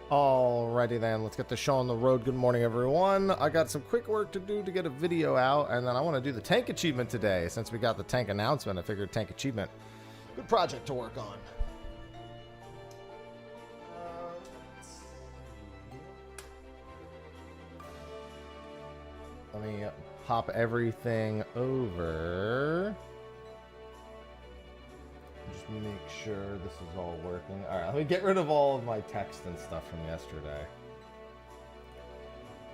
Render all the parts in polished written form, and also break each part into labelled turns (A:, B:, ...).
A: Alrighty then, let's get the show on the road. Good morning, everyone. I got some quick work to do to get a video out, and then I want to do the tank achievement today. Since we got the tank announcement, I figured tank achievement, good project to work on. Let me pop everything over. Just make sure this is all working. Alright, let me get rid of all of my text and stuff from yesterday.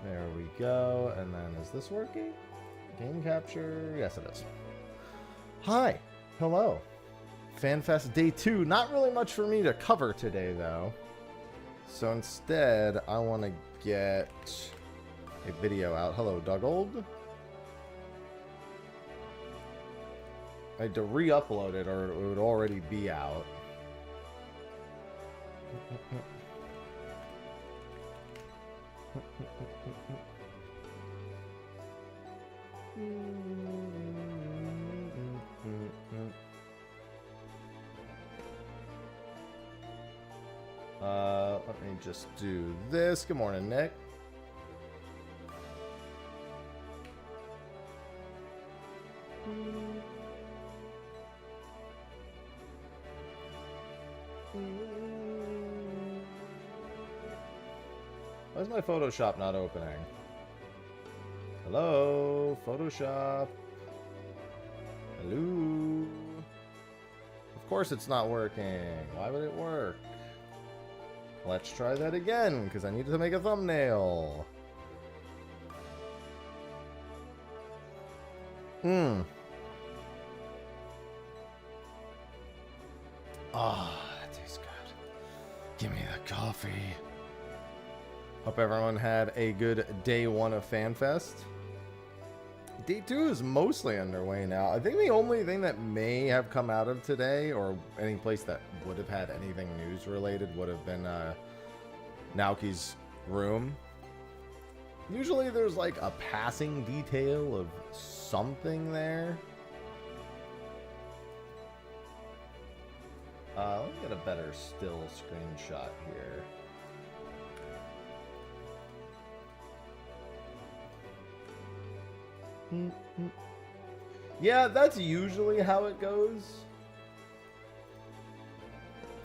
A: There we go. And then, is this working? Game capture? Yes, it is. Hi. Hello. FanFest Day 2. Not really much for me to cover today, though. So instead, I want to get a video out. Hello, Duggold. I had to re-upload it or it would already be out. Let me just do this. Good morning, Nick. Why is my Photoshop not opening? Hello, Photoshop. Hello. Of course it's not working. Why would it work? Let's try that again, because I need to make a thumbnail. That tastes good. Give me the coffee. Hope everyone had a good day 1 of FanFest. Day 2 is mostly underway now. I think the only thing that may have come out of today, or any place that would have had anything news related, would have been Naoki's room. Usually there's like a passing detail of something there. Let me get a better still screenshot here. Yeah, that's usually how it goes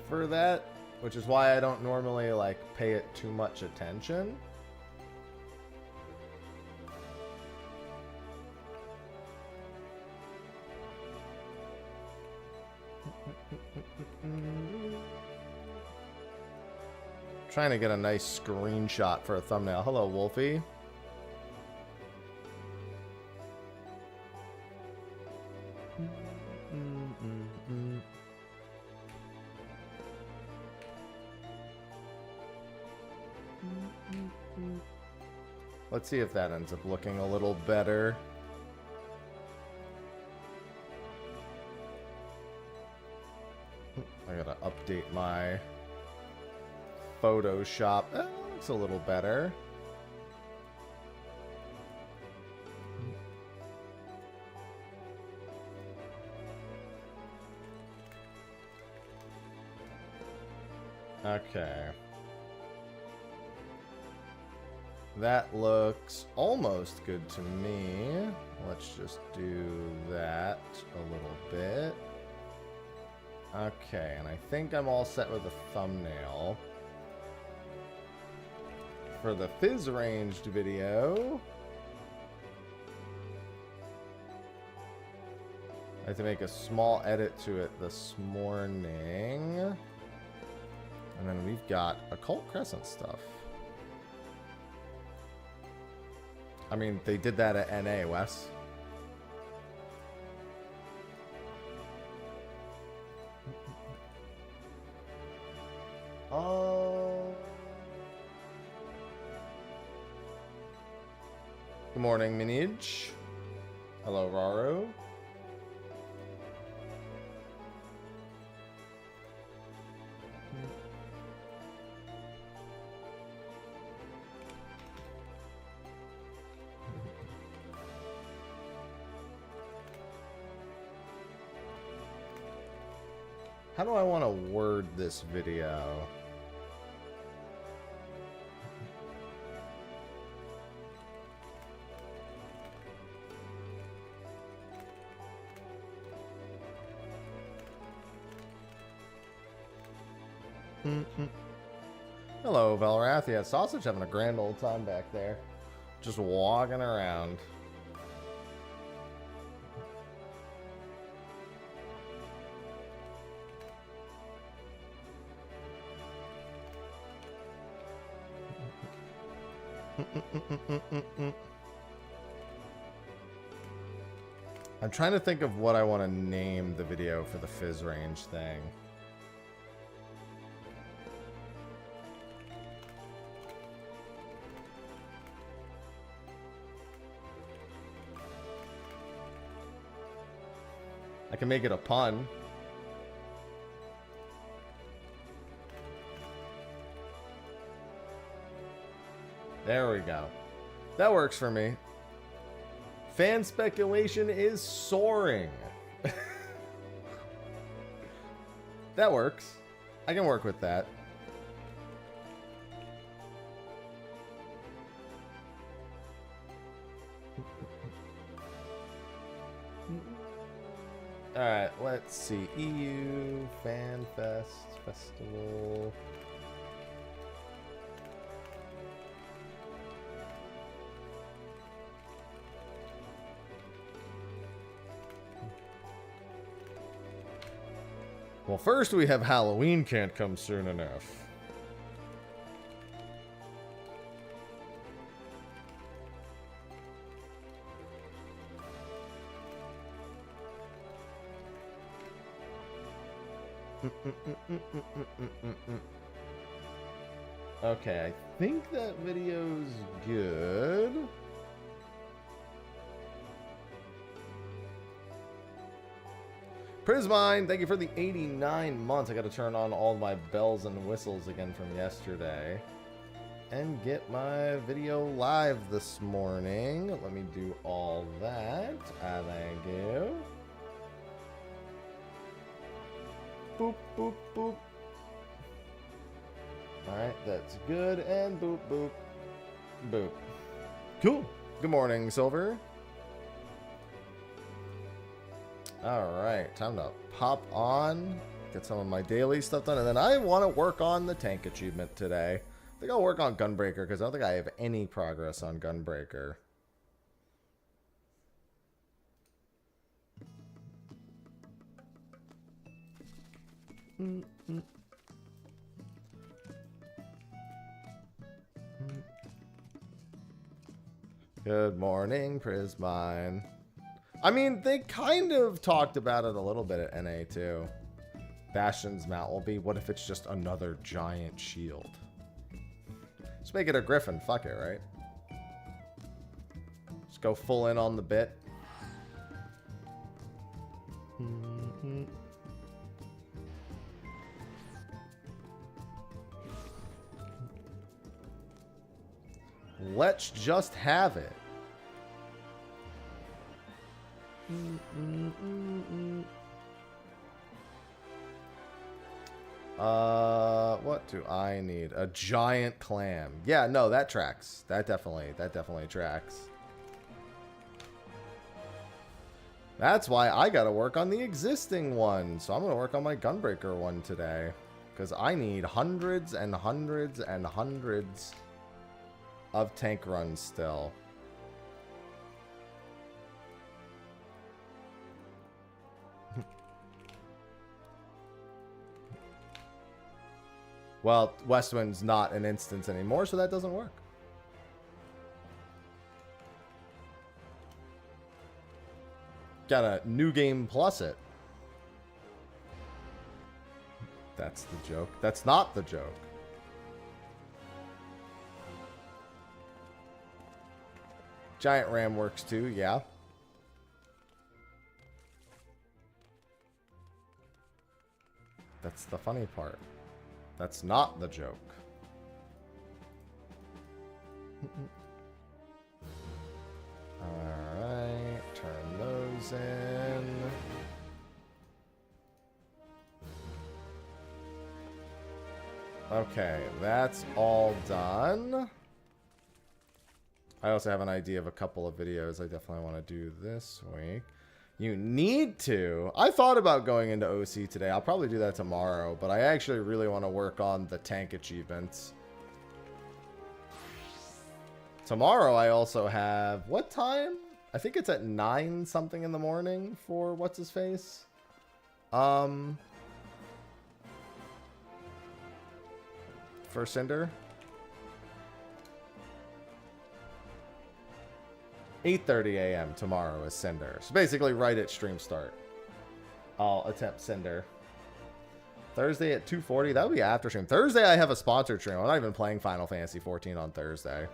A: for that, which is why I don't normally like pay it too much attention. Trying to get a nice screenshot for a thumbnail. Hello, Wolfie. Let's see if that ends up looking a little better. I gotta update my Photoshop. That looks a little better. Okay. That looks almost good to me. Let's just do that a little bit. Okay, and I think I'm all set with the thumbnail. For the Fizz Ranged video, I had to make a small edit to it this morning. And then we've got Occult Crescent stuff. I mean, they did that at NA, Wes. Good morning, Minij. Hello, Raru. How do I want to word this video? Hello, Valrath. Yeah, Sausage having a grand old time back there. Just walking around. I'm trying to think of what I want to name the video for the Fizz range thing. I can make it a pun. There we go. That works for me. Fan speculation is soaring. That works. I can work with that. Alright, let's see. EU Fan Fest Festival. Well, first we have Halloween can't come soon enough. Okay, I think that video's good. Prismine, thank you for the 89 months. I got to turn on all my bells and whistles again from yesterday and get my video live this morning. Let me do all that. Thank you. Boop, boop, boop. Alright, that's good. And boop, boop, boop. Cool. Good morning, Silver. Alright, time to pop on, get some of my daily stuff done, and then I want to work on the tank achievement today. I think I'll work on Gunbreaker, because I don't think I have any progress on Gunbreaker. Good morning, Prismine. I mean, they kind of talked about it a little bit at NA too. Bastion's mount will be, what if it's just another giant shield? Just make it a griffin, fuck it, right? Just go full in on the bit. Let's just have it. What do I need? A giant clam. Yeah, no, that tracks. That definitely tracks. That's why I gotta work on the existing one. So I'm gonna work on my Gunbreaker one today. Because I need hundreds and hundreds and hundreds of tank runs still. Well, Westwind's not an instance anymore, so that doesn't work. Got a new game plus it. That's the joke. That's not the joke. Giant Ram works too, yeah. That's the funny part. That's not the joke. Alright, turn those in. Okay, that's all done. I also have an idea of a couple of videos I definitely want to do this week. You need to. I thought about going into OC today. I'll probably do that tomorrow, but I actually really want to work on the tank achievements. Tomorrow I also have... What time? I think it's at 9 something in the morning for what's-his-face. For Cinder. 8:30 a.m. tomorrow is Cinder. So basically right at stream start. I'll attempt Cinder. Thursday at 2:40. That would be after stream. Thursday I have a sponsored stream. I'm not even playing Final Fantasy XIV on Thursday.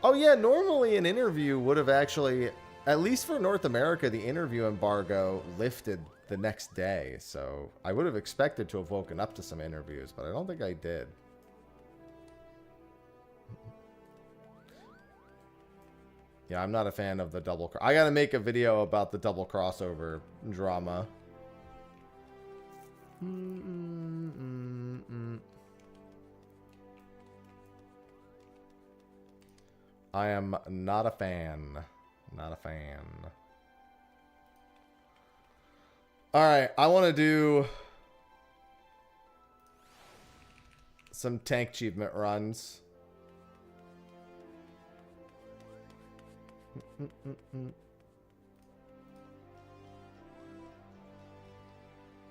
A: Oh yeah, normally an interview would have actually, at least for North America, the interview embargo lifted the next day. So I would have expected to have woken up to some interviews, but I don't think I did. Yeah, I'm not a fan of the double... I gotta make a video about the double crossover drama. I am not a fan. Not a fan. Alright, I want to do some tank achievement runs.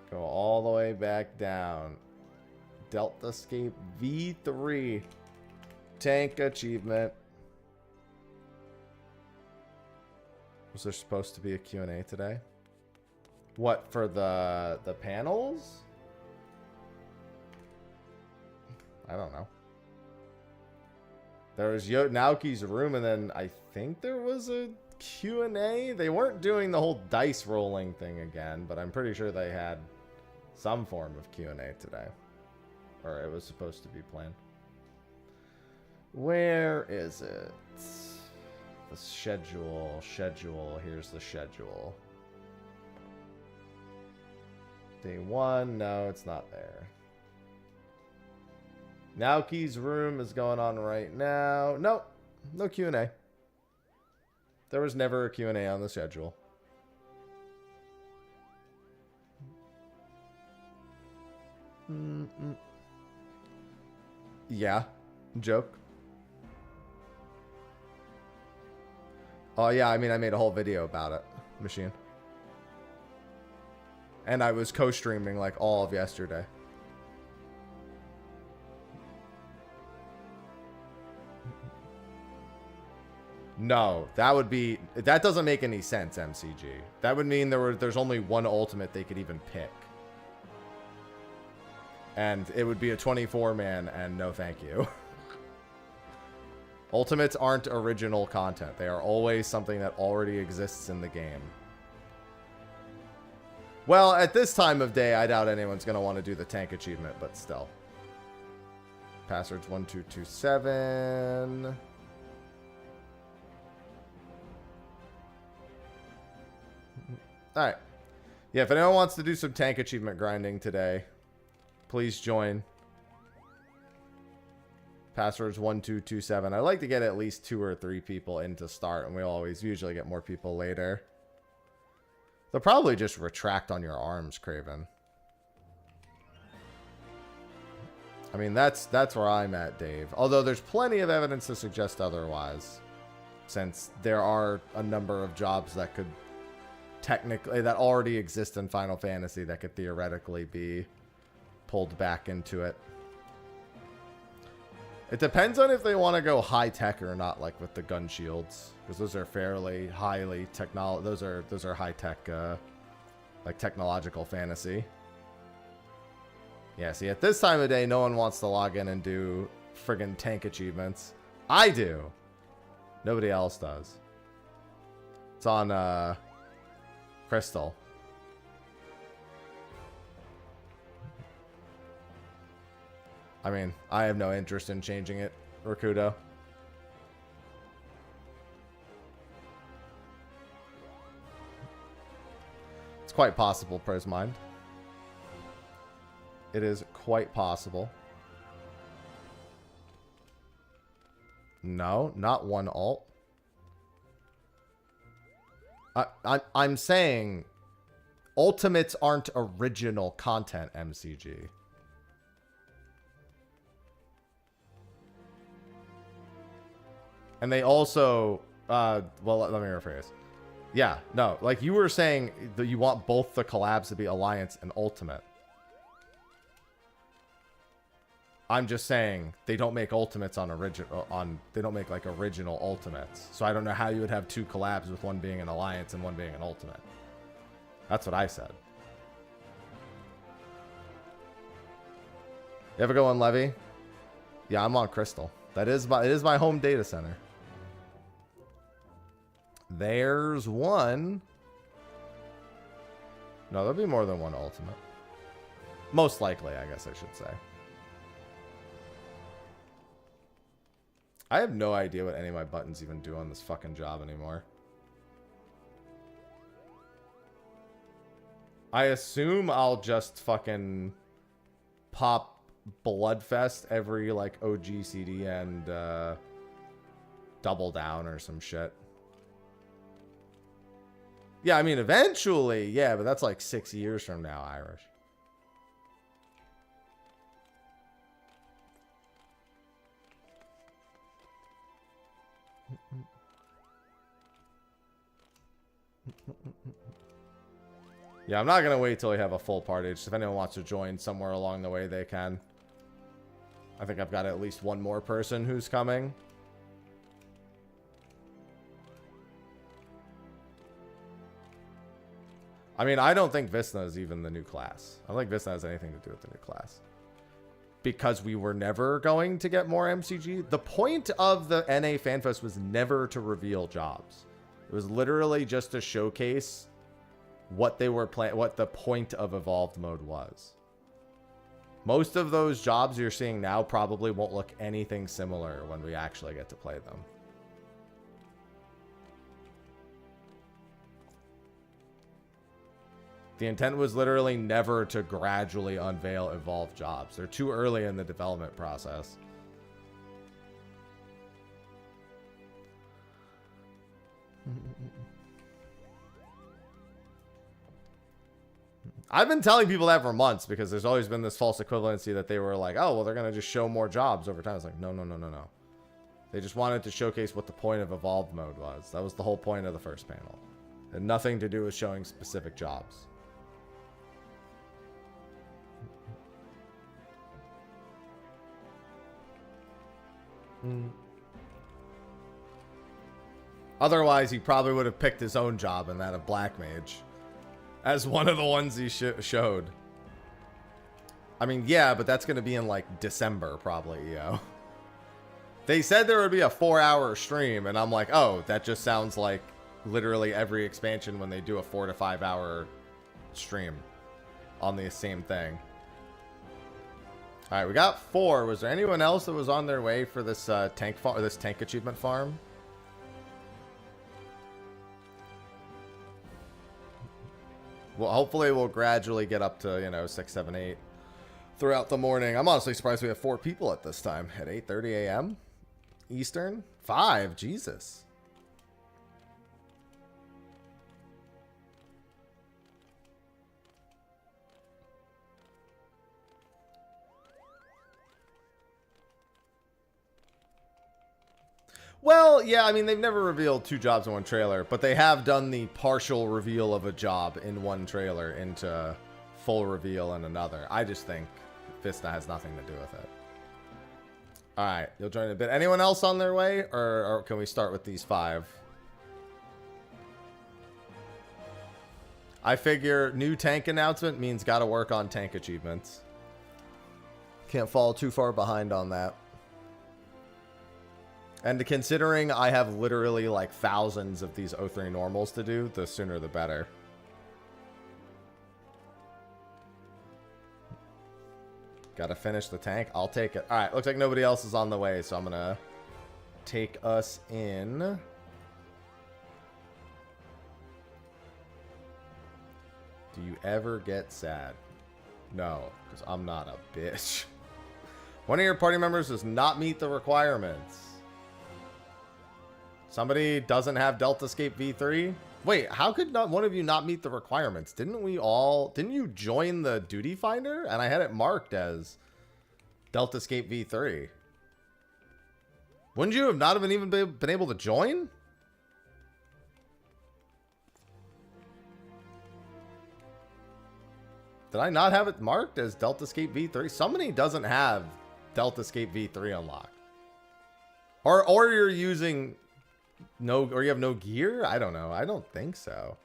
A: Go all the way back down. Deltascape V3 tank achievement. Was there supposed to be a Q&A today? What, for the panels? I don't know. There was Naoki's room, and then I think there was a Q&A. They weren't doing the whole dice rolling thing again, but I'm pretty sure they had some form of Q&A today. Or it was supposed to be planned. Where is it? The schedule. Here's the schedule. Day 1. No, it's not there. Naoki's room is going on right now. Nope. No Q&A. There was never a Q&A on the schedule. Yeah. Joke. Oh, yeah. I mean, I made a whole video about it. Machine. And I was co-streaming like all of yesterday. No, that doesn't make any sense, MCG. That would mean there's only one ultimate they could even pick. And it would be a 24-man, and no thank you. Ultimates aren't original content. They are always something that already exists in the game. Well, at this time of day, I doubt anyone's going to want to do the tank achievement, but still. Passwords 1227... Alright. Yeah, if anyone wants to do some tank achievement grinding today, please join. Passwords 1227. I like to get at least 2 or 3 people in to start, and we always usually get more people later. They'll probably just retract on your arms, Craven. I mean, that's where I'm at, Dave. Although there's plenty of evidence to suggest otherwise, since there are a number of jobs that could technically, that already exist in Final Fantasy that could theoretically be pulled back into it. It depends on if they want to go high tech or not, like with the gun shields, because those are fairly highly those are high tech, like technological fantasy. Yeah, see, at this time of day, no one wants to log in and do friggin' tank achievements. I do. Nobody else does. It's on Crystal. I mean, I have no interest in changing it, Rakudo. It's quite possible, Prismind. It is quite possible. No, not one alt. I'm saying ultimates aren't original content, MCG. And they also, well, let me rephrase. Yeah, no, like you were saying that you want both the collabs to be Alliance and Ultimate. I'm just saying they don't make Ultimates on they don't make like original Ultimates. So I don't know how you would have two collabs with one being an Alliance and one being an Ultimate. That's what I said. You ever go on Levy? Yeah, I'm on Crystal. It is my home data center. There's one. No, there'll be more than one Ultimate. Most likely, I guess I should say. I have no idea what any of my buttons even do on this fucking job anymore. I assume I'll just fucking pop Bloodfest every like OG CD and double down or some shit. Yeah, I mean, eventually, yeah, but that's like 6 years from now, Irish. Yeah, I'm not going to wait till we have a full party. Just if anyone wants to join somewhere along the way, they can. I think I've got at least one more person who's coming. I mean, I don't think Visna is even the new class. I don't think Visna has anything to do with the new class. Because we were never going to get more MCG. The point of the NA FanFest was never to reveal jobs. It was literally just to showcase what they were playing, what the point of Evolved Mode was. Most of those jobs you're seeing now probably won't look anything similar when we actually get to play them. The intent was literally never to gradually unveil Evolved jobs. They're too early in the development process. I've been telling people that for months because there's always been this false equivalency that they were like, oh, well, they're going to just show more jobs over time. It's like, no, no, no, no, no. They just wanted to showcase what the point of Evolved Mode was. That was the whole point of the first panel. It had nothing to do with showing specific jobs. Otherwise, he probably would have picked his own job and that of Black Mage as one of the ones he showed. I mean, yeah, but that's going to be in like December probably, you know. They said there would be a 4-hour stream, and I'm like, oh, that just sounds like literally every expansion when they do a 4 to 5 hour stream on the same thing. All right, we got 4. Was there anyone else that was on their way for this tank achievement farm? Well, hopefully we'll gradually get up to, you know, 6, 7, 8 throughout the morning. I'm honestly surprised we have 4 people at this time at 8:30 a.m. Eastern. 5, Jesus. Well, yeah, I mean, they've never revealed 2 jobs in one trailer, but they have done the partial reveal of a job in one trailer into full reveal in another. I just think Vista has nothing to do with it. All right, you'll join in a bit. Anyone else on their way, or can we start with these 5? I figure new tank announcement means gotta work on tank achievements. Can't fall too far behind on that. And considering I have literally like thousands of these O3 normals to do, the sooner the better. Gotta finish the tank. I'll take it. Alright, looks like nobody else is on the way, so I'm gonna take us in. Do you ever get sad? No, because I'm not a bitch. One of your party members does not meet the requirements. Somebody doesn't have Delta Escape V3? Wait, how could not one of you not meet the requirements? Didn't you join the duty finder? And I had it marked as Delta Escape V3. Wouldn't you have not even been able to join? Did I not have it marked as Delta Escape V3? Somebody doesn't have Delta Escape V3 unlocked. Or you're using or you have no gear? I don't know. I don't think so.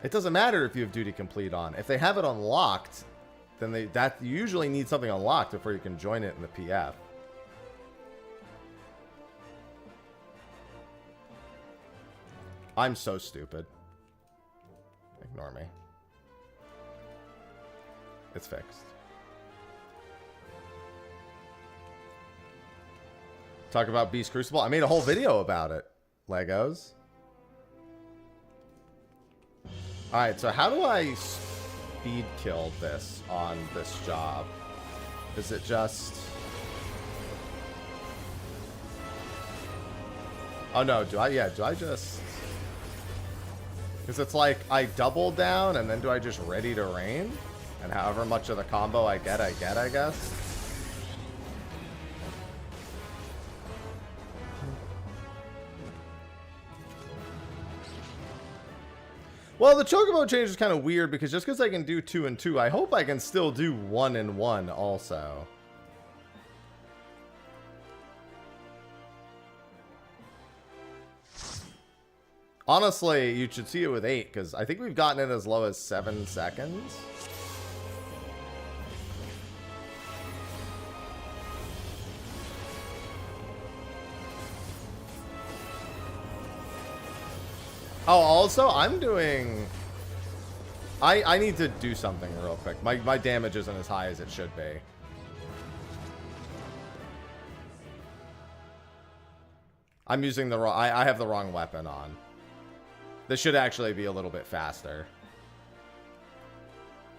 A: It doesn't matter if you have duty complete on. If they have it unlocked, then you usually need something unlocked before you can join it in the PF. I'm so stupid. Ignore me. It's fixed. Talk about Beast Crucible. I made a whole video about it. Legos. Alright, so how do I speed kill this on this job? Is it just... Oh no, do I just... Because it's like, I double down, and then do I just ready to rain? And however much of the combo I get, I guess. Well, the Chocobo change is kind of weird, because just because I can do 2 and 2, I hope I can still do 1 and 1 also. Honestly, you should see it with 8, because I think we've gotten it as low as 7 seconds. Oh, also, I'm doing... I need to do something real quick. My damage isn't as high as it should be. I'm using the wrong... I have the wrong weapon on. This should actually be a little bit faster.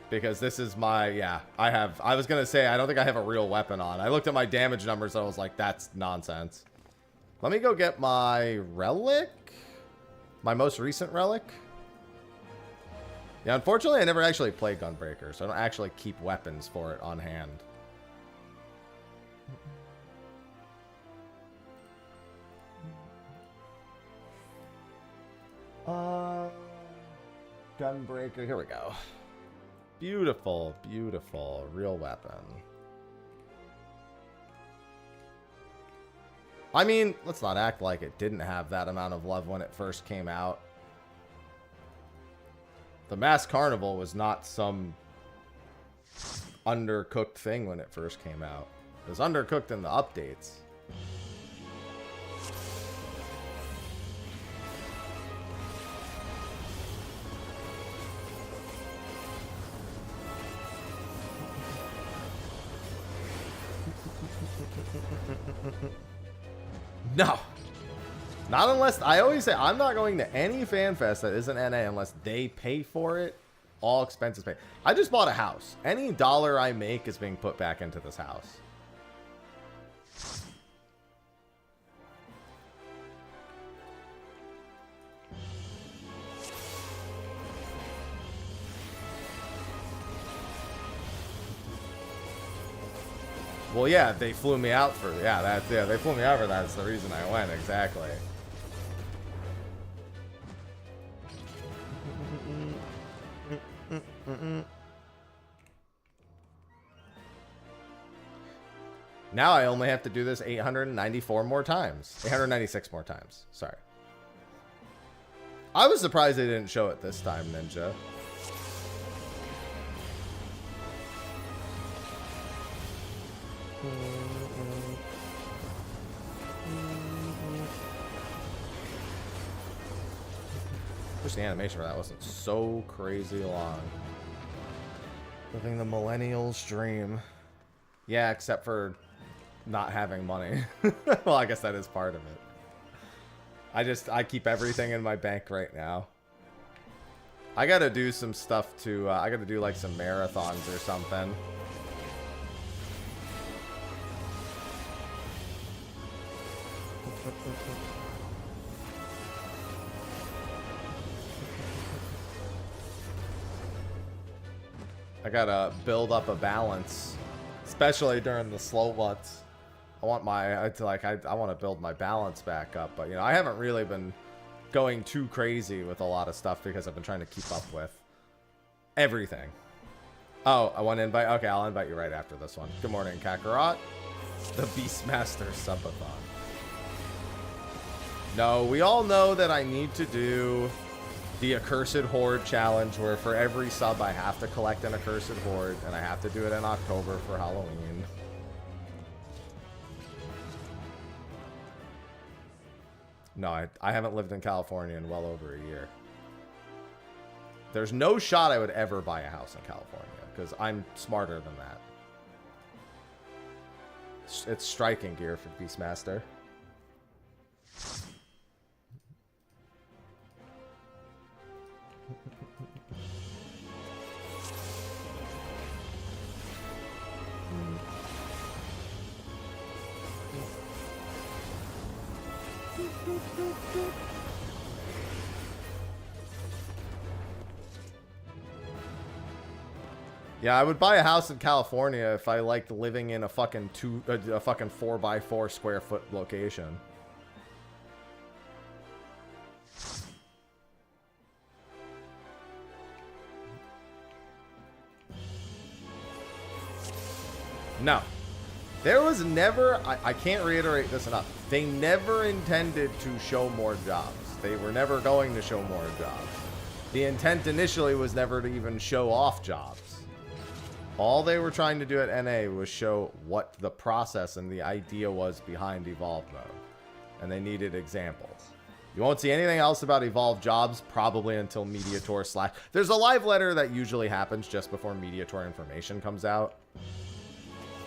A: Because this is my... Yeah, I was going to say, I don't think I have a real weapon on. I looked at my damage numbers and I was like, that's nonsense. Let me go get my relic. My most recent relic. Yeah, unfortunately, I never actually played Gunbreaker, so I don't actually keep weapons for it on hand. Gunbreaker, here we go. Beautiful, beautiful, real weapon. I mean, let's not act like it didn't have that amount of love when it first came out. The Masked Carnival was not some undercooked thing when it first came out. It was undercooked in the updates. No. Not unless... I always say, I'm not going to any FanFest that isn't NA unless they pay for it. All expenses paid. I just bought a house. Any dollar I make is being put back into this house. Well, yeah, they flew me out for... Yeah, they flew me out for that. That's the reason I went, exactly. Now I only have to do this 894 more times. 896 more times. Sorry. I was surprised they didn't show it this time, Ninja. Wish the animation for that wasn't so crazy long. Living the millennials' dream. Yeah, except for not having money. Well, I guess that is part of it. I keep everything in my bank right now. I gotta do some stuff to, I gotta do like some marathons or something. I gotta build up a balance, especially during the slow months. I want my, I want to build my balance back up, but you know, I haven't really been going too crazy with a lot of stuff because I've been trying to keep up with everything. Oh, I want to invite, okay, I'll invite you right after this one. Good morning, Kakarot. The Beastmaster Subathon. No, we all know that I need to do the Accursed Horde challenge, where for every sub I have to collect an Accursed Horde, and I have to do it in October for Halloween. No, I haven't lived in California in well over a year. There's no shot I would ever buy a house in California, because I'm smarter than that. It's striking gear for Beastmaster. Yeah, I would buy a house in California if I liked living in a fucking 4x4 square foot location. No. There was never, I can't reiterate this enough, they never intended to show more jobs. They were never going to show more jobs. The intent initially was never to even show off jobs. All they were trying to do at NA was show what the process and the idea was behind Evolve Mode. And they needed examples. You won't see anything else about Evolve jobs probably until Mediator / There's a live letter that usually happens just before Mediator information comes out.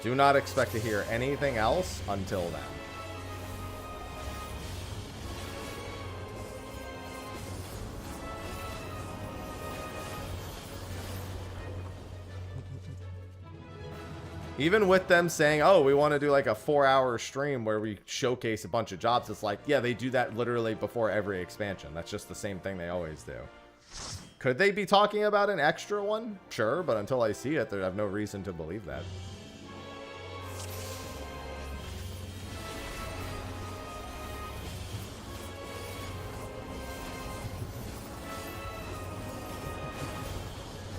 A: Do not expect to hear anything else until then. Even with them saying, oh, we want to do like a 4-hour stream where we showcase a bunch of jobs, it's like, yeah, they do that literally before every expansion. That's just the same thing they always do. Could they be talking about an extra one? Sure, but until I see it, I have no reason to believe that.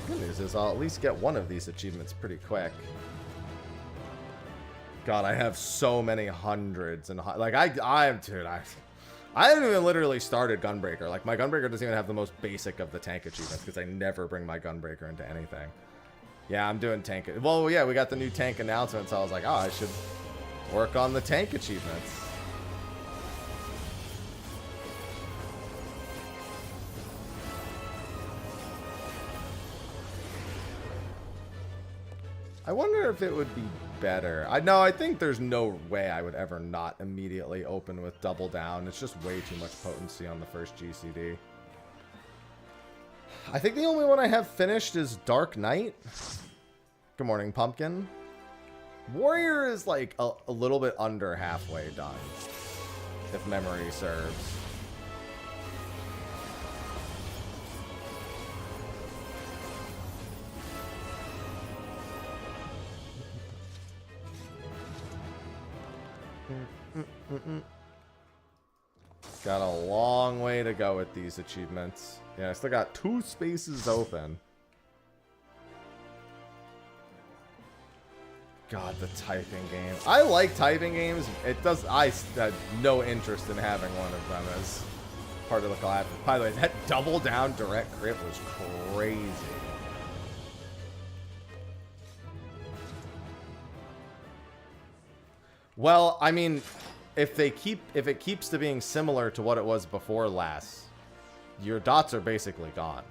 A: Good news is I'll at least get one of these achievements pretty quick. God, I have so many hundreds and like dude, I haven't even literally started Gunbreaker. Like my Gunbreaker doesn't even have the most basic of the tank achievements because I never bring my Gunbreaker into anything. Yeah, I'm doing tank. Well, yeah, we got the new tank announcement, so I was like, oh, I should work on the tank achievements. I wonder if it would be better. I think there's no way I would ever not immediately open with Double Down. It's just way too much potency on the first GCD. I think the only one I have finished is Dark Knight. Good morning, Pumpkin. Warrior is like a little bit under halfway done, if memory serves. Got a long way to go with these achievements. Yeah, I still got 2 spaces open. God, the typing game. I like typing games. I had no interest in having one of them as part of the collab. By the way, that Double Down direct crit was crazy. Well, I mean, if it keeps to being similar to what it was before last, your dots are basically gone.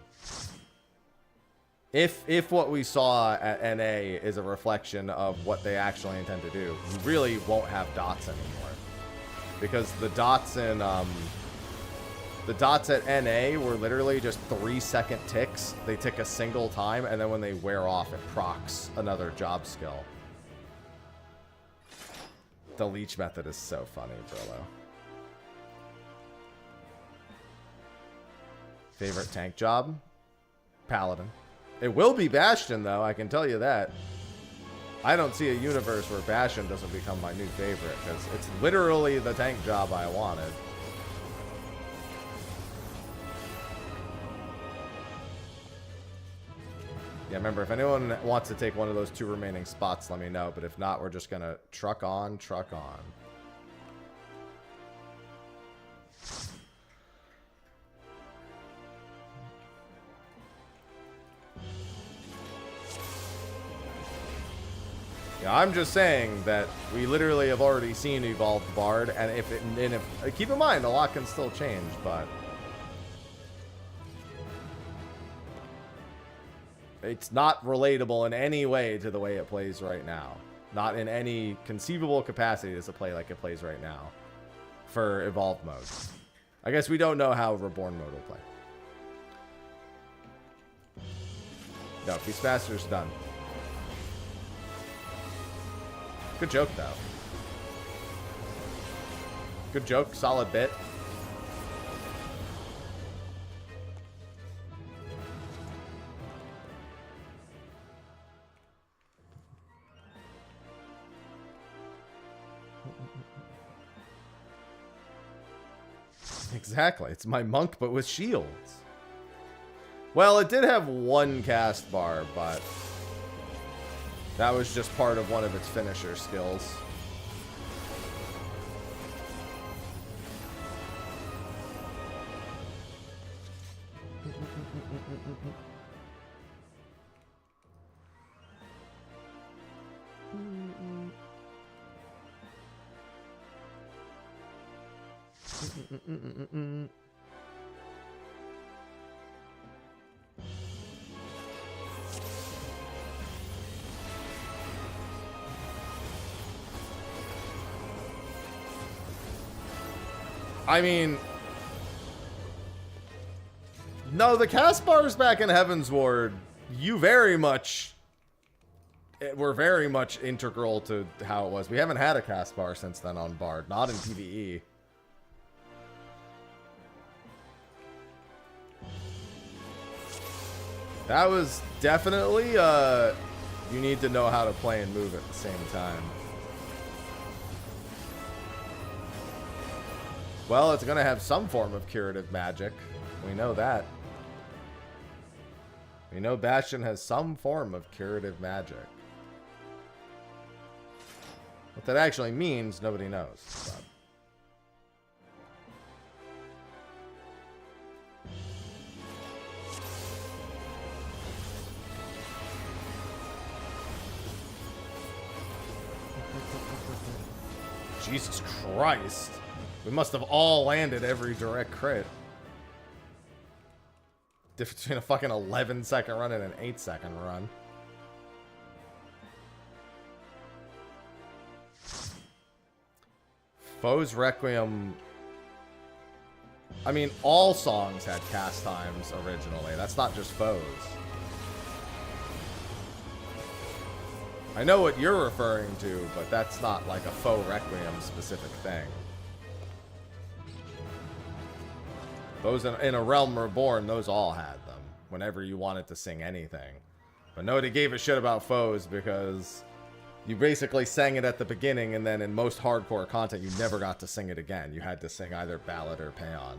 A: If what we saw at NA is a reflection of what they actually intend to do, you really won't have dots anymore. Because the dots at NA were literally just 3-second ticks. They tick a single time, and then when they wear off, it procs another job skill. The leech method is so funny, Brillo. Favorite tank job? Paladin. It will be Bastion, though, I can tell you that. I don't see a universe where Bastion doesn't become my new favorite, because it's literally the tank job I wanted. Yeah, remember, if anyone wants to take one of those 2 remaining spots, let me know. But if not, we're just going to truck on, truck on. Yeah, I'm just saying that we literally have already seen Evolved Bard, and if keep in mind, a lot can still change, but it's not relatable in any way to the way it plays right now. Not in any conceivable capacity does it play like it plays right now for Evolved mode. I guess we don't know how Reborn mode will play. No, Beastmaster's done. Good joke, though. Good joke, solid bit. Exactly. It's my monk, but with shields. Well, it did have 1 cast bar, but that was just part of one of its finisher skills. I mean, no, the cast bars back in Heaven's Ward, you very much were very much integral to how it was. We haven't had a cast bar since then on Bard, not in PvE. That was definitely, you need to know how to play and move at the same time. Well, it's going to have some form of curative magic. We know that. We know Bastion has some form of curative magic. What that actually means, nobody knows. But. Jesus Christ. We must have all landed every direct crit. Difference between a fucking 11-second run and an 8-second run. Foe's Requiem. I mean, all songs had cast times originally. That's not just Foe's. I know what you're referring to, but that's not like a Foe Requiem specific thing. Those in A Realm Reborn, those all had them. Whenever you wanted to sing anything. But nobody gave a shit about Foes because you basically sang it at the beginning, and then in most hardcore content, you never got to sing it again. You had to sing either Ballad or Paean.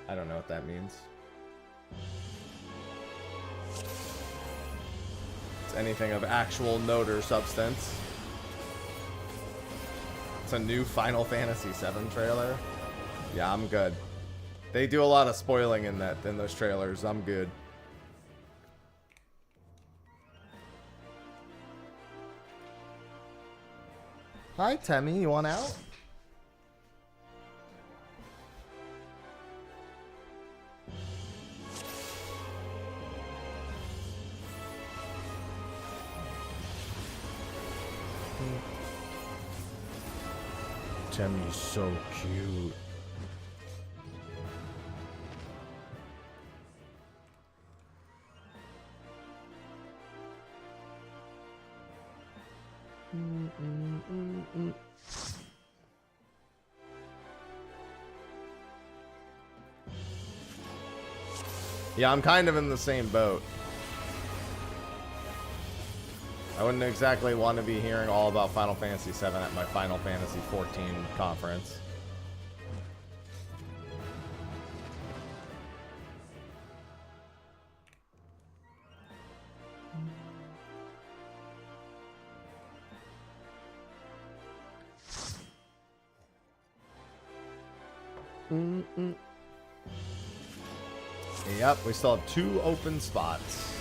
A: I don't know what that means. It's anything of actual note or substance. It's a new Final Fantasy VII trailer. Yeah, I'm good. They do a lot of spoiling in those trailers. I'm good. Hi, Temmie. You want out? Temmie's so cute. Yeah, I'm kind of in the same boat. I wouldn't exactly want to be hearing all about Final Fantasy VII at my Final Fantasy XIV conference. Yep, we still have 2 open spots.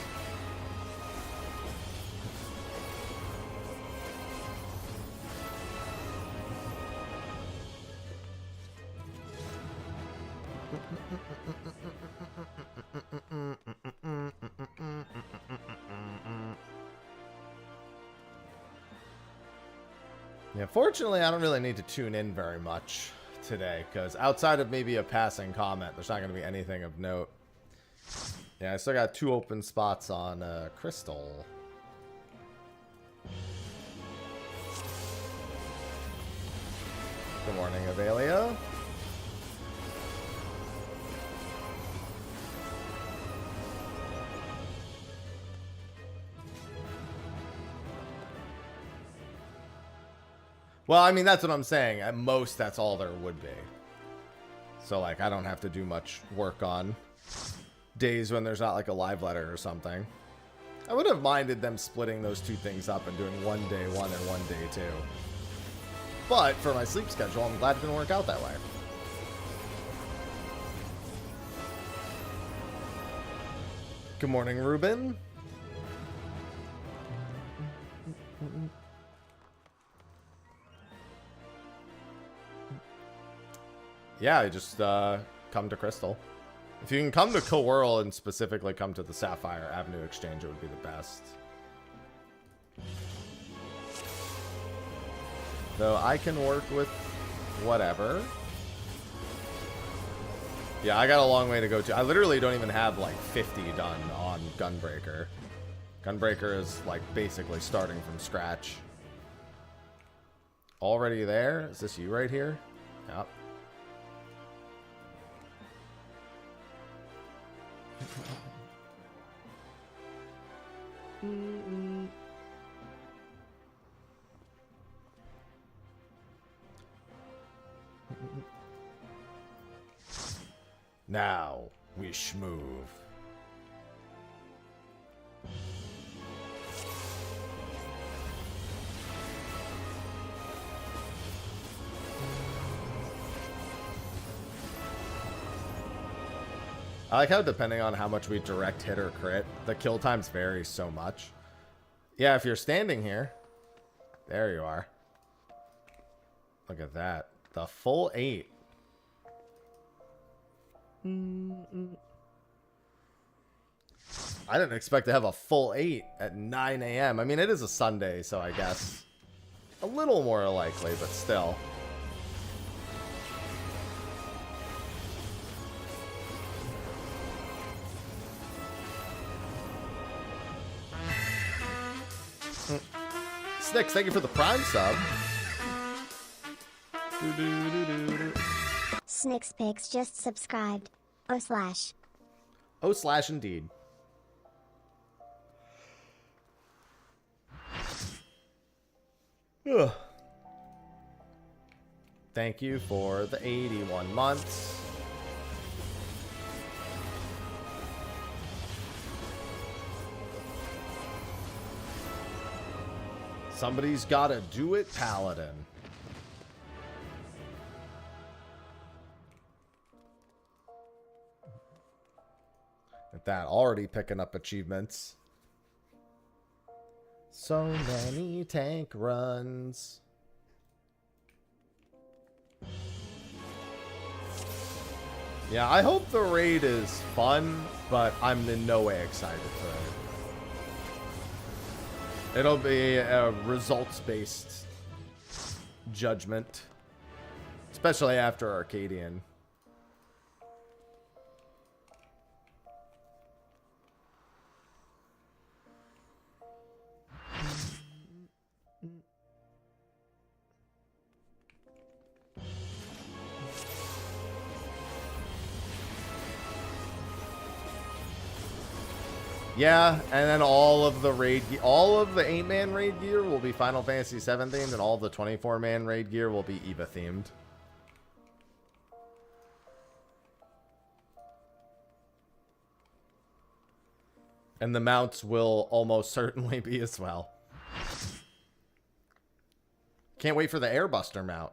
A: Yeah, fortunately, I don't really need to tune in very much today, because outside of maybe a passing comment, there's not going to be anything of note. Yeah, I still got 2 open spots on Crystal. Good morning, Avelia. Well, I mean, that's what I'm saying. At most, that's all there would be. So, like, I don't have to do much work on days when there's not, like, a live letter or something. I would have minded them splitting those 2 things up and doing one day 1 and one day 2. But for my sleep schedule, I'm glad it didn't work out that way. Good morning, Ruben. Yeah, I just come to Crystal. If you can come to Coeurl and specifically come to the Sapphire Avenue Exchange, it would be the best. Though I can work with whatever. Yeah, I got a long way to go to. I literally don't even have like 50 done on Gunbreaker. Gunbreaker is like basically starting from scratch. Already there? Is this you right here? Yep. Now we schmoove. I like how depending on how much we direct hit or crit, the kill times vary so much. Yeah, if you're standing here, there you are. Look at that. The full 8. I didn't expect to have a full 8 at 9 a.m. I mean, it is a Sunday, so I guess a little more likely, but still. Snicks, thank you for the Prime sub.
B: Snicks Pics just subscribed. /.
A: / indeed. Ugh. Thank you for the 81 months. Somebody's gotta do it, Paladin. At that, already picking up achievements. So many tank runs. Yeah, I hope the raid is fun, but I'm in no way excited for it. It'll be a results-based judgment. Especially after Arcadian. Yeah, and then all of the 8-man raid gear will be Final Fantasy VII themed, and all the 24-man raid gear will be EVA themed. And the mounts will almost certainly be as well. Can't wait for the Airbuster mount.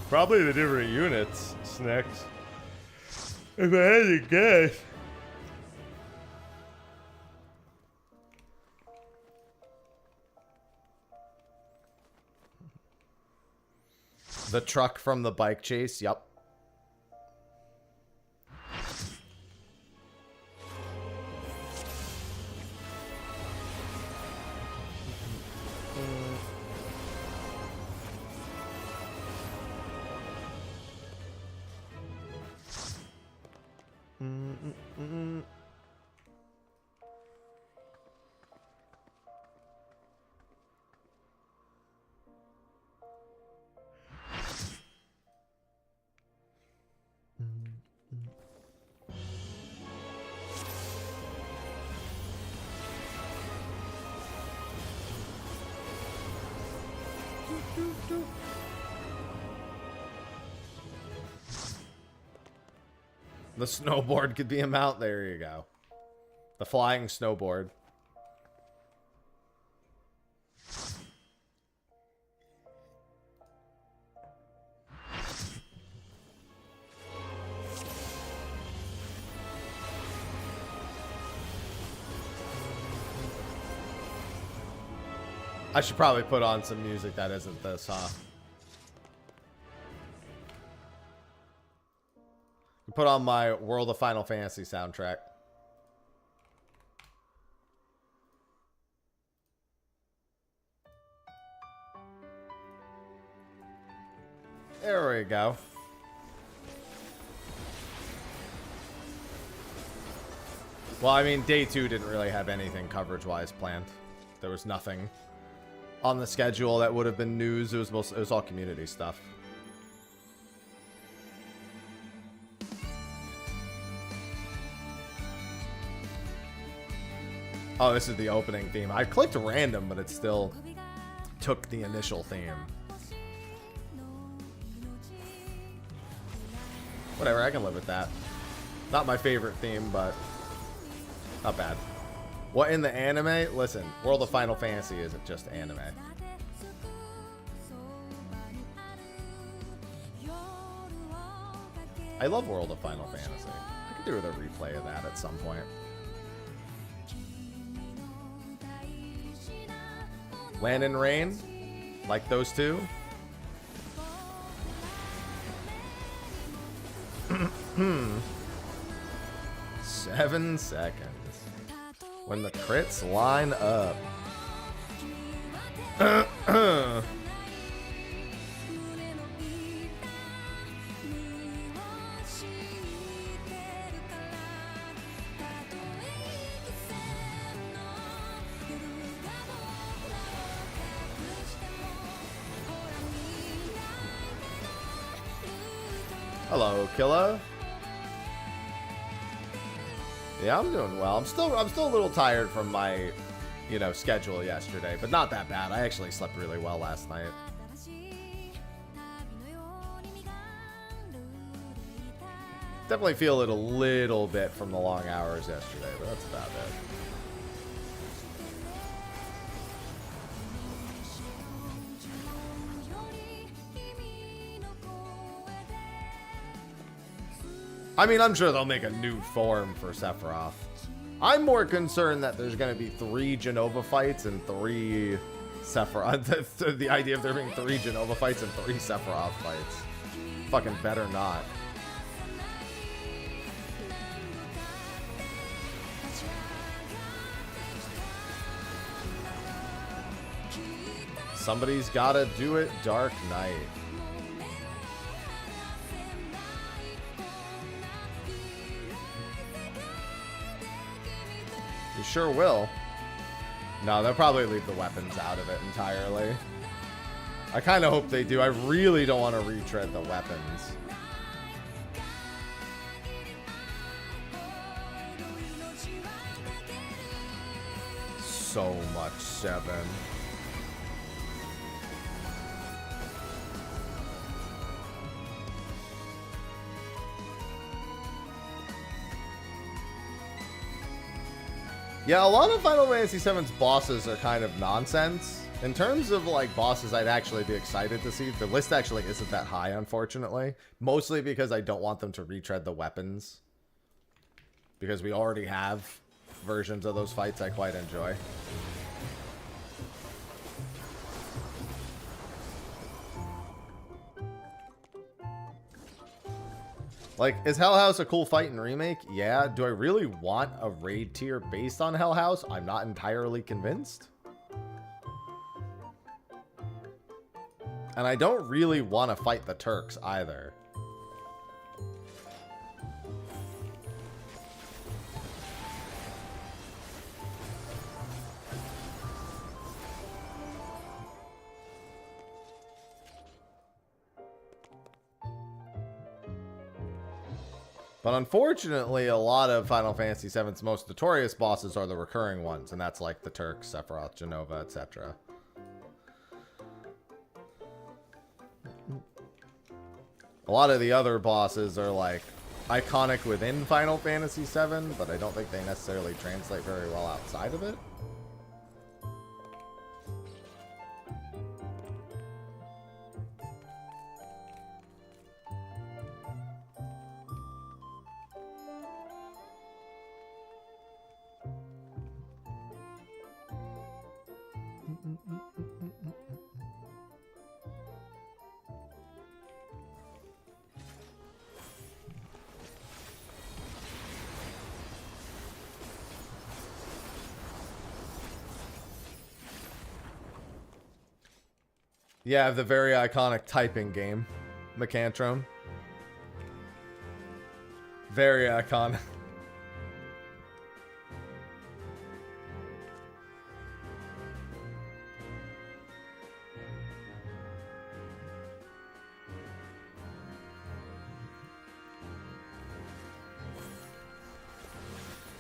A: Probably the different units, Snicks. If I had to guess. The truck from the bike chase, yep. The snowboard could be a mount. There you go. The flying snowboard. I should probably put on some music that isn't this, huh? Put on my World of Final Fantasy soundtrack. There we go. Well, I mean, day 2 didn't really have anything coverage-wise planned. There was nothing on the schedule that would have been news. It was all community stuff. Oh, this is the opening theme. I clicked random, but it still took the initial theme. Whatever, I can live with that. Not my favorite theme, but not bad. What in the anime? Listen, World of Final Fantasy isn't just anime. I love World of Final Fantasy. I could do with a replay of that at some point. Land and Rain, like those two. 7 seconds. When the crits line up. Hello, Killa. Yeah, I'm doing well. I'm still a little tired from my, schedule yesterday, but not that bad. I actually slept really well last night. Definitely feel it a little bit from the long hours yesterday, but that's about it. I mean, I'm sure they'll make a new form for Sephiroth. I'm more concerned that there's going to be 3 Jenova fights and 3 Sephiroth. The idea of there being 3 Jenova fights and 3 Sephiroth fights. Fucking better not. Somebody's gotta do it, Dark Knight. You sure will. No, they'll probably leave the weapons out of it entirely. I kind of hope they do. I really don't want to retread the weapons. So much 7. Yeah, a lot of Final Fantasy VII's bosses are kind of nonsense. In terms of, like, bosses I'd actually be excited to see, the list actually isn't that high, unfortunately. Mostly because I don't want them to retread the weapons. Because we already have versions of those fights I quite enjoy. Like, is Hell House a cool fight in Remake? Yeah. Do I really want a raid tier based on Hell House? I'm not entirely convinced. And I don't really want to fight the Turks either. But unfortunately, a lot of Final Fantasy VII's most notorious bosses are the recurring ones, and that's like the Turks, Sephiroth, Jenova, etc. A lot of the other bosses are like iconic within Final Fantasy VII, but I don't think they necessarily translate very well outside of it. Yeah, the very iconic typing game, Mechantron. Very iconic.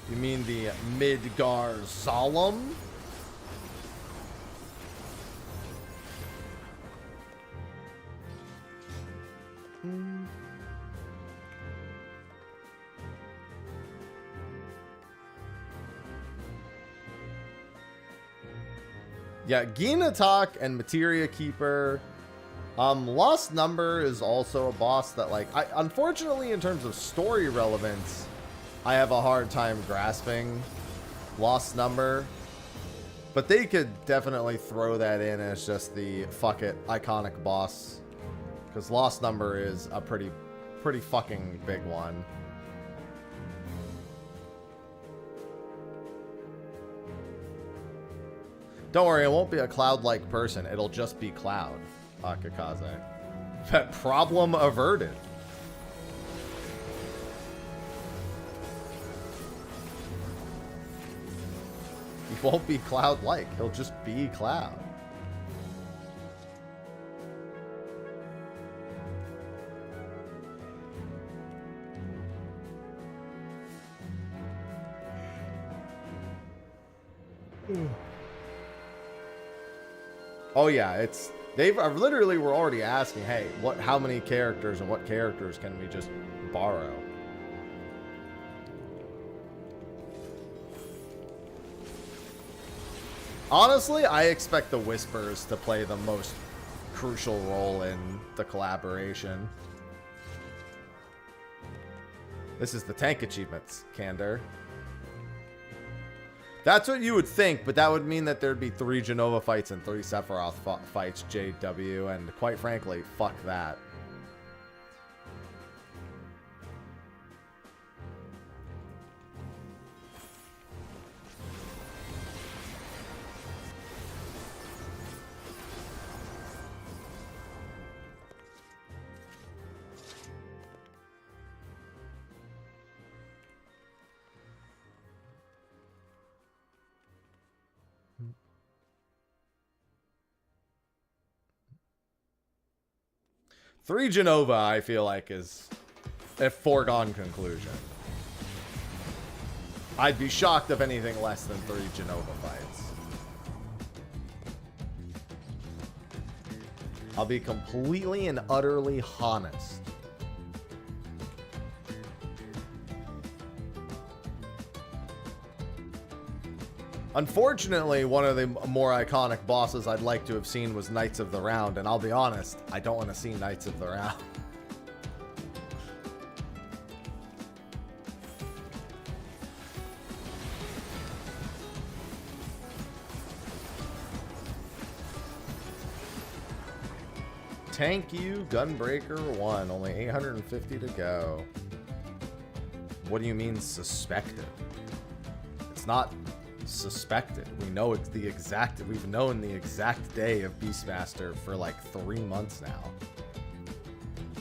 A: You mean the Midgar Solemn? Yeah, Ginatak and Materia Keeper. Lost Number is also a boss that, like, unfortunately, in terms of story relevance, I have a hard time grasping Lost Number. But they could definitely throw that in as just the fuck it iconic boss. Because Lost Number is a pretty fucking big one. Don't worry, it won't be a Cloud-like person. It'll just be Cloud, Akakaze. That problem averted. He won't be Cloud-like. He'll just be Cloud. Oh yeah, it's literally we're already asking, hey, how many characters and what characters can we just borrow? Honestly, I expect the Whispers to play the most crucial role in the collaboration. This is the tank achievements, Candor. That's what you would think, but that would mean that there'd be 3 Jenova fights and 3 Sephiroth fights, JW, and quite frankly, fuck that. 3 Genova, I feel like, is a foregone conclusion. I'd be shocked if anything less than 3 Genova fights. I'll be completely and utterly honest. Unfortunately, one of the more iconic bosses I'd like to have seen was Knights of the Round, and I'll be honest, I don't want to see Knights of the Round. Thank you, Gunbreaker 1. Only 850 to go. What do you mean suspected? It's not suspected. We know it's the exact. We've known the exact day of Beastmaster for like 3 months now.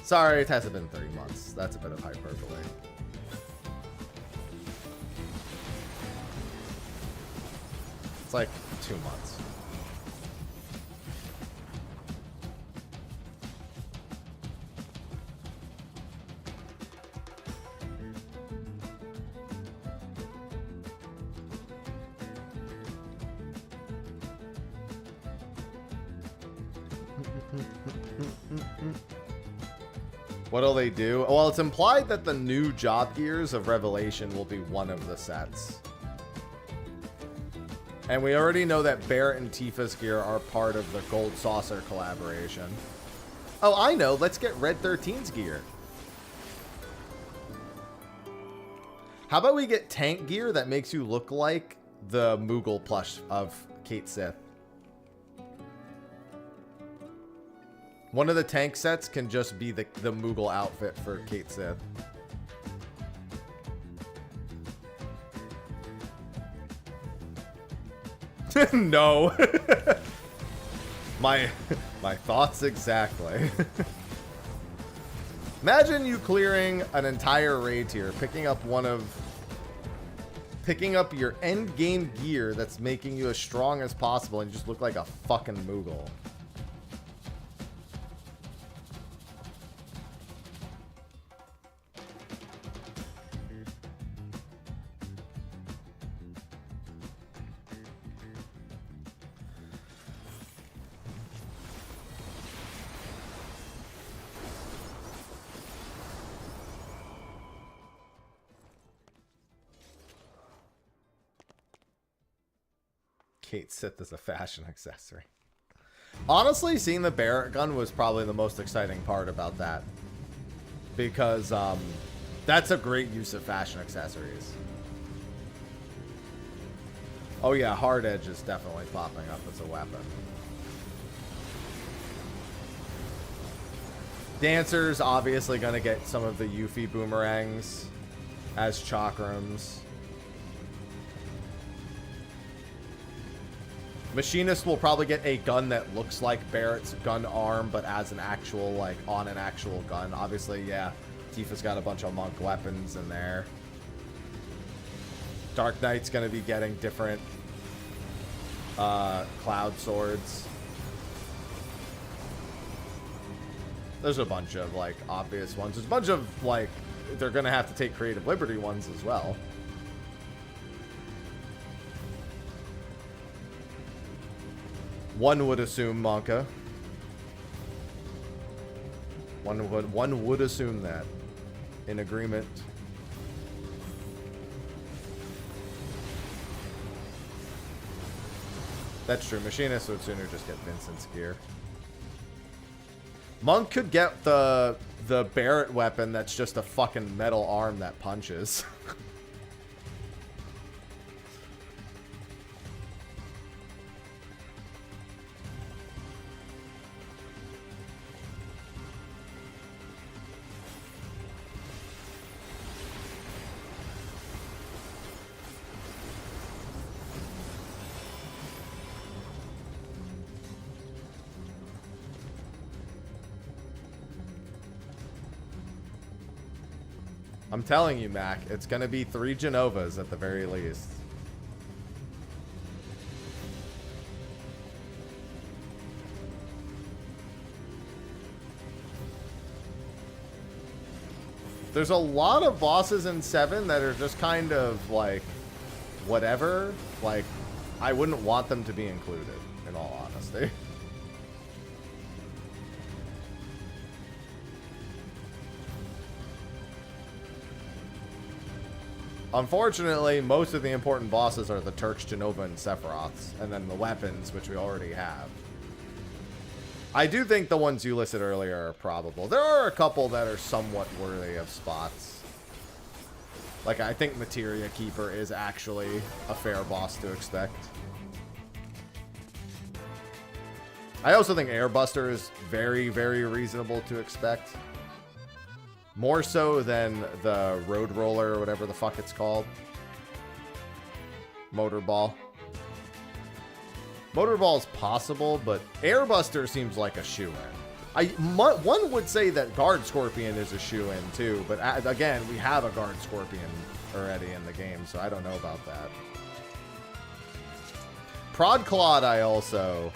A: Sorry, it hasn't been 3 months. That's a bit of hyperbole. It's like 2 months. What'll they do? Well, it's implied that the new job gears of Revelation will be one of the sets. And we already know that Barret and Tifa's gear are part of the Gold Saucer collaboration. Oh, I know. Let's get Red 13's gear. How about we get tank gear that makes you look like the Moogle plush of Cait Sith? One of the tank sets can just be the Moogle outfit for Cait Sith. No. my thoughts exactly. Imagine you clearing an entire raid tier, picking up your end game gear that's making you as strong as possible, and you just look like a fucking Moogle. Cait Sith is a fashion accessory. Honestly, seeing the Barret gun was probably the most exciting part about that. Because that's a great use of fashion accessories. Oh yeah, Hard Edge is definitely popping up as a weapon. Dancer's obviously going to get some of the Yuffie boomerangs as chakrams. Machinist will probably get a gun that looks like Barret's gun arm, but as an actual, like, on an actual gun. Obviously, yeah, Tifa's got a bunch of monk weapons in there. Dark Knight's going to be getting different cloud swords. There's a bunch of, like, obvious ones. There's a bunch of, like, they're going to have to take creative liberty ones as well. One would assume Monka. One would assume that. In agreement. That's true. Machinist would sooner just get Vincent's gear. Monk could get the Barret weapon that's just a fucking metal arm that punches. I'm telling you, Mac, it's going to be 3 Genovas at the very least. There's a lot of bosses in 7 that are just kind of like whatever. Like, I wouldn't want them to be included, in all honesty. Unfortunately, most of the important bosses are the Turks, Jenova, and Sephiroths, and then the weapons, which we already have. I do think the ones you listed earlier are probable. There are a couple that are somewhat worthy of spots. Like, I think Materia Keeper is actually a fair boss to expect. I also think Airbuster is very, very reasonable to expect. More so than the Road Roller or whatever the fuck it's called. Motorball. Motorball is possible, but Airbuster seems like a shoo-in. One would say that Guard Scorpion is a shoo-in too, but again, we have a Guard Scorpion already in the game, so I don't know about that. Prod Claude I also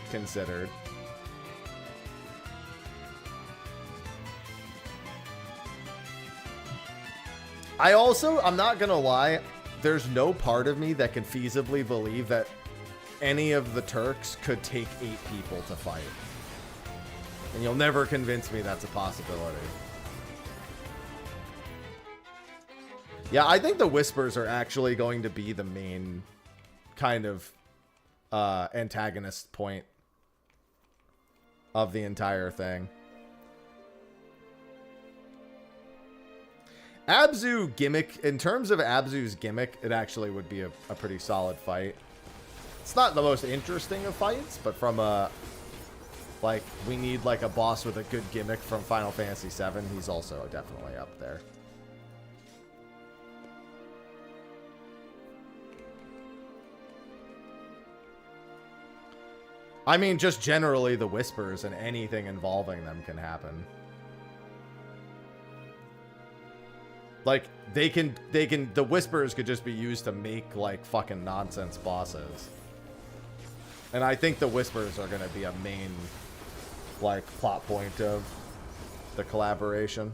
A: considered. I'm not gonna lie, there's no part of me that can feasibly believe that any of the Turks could take 8 people to fight. And you'll never convince me that's a possibility. Yeah, I think the Whispers are actually going to be the main kind of antagonist point of the entire thing. Abzu gimmick, in terms of Abzu's gimmick, it actually would be a pretty solid fight. It's not the most interesting of fights, but from a, like, we need like a boss with a good gimmick from Final Fantasy VII, he's also definitely up there. I mean, just generally the Whispers and anything involving them can happen. Like, the Whispers could just be used to make, like, fucking nonsense bosses. And I think the Whispers are going to be a main, like, plot point of the collaboration.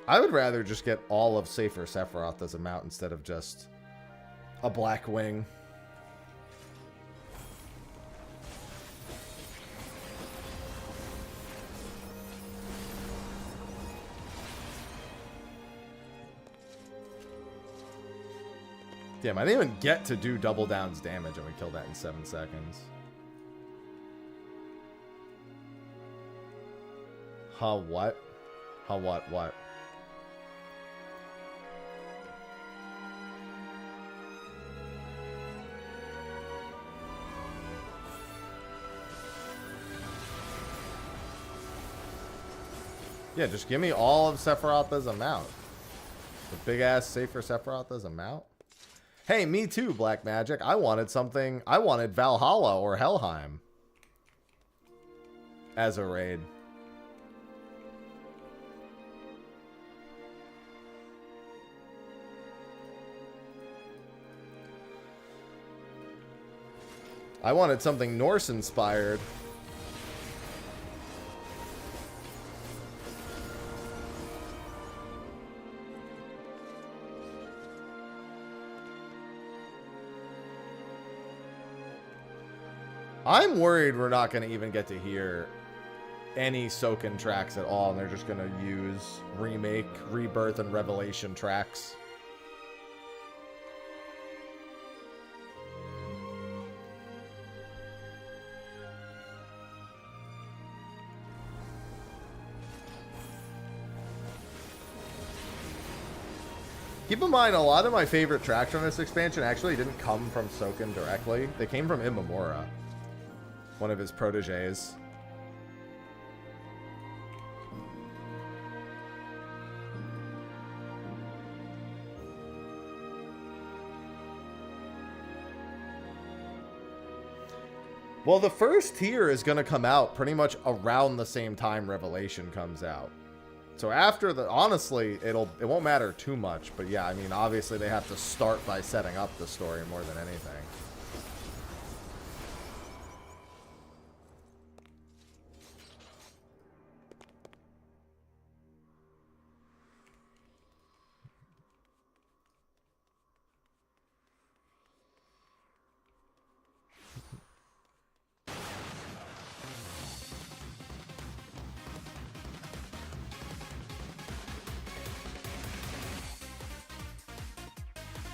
A: I would rather just get all of Safer Sephiroth as a mount instead of just a Black Wing. Damn, I didn't even get to do Double Down's damage and we killed that in 7 seconds. Huh, what? Huh, what? Yeah, just give me all of Sephiroth as a mount. The big-ass Safer Sephiroth as a mount. Hey, me too, Black Magic. I wanted something... I wanted Valhalla or Helheim as a raid. I wanted something Norse-inspired. I'm worried we're not going to even get to hear any Soken tracks at all, and they're just going to use Remake, Rebirth, and Revelation tracks. Keep in mind, a lot of my favorite tracks from this expansion actually didn't come from Soken directly. They came from Imamura, one of his proteges. Well, the first tier is going to come out pretty much around the same time Revelation comes out. So after the, honestly, it won't matter too much, but yeah, I mean, obviously they have to start by setting up the story more than anything.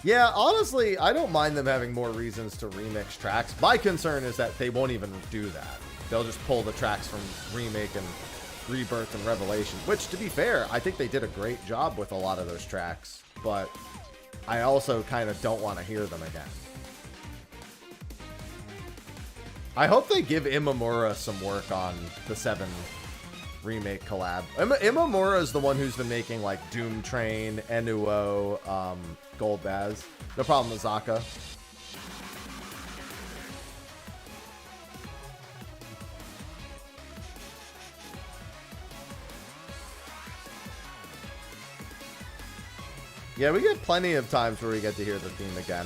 A: Yeah, honestly, I don't mind them having more reasons to remix tracks. My concern is that they won't even do that. They'll just pull the tracks from Remake and Rebirth and Revelation, which, to be fair, I think they did a great job with a lot of those tracks, but I also kind of don't want to hear them again. I hope they give Imamura some work on the 7 Remake collab. Imamura is the one who's been making like Doom Train, Enuo, Gold Baz. No problem with Zaka. Yeah, we get plenty of times where we get to hear the theme again.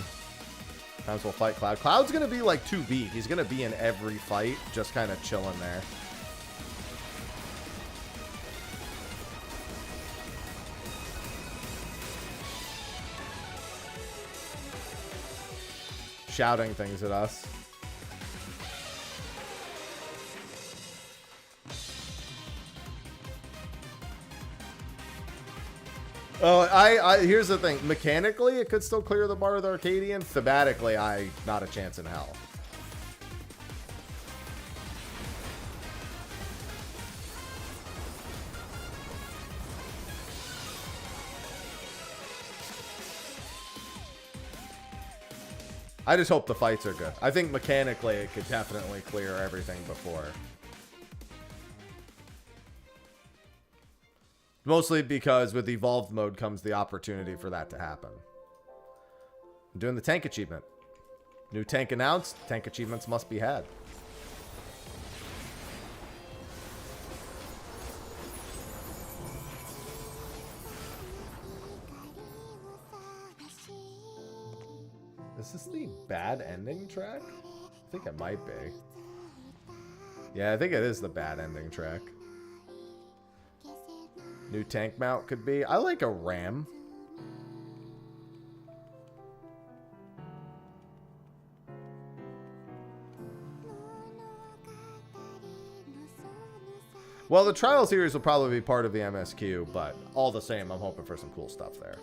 A: Times we'll fight Cloud. Cloud's gonna be like 2B. He's gonna be in every fight, just kind of chilling there. Shouting things at us. Oh, here's the thing. Mechanically, it could still clear the bar with Arcadian. Thematically, not a chance in hell. I just hope the fights are good. I think mechanically it could definitely clear everything before. Mostly because with Evolved mode comes the opportunity for that to happen. I'm doing the tank achievement. New tank announced. Tank achievements must be had. Is this the bad ending track? I think it might be. Yeah, I think it is the bad ending track. New tank mount could be. I like a ram. Well, the trial series will probably be part of the MSQ, but all the same, I'm hoping for some cool stuff there.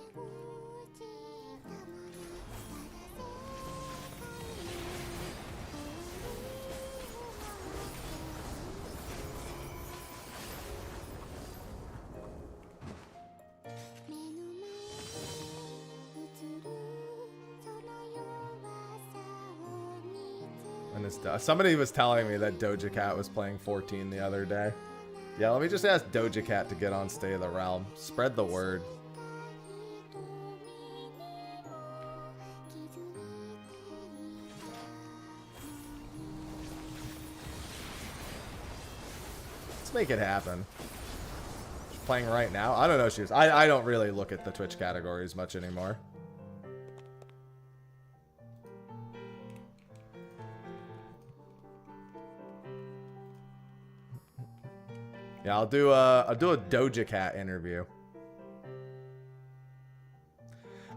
A: Somebody was telling me that Doja Cat was playing 14 the other day. Yeah, let me just ask Doja Cat to get on State of the Realm. Spread the word. Let's make it happen. She's playing right now? I don't know if she was. I don't really look at the Twitch categories much anymore. Yeah, I'll do a Doja Cat interview.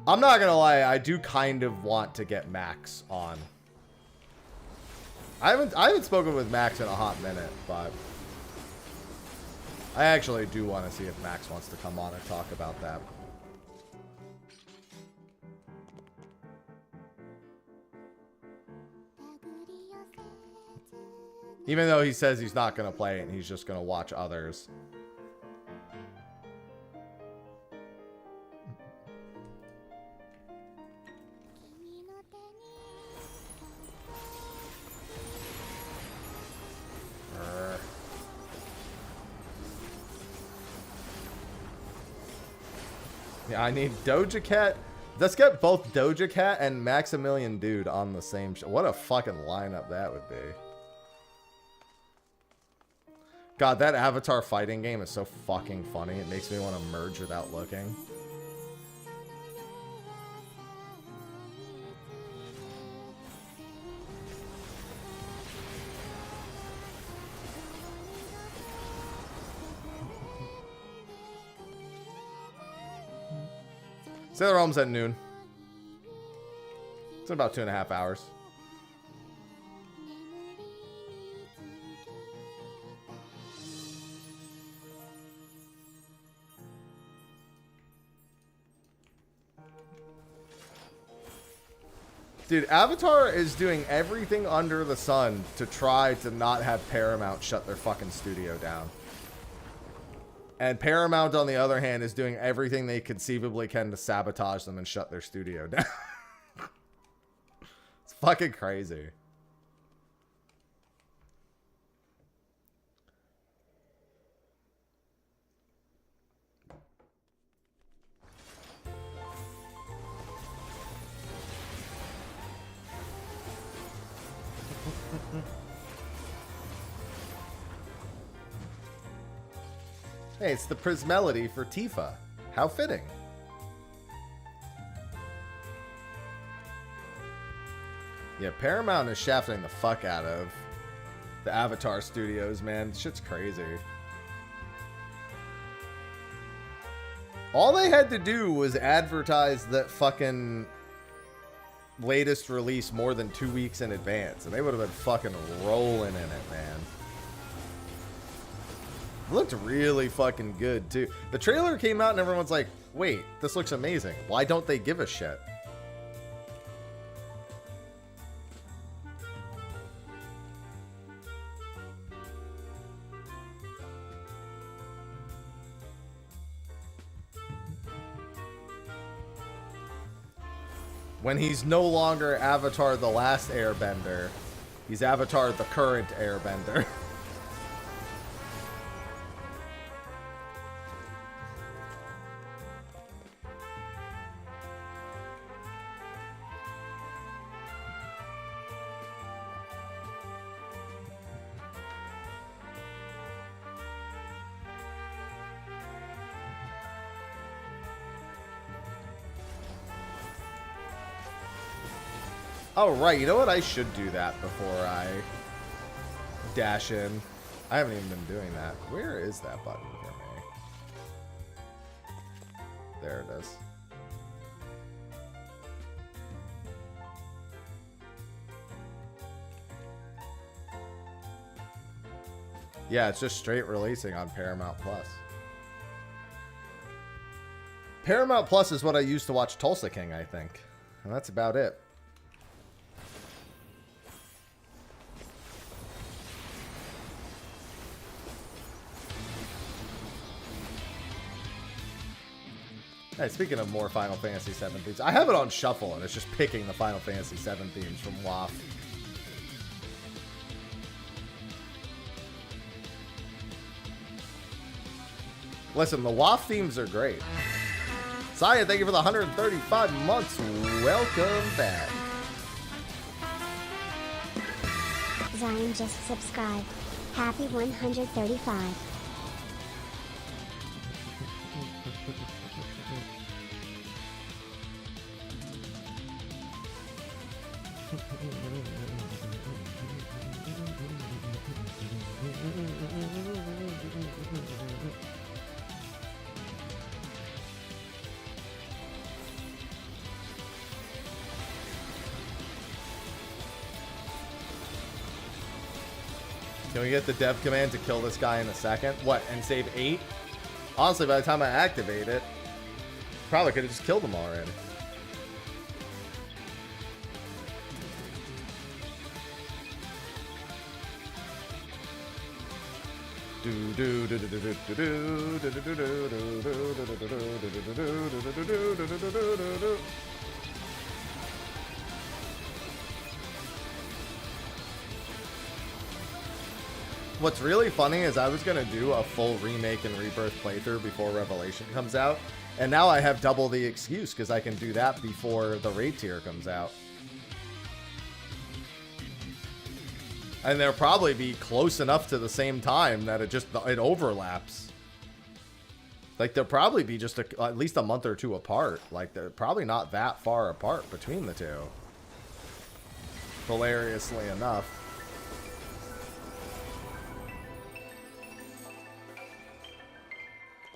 A: I'm not gonna lie, I do kind of want to get Max on. I haven't spoken with Max in a hot minute, but I actually do want to see if Max wants to come on and talk about that. Even though he says he's not going to play it and he's just going to watch others. Yeah, I need Doja Cat. Let's get both Doja Cat and Maximilian Dude on the same show. What a fucking lineup that would be. God, that Avatar fighting game is so fucking funny. It makes me want to merge without looking. Sailor Realms at noon. It's in about 2.5 hours. Dude, Avatar is doing everything under the sun to try to not have Paramount shut their fucking studio down. And Paramount, on the other hand, is doing everything they conceivably can to sabotage them and shut their studio down. It's fucking crazy. Hey, it's the Prismelody for Tifa. How fitting. Yeah, Paramount is shafting the fuck out of the Avatar studios, man. Shit's crazy. All they had to do was advertise that fucking latest release more than 2 weeks in advance, and they would have been fucking rolling in it, man. It looked really fucking good, too. The trailer came out and everyone's like, wait, this looks amazing. Why don't they give a shit? When he's no longer Avatar the Last Airbender, he's Avatar the current Airbender. Oh, right. You know what? I should do that before I dash in. I haven't even been doing that. Where is that button for me? There it is. Yeah, it's just straight releasing on Paramount Plus. Paramount Plus is what I used to watch Tulsa King, I think. And that's about it. Hey, speaking of more Final Fantasy VII themes, I have it on shuffle, and it's just picking the Final Fantasy VII themes from WAF. Listen, the WAF themes are great. Saya, thank you for the 135 months. Welcome back.
B: Zion just subscribed. Happy 135.
A: Can we get the dev command to kill this guy in a second? What, and save 8? Honestly, by the time I activate it, probably could have just killed him already. What's really funny is I was going to do a full remake and rebirth playthrough before Revelation comes out, and now I have double the excuse because I can do that before the raid tier comes out. And they'll probably be close enough to the same time that it overlaps. Like, they'll probably be just at least a month or two apart. Like, they're probably not that far apart between the two. Hilariously enough.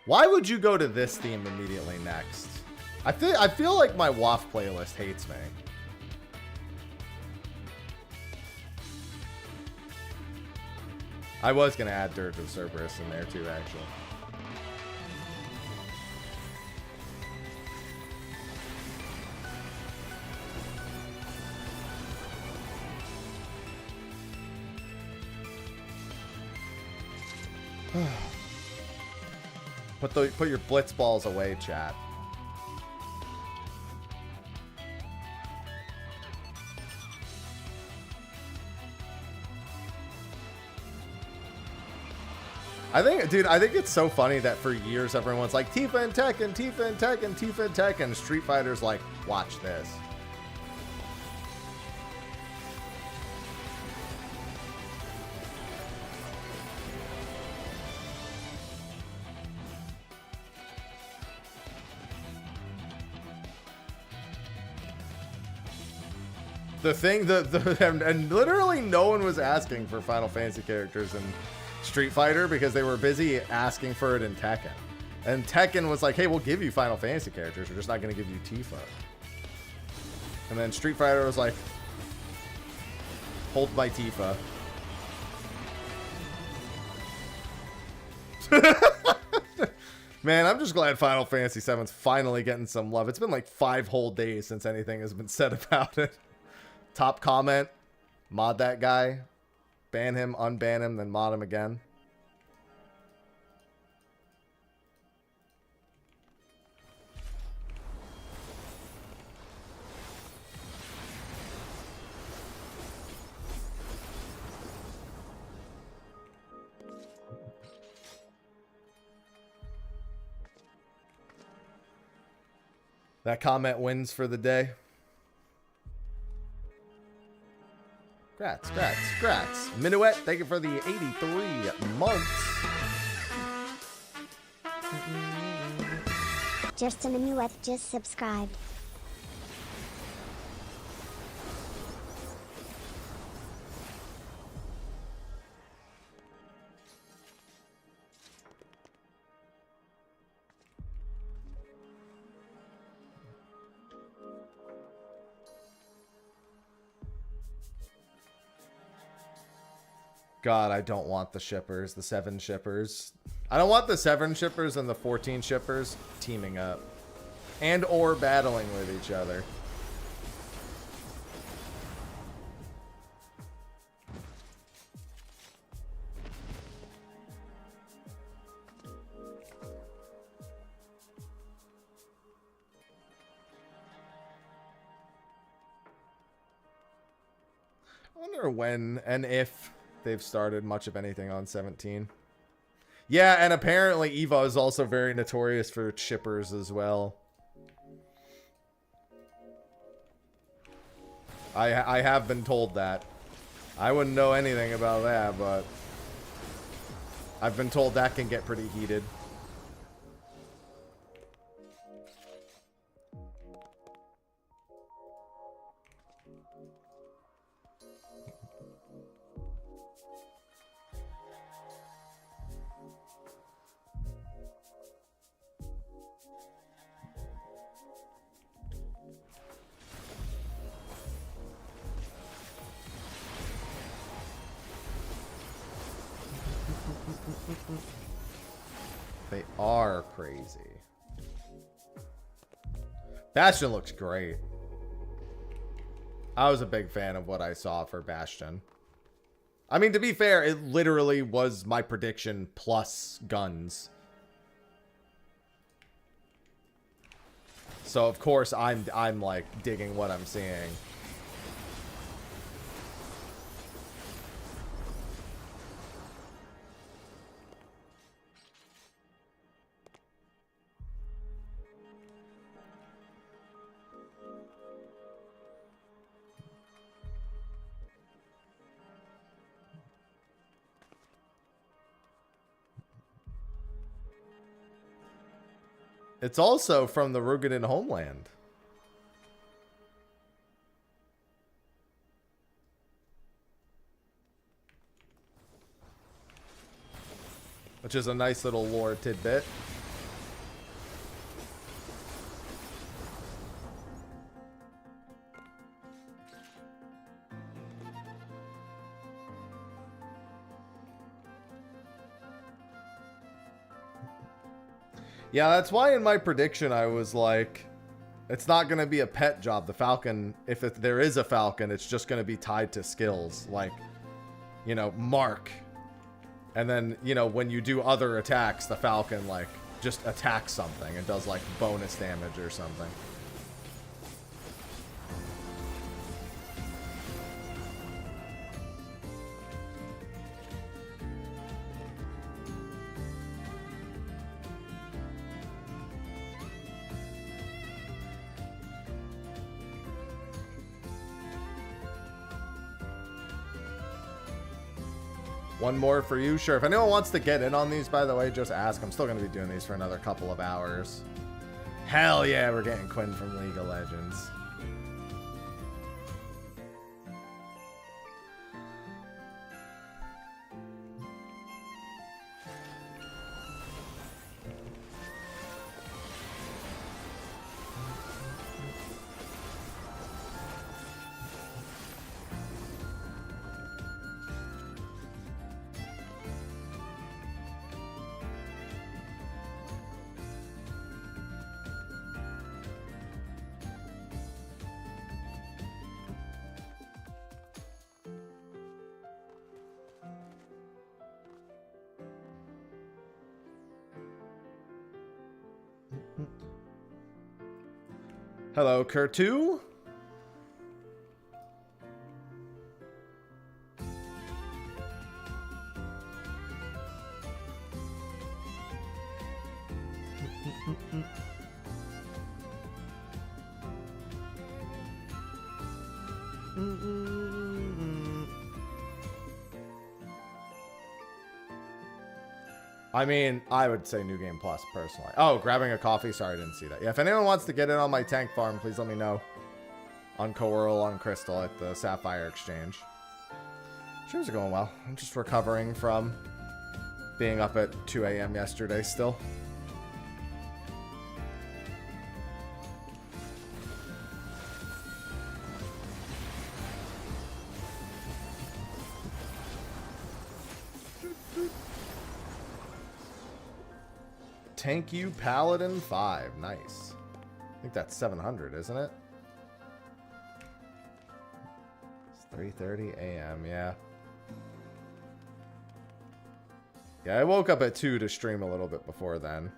A: Why would you go to this theme immediately next? I feel like my WAF playlist hates me. I was gonna add Dirge of Cerberus in there too, actually. Put your blitz balls away, chat. I think it's so funny that for years everyone's like Tifa and Tekken, Tifa and Tekken, Tifa and Tekken. Street Fighter's like, watch this. The thing and literally no one was asking for Final Fantasy characters in Street Fighter because they were busy asking for it in Tekken. And Tekken was like, hey, we'll give you Final Fantasy characters, we're just not going to give you Tifa. And then Street Fighter was like, hold my Tifa. Man, I'm just glad Final Fantasy VII's finally getting some love. It's been like 5 whole days since anything has been said about it. Top comment, mod that guy, ban him, unban him, then mod him again. That comment wins for the day. Grats. Minuet, thank you for the 83 months.
B: Just a Minuet just subscribed.
A: God, I don't want the shippers, the 7 shippers. I don't want the 7 shippers and the 14 shippers teaming up. And or battling with each other. I wonder when and if they've started much of anything on 17. Yeah, and apparently Eva is also very notorious for shippers as well. I have been told that. I wouldn't know anything about that, but I've been told that can get pretty heated. They are crazy. Bastion looks great. I was a big fan of what I saw for Bastion. I mean, to be fair, it literally was my prediction plus guns. So of course I'm like digging what I'm seeing. It's also from the Rugadin homeland. Which is a nice little lore tidbit. Yeah, that's why in my prediction I was like, it's not going to be a pet job. The Falcon, if there is a Falcon, it's just going to be tied to skills. Like, you know, Mark. And then, you know, when you do other attacks, the Falcon, like, just attacks something and does, like, bonus damage or something. One more for you? Sure. If anyone wants to get in on these, by the way, just ask. I'm still going to be doing these for another couple of hours. Hell yeah, we're getting Quinn from League of Legends. Hello, Kurtu. I mean, I would say New Game Plus, personally. Oh, grabbing a coffee? Sorry, I didn't see that. Yeah, if anyone wants to get in on my tank farm, please let me know. On Coeurl, on Crystal, at the Sapphire Exchange. Streams are going well. I'm just recovering from being up at 2 a.m. yesterday still. Thank you, Paladin 5. Nice. I think that's 700, isn't it? It's 3:30 a.m. Yeah. Yeah, I woke up at 2 to stream a little bit before then.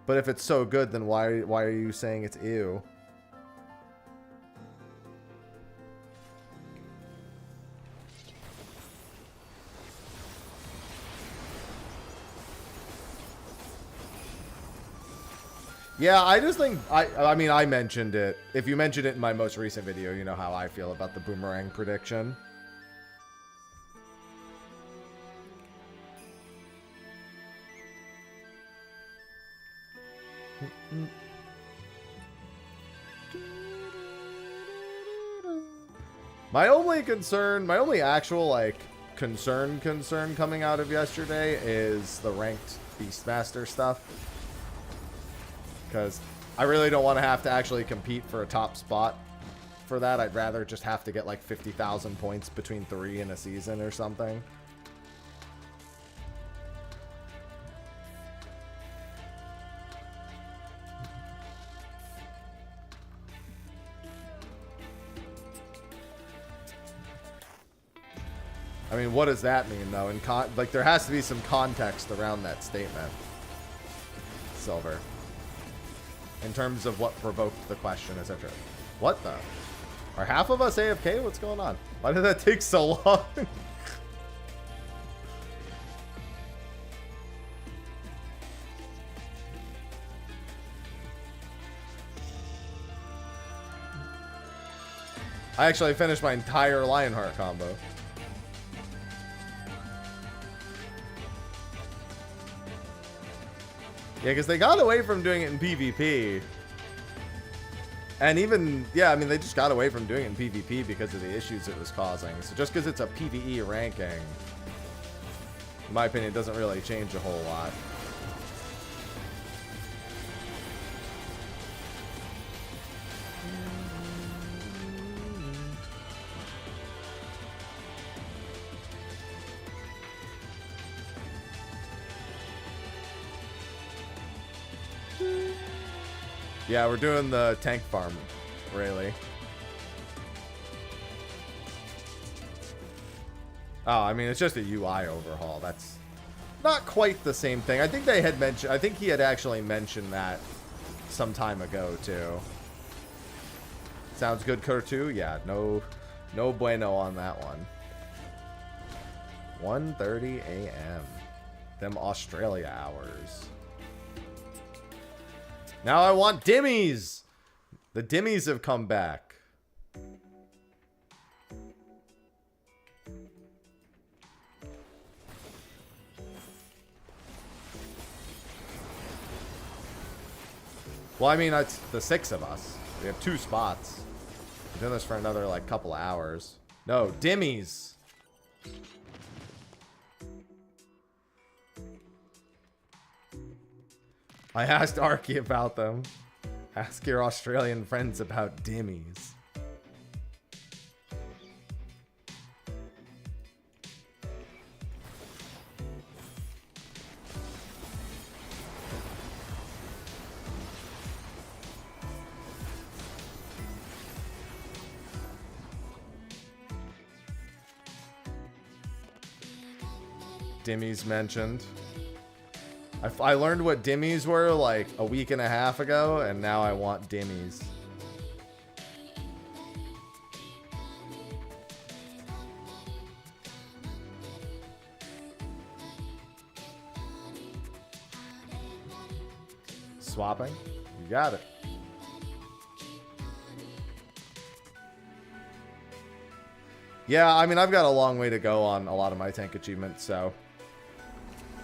A: But if it's so good, then why are you saying it's ew? Yeah, I just think, I mean, I mentioned it. If you mentioned it in my most recent video, you know how I feel about the boomerang prediction. My only concern, my only actual, like, concern coming out of yesterday is the ranked Beastmaster stuff. Because I really don't want to have to actually compete for a top spot for that. I'd rather just have to get like 50,000 points between 3 in a season or something. I mean, what does that mean, though? Like, there has to be some context around that statement. Silver. In terms of what provoked the question, etc. What the? Are half of us AFK? What's going on? Why did that take so long? I actually finished my entire Lionheart combo. Yeah, because they got away from doing it in PvP. And even, yeah, I mean, they just got away from doing it in PvP because of the issues it was causing. So just because it's a PvE ranking, in my opinion, it doesn't really change a whole lot. Yeah, we're doing the tank farm, really. Oh, I mean, it's just a UI overhaul. That's not quite the same thing. I think they had mentioned, I think he had actually mentioned that some time ago, too. Sounds good, Kurtu? Yeah, no bueno on that one. 1:30 a.m. Them Australia hours. Now I want dimmies! The dimmies have come back. Well, I mean, it's the 6 of us. We have 2 spots. We're doing this for another, like, couple of hours. No, dimmies! I asked Arky about them. Ask your Australian friends about dimmies. Dimmies mentioned. I learned what dimmies were like a week and a half ago, and now I want dimmies. Swapping? You got it. Yeah, I mean, I've got a long way to go on a lot of my tank achievements, so...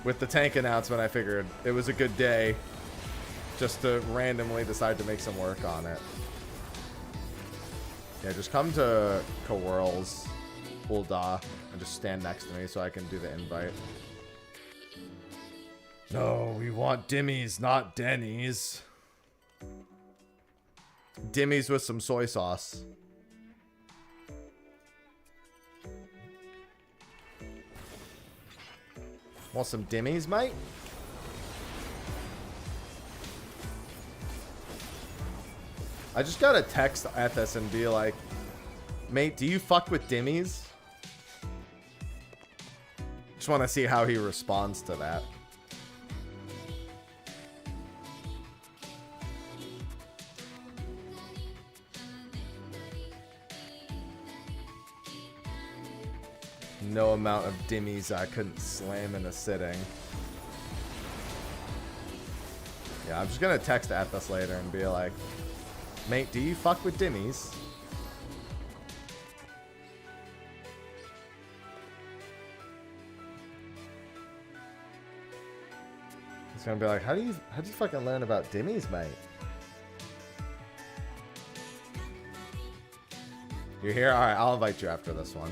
A: With the tank announcement, I figured it was a good day just to randomly decide to make some work on it. Yeah, just come to Kowurl's Ul'dah and just stand next to me so I can do the invite. No, we want dimmies, not Denny's. Dimmies with some soy sauce. Want some dimmies, mate? I just gotta text Ethos and be like, mate, do you fuck with dimmies? Just want to see how he responds to that. No amount of dimmies I couldn't slam in a sitting. Yeah, I'm just gonna text Ethos later and be like, mate, do you fuck with dimmies? He's gonna be like, how'd you fucking learn about dimmies, mate? You're here? Alright, I'll invite you after this one.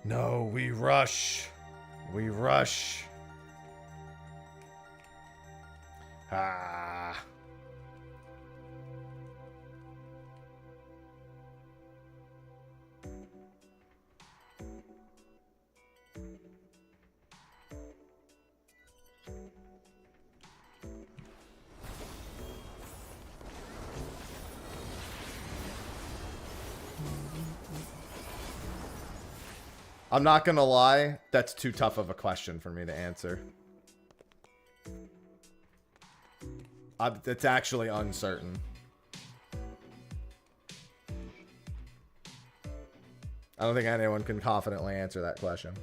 A: No, we rush. We rush. Ah. I'm not gonna lie, that's too tough of a question for me to answer. It's actually uncertain. I don't think anyone can confidently answer that question.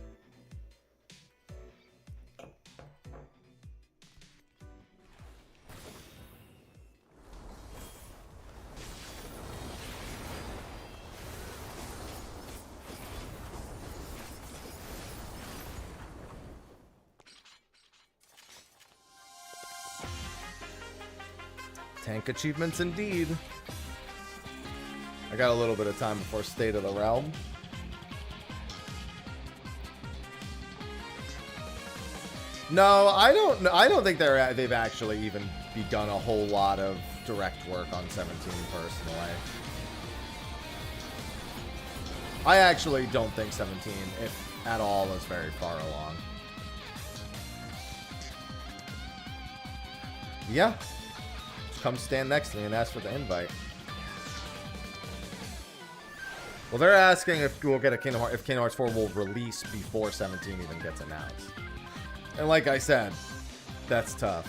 A: Tank achievements indeed. I got a little bit of time before State of the Realm. No, I don't think they've actually even begun a whole lot of direct work on 17 personally. I actually don't think 17, if at all, is very far along. Yeah. Come stand next to me and ask for the invite. Well, they're asking if we'll get a Kingdom Hearts, if Kingdom Hearts 4 will release before 17 even gets announced. And like I said, that's tough.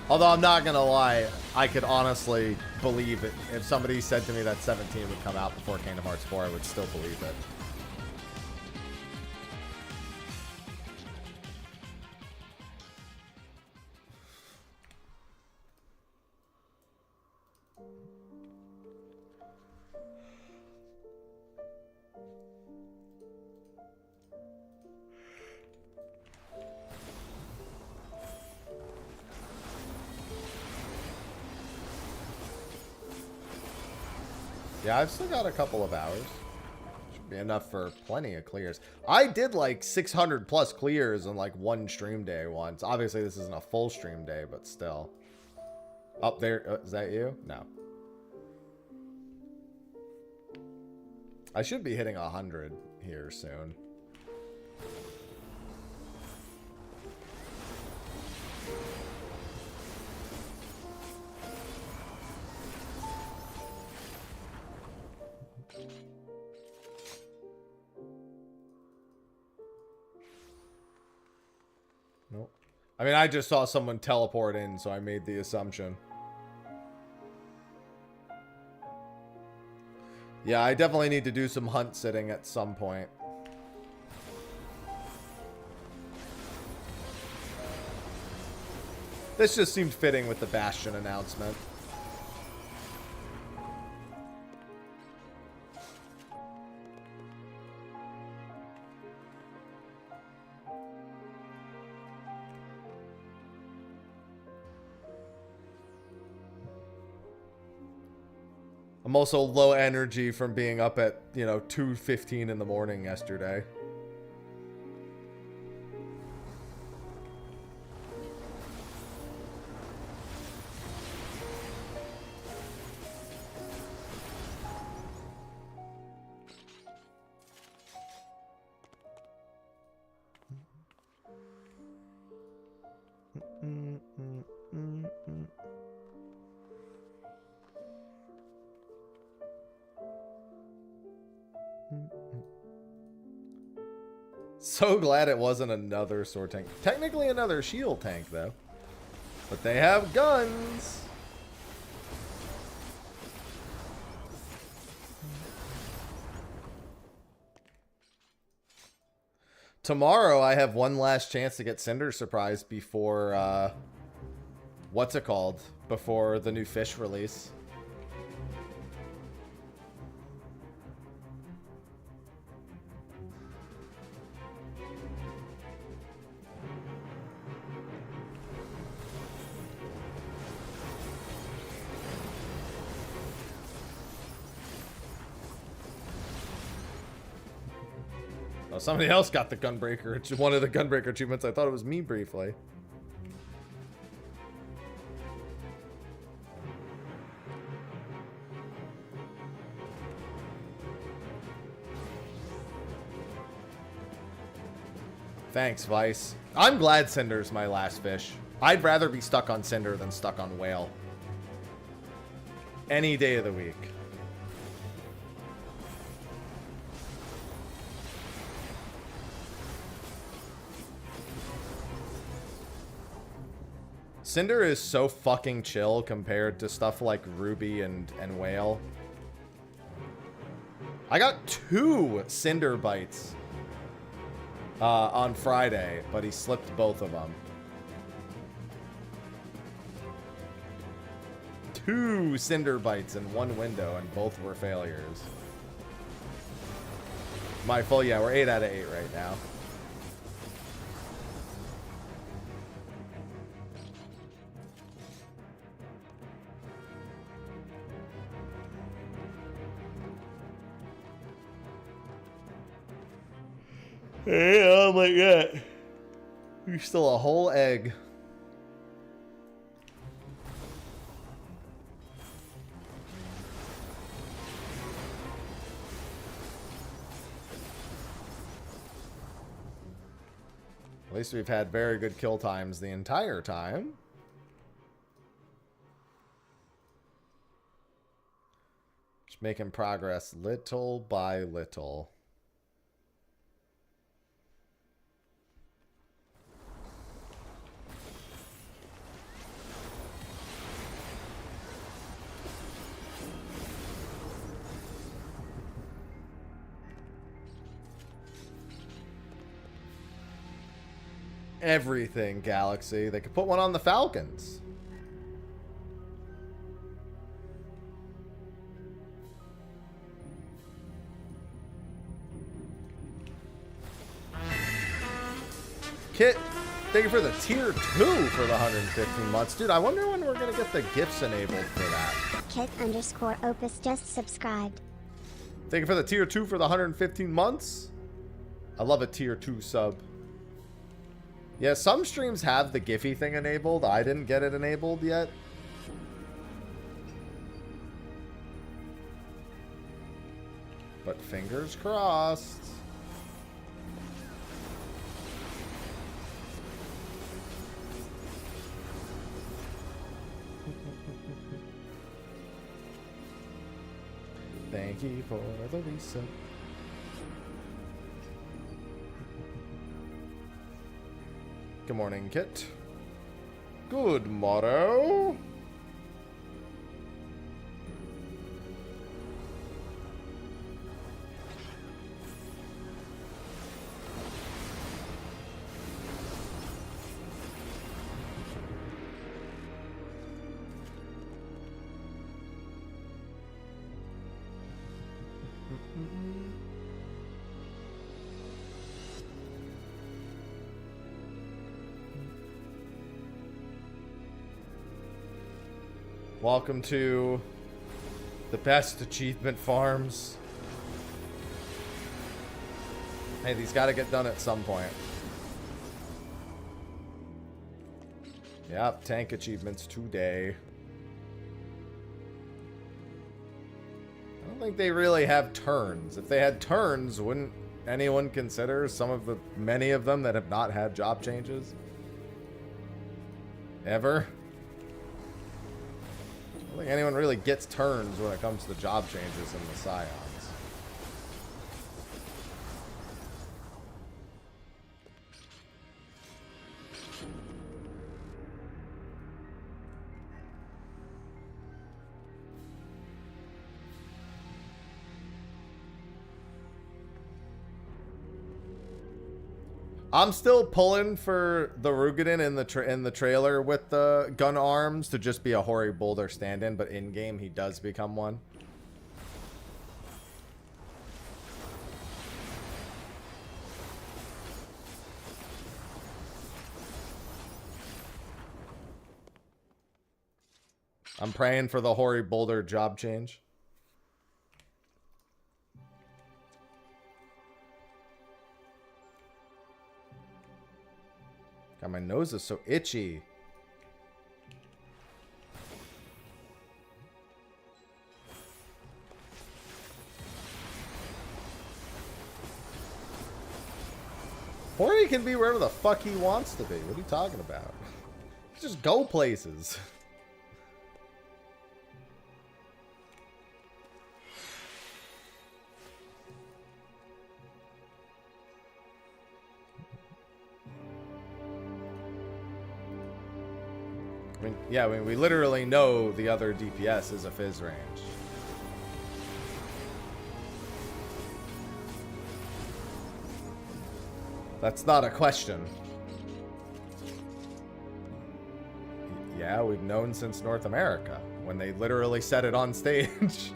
A: Although I'm not gonna lie, I could honestly believe it. If somebody said to me that 17 would come out before Kingdom Hearts 4, I would still believe it. Yeah, I've still got a couple of hours. Should be enough for plenty of clears. I did like 600 plus clears on like one stream day once. Obviously, this isn't a full stream day, but still. Up there, is that you? No. I should be hitting 100 here soon. Nope. I mean, I just saw someone teleport in, so I made the assumption. Yeah, I definitely need to do some hunt sitting at some point. This just seemed fitting with the Bastion announcement. I'm also low energy from being up at, 2:15 in the morning yesterday. So glad it wasn't another sword tank. Technically another shield tank, though. But they have guns. Tomorrow, I have one last chance to get Cinder surprised before, what's it called? Before the new fish release. Oh, somebody else got the Gunbreaker, one of the Gunbreaker achievements. I thought it was me briefly. Thanks, Vice. I'm glad Cinder's my last fish. I'd rather be stuck on Cinder than stuck on Whale. Any day of the week. Cinder is so fucking chill compared to stuff like Ruby and Whale. I got 2 Cinder bites on Friday, but he slipped both of them. 2 Cinder bites in one window, and both were failures. My full, yeah, we're 8 out of 8 right now. Yeah, oh my god. You're still a whole egg. At least we've had very good kill times the entire time. Just making progress little by little. Everything, Galaxy. They could put one on the Falcons. Kit, thank you for the tier 2 for the 115 months. Dude, I wonder when we're going to get the gifts enabled for that.
B: Kit_Opus just subscribed.
A: Thank you for the tier 2 for the 115 months. I love a tier 2 sub. Yeah, some streams have the Giphy thing enabled. I didn't get it enabled yet. But fingers crossed. Thank you for the resub. Good morning, Kit. Good motto. Welcome to the best achievement farms. Hey, these gotta get done at some point. Yep, tank achievements today. I don't think they really have turns. If they had turns, wouldn't anyone consider some of the many of them that have not had job changes? Ever? I don't think anyone really gets turns when it comes to job changes in the Scions. I'm still pulling for the Rugadin in the trailer with the gun arms to just be a Hoary Boulder stand-in, but in-game he does become one. I'm praying for the Hoary Boulder job change. God, my nose is so itchy. Hoary can be wherever the fuck he wants to be. What are you talking about? Just go places. Yeah, we literally know the other DPS is a Fizz range. That's not a question. Yeah, we've known since North America, when they literally said it on stage.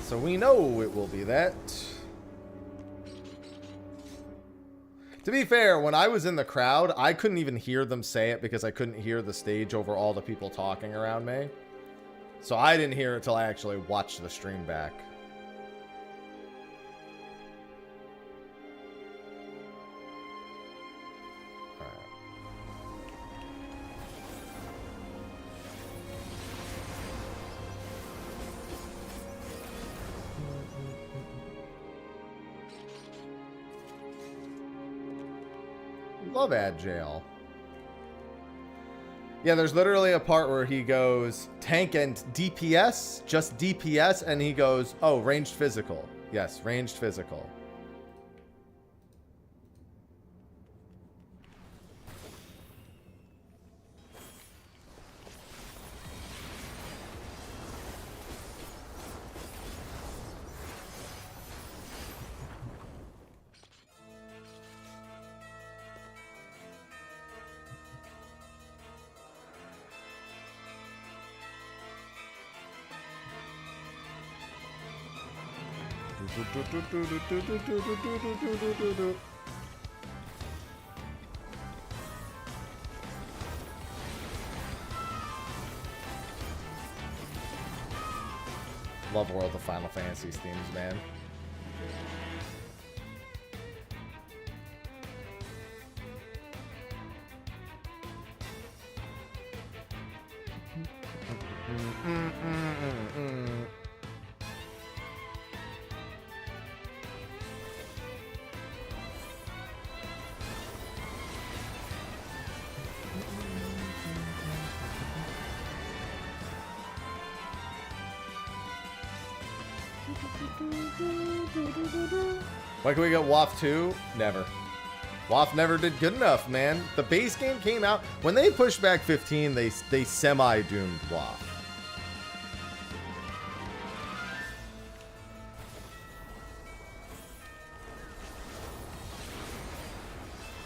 A: So we know it will be that. To be fair, when I was in the crowd, I couldn't even hear them say it because I couldn't hear the stage over all the people talking around me. So I didn't hear it until I actually watched the stream back. Love Ad Jail. Yeah, there's literally a part where he goes tank and DPS, just DPS, and he goes, oh, ranged physical. Yes, ranged physical. Love World of Final Fantasy themes, man. When can we get WAF 2? Never. WAF never did good enough, man. The base game came out. When they pushed back 15, they semi-doomed WAF.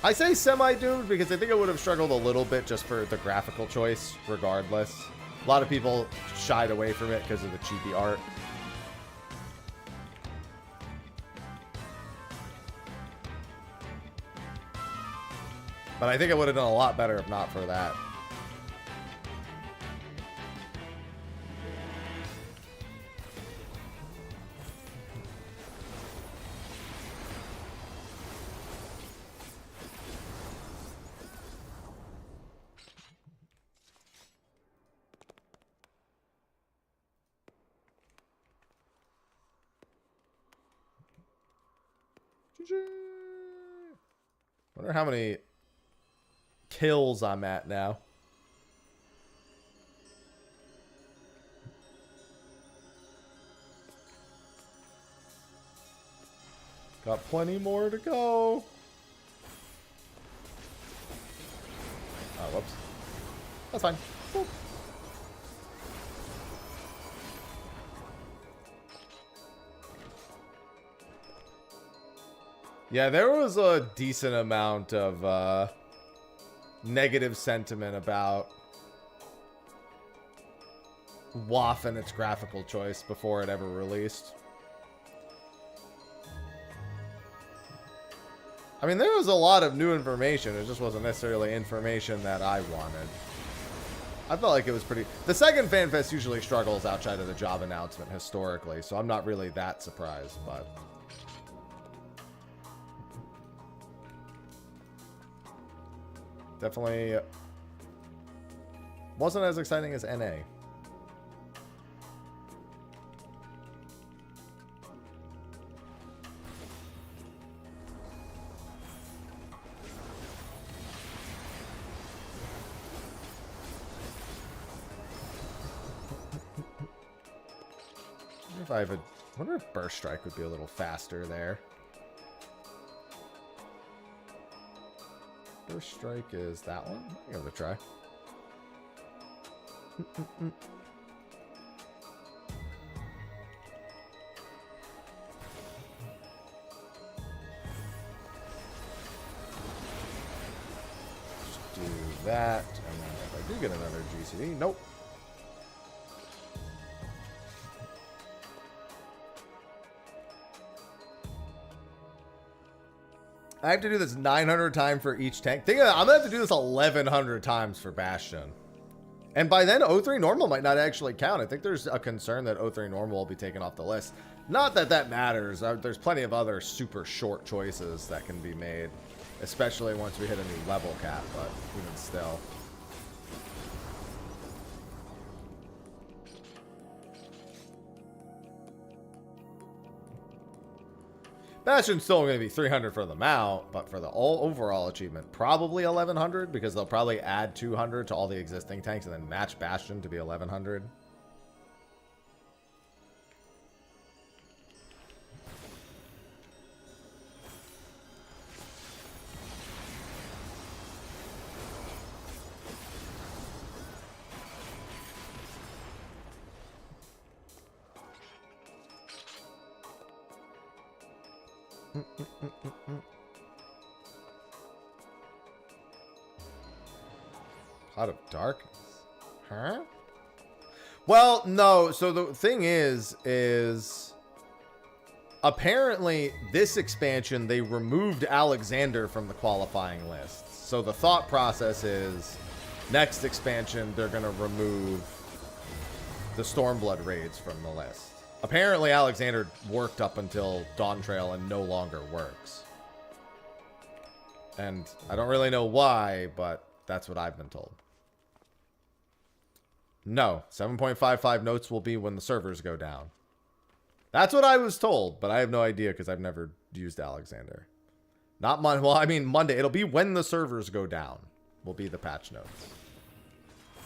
A: I say semi-doomed because I think I would have struggled a little bit just for the graphical choice, regardless. A lot of people shied away from it because of the cheapy art. But I think it would have done a lot better if not for that. Wonder how many kills I'm at now. Got plenty more to go. Oh, whoops. That's fine. Boop. Yeah, there was a decent amount of negative sentiment about WAF and its graphical choice before it ever released. I mean, there was a lot of new information. It just wasn't necessarily information that I wanted. I felt like it was pretty... The second FanFest usually struggles outside of the job announcement historically, so I'm not really that surprised, but... Definitely wasn't as exciting as NA. I wonder if Burst Strike would be a little faster there. Burst Strike is that one. I'll give it a try. Just do that, and then if I do get another GCD, nope. I have to do this 900 times for each tank. Think of that. I'm gonna have to do this 1100 times for Bastion. And by then, O3 normal might not actually count. I think there's a concern that O3 normal will be taken off the list. Not that that matters. There's plenty of other super short choices that can be made, especially once we hit a new level cap, but even still. Bastion's still going to be 300 for the mount, but for the overall achievement, probably 1100, because they'll probably add 200 to all the existing tanks and then match Bastion to be 1100. Cloud of Darkness. Huh? Well, no. So the thing is apparently this expansion, they removed Alexander from the qualifying list. So the thought process is next expansion, they're going to remove the Stormblood raids from the list. Apparently Alexander worked up until Dawntrail and no longer works. And I don't really know why, but that's what I've been told. No, 7.55 notes will be when the servers go down. That's what I was told, but I have no idea because I've never used Alexander. Not Monday. Well, I mean Monday. It'll be when the servers go down will be the patch notes.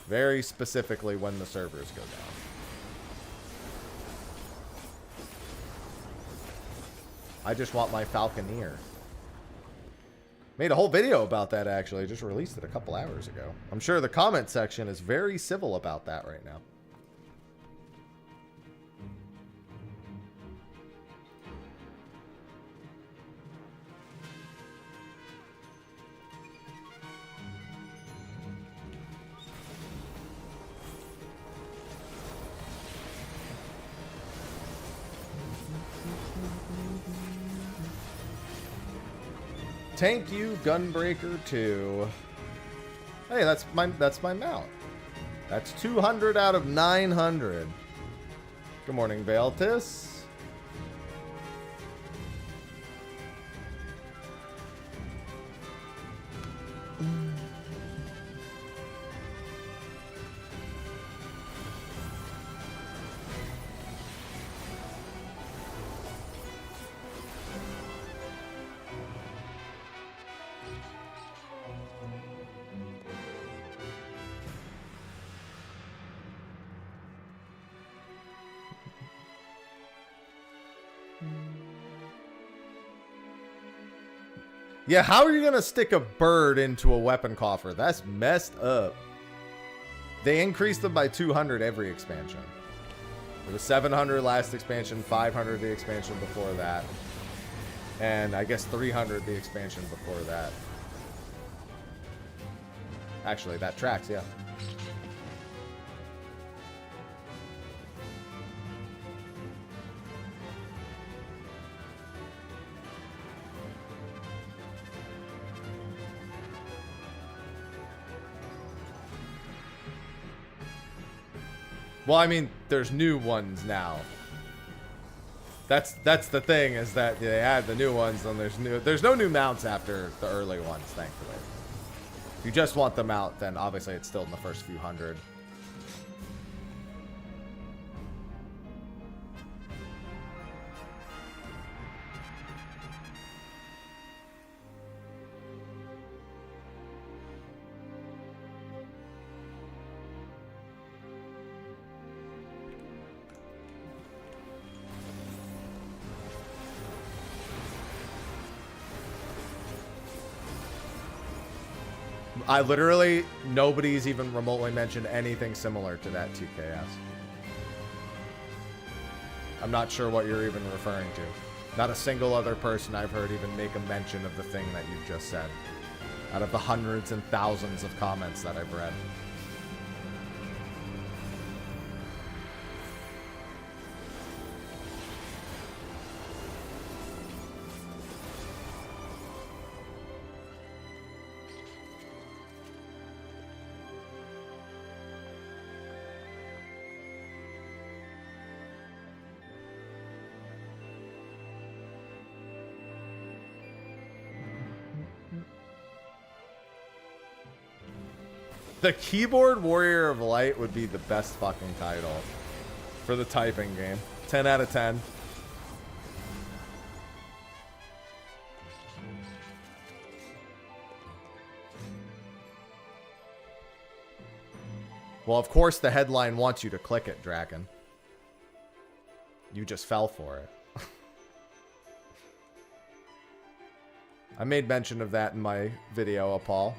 A: Very specifically when the servers go down. I just want my Falconeer. Made a whole video about that, actually. Just released it a couple hours ago. I'm sure the comment section is very civil about that right now. Thank you, Gunbreaker 2. Hey, that's my mount. That's 200 out of 900. Good morning, Valtis. Yeah, how are you going to stick a bird into a weapon coffer? That's messed up. They increased them by 200 every expansion. It was 700 last expansion, 500 the expansion before that. And I guess 300 the expansion before that. Actually, that tracks, yeah. Well, I mean, there's new ones now. That's the thing, is that they add the new ones, and there's no new mounts after the early ones, thankfully. If you just want them out, then obviously it's still in the first few hundred. I literally, nobody's even remotely mentioned anything similar to that TKS. I'm not sure what you're even referring to. Not a single other person I've heard even make a mention of the thing that you've just said. Out of the hundreds and thousands of comments that I've read. The Keyboard Warrior of Light would be the best fucking title for the typing game. 10 out of 10. Well, of course the headline wants you to click it, Draken. You just fell for it. I made mention of that in my video, Paul.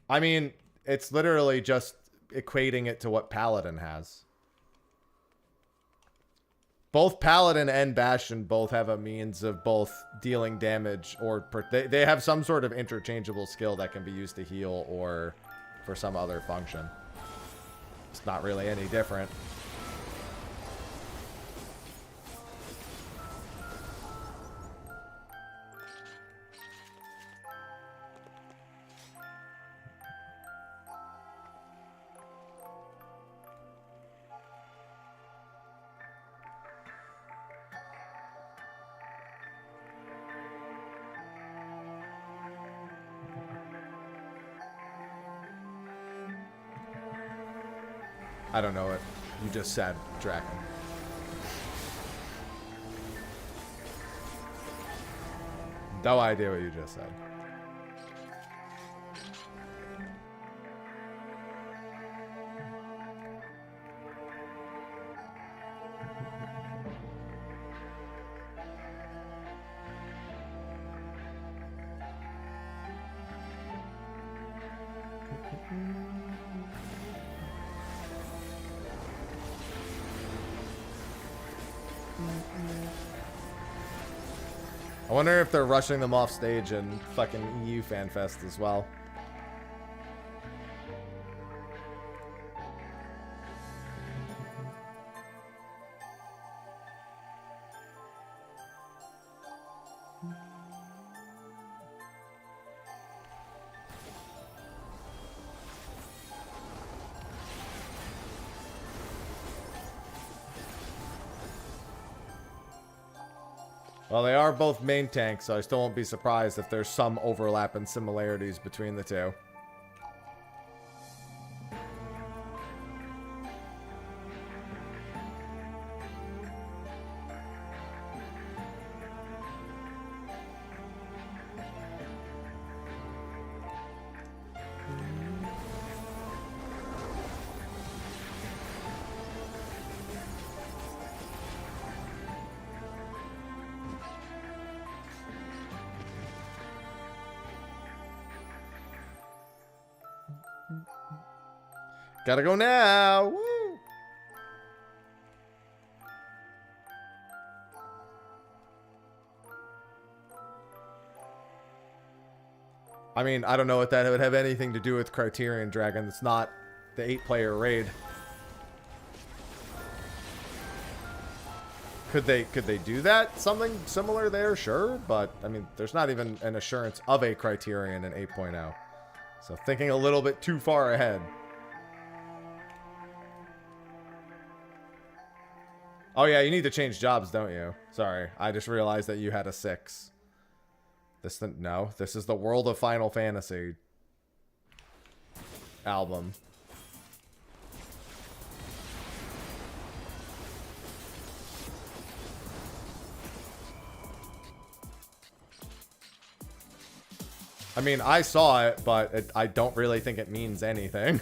A: I mean, it's literally just equating it to what Paladin has. Both Paladin and Bastion both have a means of both dealing damage or... They have some sort of interchangeable skill that can be used to heal or for some other function. It's not really any different. I don't know what you just said, Draken. No idea what you just said. I wonder if they're rushing them off stage in fucking EU FanFest as well. Well, they are both main tanks, so I still won't be surprised if there's some overlap and similarities between the two. Gotta go now. Woo! I mean, I don't know if that would have anything to do with Criterion Dragon. It's not the 8-player raid. Could they do that? Something similar there? Sure. But, I mean, there's not even an assurance of a Criterion in 8.0. So thinking a little bit too far ahead. Oh yeah, you need to change jobs, don't you? Sorry, I just realized that you had a 6. No, this is the World of Final Fantasy album. I mean, I saw it, but I don't really think it means anything.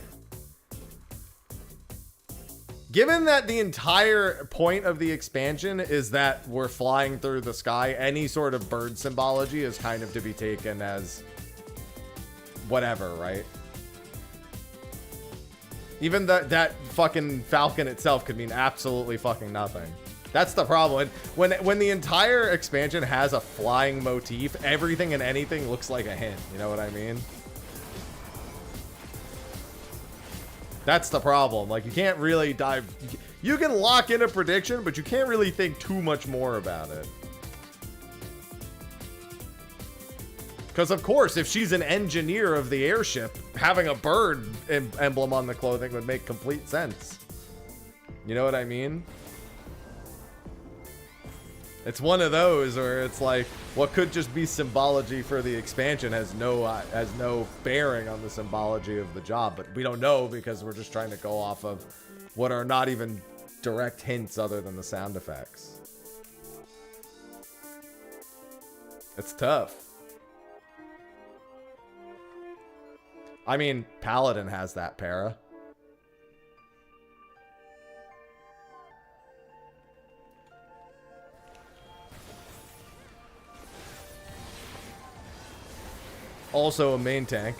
A: Given that the entire point of the expansion is that we're flying through the sky, any sort of bird symbology is kind of to be taken as whatever, right? Even that fucking falcon itself could mean absolutely fucking nothing. That's the problem. When the entire expansion has a flying motif, everything and anything looks like a hint. You know what I mean? That's the problem. Like, you can't really dive... You can lock in a prediction, but you can't really think too much more about it. Because, of course, if she's an engineer of the airship, having a bird emblem on the clothing would make complete sense. You know what I mean? It's one of those where it's like, what could just be symbology for the expansion has no bearing on the symbology of the job. But we don't know because we're just trying to go off of what are not even direct hints other than the sound effects. It's tough. I mean, Paladin has that para. Also a main tank.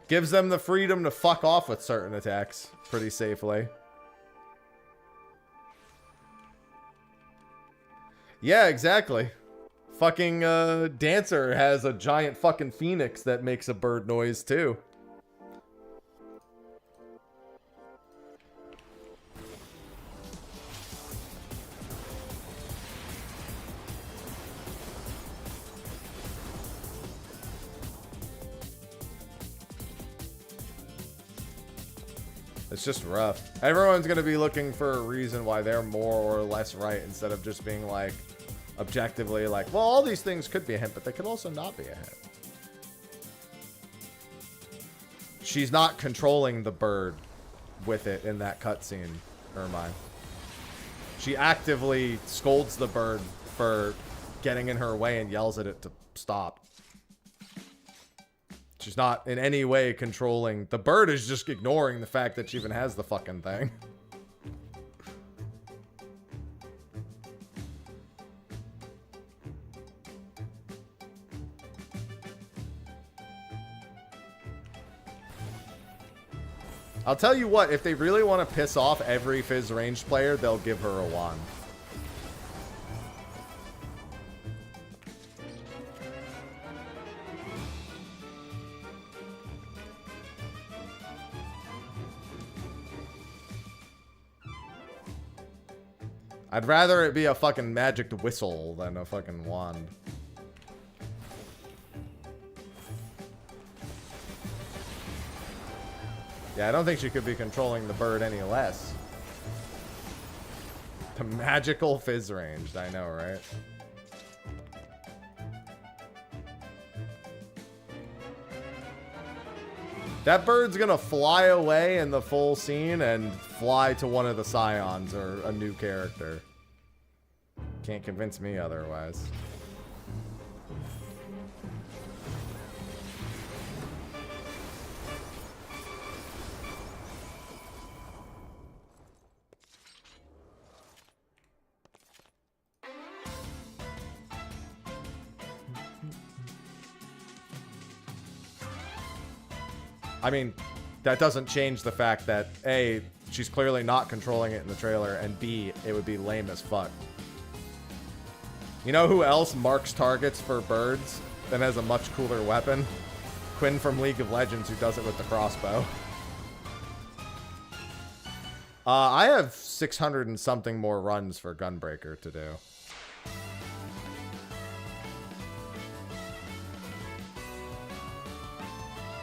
A: Gives them the freedom to fuck off with certain attacks pretty safely. Yeah, exactly. Fucking Dancer has a giant fucking phoenix that makes a bird noise too. It's just rough. Everyone's gonna be looking for a reason why they're more or less right instead of just being like, objectively like, well, all these things could be a hint, but they could also not be a hint. She's not controlling the bird with it in that cutscene, Ermine. She actively scolds the bird for getting in her way and yells at it to stop. She's not in any way controlling. The bird is just ignoring the fact that she even has the fucking thing. I'll tell you what, if they really want to piss off every Fizz ranged player, they'll give her a wand. I'd rather it be a fucking magic whistle than a fucking wand. Yeah, I don't think she could be controlling the bird any less. The magical Fizz ranged, I know, right? That bird's gonna fly away in the full scene and fly to one of the Scions or a new character. Can't convince me otherwise. I mean, that doesn't change the fact that A, she's clearly not controlling it in the trailer, and B, it would be lame as fuck. You know who else marks targets for birds and has a much cooler weapon? Quinn from League of Legends, who does it with the crossbow. I have 600 and something more runs for Gunbreaker to do.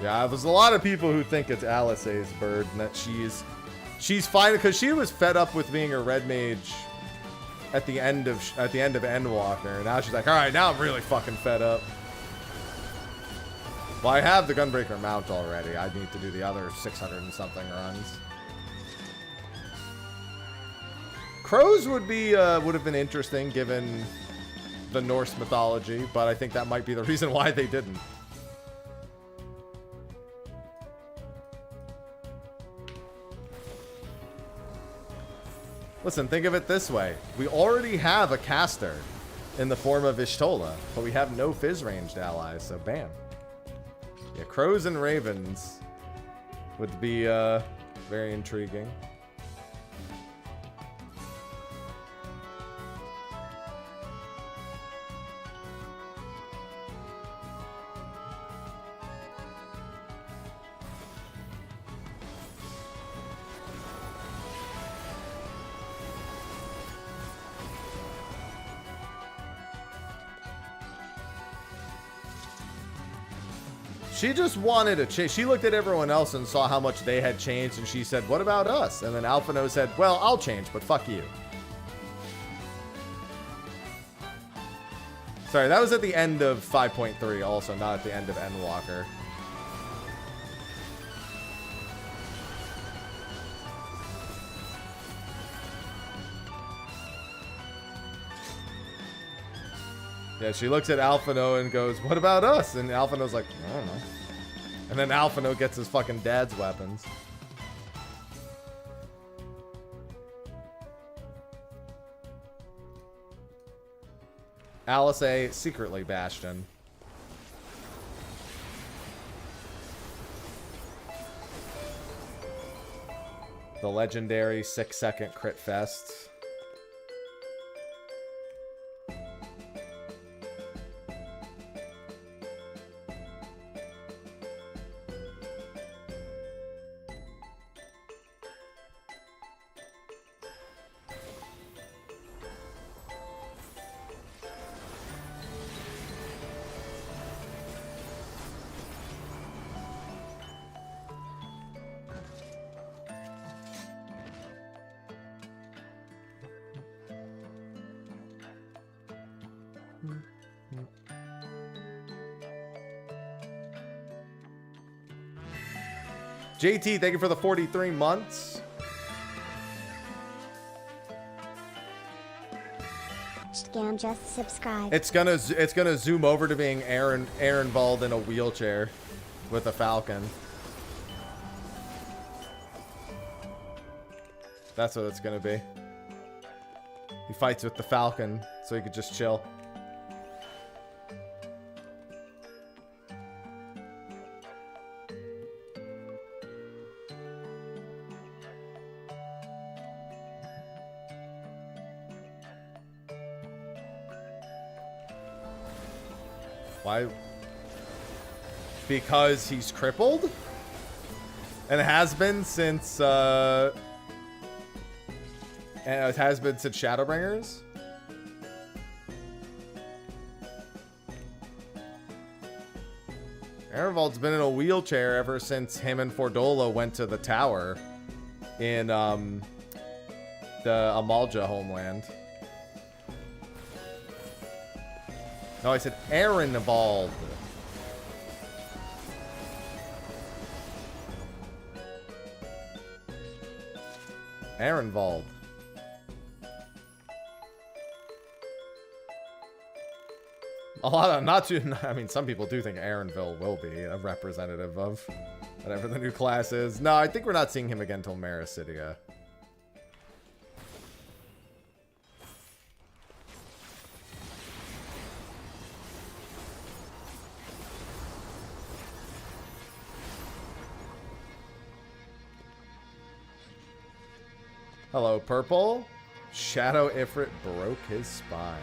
A: Yeah, there's a lot of people who think it's Alisaie's bird and that she's fine because she was fed up with being a red mage at the end of Endwalker, and now she's like, all right, now I'm really fucking fed up. Well, I have the Gunbreaker mount already. I need to do the other 600 and something runs. Crows would have been interesting given the Norse mythology, but I think that might be the reason why they didn't. Listen, think of it this way. We already have a caster in the form of Y'shtola, but we have no Fizz-ranged allies, so bam. Yeah, crows and ravens would be very intriguing. She just wanted to change. She looked at everyone else and saw how much they had changed, and she said, what about us? And then Alphino said, well, I'll change, but fuck you. Sorry, that was at the end of 5.3 also, not at the end of Endwalker. Yeah, she looks at Alphino and goes, what about us? And Alphino's like, I don't know. And then Alphino gets his fucking dad's weapons. Alice A. secretly Bastion. The legendary 6-second crit fest. JT, thank you for the 43 months.
B: Scam just subscribed.
A: It's gonna zoom over to being Ehrenwald in a wheelchair with a falcon. That's what it's gonna be. He fights with the falcon so he could just chill. Why? Because he's crippled? And it has been since, and it has been since Shadowbringers? Ehrenwald's been in a wheelchair ever since him and Fordola went to the tower in, the Amalja homeland. No, I said Ehrenwald. Ehrenwald. A lot of, not too, I mean, some people do think Ehrenville will be a representative of whatever the new class is. No, I think we're not seeing him again till Marasidia. Hello, Purple. Shadow Ifrit broke his spine.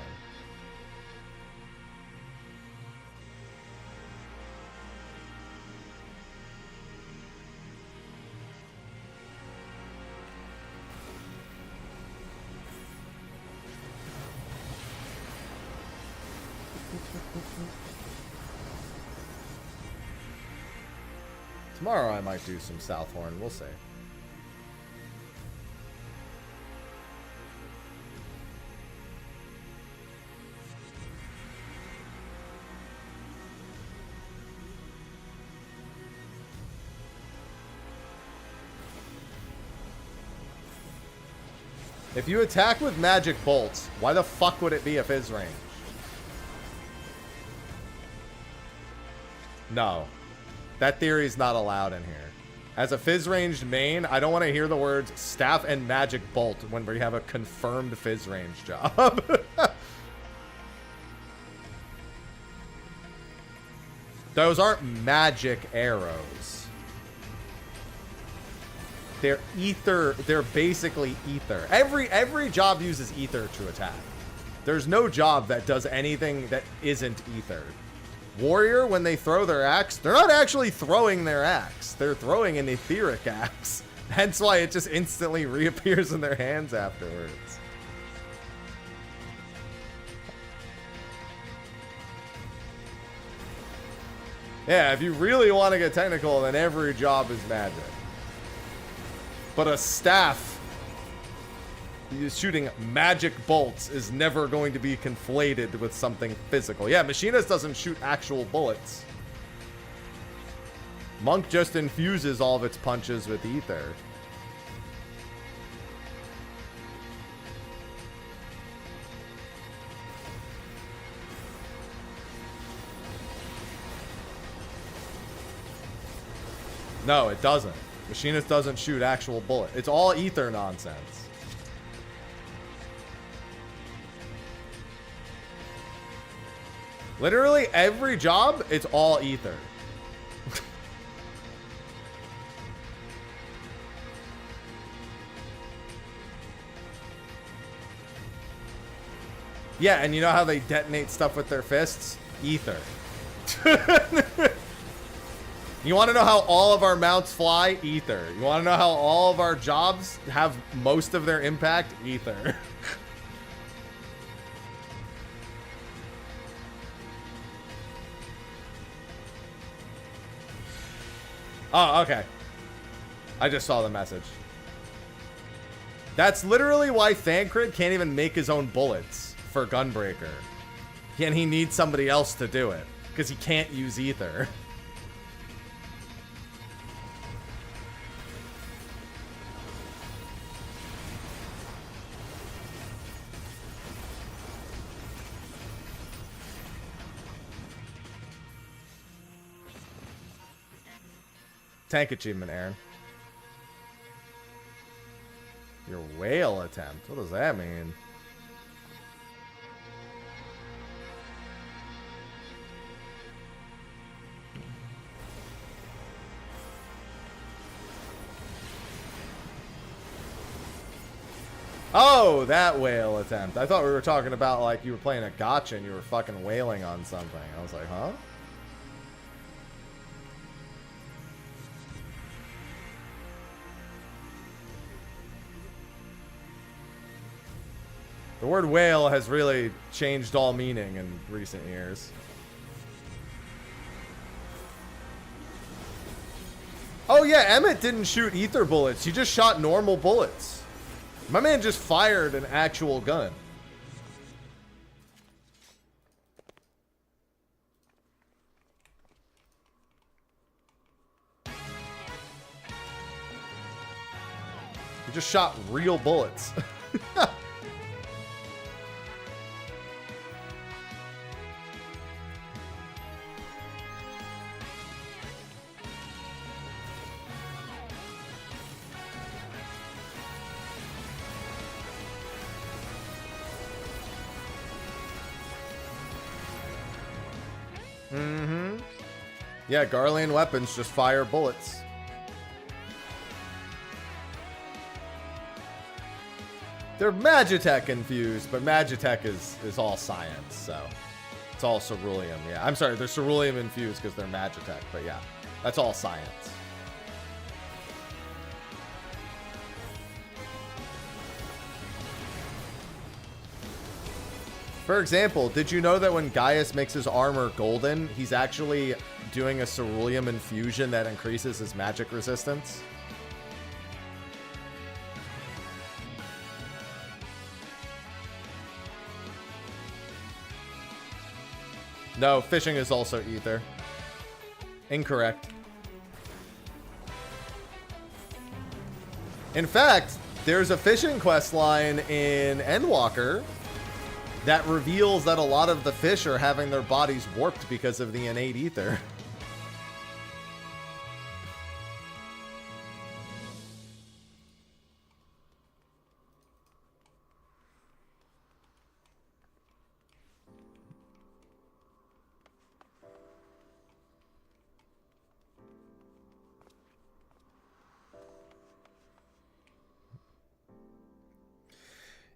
A: Tomorrow I might do some Southhorn. We'll see. If you attack with magic bolts, why the fuck would it be a Fizz range? No. That theory is not allowed in here. As a Fizz ranged main, I don't want to hear the words staff and magic bolt when we have a confirmed Fizz range job. Those aren't magic arrows. They're ether. They're basically ether. Every job uses ether to attack. There's no job that does anything that isn't ether. Warrior, when they throw their axe, they're not actually throwing their axe. They're throwing an etheric axe. Hence why it just instantly reappears in their hands afterwards. Yeah, if you really want to get technical, then every job is magic. But a staff shooting magic bolts is never going to be conflated with something physical. Yeah, Machinist doesn't shoot actual bullets. Monk just infuses all of its punches with ether. No, it doesn't. Machinist doesn't shoot actual bullet. It's all ether nonsense. Literally every job, it's all ether. Yeah, and you know how they detonate stuff with their fists? Ether. You want to know how all of our mounts fly? Ether. You want to know how all of our jobs have most of their impact? Ether. Oh, okay. I just saw the message. That's literally why Thancred can't even make his own bullets for Gunbreaker. And he needs somebody else to do it. Because he can't use ether. Tank achievement, Aaron. Your whale attempt. What does that mean? Oh, that whale attempt. I thought we were talking about like you were playing a gotcha and you were fucking wailing on something. I was like, huh? The word whale has really changed all meaning in recent years. Oh yeah, Emmett didn't shoot ether bullets. He just shot normal bullets. My man just fired an actual gun. He just shot real bullets. Yeah, Garlean weapons just fire bullets. They're Magitech infused, but Magitech is all science, so it's all ceruleum. Yeah, I'm sorry, they're ceruleum infused because they're Magitech, but yeah, that's all science. For example, did you know that when Gaius makes his armor golden, he's actually doing a ceruleum infusion that increases his magic resistance? No, fishing is also ether. Incorrect. In fact, there's a fishing quest line in Endwalker that reveals that a lot of the fish are having their bodies warped because of the innate ether.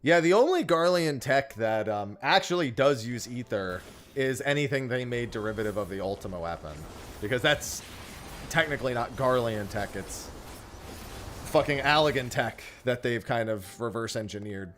A: Yeah, the only Garlean tech that actually does use ether is anything they made derivative of the Ultima weapon. Because that's technically not Garlean tech, it's fucking Allagan tech that they've kind of reverse engineered.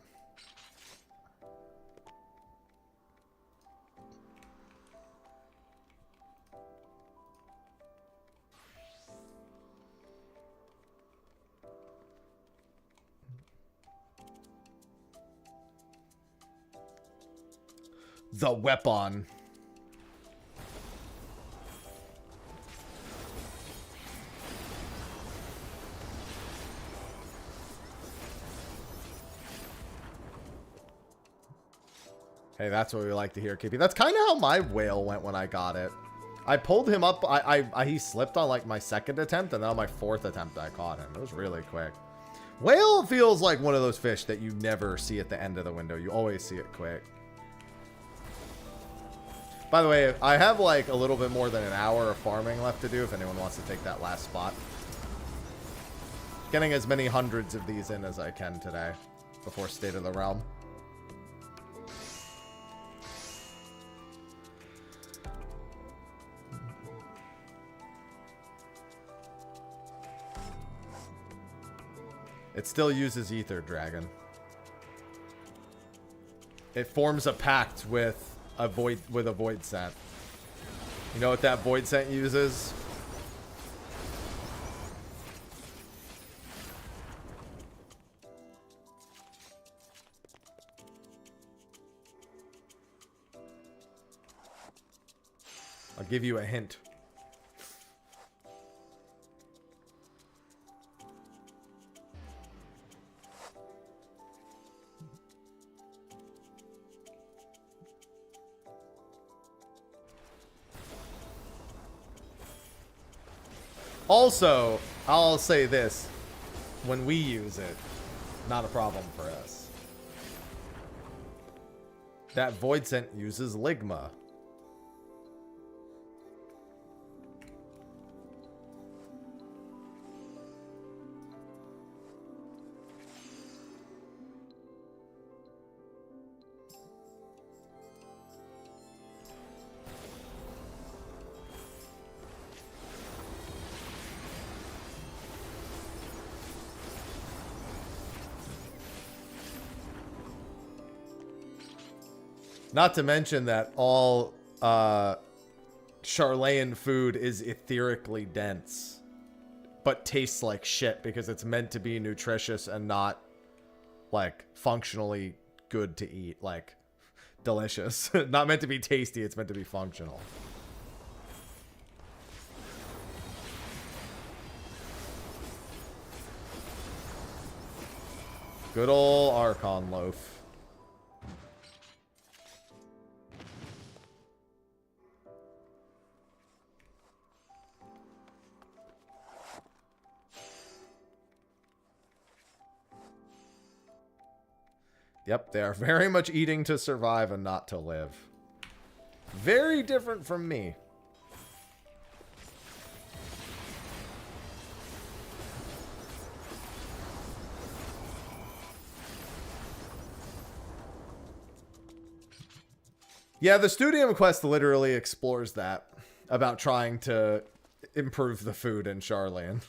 A: the weapon. Hey, that's what we like to hear, KP. That's kind of how my whale went when I got it. I pulled him up. He slipped on like my second attempt, and then on my fourth attempt, I caught him. It was really quick. Whale feels like one of those fish that you never see at the end of the window. You always see it quick. By the way, I have like a little bit more than an hour of farming left to do if anyone wants to take that last spot. Getting as many hundreds of these in as I can today before State of the Realm. It still uses Ether Dragon. It forms a pact with a void scent. You know what that void scent uses? I'll give you a hint. Also, I'll say this. When we use it, not a problem for us. That void scent uses Ligma. Not to mention that all Sharlayan food is etherically dense, but tastes like shit because it's meant to be nutritious and not, like, functionally good to eat. Like, delicious. Not meant to be tasty, it's meant to be functional. Good ol' Archon loaf. Yep, they are very much eating to survive and not to live. Very different from me. Yeah, the Studium quest literally explores that, about trying to improve the food in Sharlayan.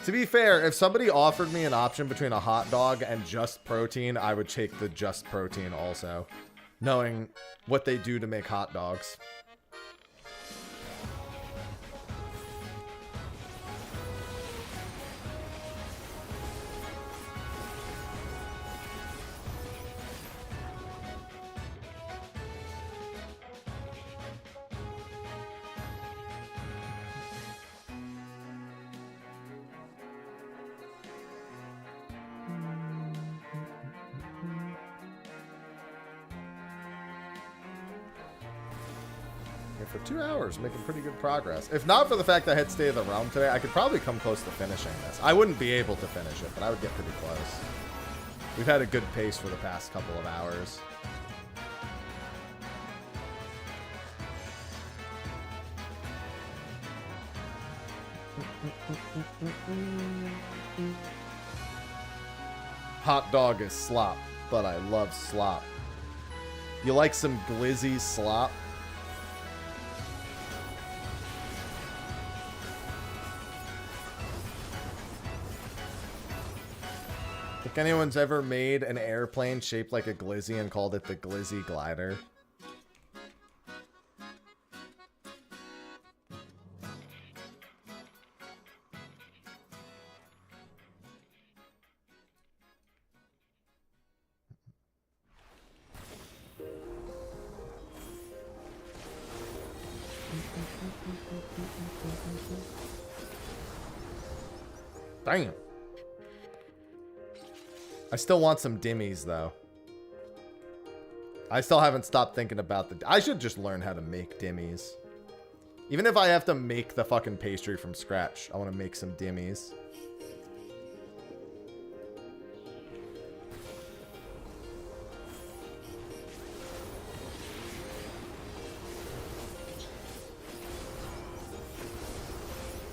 A: To be fair, if somebody offered me an option between a hot dog and just protein, I would take the just protein also, knowing what they do to make hot dogs. For 2 hours, making pretty good progress. If not for the fact that I had State of the Realm today, I could probably come close to finishing this. I wouldn't be able to finish it, but I would get pretty close. We've had a good pace for the past couple of hours. Hot dog is slop, but I love slop. You like some glizzy slop? Think anyone's ever made an airplane shaped like a glizzy and called it the Glizzy Glider? Damn. I still want some dimmies, though. I still haven't stopped thinking about the... I should just learn how to make dimmies. Even if I have to make the fucking pastry from scratch, I want to make some dimmies.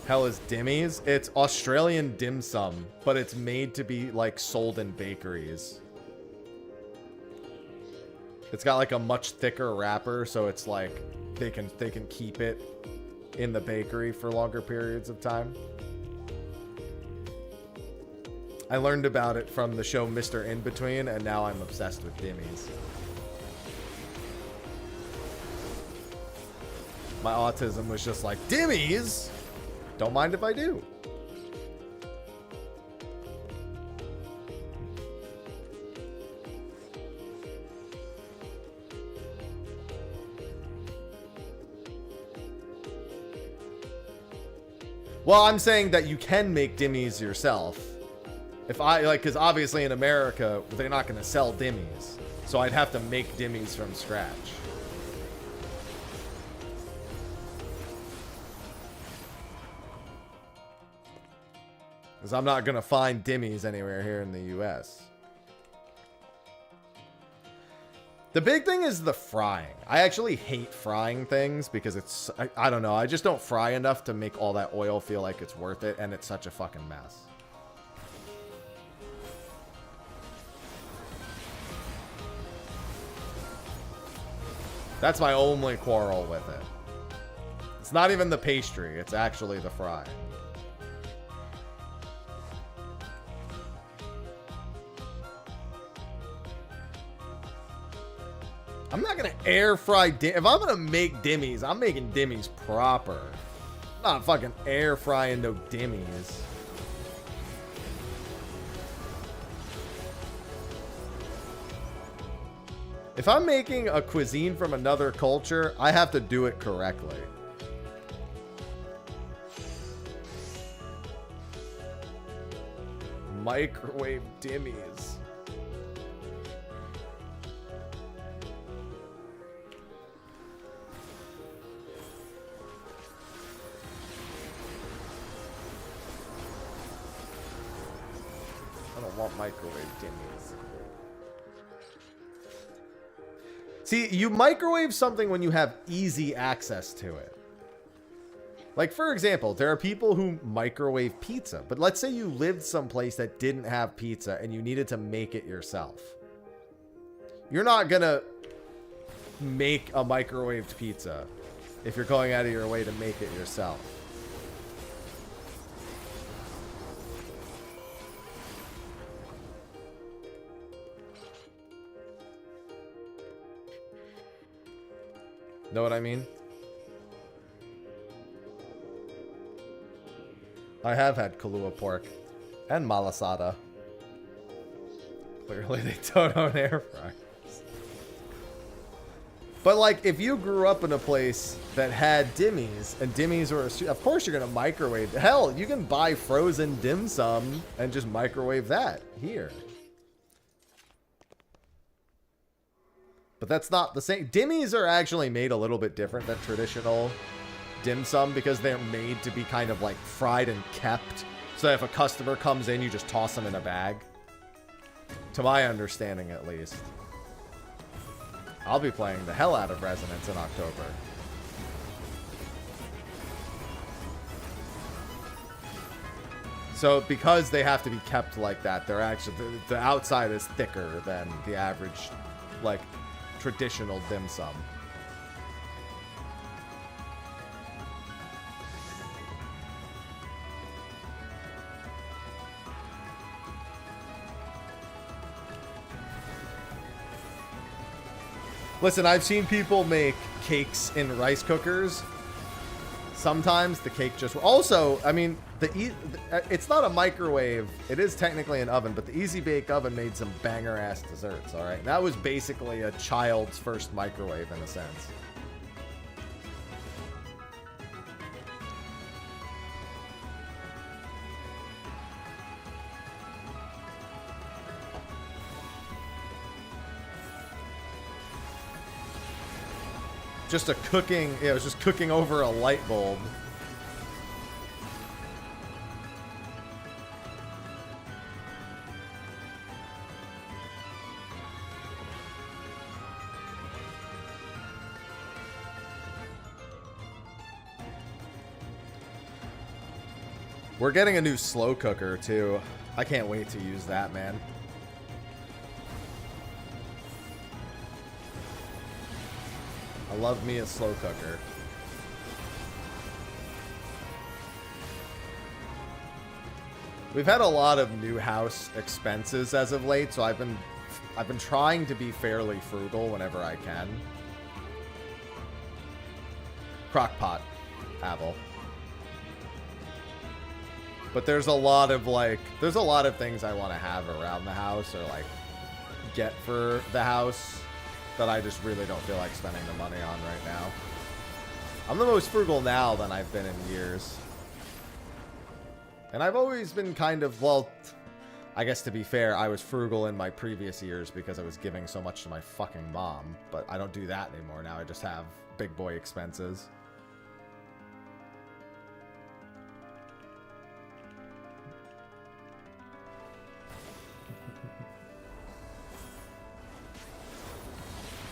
A: Hell is dimmies? It's Australian dim sum, but it's made to be like sold in bakeries. It's got like a much thicker wrapper, so it's like they can keep it in the bakery for longer periods of time. I learned about it from the show Mr. In-Between, and now I'm obsessed with dimmies. My autism was just like, dimmies? Don't mind if I do. Well, I'm saying that you can make dimmies yourself. If I, like, because obviously in America, they're not going to sell dimmies. So I'd have to make dimmies from scratch. Because I'm not going to find dimmies anywhere here in the US. The big thing is the frying. I actually hate frying things because it's... I don't know. I just don't fry enough to make all that oil feel like it's worth it. And it's such a fucking mess. That's my only quarrel with it. It's not even the pastry. It's actually the frying. I'm not going to air fry... If I'm going to make dimmies, I'm making dimmies proper. I'm not fucking air frying no dimmies. If I'm making a cuisine from another culture, I have to do it correctly. Microwave dimmies. Want microwave dimmies. See, you microwave something when you have easy access to it. Like, for example, there are people who microwave pizza, but let's say you lived someplace that didn't have pizza and you needed to make it yourself. You're not gonna make a microwaved pizza if you're going out of your way to make it yourself. Know what I mean? I have had Kahlua pork and malasada. Clearly they don't own air fryers. But like, if you grew up in a place that had dimmies, and dimmies were, of course you're gonna microwave. Hell, you can buy frozen dim sum and just microwave that here. But that's not the same. Dimmies are actually made a little bit different than traditional dim sum because they're made to be kind of like fried and kept. So that if a customer comes in, you just toss them in a bag. To my understanding, at least. I'll be playing the hell out of Resonance in October. So because they have to be kept like that, they're actually, the outside is thicker than the average, like, traditional dim sum. Listen, I've seen people make cakes in rice cookers. Sometimes the cake just... Also, I mean, it's not a microwave. It is technically an oven, but the Easy Bake Oven made some banger-ass desserts, all right? That was basically a child's first microwave in a sense. Just a cooking, yeah, it was just cooking over a light bulb. We're getting a new slow cooker too. I can't wait to use that, man. I love me a slow cooker. We've had a lot of new house expenses as of late, so I've been trying to be fairly frugal whenever I can. Crockpot, Apple. But there's a lot of things I want to have around the house or like get for the house that I just really don't feel like spending the money on right now. I'm the most frugal now than I've been in years. And I've always been kind of, well, I guess to be fair, I was frugal in my previous years because I was giving so much to my fucking mom. But I don't do that anymore now. I just have big boy expenses.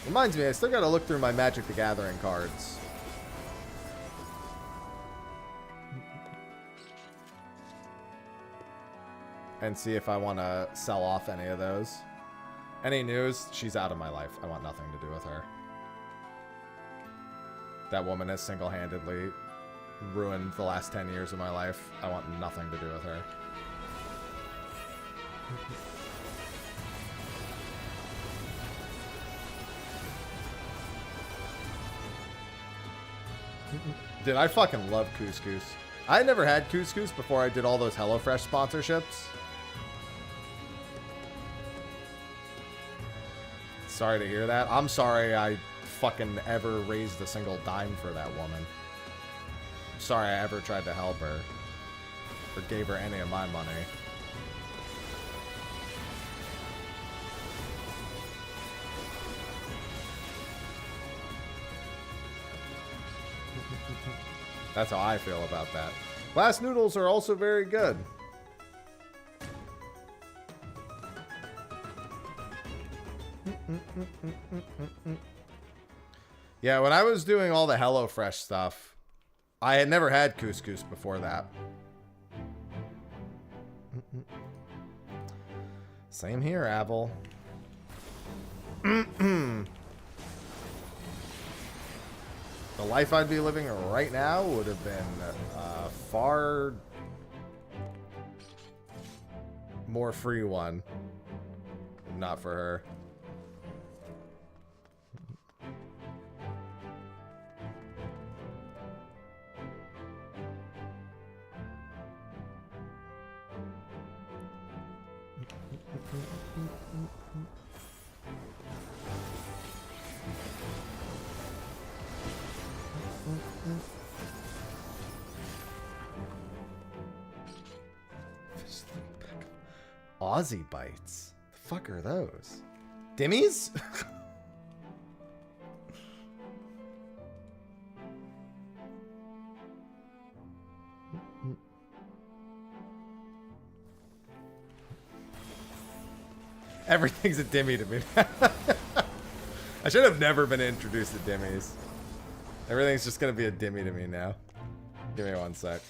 A: Reminds me, I still gotta look through my Magic the Gathering cards. And see if I want to sell off any of those. Any news? She's out of my life. I want nothing to do with her. That woman has single-handedly ruined the last 10 years of my life. I want nothing to do with her. Dude, I fucking love couscous. I never had couscous before I did all those HelloFresh sponsorships. Sorry to hear that. I'm sorry I fucking ever raised a single dime for that woman. Sorry I ever tried to help her. Or gave her any of my money. That's how I feel about that. Glass noodles are also very good. Yeah, when I was doing all the HelloFresh stuff, I had never had couscous before that. Same here, Abel. The life I'd be living right now would have been far more free one. Not for her. Aussie bites. The fuck are those? Dimmies? Everything's a dimmy to me. I should have never been introduced to dimmies. Everything's just gonna be a dimmy to me now. Give me one sec.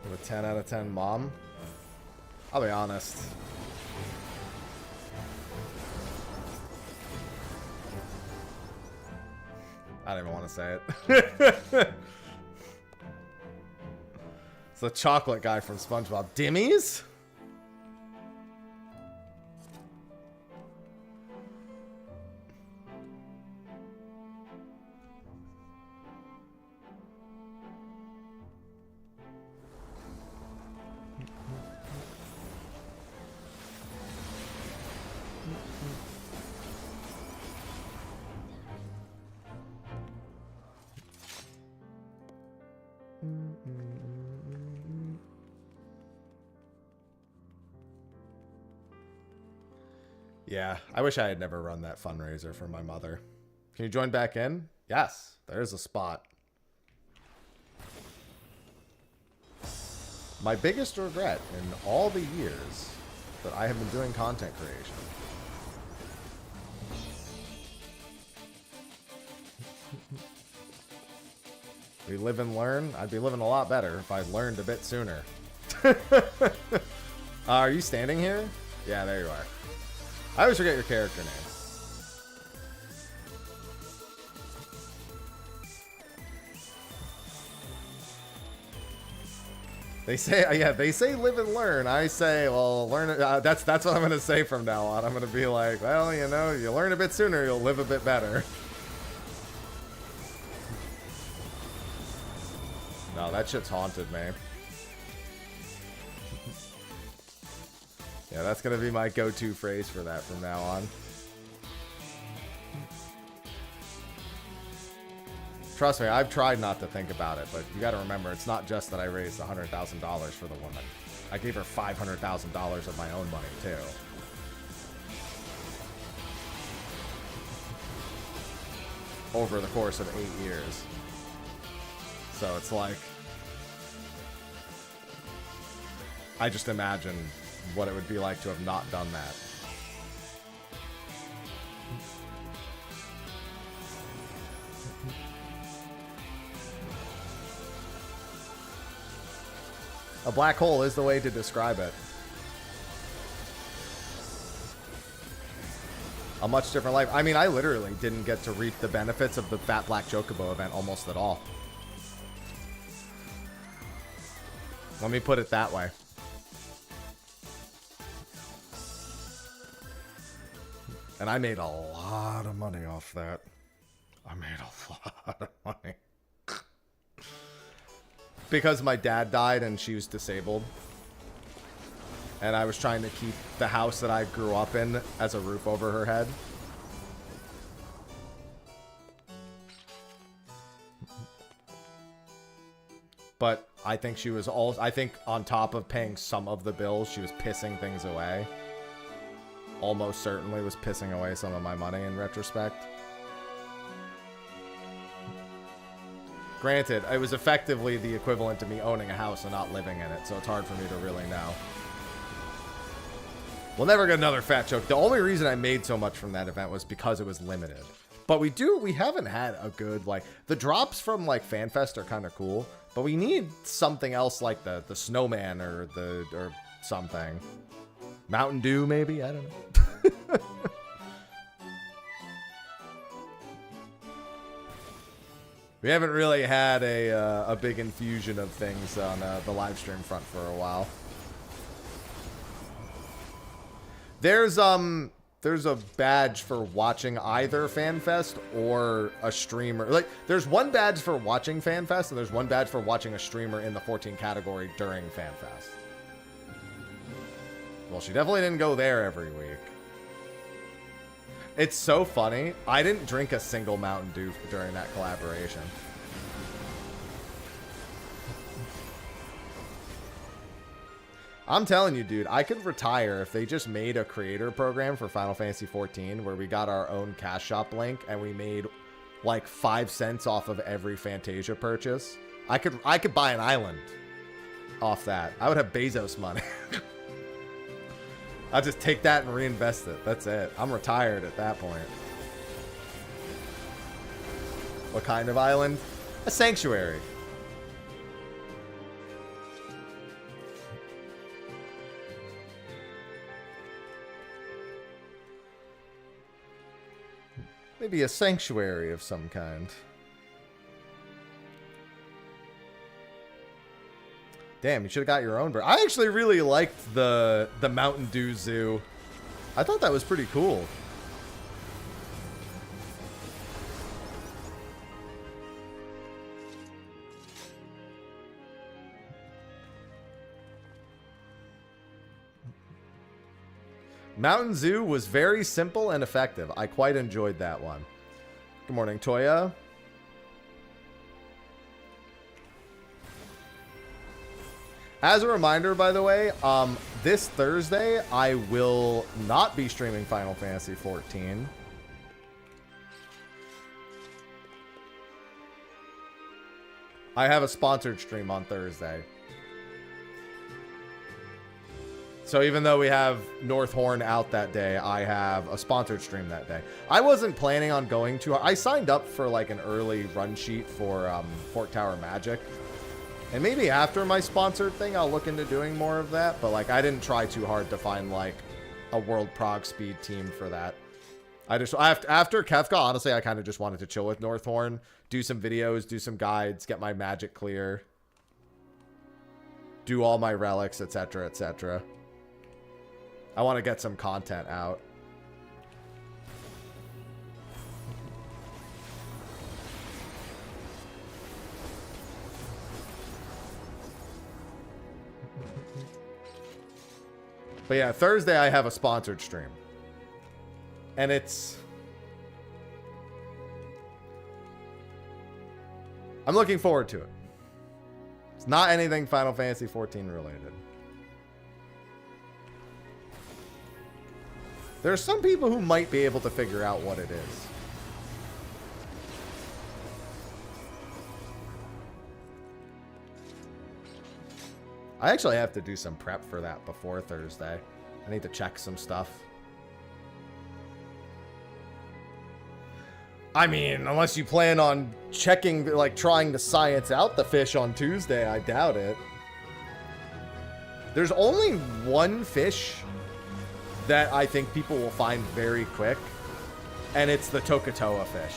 A: With a 10 out of 10 mom. I'll be honest. I don't even want to say it. It's the chocolate guy from SpongeBob. Dimmies? Yeah, I wish I had never run that fundraiser for my mother. Can you join back in? Yes, there's a spot. My biggest regret in all the years that I have been doing content creation. We live and learn. I'd be living a lot better if I learned a bit sooner. Are you standing here? Yeah, there you are. I always forget your character name. They say, yeah, they say live and learn. I say, well, learn it. That's what I'm going to say from now on. I'm going to be like, well, you know, you learn a bit sooner, you'll live a bit better. No, that shit's haunted me. Yeah, that's going to be my go-to phrase for that from now on. Trust me, I've tried not to think about it, but you got to remember, it's not just that I raised $100,000 for the woman. I gave her $500,000 of my own money, too. Over the course of 8 years. So it's like, I just imagine what it would be like to have not done that. A black hole is the way to describe it. A much different life. I mean, I literally didn't get to reap the benefits of the Fat Black Chocobo event almost at all. Let me put it that way. And I made a lot of money off that. I made a lot of money. Because my dad died and she was disabled. And I was trying to keep the house that I grew up in as a roof over her head. But I think she was all, I think on top of paying some of the bills, she was pissing things away. Almost certainly was pissing away some of my money in retrospect. Granted, it was effectively the equivalent to me owning a house and not living in it, so it's hard for me to really know. We'll never get another fat joke. The only reason I made so much from that event was because it was limited. But we haven't had a good, like, the drops from, like, FanFest are kind of cool, but we need something else like the snowman or something. Mountain Dew, maybe? I don't know. We haven't really had a big infusion of things on the live stream front for a while. There's a badge for watching either FanFest or a streamer. Like, there's one badge for watching FanFest, and there's one badge for watching a streamer in the 14 category during FanFest. Well, she definitely didn't go there every week. It's so funny. I didn't drink a single Mountain Dew during that collaboration. I'm telling you, dude, I could retire if they just made a creator program for Final Fantasy XIV where we got our own cash shop link and we made like 5 cents off of every Fantasia purchase. I could buy an island off that. I would have Bezos money. I'll just take that and reinvest it. That's it. I'm retired at that point. What kind of island? A sanctuary. Maybe a sanctuary of some kind. Damn, you should have got your own bird. I actually really liked the Mountain Dew Zoo. I thought that was pretty cool. Mountain Zoo was very simple and effective. I quite enjoyed that one. Good morning, Toya. As a reminder, by the way, this Thursday, I will not be streaming Final Fantasy XIV. I have a sponsored stream on Thursday. So even though we have Northhorn out that day, I have a sponsored stream that day. I wasn't planning on going to... I signed up for like an early run sheet for Fort Tower Magic. And maybe after my sponsored thing, I'll look into doing more of that. But like, I didn't try too hard to find like a World Prog Speed team for that. After Kefka, honestly, I kind of just wanted to chill with Northhorn, do some videos, do some guides, get my magic clear, do all my relics, etc., etc. I want to get some content out. But yeah, Thursday I have a sponsored stream. And it's... I'm looking forward to it. It's not anything Final Fantasy XIV related. There are some people who might be able to figure out what it is. I actually have to do some prep for that before Thursday. I need to check some stuff. I mean, unless you plan on checking, like trying to science out the fish on Tuesday, I doubt it. There's only one fish that I think people will find very quick, and it's the Tokatoa fish.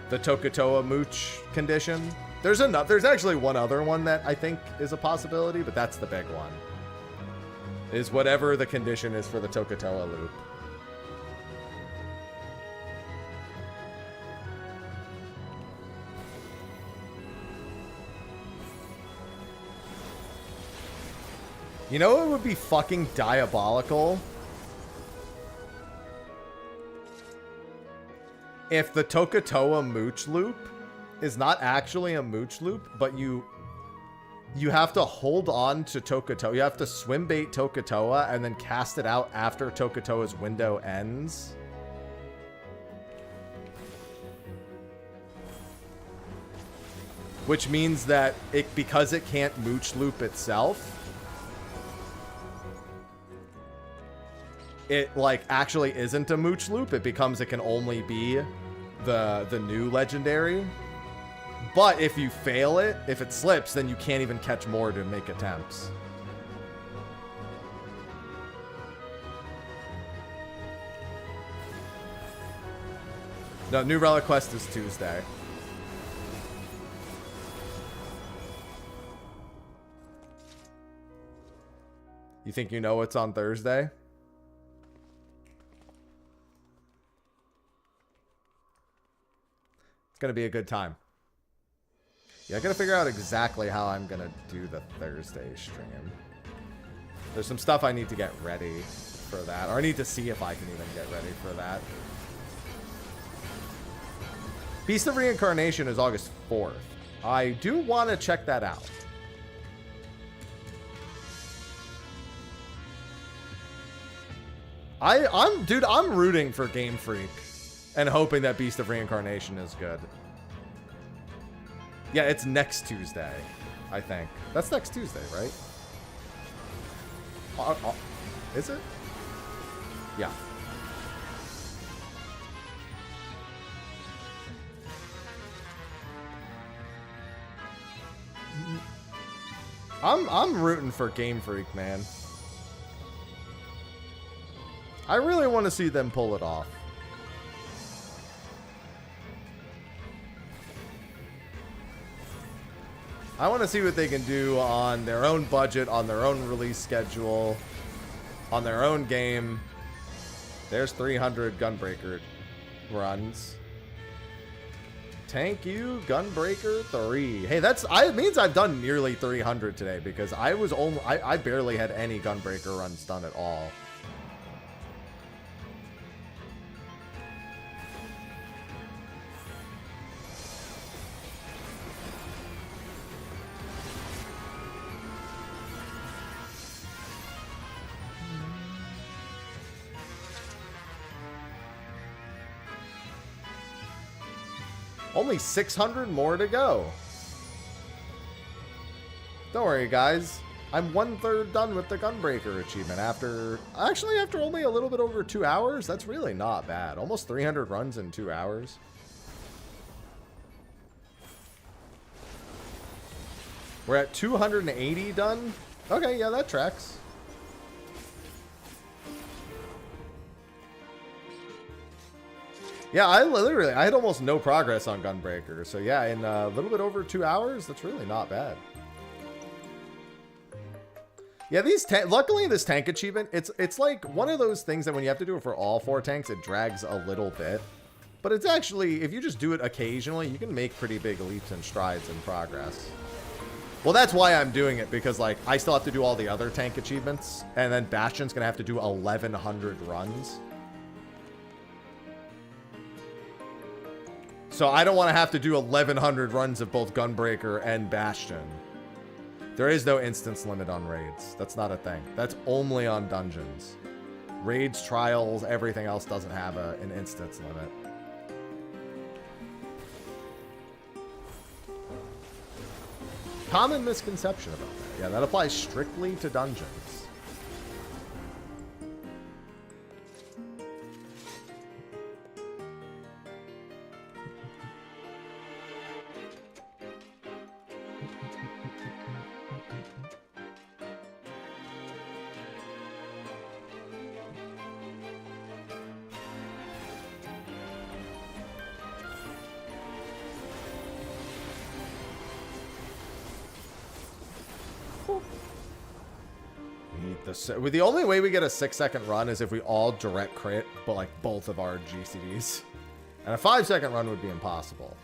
A: The Tokatoa mooch condition. There's actually one other one that I think is a possibility, but that's the big one. Is whatever the condition is for the Tokatoa loop. You know what would be fucking diabolical? If the Tokatoa mooch loop is not actually a mooch loop, but you have to hold on to Tokatoa. You have to swim bait Tokatoa and then cast it out after Tokatoa's window ends. Which means that because it can't mooch loop itself, it like actually isn't a mooch loop. It becomes, it can only be the new legendary. But if you fail it, if it slips, then you can't even catch more to make attempts. No, new relic quest is Tuesday. You think you know what's on Thursday? It's gonna be a good time. Yeah, I gotta figure out exactly how I'm gonna do the Thursday stream. There's some stuff I need to get ready for that. Or I need to see if I can even get ready for that. Beast of Reincarnation is August 4th. I do want to check that out. I'm rooting for Game Freak and hoping that Beast of Reincarnation is good. Yeah, it's next Tuesday, I think. That's next Tuesday, right? Is it? Yeah. I'm rooting for Game Freak, man. I really want to see them pull it off. I want to see what they can do on their own budget, on their own release schedule, on their own game. There's 300 Gunbreaker runs. Thank you, Gunbreaker 3. Hey, it means I've done nearly 300 today because I barely had any Gunbreaker runs done at all. Only 600 more to go. Don't worry, guys. I'm 1/3 done with the Gunbreaker achievement after only a little bit over 2 hours. That's really not bad. Almost 300 runs in 2 hours. We're at 280 done. Okay, yeah, that tracks. Yeah, I had almost no progress on Gunbreaker. So yeah, in a little bit over 2 hours, that's really not bad. Yeah, luckily this tank achievement, it's like one of those things that when you have to do it for all 4 tanks, it drags a little bit. But it's actually, if you just do it occasionally, you can make pretty big leaps and strides in progress. Well, that's why I'm doing it, because like I still have to do all the other tank achievements, and then Bastion's gonna have to do 1,100 runs. So I don't want to have to do 1,100 runs of both Gunbreaker and Bastion. There is no instance limit on raids. That's not a thing. That's only on dungeons. Raids, trials, everything else doesn't have an instance limit. Common misconception about that. Yeah, that applies strictly to dungeons. The only way we get a 6-second run is if we all direct crit, but like both of our GCDs. And a 5-second run would be impossible.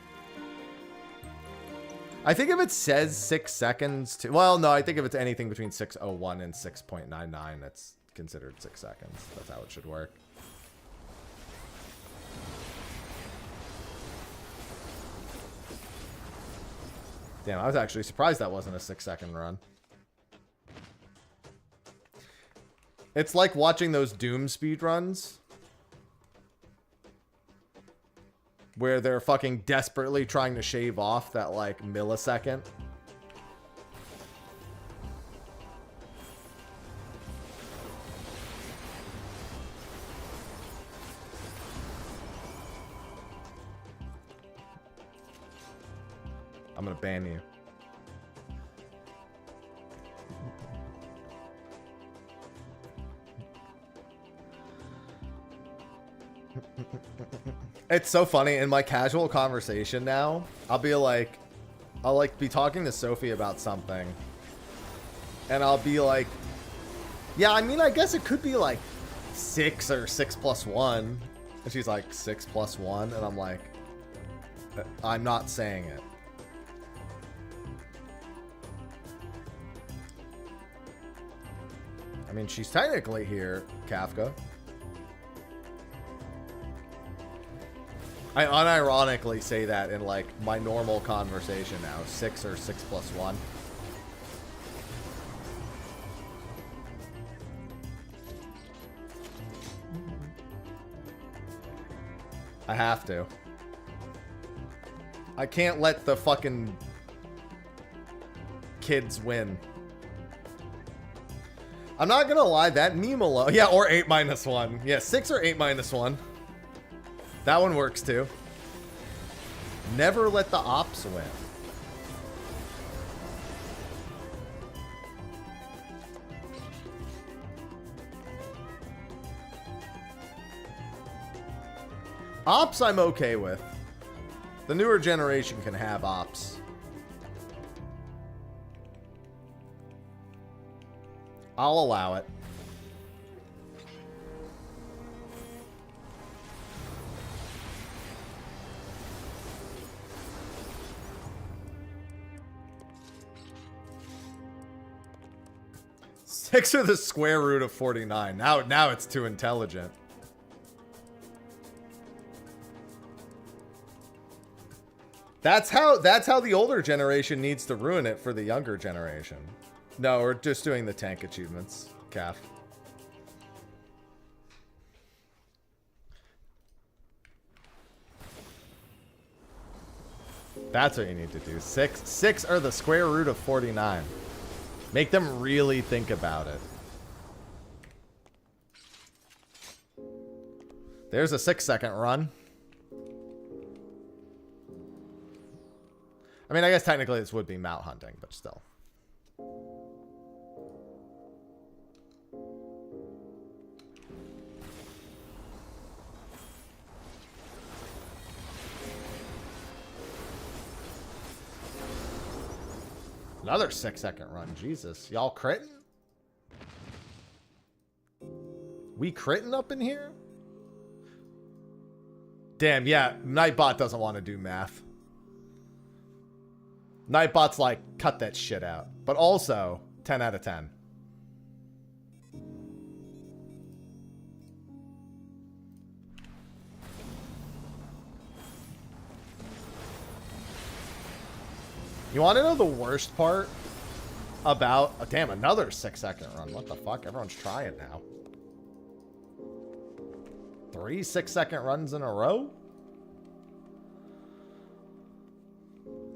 A: I think if it says 6 seconds to... Well, no, I think if it's anything between 6:01 and 6.99, it's considered 6 seconds. That's how it should work. Damn, I was actually surprised that wasn't a 6-second run. It's like watching those Doom speedruns where they're fucking desperately trying to shave off that like millisecond. I'm gonna ban you. It's so funny in my casual conversation now. I'll be talking to Sophie about something, and I'll be like, "Yeah, I mean, I guess it could be like 6 or 6 plus 1," and she's like, 6 plus 1, and I'm like, "I'm not saying it." I mean, she's technically here, Kafka. I unironically say that in like my normal conversation now. 6 or 6 plus 1. I have to. I can't let the fucking kids win. I'm not gonna lie, that meme alone. Yeah, or 8 minus 1. Yeah, 6 or 8 minus 1. That one works too. Never let the ops win. Ops I'm okay with. The newer generation can have ops. I'll allow it. Six or the square root of 49. Now it's too intelligent. That's how the older generation needs to ruin it for the younger generation. No, we're just doing the tank achievements, Calf. That's what you need to do. Six are the square root of 49. Make them really think about it. There's a 6-second run. I mean, I guess technically this would be mount hunting, but still. Another 6-second run. Jesus. Y'all critting? We critting up in here? Damn, yeah. Nightbot doesn't want to do math. Nightbot's like, cut that shit out. But also, 10 out of 10. You want to know the worst part about... Oh, damn, another 6-second run. What the fuck? Everyone's trying now. 3 6-second runs in a row?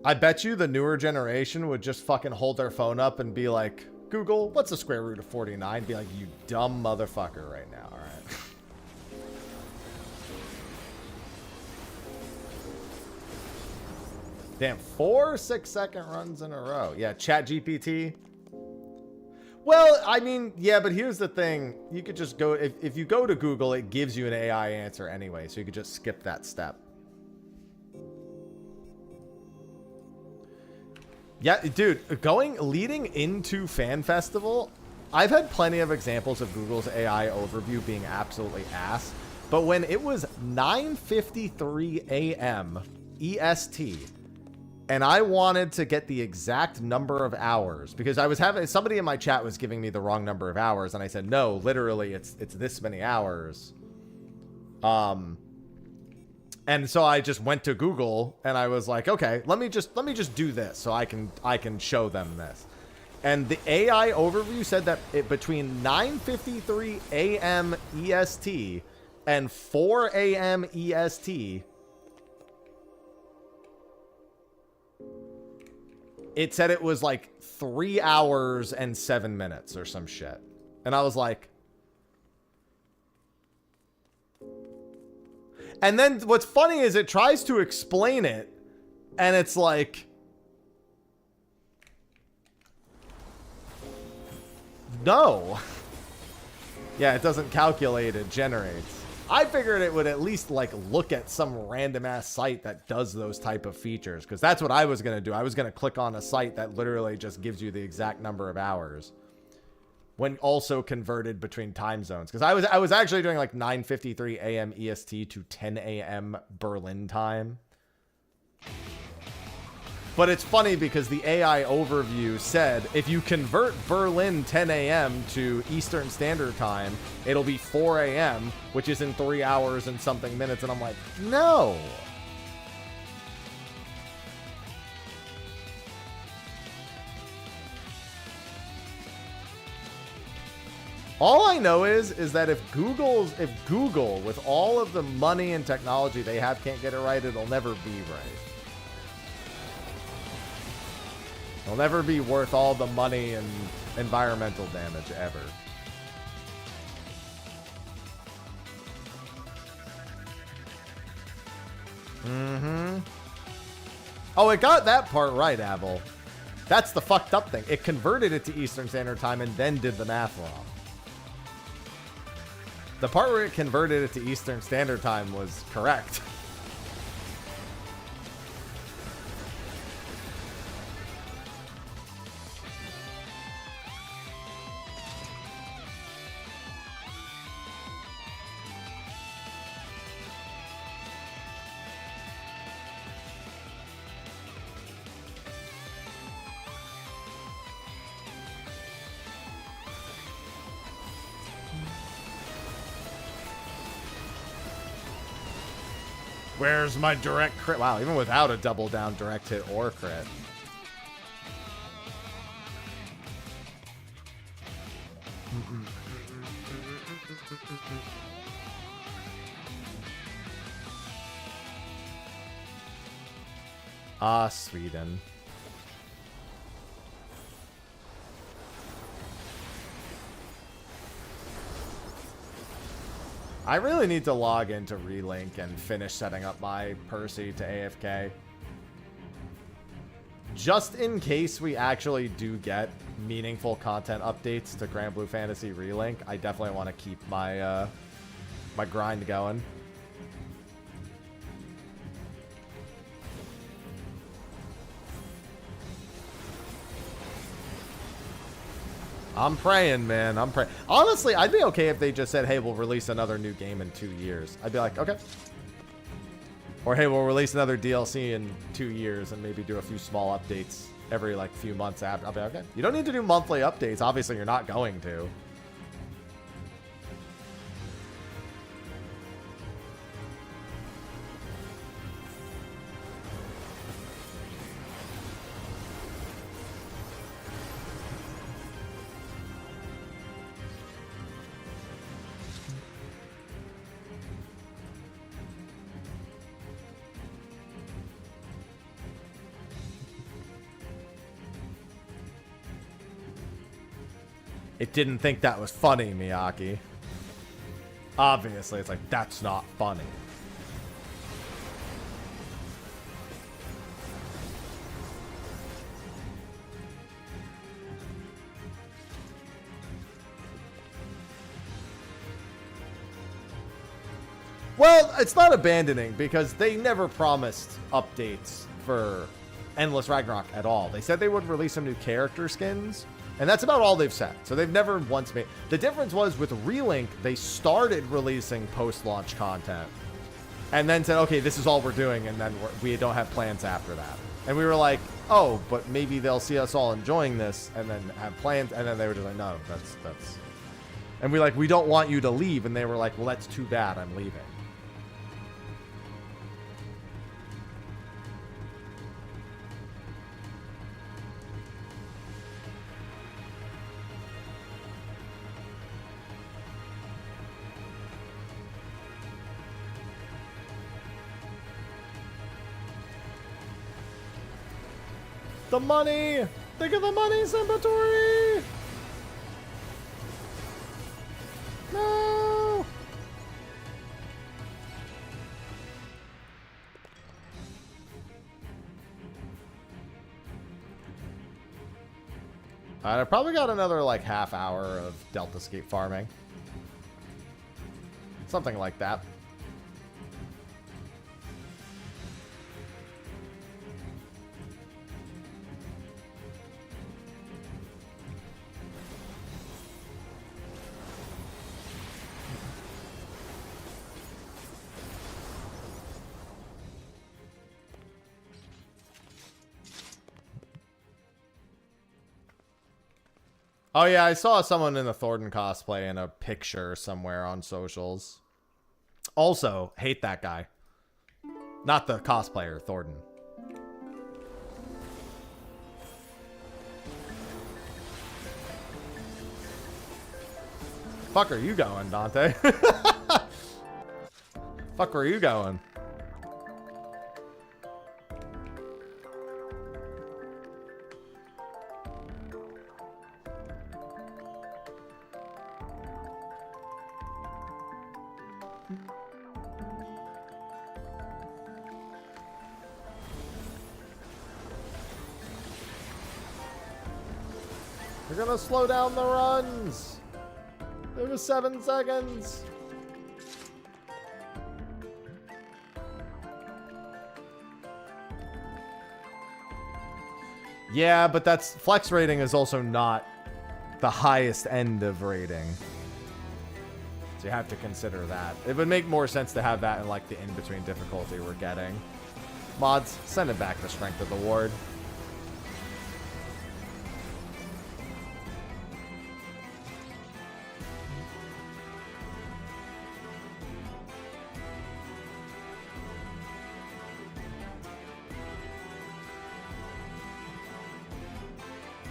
A: I bet you the newer generation would just fucking hold their phone up and be like, Google, what's the square root of 49? Be like, you dumb motherfucker right now, alright? Damn, 4 6-second runs in a row. Yeah, ChatGPT. Well, I mean, yeah, but here's the thing. You could just go, if you go to Google, it gives you an AI answer anyway, so you could just skip that step. Yeah, dude, leading into Fan Festival, I've had plenty of examples of Google's AI overview being absolutely ass, but when it was 9:53 a.m. EST, and I wanted to get the exact number of hours, because I was having, somebody in my chat was giving me the wrong number of hours, and I said, no, literally, it's this many hours. And so I just went to Google and I was like, okay, let me just do this so I can show them this. And the AI overview said that between 9:53 a.m. EST and 4 a.m. EST, it said it was like 3 hours and 7 minutes or some shit. And I was like, and then what's funny is it tries to explain it, and it's like, no. Yeah, it doesn't calculate, it generates. I figured it would at least like look at some random ass site that does those type of features, because that's what I was going to do. I was going to click on a site that literally just gives you the exact number of hours when also converted between time zones, because I was actually doing like 9:53 a.m. EST to 10 a.m. Berlin time. But it's funny because the AI overview said if you convert Berlin 10 a.m. to Eastern Standard Time, it'll be 4 a.m., which is in 3 hours and something minutes. And I'm like, no. All I know is that if Google, with all of the money and technology they have, can't get it right, it'll never be right. It'll never be worth all the money and environmental damage ever. Mm-hmm. Oh, it got that part right, Abel. That's the fucked up thing. It converted it to Eastern Standard Time and then did the math wrong. The part where it converted it to Eastern Standard Time was correct. Where's my direct crit? Wow, even without a double down direct hit or crit. Ah, Sweden. I really need to log into Relink and finish setting up my Percy to AFK. Just in case we actually do get meaningful content updates to Grand Blue Fantasy Relink, I definitely want to keep my my grind going. I'm praying, man. I'm praying. Honestly, I'd be okay if they just said, hey, we'll release another new game in 2 years. I'd be like, okay. Or, hey, we'll release another DLC in 2 years and maybe do a few small updates every, like, few months after. I'll be like, okay. You don't need to do monthly updates. Obviously, you're not going to. It didn't think that was funny, Miyaki. Obviously, it's like, that's not funny. Well, it's not abandoning because they never promised updates for Endless Ragnarok at all. They said they would release some new character skins. And that's about all they've said. So they've never once made... The difference was with Relink, they started releasing post-launch content. And then said, okay, this is all we're doing. And then we don't have plans after that. And we were like, oh, but maybe they'll see us all enjoying this and then have plans. And then they were just like, no, that's... And we like, we don't want you to leave. And they were like, well, that's too bad. I'm leaving. The money! Think of the money, Centauri! No! Alright, I probably got another like half hour of Deltascape farming. Something like that. Oh yeah, I saw someone in a Thornton cosplay in a picture somewhere on socials. Also, hate that guy. Not the cosplayer, Thornton. Fuck are you going, Dante? Fuck where are you going? We're gonna slow down the runs. It was 7 seconds. Yeah, but that's flex rating is also not the highest end of rating. So you have to consider that. It would make more sense to have that in like the in-between difficulty we're getting. Mods, send it back to Strength of the Ward.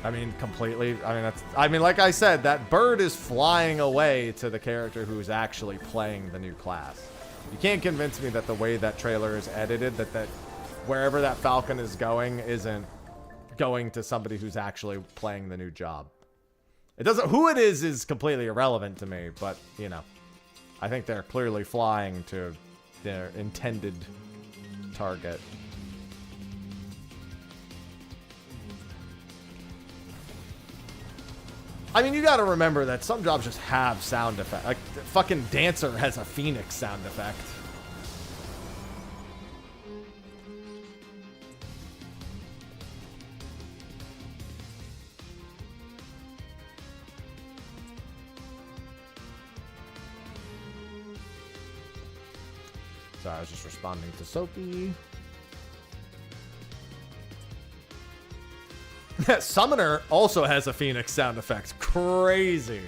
A: I mean, completely. I mean, that's. I mean, like I said, that bird is flying away to the character who's actually playing the new class. You can't convince me that the way that trailer is edited, that wherever that falcon is going isn't going to somebody who's actually playing the new job. It doesn't. Who it is completely irrelevant to me. But you know, I think they're clearly flying to their intended target. I mean, you gotta remember that some jobs just have sound effects. Like, fucking Dancer has a Phoenix sound effect. Sorry, I was just responding to Sophie. Summoner also has a Phoenix sound effect. Crazy.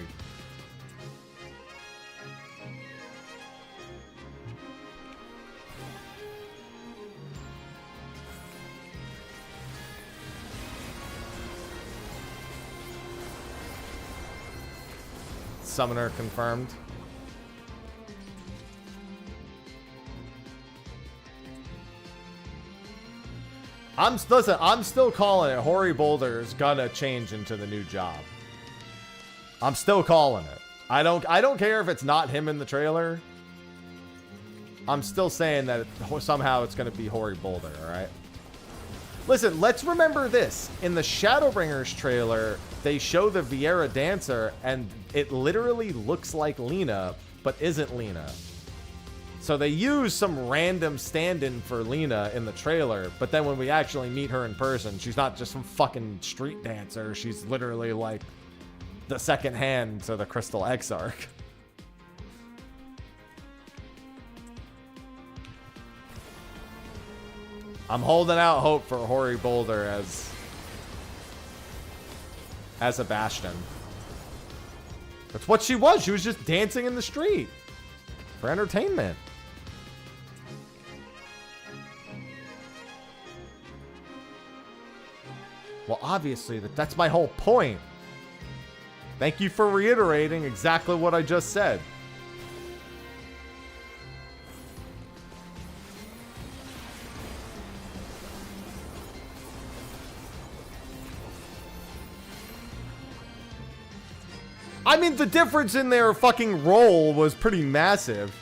A: Summoner confirmed. Listen, I'm still calling it. Hoary Boulder is gonna change into the new job. I'm still calling it. I don't care if it's not him in the trailer. I'm still saying that somehow it's gonna be Hoary Boulder, alright? Listen, let's remember this. In the Shadowbringers trailer, they show the Viera Dancer, and it literally looks like Lena, but isn't Lena. So they use some random stand-in for Lena in the trailer, but then when we actually meet her in person, she's not just some fucking street dancer. She's literally like the second hand to the Crystal Exarch. I'm holding out hope for Hoary Boulder as a Bastion. That's what she was. She was just dancing in the street for entertainment. Well, obviously, that's my whole point. Thank you for reiterating exactly what I just said. I mean, the difference in their fucking role was pretty massive.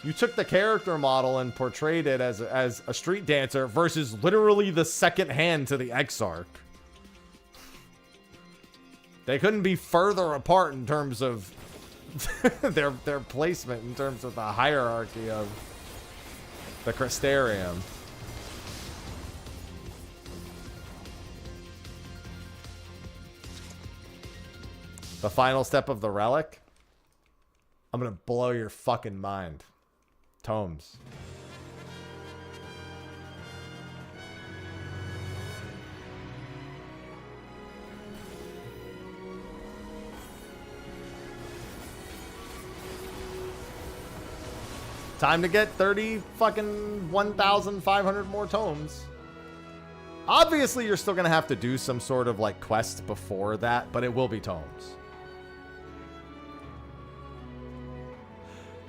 A: You took the character model and portrayed it as a street dancer versus literally the second hand to the Exarch. They couldn't be further apart in terms of their placement, in terms of the hierarchy of the Crystarium. The final step of the relic? I'm gonna blow your fucking mind. Tomes. Time to get 30 fucking 1,500 more tomes. Obviously, you're still gonna have to do some sort of like quest before that, but it will be tomes.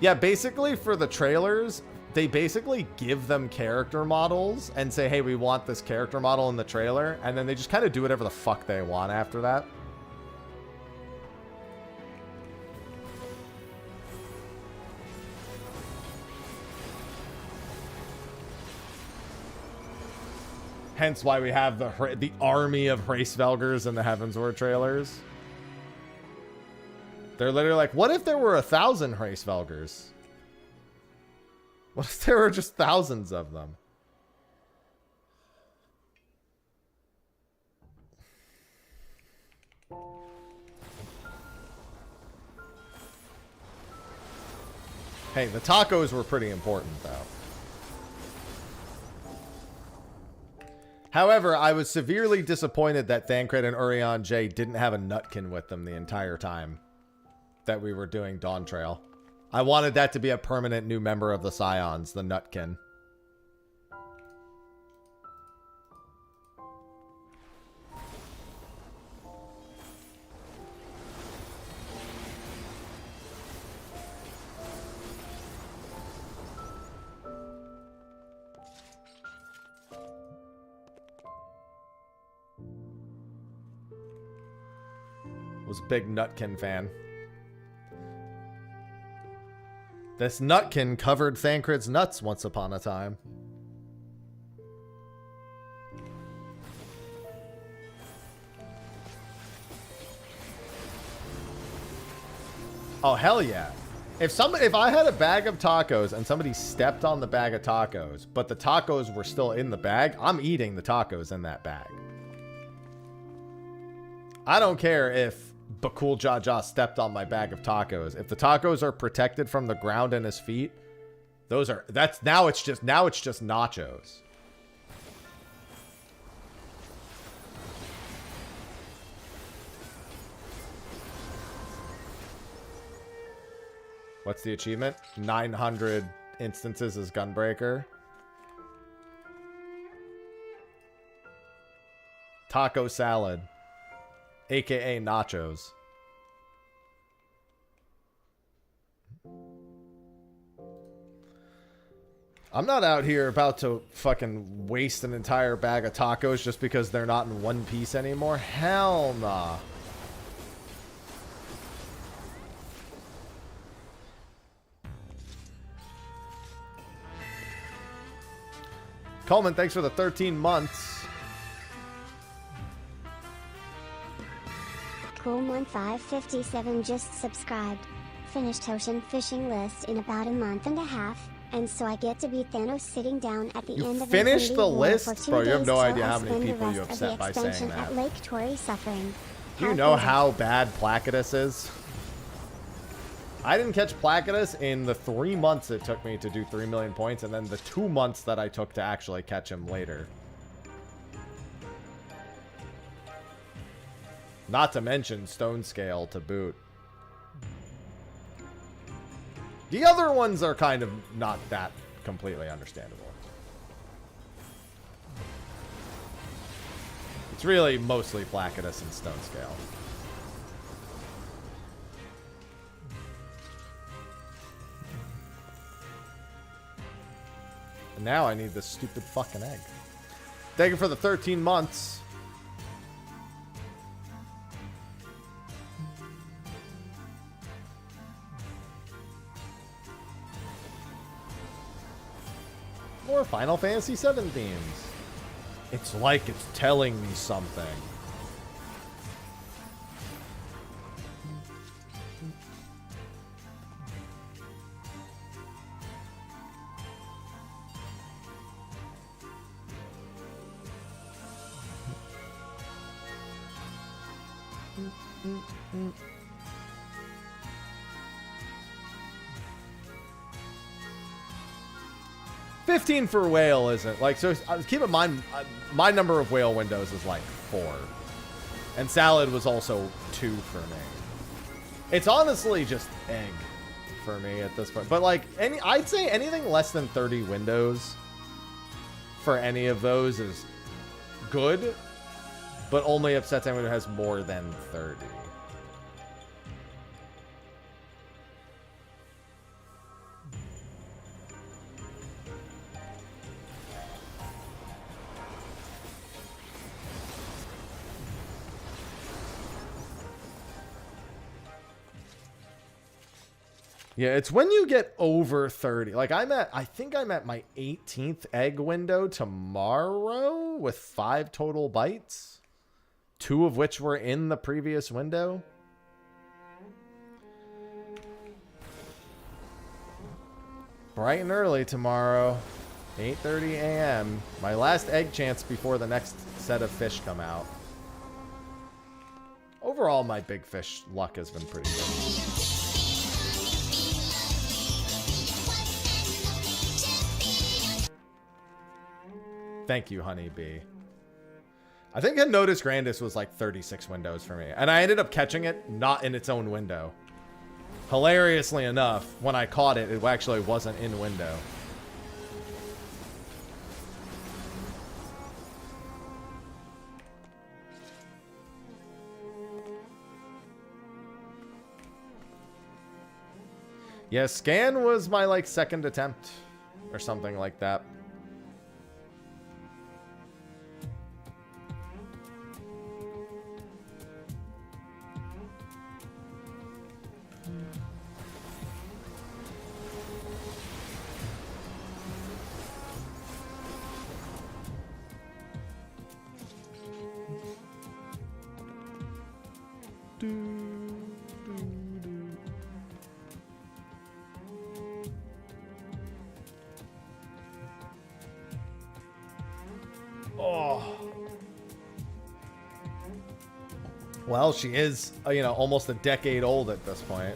A: Yeah, basically for the trailers, they basically give them character models and say, hey, we want this character model in the trailer, and then they just kind of do whatever the fuck they want after that. Hence why we have the army of Hraesvelgers in the Heavensward trailers. They're literally like, what if there were 1,000 Hraesvelgers? What if there were just thousands of them? Hey, the tacos were pretty important, though. However, I was severely disappointed that Thancred and Urianger didn't have a Nutkin with them the entire time that we were doing Dawntrail. I wanted that to be a permanent new member of the Scions, the Nutkin. Was a big Nutkin fan. This Nutkin covered Thancred's nuts once upon a time. Oh, hell yeah. If I had a bag of tacos and somebody stepped on the bag of tacos, but the tacos were still in the bag, I'm eating the tacos in that bag. I don't care if Bakul Jaja stepped on my bag of tacos. If the tacos are protected from the ground and his feet, now it's just nachos. What's the achievement? 900 instances as Gunbreaker. Taco salad. AKA nachos. I'm not out here about to fucking waste an entire bag of tacos just because they're not in one piece anymore. Hell nah. Coleman, thanks for the 13 months.
B: Coolman557 just subscribed. Finished Ocean Fishing List in about a month and a half, and so I get to be Thanos sitting down at the end of
A: finished
B: Infinity
A: the
B: War
A: list?
B: for 2
A: Bro, you have
B: days
A: no
B: till
A: idea
B: I
A: how many
B: spend the
A: people you
B: rest of
A: upset
B: the
A: by saying
B: expansion
A: that.
B: At Lake Tory suffering.
A: Do you know how bad Placidus is? I didn't catch Placidus in the 3 months it took me to do 3 million points, and then the 2 months that I took to actually catch him later. Not to mention Stone Scale to boot. The other ones are kind of not that completely understandable. It's really mostly Placidus and Stone Scale. And now I need this stupid fucking egg. Thank you for the 13 months. More Final Fantasy VII themes. It's like it's telling me something. $15 for whale isn't like, so keep in mind my number of whale windows is like 4, and salad was also 2 for me. It's honestly just egg for me at this point, but like I'd say anything less than 30 windows for any of those is good, but only upsets anyone who has more than 30. Yeah, it's when you get over 30. Like I think I'm at my 18th egg window tomorrow with 5 total bites, 2 of which were in the previous window. Bright and early tomorrow, 8:30 a.m. My last egg chance before the next set of fish come out. Overall, my big fish luck has been pretty good. Thank you, Honeybee. I think Notus Grandis was like 36 windows for me. And I ended up catching it not in its own window. Hilariously enough, when I caught it, it actually wasn't in window. Yeah, scan was my like 2nd attempt or something like that. Oh. Well, she is, you know, almost a decade old at this point.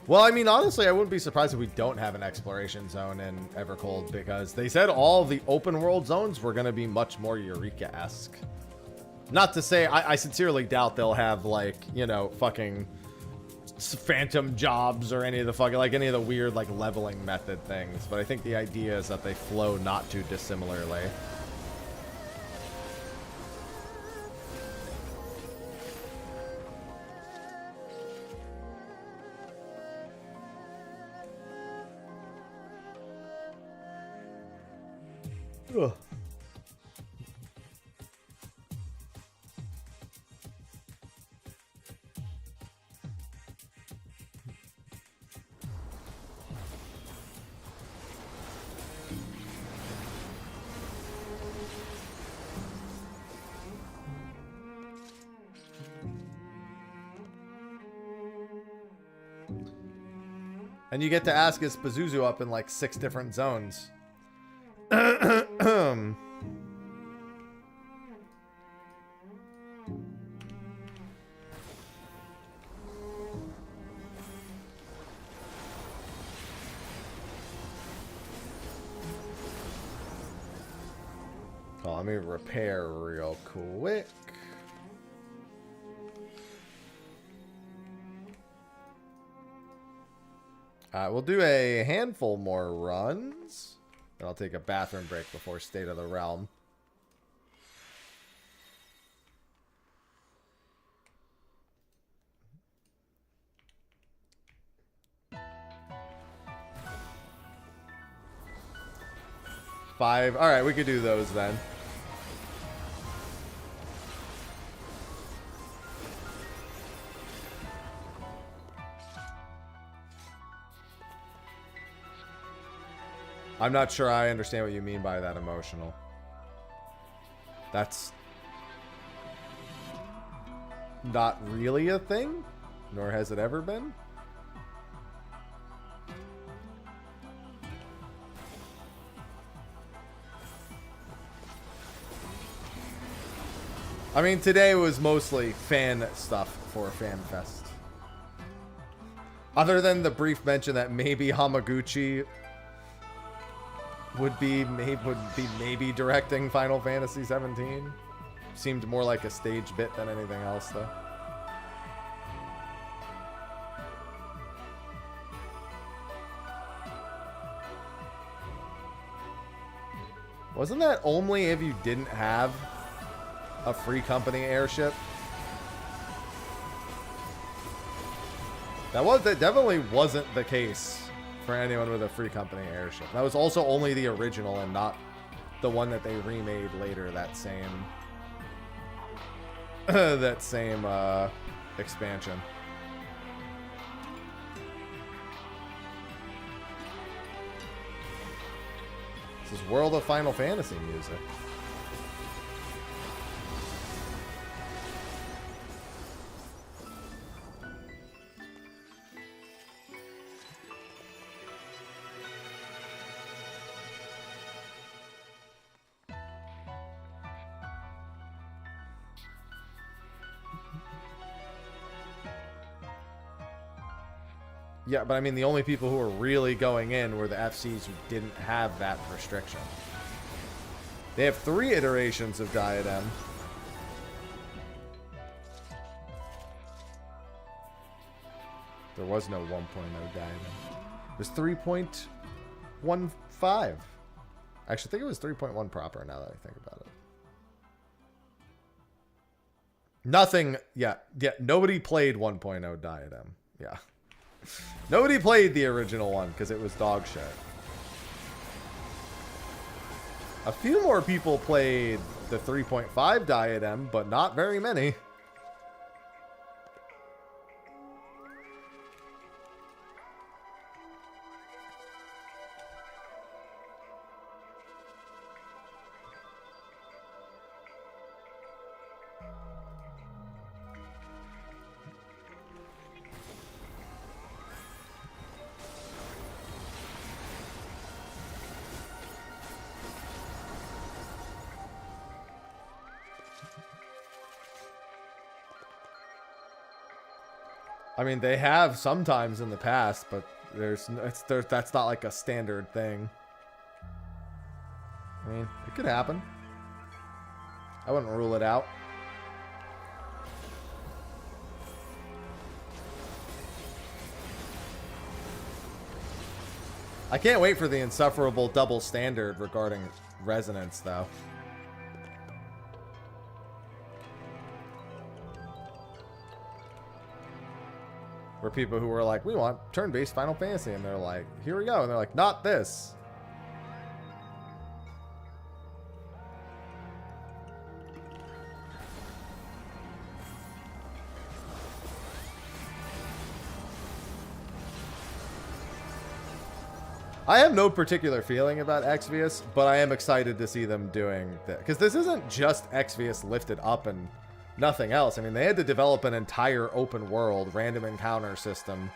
A: Well, I mean, honestly, I wouldn't be surprised if we don't have an exploration zone in Evercold, because they said all the open world zones were going to be much more Eureka-esque. Not to say, I sincerely doubt they'll have, like, you know, fucking phantom jobs or any of the fucking, like, any of the weird, like, leveling method things. But I think the idea is that they flow not too dissimilarly. Ugh. And you get to ask, is Pazuzu up in like 6 different zones? Oh, let me repair real quick. We'll do a handful more runs. And I'll take a bathroom break before State of the Realm. Five. All right, we could do those then. I'm not sure I understand what you mean by that emotional. That's not really a thing, nor has it ever been. I mean, today was mostly fan stuff for FanFest. Other than the brief mention that maybe Hamaguchi would be maybe directing Final Fantasy 17. Seemed more like a stage bit than anything else, though. Wasn't that only if you didn't have a free company airship? That definitely wasn't the case for anyone with a free company airship. That was also only the original and not the one that they remade later, that same expansion. This is World of Final Fantasy music. Yeah, but I mean, the only people who were really going in were the FCs who didn't have that restriction. They have 3 iterations of Diadem. There was no 1.0 Diadem. It was 3.15. Actually, I think it was 3.1 proper now that I think about it. Nothing. Yeah, nobody played 1.0 Diadem. Yeah. Nobody played the original one because it was dog shit. A few more people played the 3.5 Diadem, but not very many. I mean, they have sometimes in the past, but that's not like a standard thing. I mean, it could happen. I wouldn't rule it out. I can't wait for the insufferable double standard regarding resonance, though. Where people who were like, we want turn-based Final Fantasy, and they're like, here we go, and they're like, not this. I have no particular feeling about Exvius, but I am excited to see them doing that. Because this isn't just Exvius lifted up and nothing else. I mean, they had to develop an entire open world, random encounter system.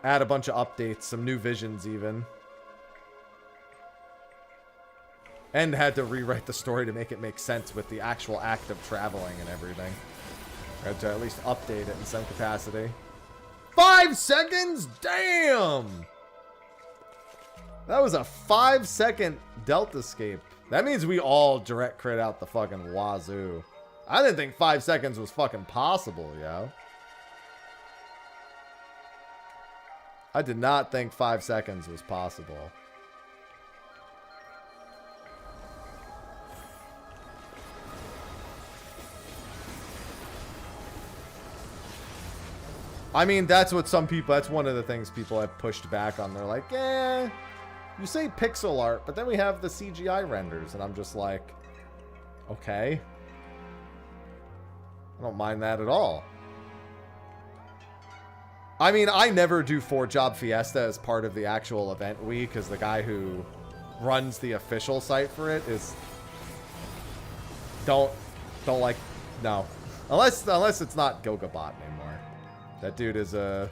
A: Add a bunch of updates, some new visions even. And had to rewrite the story to make it make sense with the actual act of traveling and everything. Had to at least update it in some capacity. 5 seconds? Damn! That was a 5-second Delta escape. That means we all direct crit out the fucking wazoo. I didn't think 5 seconds was fucking possible, yo. I did not think 5 seconds was possible. I mean, that's what some people, that's one of the things people have pushed back on. They're like, eh, you say pixel art, but then we have the CGI renders. And I'm just like, okay. I don't mind that at all. I mean, I never do 4-Job Fiesta as part of the actual event week, because the guy who runs the official site for it is... Don't like... No. Unless it's not Gogabot anymore. That dude is a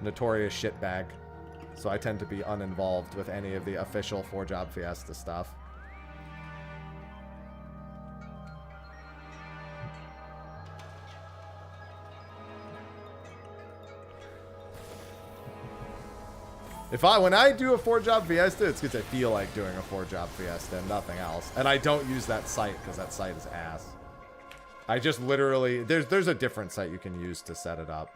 A: notorious shitbag. So I tend to be uninvolved with any of the official 4-Job Fiesta stuff. When I do a 4-Job Fiesta, it's because I feel like doing a 4-Job Fiesta and nothing else. And I don't use that site because that site is ass. I just literally... There's a different site you can use to set it up.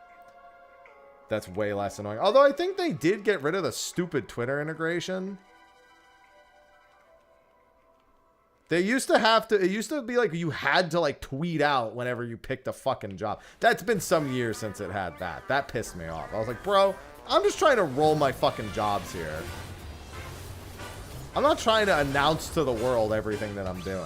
A: That's way less annoying. Although I think they did get rid of the stupid Twitter integration. They used to have to... It used to be like you had to like tweet out whenever you picked a fucking job. That's been some years since it had that. That pissed me off. I was like, bro, I'm just trying to roll my fucking jobs here. I'm not trying to announce to the world everything that I'm doing.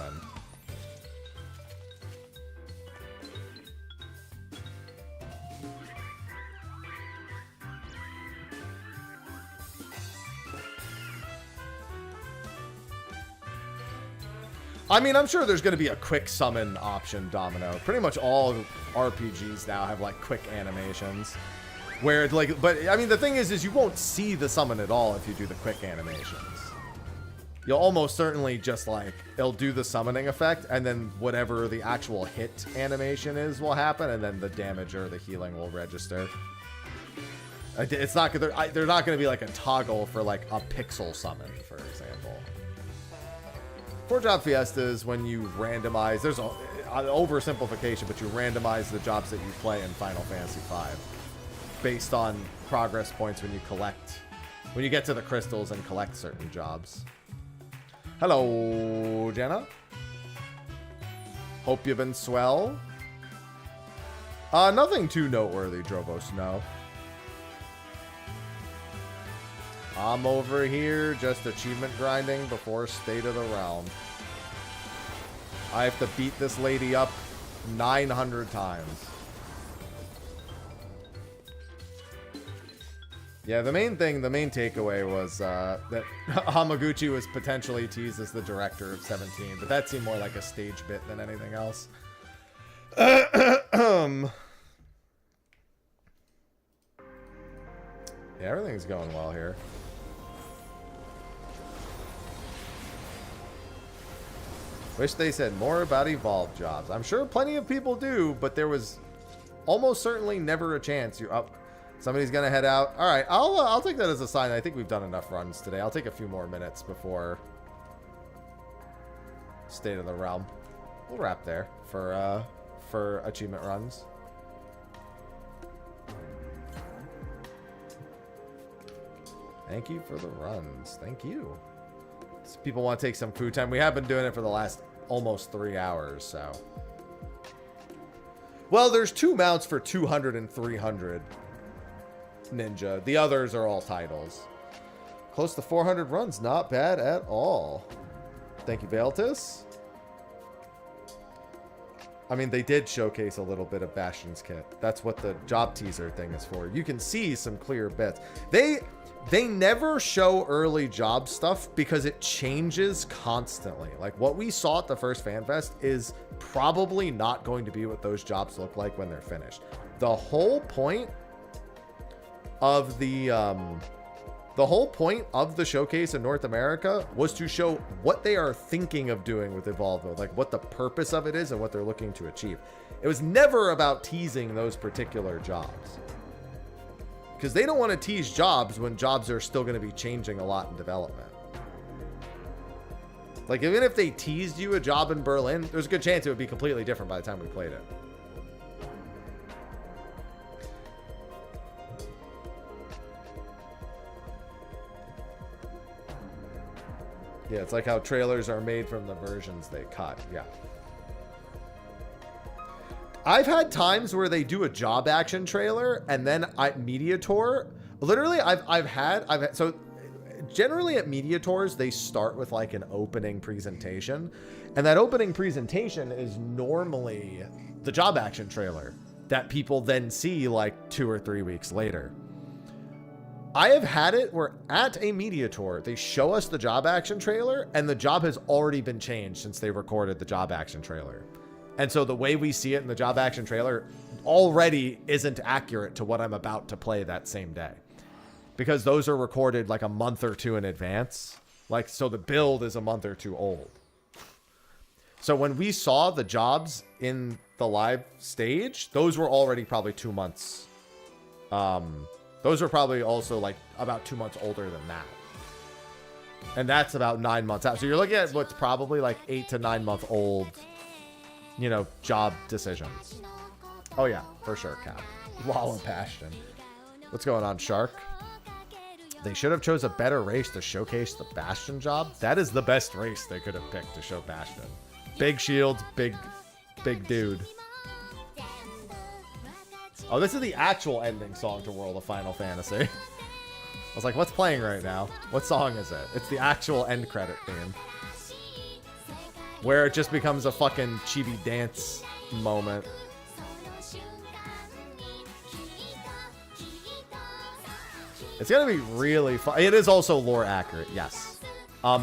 A: I mean, I'm sure there's going to be a quick summon option, Domino. Pretty much all RPGs now have, like, quick animations. Where, like, but, I mean, the thing is you won't see the summon at all if you do the quick animations. You'll almost certainly just, like, it'll do the summoning effect, and then whatever the actual hit animation is will happen, and then the damage or the healing will register. It's not, they're not going to be, like, a toggle for, like, a pixel summon, for example. 4-Job Fiesta is when you randomize, there's an oversimplification, but you randomize the jobs that you play in Final Fantasy V based on progress points when you get to the crystals and collect certain jobs. Hello, Jenna. Hope you've been swell. Nothing too noteworthy, Drovos, no. I'm over here just achievement grinding before State of the Realm. I have to beat this lady up 900 times. Yeah, the main takeaway was that Hamaguchi was potentially teased as the director of 17, but that seemed more like a stage bit than anything else. Yeah, everything's going well here. Wish they said more about Evolve jobs. I'm sure plenty of people do, but there was almost certainly never a chance. You're up. Somebody's gonna head out. All right, I'll take that as a sign. I think we've done enough runs today. I'll take a few more minutes before State of the Realm. We'll wrap there for achievement runs. Thank you for the runs. Thank you. So people want to take some food time. We have been doing it for the last almost 3 hours, so. Well, there's 2 mounts for 200 and 300 ninja. The others are all titles. Close to 400 runs. Not bad at all. Thank you, Valtis. I mean, they did showcase a little bit of Bastion's kit. That's what the job teaser thing is for. You can see some clear bits. They never show early job stuff because it changes constantly. Like what we saw at the first FanFest is probably not going to be what those jobs look like when they're finished. The whole point of the showcase in North America was to show what they are thinking of doing with Evolve Mode, like what the purpose of it is and what they're looking to achieve. It was never about teasing those particular jobs. Because they don't want to tease jobs when jobs are still going to be changing a lot in development. Like, even if they teased you a job in Berlin, there's a good chance it would be completely different by the time we played it. Yeah, it's like how trailers are made from the versions they cut. Yeah. I've had times where they do a job action trailer and then at Media Tour, literally I've had so generally at Media Tours they start with like an opening presentation, and that opening presentation is normally the job action trailer that people then see like 2 or 3 weeks later. I have had it where at a Media Tour they show us the job action trailer and the job has already been changed since they recorded the job action trailer. And so the way we see it in the job action trailer already isn't accurate to what I'm about to play that same day. Because those are recorded like a month or 2 in advance. Like, so the build is a month or 2 old. So when we saw the jobs in the live stage, those were already probably 2 months. Those are probably also like about 2 months older than that. And that's about 9 months out. So you're looking at what's probably like 8 to 9 month old, you know, job decisions. Oh yeah, for sure, Cap. Lala Bastion. What's going on, Shark? They should have chose a better race to showcase the Bastion job. That is the best race they could have picked to show Bastion. Big shield, big dude. Oh, this is the actual ending song to World of Final Fantasy. I was like, what's playing right now? What song is it? It's the actual end credit theme. Where it just becomes a fucking chibi dance moment. It's gonna be really fun. It is also lore accurate, yes.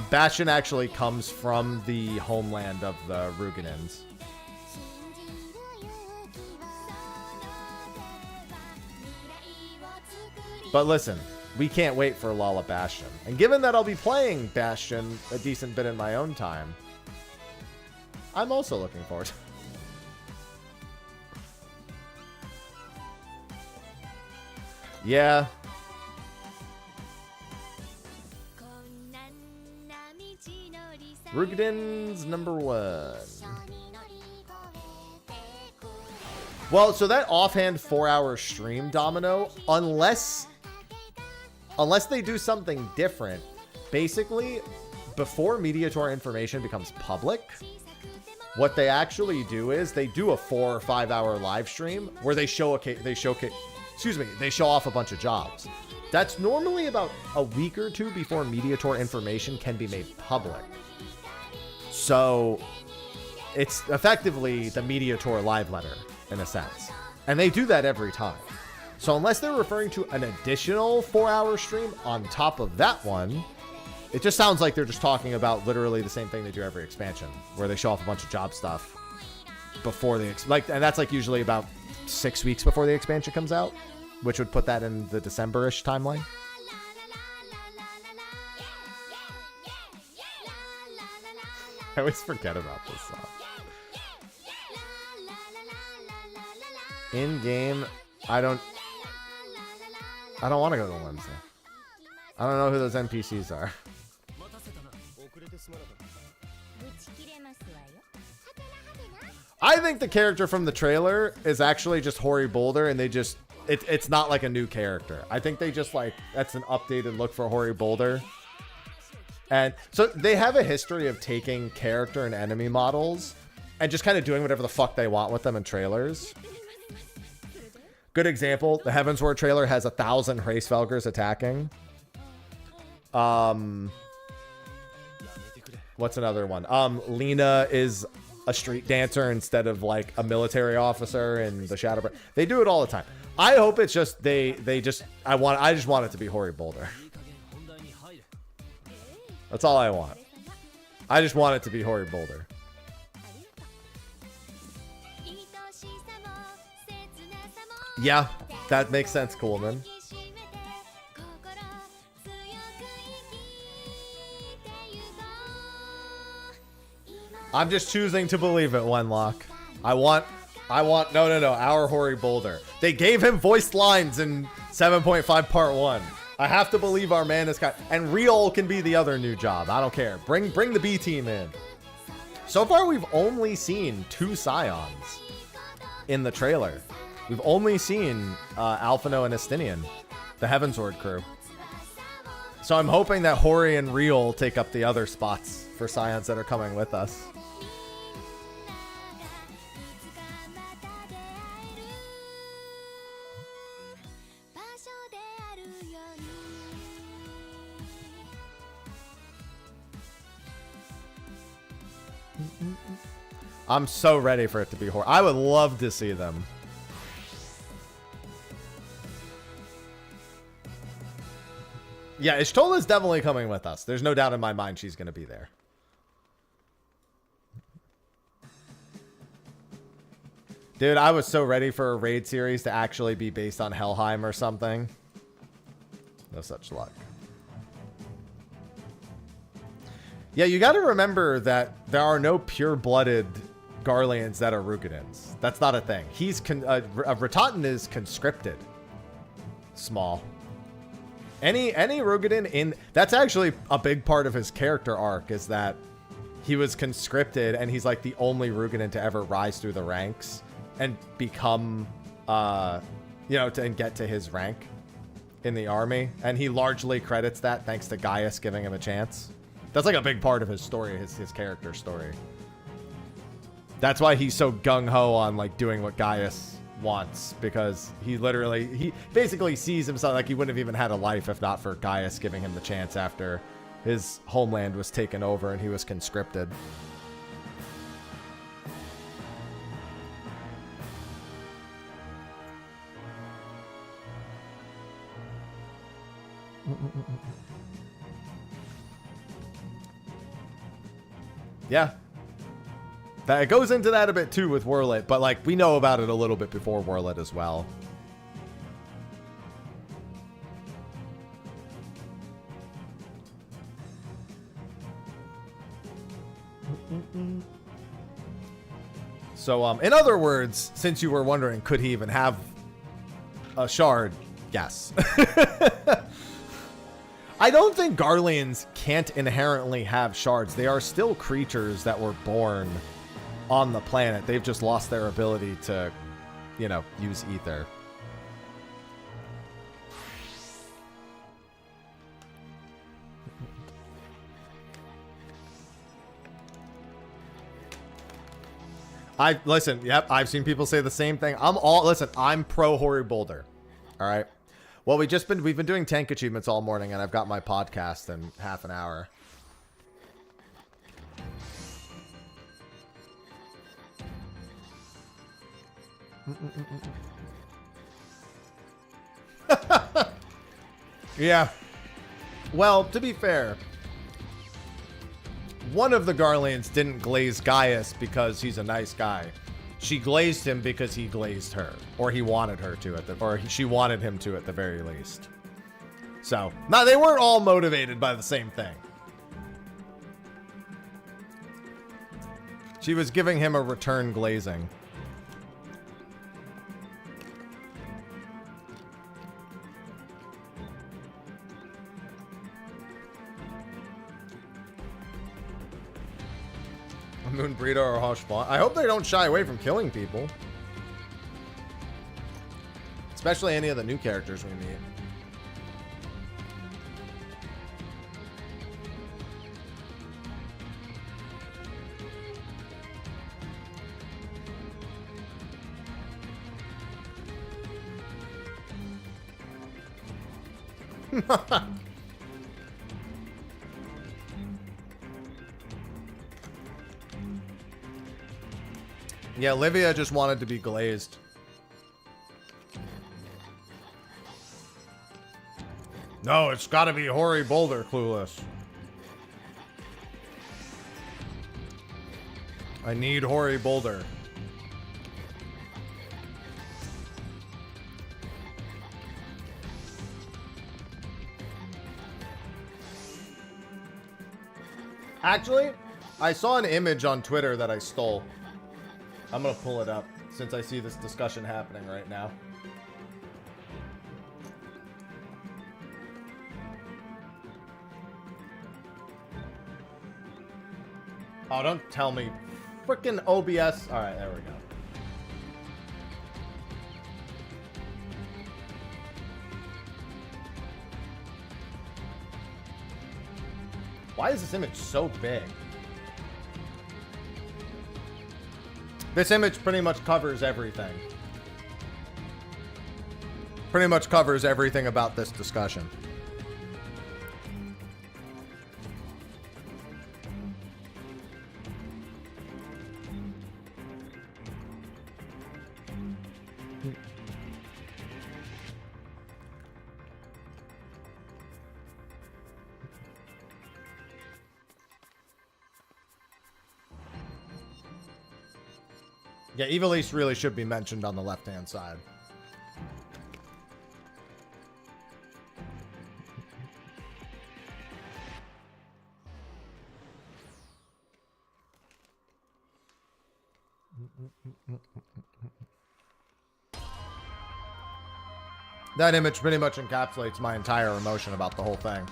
A: Bastion actually comes from the homeland of the Ruginins. But listen, we can't wait for Lala Bastion. And given that I'll be playing Bastion a decent bit in my own time, I'm also looking forward to it. Yeah. Rugin's number 1. Well, so that offhand 4-hour stream, Domino, unless they do something different, basically, before Media Tour information becomes public, what they actually do is they do a 4 or 5 hour live stream where they show off a bunch of jobs. That's normally about a week or 2 before Media Tour information can be made public. So it's effectively the Media Tour live letter in a sense. And they do that every time. So unless they're referring to an additional 4-hour stream on top of that one, it just sounds like they're just talking about literally the same thing they do every expansion, where they show off a bunch of job stuff before and that's like usually about 6 weeks before the expansion comes out, which would put that in the December-ish timeline. I always forget about this song. In game, I don't want to go to Wednesday. I don't know who those NPCs are. I think the character from the trailer is actually just Hori Boulder, and they just it's not like a new character. I think they just like that's an updated look for Hori Boulder. And so they have a history of taking character and enemy models and just kind of doing whatever the fuck they want with them in trailers. Good example, the Heavensward trailer has 1,000 Hraesvelgers attacking. What's another one? Lena is a street dancer instead of like a military officer in the Shadowbringers. They do it all the time. I hope it's just I just want it to be Hori Boulder. That's all I want. I just want it to be Hori Boulder. Yeah, that makes sense, Coolman. I'm just choosing to believe it, Wenlock. I want no, our Hori Boulder. They gave him voiced lines in 7.5 Part 1. I have to believe our man is and Riol can be the other new job. I don't care. Bring the B team in. So far, we've only seen 2 Scions in the trailer. We've only seen Alphino and Estinian, the Heavensward crew. So I'm hoping that Hori and Riol take up the other spots for Scions that are coming with us. I'm so ready for it to be Hori. I would love to see them. Yeah, Y'shtola's definitely coming with us. There's no doubt in my mind she's going to be there. Dude, I was so ready for a raid series to actually be based on Helheim or something. No such luck. Yeah, you got to remember that there are no pure-blooded Garleans that are Rookadins. That's not a thing. Ratatan is conscripted. Small. Any Rookadin in... That's actually a big part of his character arc, is that he was conscripted, and he's like the only Rookadin to ever rise through the ranks and become, and get to his rank in the army. And he largely credits that thanks to Gaius giving him a chance. That's like a big part of his story, his character story. That's why he's so gung-ho on like doing what Gaius wants, because he basically sees himself like he wouldn't have even had a life if not for Gaius giving him the chance after his homeland was taken over and he was conscripted. Yeah. It goes into that a bit too with Wurlit, but like we know about it a little bit before Wurlit as well. So, in other words, since you were wondering, could he even have a shard? Yes. I don't think Garleans can't inherently have shards. They are still creatures that were born on the planet. They've just lost their ability to, use ether. Listen, yep, I've seen people say the same thing. I'm pro Hori Boulder. All right. Well, we've been doing tank achievements all morning, and I've got my podcast in half an hour. Yeah. Well, to be fair, one of the Garleans didn't glaze Gaius because he's a nice guy. She glazed him because he glazed her, or he wanted her to, she wanted him to at the very least. So, no, they weren't all motivated by the same thing. She was giving him a return glazing. Moon Burrito or Hush Vaughn. I hope they don't shy away from killing people. Especially any of the new characters we meet. Yeah, Livia just wanted to be glazed. No, it's gotta be Hori Boulder, Clueless. I need Hori Boulder. Actually, I saw an image on Twitter that I stole. I'm gonna pull it up since I see this discussion happening right now. Oh, don't tell me. Frickin' OBS. Alright, there we go. Why is this image so big? This image pretty much covers everything. Pretty much covers everything about this discussion. Yeah, Ivalice really should be mentioned on the left-hand side. That image pretty much encapsulates my entire emotion about the whole thing.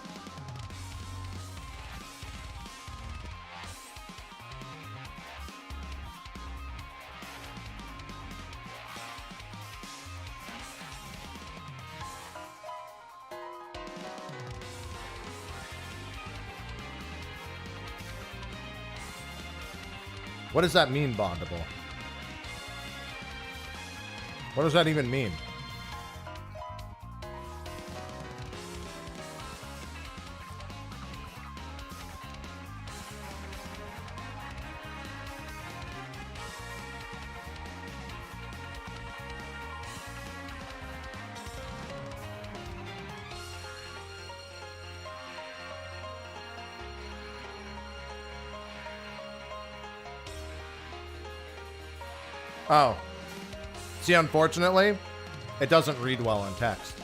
A: What does that mean, Bondable? What does that even mean? Oh. See, unfortunately, it doesn't read well in text.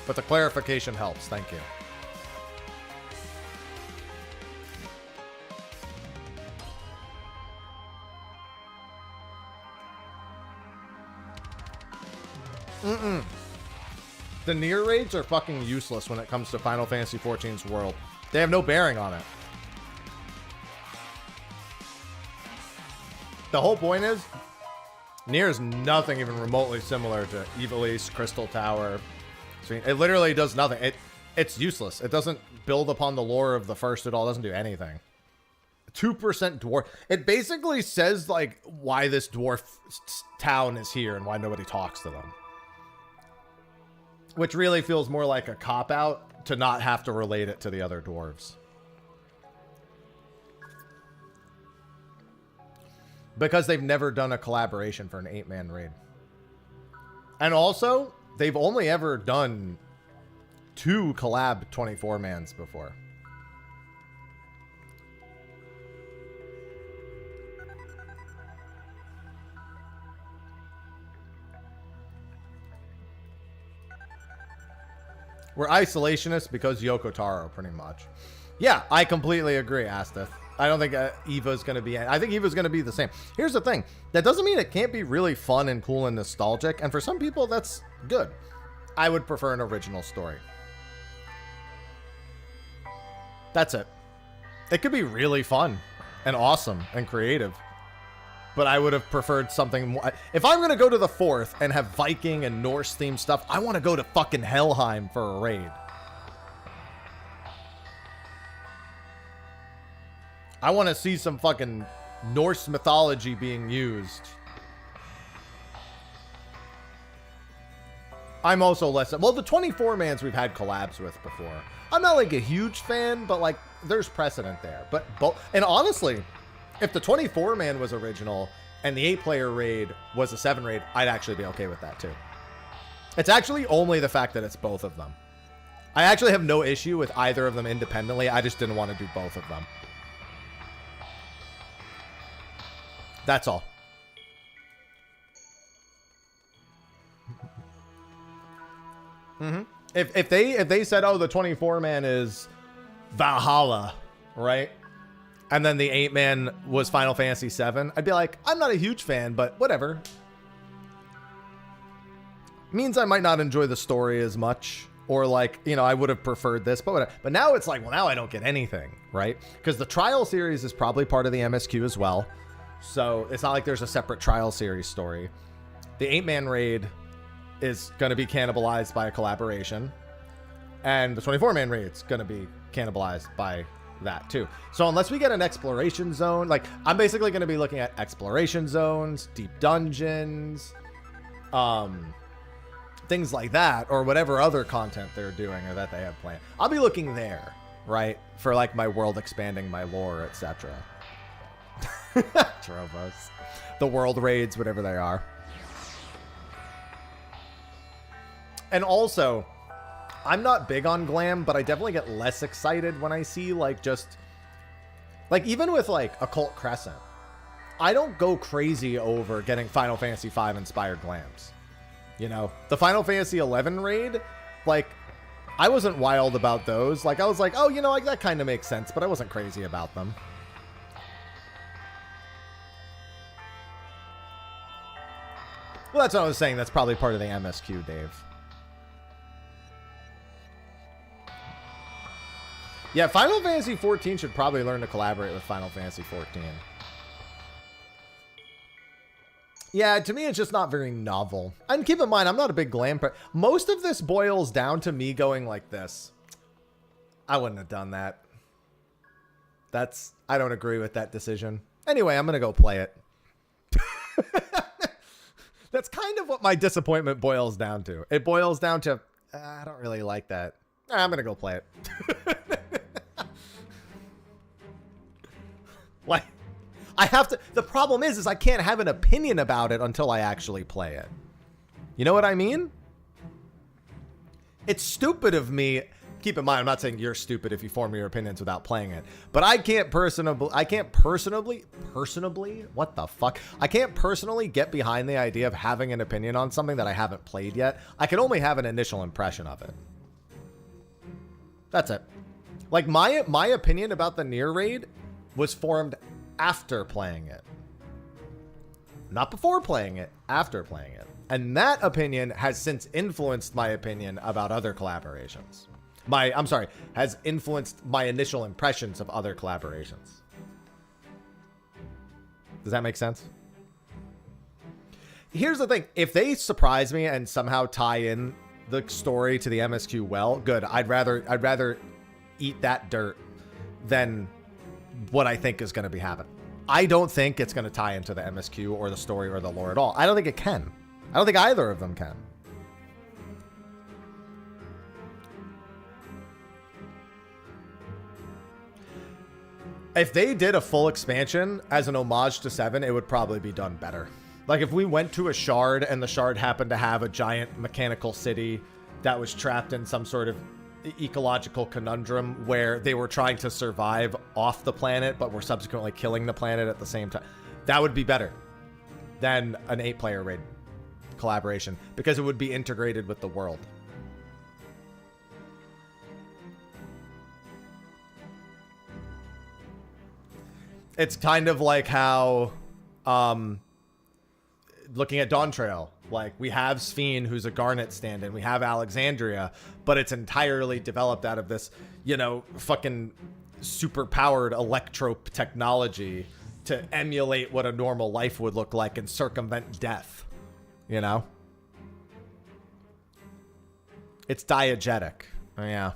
A: But the clarification helps. Thank you. The Nier raids are fucking useless when it comes to Final Fantasy XIV's world. They have no bearing on it. The whole point is, Nier is nothing even remotely similar to Ivalice, Crystal Tower. It literally does nothing. It's useless. It doesn't build upon the lore of the first at all. It doesn't do anything. 2% dwarf. It basically says, like, why this dwarf town is here and why nobody talks to them. Which really feels more like a cop-out to not have to relate it to the other dwarves. Because they've never done a collaboration for an 8-man raid. And also, they've only ever done 2 collab 24-mans before. We're isolationists because Yoko Taro, pretty much. Yeah, I completely agree, Asteth. I don't think Eva's going to be... I think Eva's going to be the same. Here's the thing. That doesn't mean it can't be really fun and cool and nostalgic. And for some people, that's good. I would prefer an original story. That's it. It could be really fun and awesome and creative. But I would have preferred something more. If I'm going to go to the 4th and have Viking and Norse themed stuff, I want to go to fucking Helheim for a raid. I want to see some fucking Norse mythology being used. I'm also less... Well, the 24-mans we've had collabs with before. I'm not like a huge fan, but like there's precedent there. But and honestly, if the 24-man was original and the 8-player raid was a 7 raid, I'd actually be okay with that too. It's actually only the fact that it's both of them. I actually have no issue with either of them independently. I just didn't want to do both of them. That's all. Mm-hmm. If they said, oh, the 24-man is Valhalla, right? And then the 8-man was Final Fantasy VII, I'd be like, I'm not a huge fan, but whatever. Means I might not enjoy the story as much, or like, you know, I would have preferred this, but whatever. But now it's like, well, now I don't get anything, right? Because the Trial series is probably part of the MSQ as well. So it's not like there's a separate Trial series story. The 8-man raid is going to be cannibalized by a collaboration. And the 24-man raid's going to be cannibalized by that too. So unless we get an exploration zone, like I'm basically going to be looking at exploration zones, deep dungeons, things like that, or whatever other content they're doing or that they have planned. I'll be looking there, right? For like my world expanding, my lore, etc. Trovos. The world raids, whatever they are. And also, I'm not big on glam, but I definitely get less excited when I see like just like even with like Occult Crescent, I don't go crazy over getting Final Fantasy V inspired glams. You know, the Final Fantasy 11 raid, like I wasn't wild about those. Like I was like, oh, you know, like that kind of makes sense, but I wasn't crazy about them. Well, that's what I was saying. That's probably part of the MSQ, Dave. Yeah, Final Fantasy 14 should probably learn to collaborate with Final Fantasy 14. Yeah, to me, it's just not very novel. And keep in mind, I'm not a big glam person. Most of this boils down to me going like this. I wouldn't have done that. I don't agree with that decision. Anyway, I'm going to go play it. That's kind of what my disappointment boils down to. It boils down to, I don't really like that. I'm going to go play it. Like, I have to, the problem is I can't have an opinion about it until I actually play it. You know what I mean? It's stupid of me. Keep in mind, I'm not saying you're stupid if you form your opinions without playing it, but I can't personally, what the fuck? I can't personally get behind the idea of having an opinion on something that I haven't played yet. I can only have an initial impression of it. That's it. Like my opinion about the Nier raid was formed after playing it. Not before playing it, after playing it. And that opinion has since influenced my opinion about other collaborations. Has influenced my initial impressions of other collaborations. Does that make sense? Here's the thing. If they surprise me and somehow tie in the story to the MSQ well, good. I'd rather eat that dirt than what I think is going to be happening. I don't think it's going to tie into the MSQ or the story or the lore at all. I don't think it can. I don't think either of them can. If they did a full expansion as an homage to 7, it would probably be done better. Like if we went to a shard and the shard happened to have a giant mechanical city that was trapped in some sort of ecological conundrum where they were trying to survive off the planet but were subsequently killing the planet at the same time, that would be better than an 8-player raid collaboration because it would be integrated with the world. It's kind of like how looking at Dawntrail, like we have Sphene, who's a Garnet stand-in, we have Alexandria, but it's entirely developed out of this, you know, fucking super powered electro technology to emulate what a normal life would look like and circumvent death, you know? It's diegetic. Oh, yeah.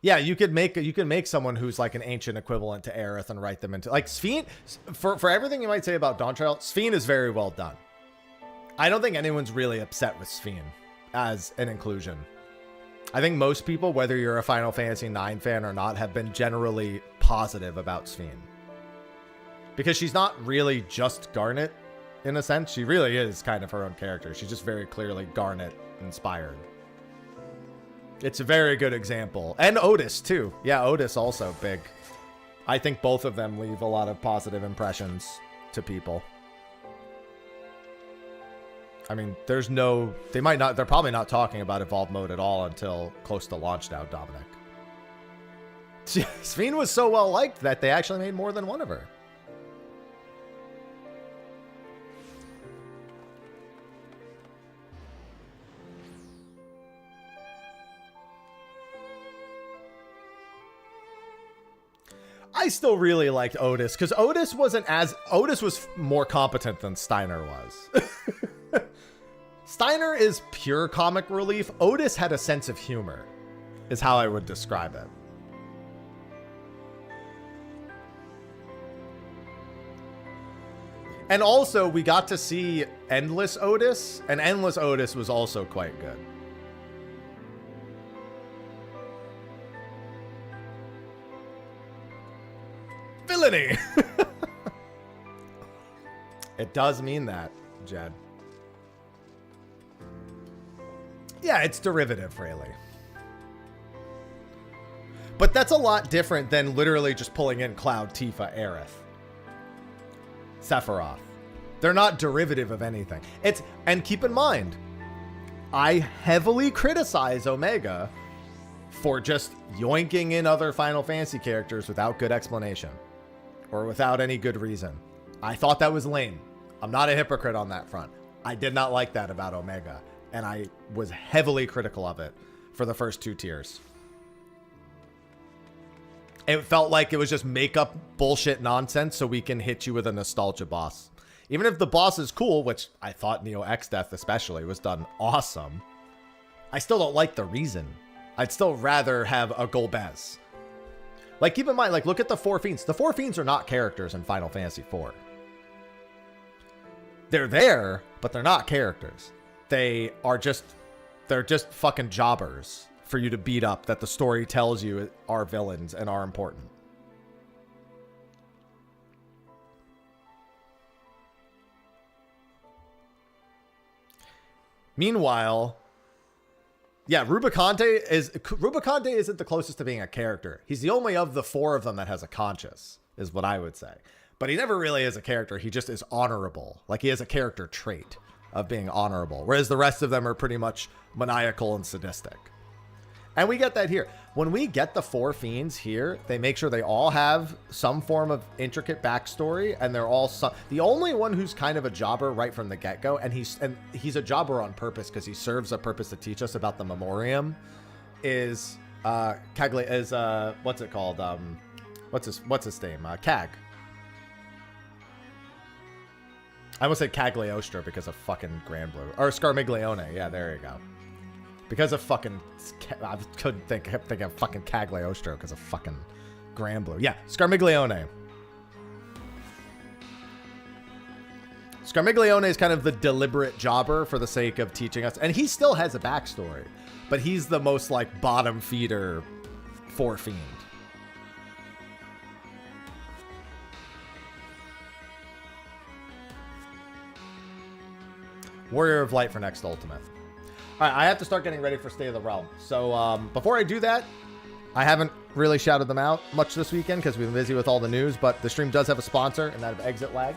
A: Yeah, you could make someone who's like an ancient equivalent to Aerith and write them into like Sphene. For everything you might say about Dawntrail, Sphene is very well done. I don't think anyone's really upset with Sphene as an inclusion. I think most people, whether you're a Final Fantasy IX fan or not, have been generally positive about Sphene. Because she's not really just Garnet, in a sense. She really is kind of her own character. She's just very clearly Garnet inspired. It's a very good example. And Otis, too. Yeah, Otis also big. I think both of them leave a lot of positive impressions to people. I mean, they're probably not talking about Evolved Mode at all until close to launch now, Dominic. Sphene was so well liked that they actually made more than one of her. I still really liked Otis because Otis was more competent than Steiner was. Steiner is pure comic relief. Otis had a sense of humor, is how I would describe it. And also, we got to see Endless Otis, and Endless Otis was also quite good. Villainy! It does mean that, Jed. Yeah, it's derivative, really. But that's a lot different than literally just pulling in Cloud, Tifa, Aerith, Sephiroth. They're not derivative of anything. And keep in mind, I heavily criticize Omega for just yoinking in other Final Fantasy characters without good explanation or without any good reason. I thought that was lame. I'm not a hypocrite on that front. I did not like that about Omega, and I was heavily critical of it for the first 2 tiers. It felt like it was just make up bullshit nonsense so we can hit you with a nostalgia boss. Even if the boss is cool, which I thought Neo X-Death especially was done awesome, I still don't like the reason. I'd still rather have a Golbez. Like, keep in mind, like, look at the 4 Fiends. The 4 Fiends are not characters in Final Fantasy IV. They're there, but they're not characters. They're just fucking jobbers for you to beat up that the story tells you are villains and are important. Meanwhile, yeah, Rubicante isn't the closest to being a character. He's the only of the 4 of them that has a conscience, is what I would say. But he never really is a character. He just is honorable. Like, he has a character trait of being honorable, whereas the rest of them are pretty much maniacal and sadistic. And we get that here. When we get the 4 Fiends here, they make sure they all have some form of intricate backstory, and they're all the only one who's kind of a jobber right from the get-go, and he's a jobber on purpose because he serves a purpose to teach us about the Memoriam, is what's it called? What's his name? Cag. I almost said Cagliostro because of fucking Granblue. Or Scarmiglione. Yeah, there you go. Because of fucking... I couldn't think of fucking Cagliostro because of fucking Granblue. Yeah, Scarmiglione. Scarmiglione is kind of the deliberate jobber for the sake of teaching us. And he still has a backstory. But he's the most, like, bottom feeder 4 Fiend. Warrior of Light for next Ultimate. All right, I have to start getting ready for State of the Realm. So before I do that, I haven't really shouted them out much this weekend because we've been busy with all the news, but the stream does have a sponsor, and that of Exit Lag.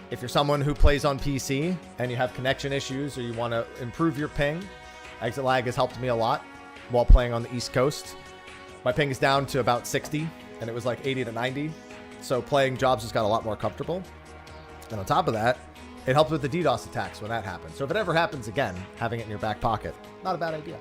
A: If you're someone who plays on PC and you have connection issues or you want to improve your ping, Exit Lag has helped me a lot while playing on the East Coast. My ping is down to about 60, and it was like 80 to 90. So playing jobs has got a lot more comfortable. And on top of that, It helps with the DDoS attacks when that happens. So if it ever happens again, having it in your back pocket, not a bad idea.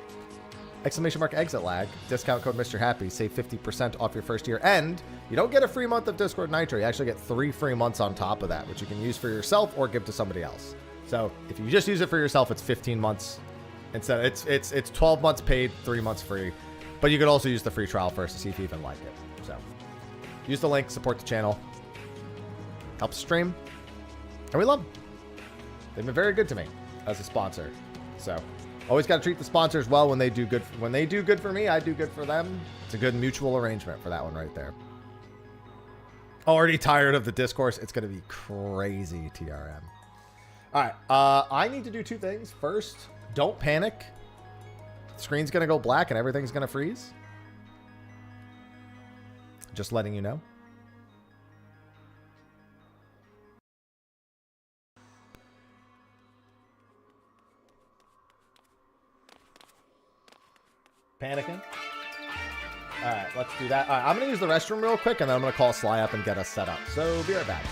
A: Exclamation mark exit lag. Discount code Mr. Happy. Save 50% off your first year. And you don't get a free month of Discord Nitro. You actually get 3 free months on top of that, which you can use for yourself or give to somebody else. So if you just use it for yourself, it's 15 months. Instead, it's 12 months paid, 3 months free. But you could also use the free trial first to see if you even like it. So use the link, support the channel. Help stream. And we love them. They've been very good to me as a sponsor. So always got to treat the sponsors well when they do good. When they do good for me, I do good for them. It's a good mutual arrangement for that one right there. Already tired of the discourse. It's going to be crazy, TRM. All right. I need to do 2 things. First, don't panic. The screen's going to go black and everything's going to freeze. Just letting you know. Panicking. All right, let's do that. All right, I'm going to use the restroom real quick, and then I'm going to call Sly up and get us set up. So be right back.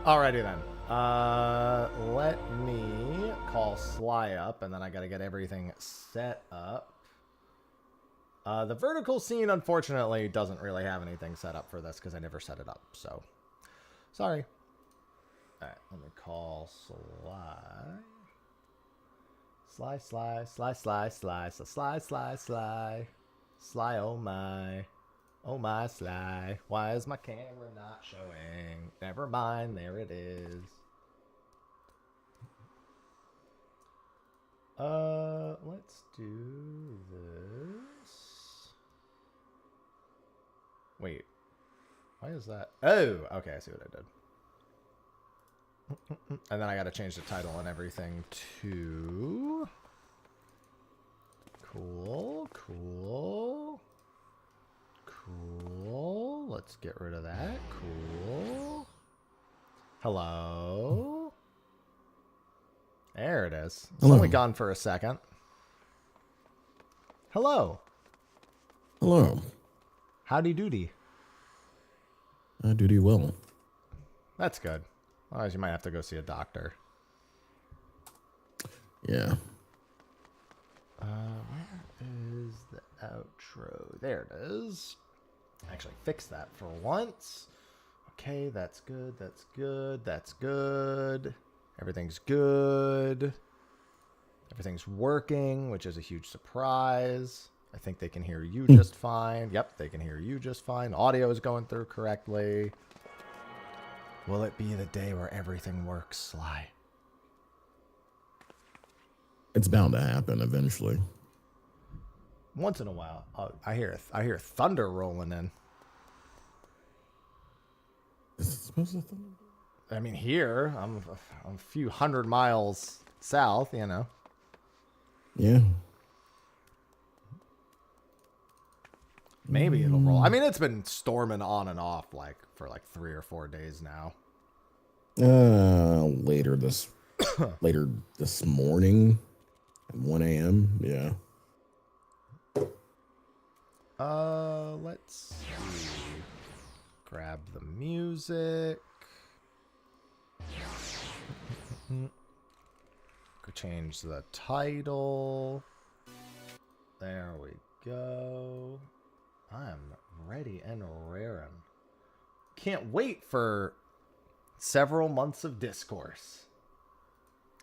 A: Alrighty then. Let me call Sly up, and then I gotta get everything set up. The vertical scene, unfortunately, doesn't really have anything set up for this because I never set it up. So, sorry. Alright, let me call Sly. Sly, oh my. Oh my Sly, why is my camera not showing? Never mind, there it is. Let's do this. Wait, why is that? Oh, okay, I see what I did. And then I gotta change the title and everything to... Cool. Let's get rid of that. Cool. Hello. There it is. It's only gone for a second. Hello.
C: Hello.
A: Howdy doody.
C: Doody well.
A: That's good. Otherwise, you might have to go see a doctor.
C: Yeah.
A: Where is the outro? There it is. Actually, fix that for once. Okay, that's good. That's good. That's good. Everything's good. Everything's working, which is a huge surprise. I think they can hear you just fine. Yep, they can hear you just fine. Audio is going through correctly. Will it be the day where everything works, Sly?
C: It's bound to happen eventually.
A: Once in a while, I hear thunder rolling in.
C: Is it supposed to thunder?
A: I mean, here I'm a few 100 miles south, you know.
C: Yeah.
A: Maybe it'll roll. I mean, it's been storming on and off for 3 or 4 days now.
C: Later this morning at 1 a.m. Yeah.
A: Let's see. Grab the music. Could change the title. There we go. I'm ready and raring. Can't wait for several months of discourse.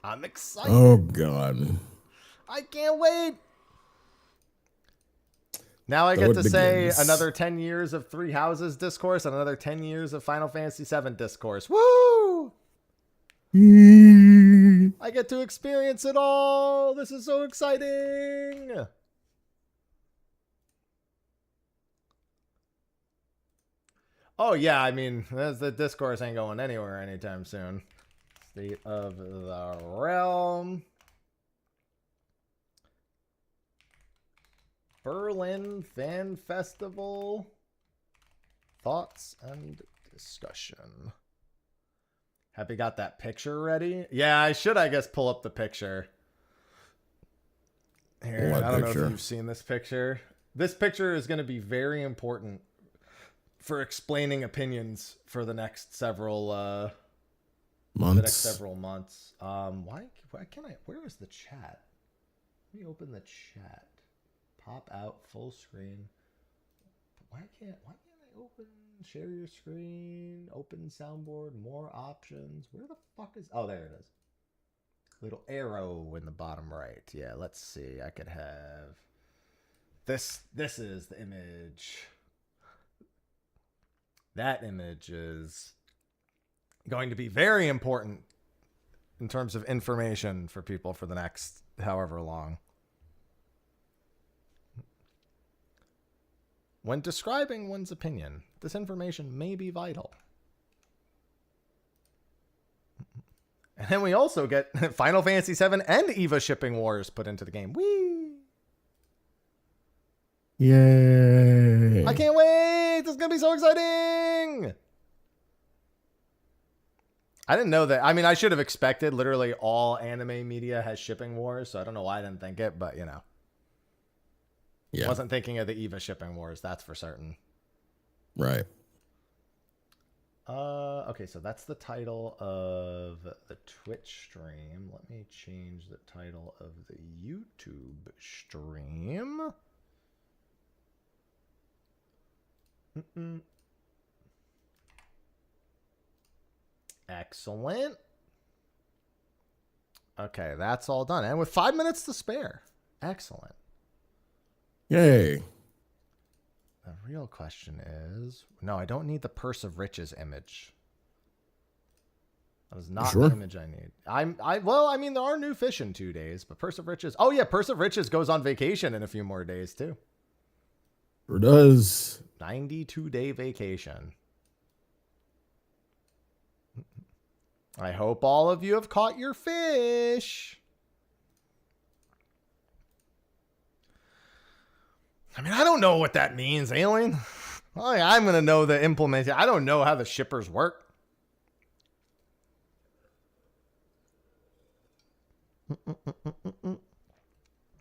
A: I'm excited.
C: Oh, God.
A: I can't wait. Now I get to say another 10 years of Three Houses discourse and another 10 years of Final Fantasy VII discourse. Woo! I get to experience it all. This is so exciting. Oh, yeah. I mean, the discourse ain't going anywhere anytime soon. State of the Realm. Berlin Fan Festival. Thoughts and discussion. Have you got that picture ready? Yeah, I should, I guess, pull up the picture. Here, I don't know if you've seen this picture. This picture is going to be very important for explaining opinions for the next several months. Why can't I? Where is the chat? Let me open the chat. Pop out full screen. Why can't I open? Share your screen. Open soundboard. More options. Where the fuck is? Oh, there it is. Little arrow in the bottom right. Yeah, let's see. I could have this. This is the image. That image is going to be very important in terms of information for people for the next however long. When describing one's opinion, this information may be vital. And then we also get Final Fantasy VII and EVA Shipping Wars put into the game. Whee!
C: Yay!
A: I can't wait! This is going to be so exciting! I didn't know that. I mean, I should have expected literally all anime media has shipping wars, so I don't know why I didn't think it, but you know. Yeah. Wasn't thinking of the EVA shipping wars, that's for certain.
C: Right.
A: Okay, so that's the title of the Twitch stream. Let me change the title of the YouTube stream. Excellent. Okay, that's all done. And with 5 minutes to spare. Excellent.
C: Yay.
A: The real question is... No, I don't need the Purse of Riches image. That is not the image I need. Well, I mean, there are new fish in 2 days, but Purse of Riches... Oh, yeah, Purse of Riches goes on vacation in a few more days, too.
C: Sure does.
A: 92-day vacation. I hope all of you have caught your fish. I mean, I don't know what that means, Alien. I'm going to know the implementation. I don't know how the shippers work.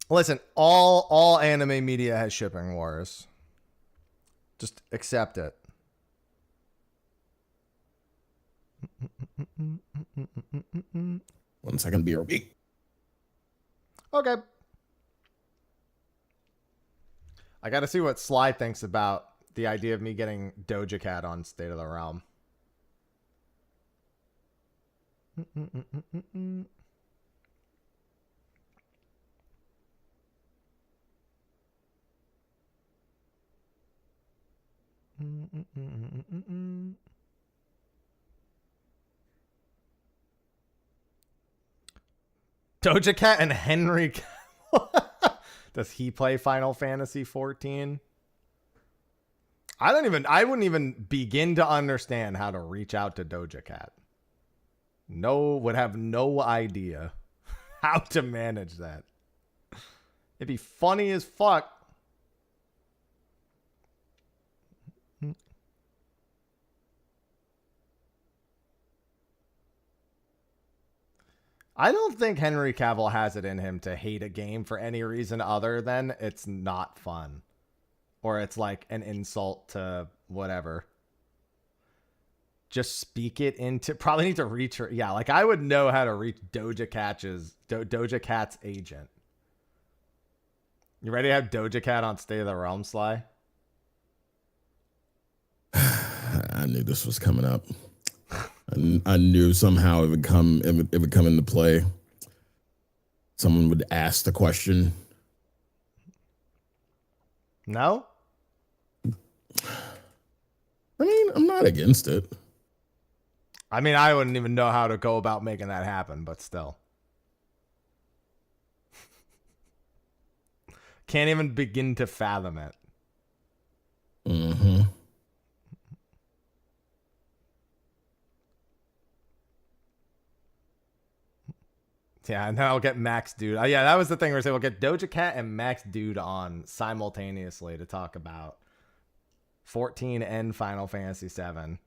A: Listen, all anime media has shipping wars. Just accept it.
C: 1 second, BRB.
A: Okay. I got to see what Sly thinks about the idea of me getting Doja Cat on State of the Realm. Doja Cat and Henry. Does he play Final Fantasy 14? I wouldn't even begin to understand how to reach out to Doja Cat. Would have no idea how to manage that. It'd be funny as fuck. I don't think Henry Cavill has it in him to hate a game for any reason other than it's not fun. Or it's like an insult to whatever. Just speak it into... Probably need to reach her. Yeah, like I would know how to reach Doja Cat's agent. You ready to have Doja Cat on State of the Realm, Sly?
C: I knew this was coming up. I knew somehow it would come into play. Someone would ask the question.
A: No?
C: I mean, I'm not against it.
A: I mean, I wouldn't even know how to go about making that happen, but still. Can't even begin to fathom it.
C: Mm-hmm.
A: Yeah, and then I'll get Max Dude. Yeah, that was the thing where we'll get Doja Cat and Max Dude on simultaneously to talk about 14 and Final Fantasy 7.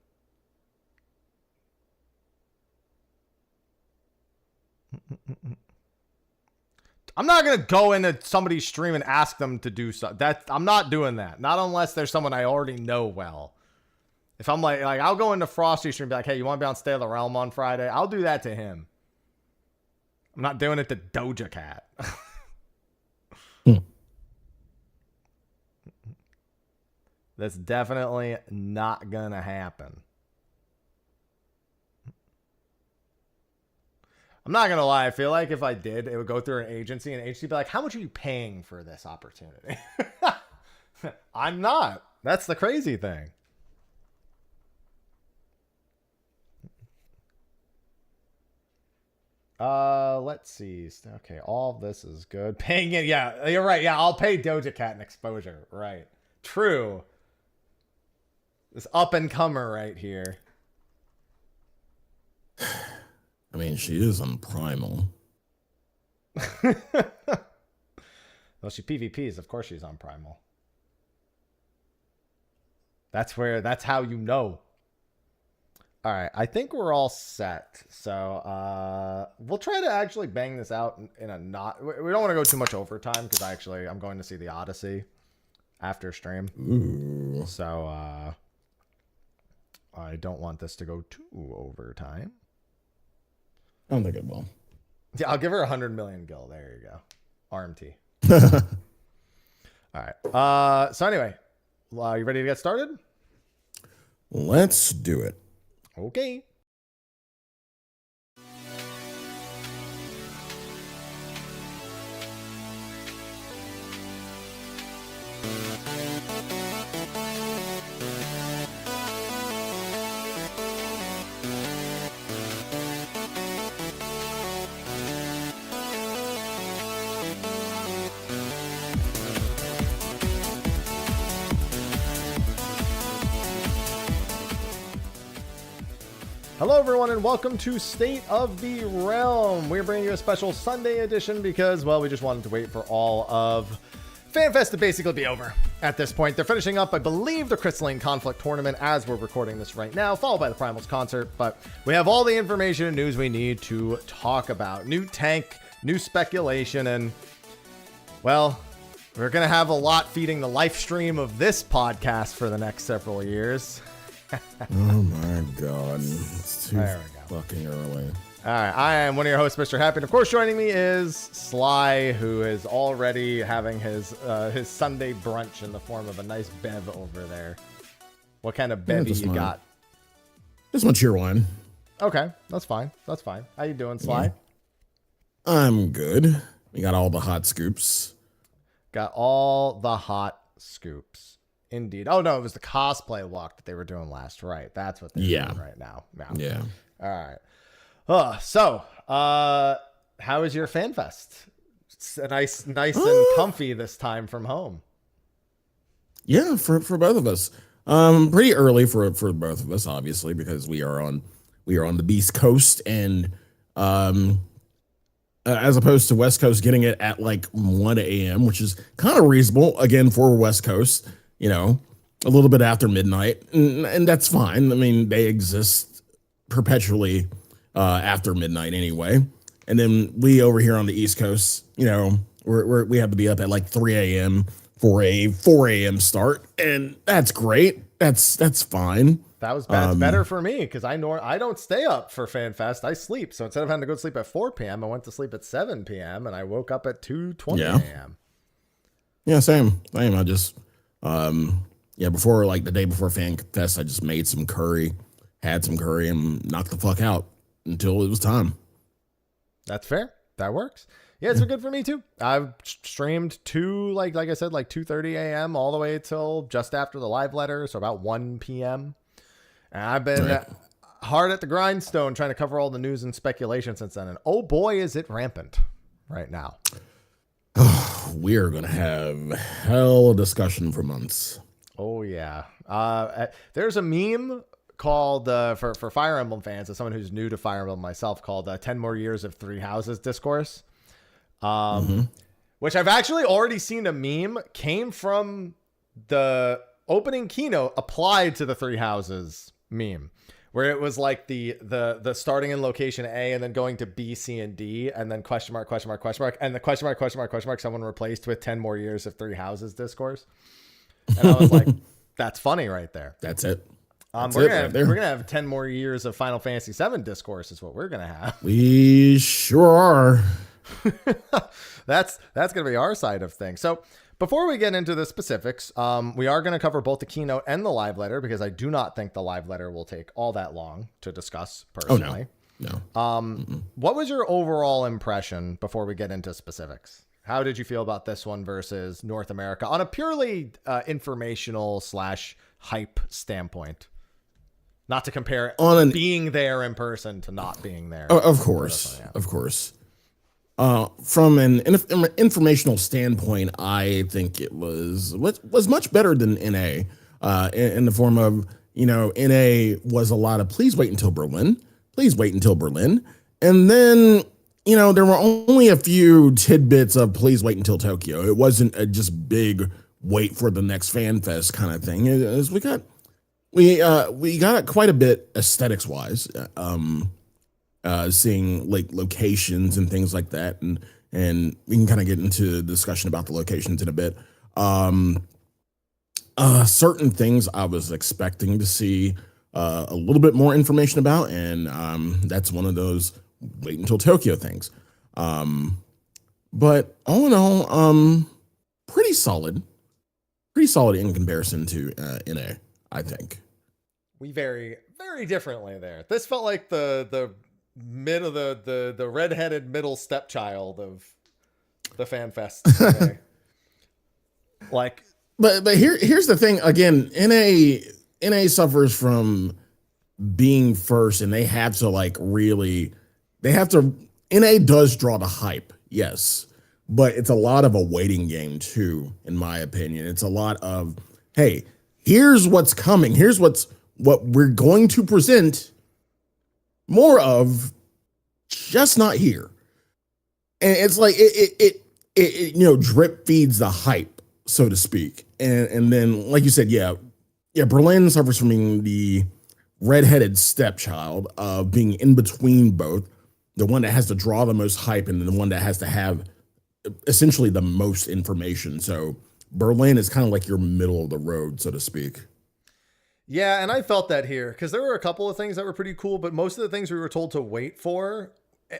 A: I'm not gonna go into somebody's stream and ask them to do so. I'm not doing that. Not unless there's someone I already know well. If I'm like I'll go into Frosty's stream and be like, hey, you want to be on State of the Realm on Friday? I'll do that to him. I'm not doing it to Doja Cat. That's definitely not gonna happen. I'm not gonna lie, I feel like if I did, it would go through an agency and agency would be like, how much are you paying for this opportunity? I'm not. That's the crazy thing. Let's see. Okay, all of this is good. Paying it, yeah, you're right. Yeah, I'll pay Doja Cat an exposure. Right. True. This up and comer right here.
C: I mean, she is on Primal.
A: Well, she PvPs. Of course she's on Primal. That's how you know. All right, I think we're all set. So we'll try to actually bang this out in a not... We don't want to go too much overtime because I'm going to see the Odyssey after stream.
C: Ooh.
A: So I don't want this to go too overtime.
C: I don't think it will.
A: Yeah, I'll give her 100 million gil. There you go. RMT. All right. So anyway, you ready to get started?
C: Let's do it.
A: Okay. Hello, everyone, and welcome to State of the Realm. We're bringing you a special Sunday edition because, well, we just wanted to wait for all of FanFest to basically be over at this point. They're finishing up, I believe, the Crystalline Conflict Tournament as we're recording this right now, followed by the Primals concert. But we have all the information and news we need to talk about. New tank, new speculation, and, well, we're going to have a lot feeding the live stream of this podcast for the next several years.
C: Oh my god. It's too fucking early.
A: Alright, I am one of your hosts, Mr. Happy, and of course joining me is Sly, who is already having his Sunday brunch in the form of a nice bev over there. What kind of bevy you got?
C: Just my cheer wine.
A: Okay, that's fine. That's fine. How you doing, Sly?
C: Yeah. I'm good. We got all the hot scoops.
A: Got all the hot scoops. Indeed. Oh, no, it was the cosplay walk that they were doing last. Right. That's what they're doing right now.
C: Yeah.
A: All right. So, how is your FanFest? It's nice and comfy this time from home.
C: Yeah, for both of us. Pretty early for both of us, obviously, because we are on the Beast Coast, and as opposed to West Coast getting it at like 1 a.m., which is kind of reasonable again for West Coast. You know, a little bit after midnight, and that's fine. I mean, they exist perpetually after midnight anyway. And then we over here on the East Coast, you know, we have to be up at like 3 a.m. for a 4 a.m. start. And that's great. That's fine.
A: That's better for me because I don't stay up for FanFest. I sleep. So instead of having to go to sleep at 4 p.m., I went to sleep at 7 p.m. and I woke up at 2:20 a.m.
C: Yeah, same. I just, before like the day before FanFest, I just made some curry, had some curry, and knocked the fuck out until it was time.
A: That's fair. That works. Yeah, it's been good for me too. I've streamed like I said, like 2:30 a.m. all the way till just after the live letter, so about 1 p.m. And I've been hard at the grindstone trying to cover all the news and speculation since then. And oh boy, is it rampant right now.
C: We are going to have hell discussion for months.
A: Oh, yeah. There's a meme called, for Fire Emblem fans, as someone who's new to Fire Emblem myself, called 10 More Years of Three Houses Discourse. Which I've actually already seen a meme came from the opening keynote applied to the Three Houses meme, where it was like the starting in location A and then going to B, C, and D, and then question mark, and the question mark, someone replaced with 10 more years of Three Houses Discourse. And I was like, that's funny right there.
C: That's it.
A: We're gonna have 10 more years of Final Fantasy VII Discourse is what we're gonna have.
C: We sure are.
A: That's gonna be our side of things. So before we get into the specifics, we are going to cover both the keynote and the live letter because I do not think the live letter will take all that long to discuss personally.
C: Oh, no.
A: What was your overall impression before we get into specifics? How did you feel about this one versus North America on a purely informational / hype standpoint? Not to compare being there in person to not being there.
C: Of course. Of course. From an informational standpoint, I think it was much better than NA, in the form of, you know, NA was a lot of please wait until Berlin. And then, you know, there were only a few tidbits of please wait until Tokyo. It wasn't a just big wait for the next FanFest kind of thing. We got quite a bit aesthetics wise. Seeing like locations and things like that, and we can kind of get into the discussion about the locations in a bit. Certain things I was expecting to see a little bit more information about, and that's one of those wait until Tokyo things. But all in all, pretty solid in comparison to NA, I think.
A: We vary very differently there. This felt like the redheaded middle stepchild of the FanFest. Like,
C: but here's the thing. Again, NA suffers from being first, and they have to NA does draw the hype, yes, but it's a lot of a waiting game too, in my opinion. It's a lot of, hey, here's what's coming. Here's what we're going to present more of, just not here. And it's like it you know, drip feeds the hype, so to speak. And then, like you said, Berlin suffers from being the redheaded stepchild of being in between both, the one that has to draw the most hype and the one that has to have essentially the most information. So Berlin is kind of like your middle of the road, so to speak.
A: Yeah, and I felt that here because there were a couple of things that were pretty cool, but most of the things we were told to wait for,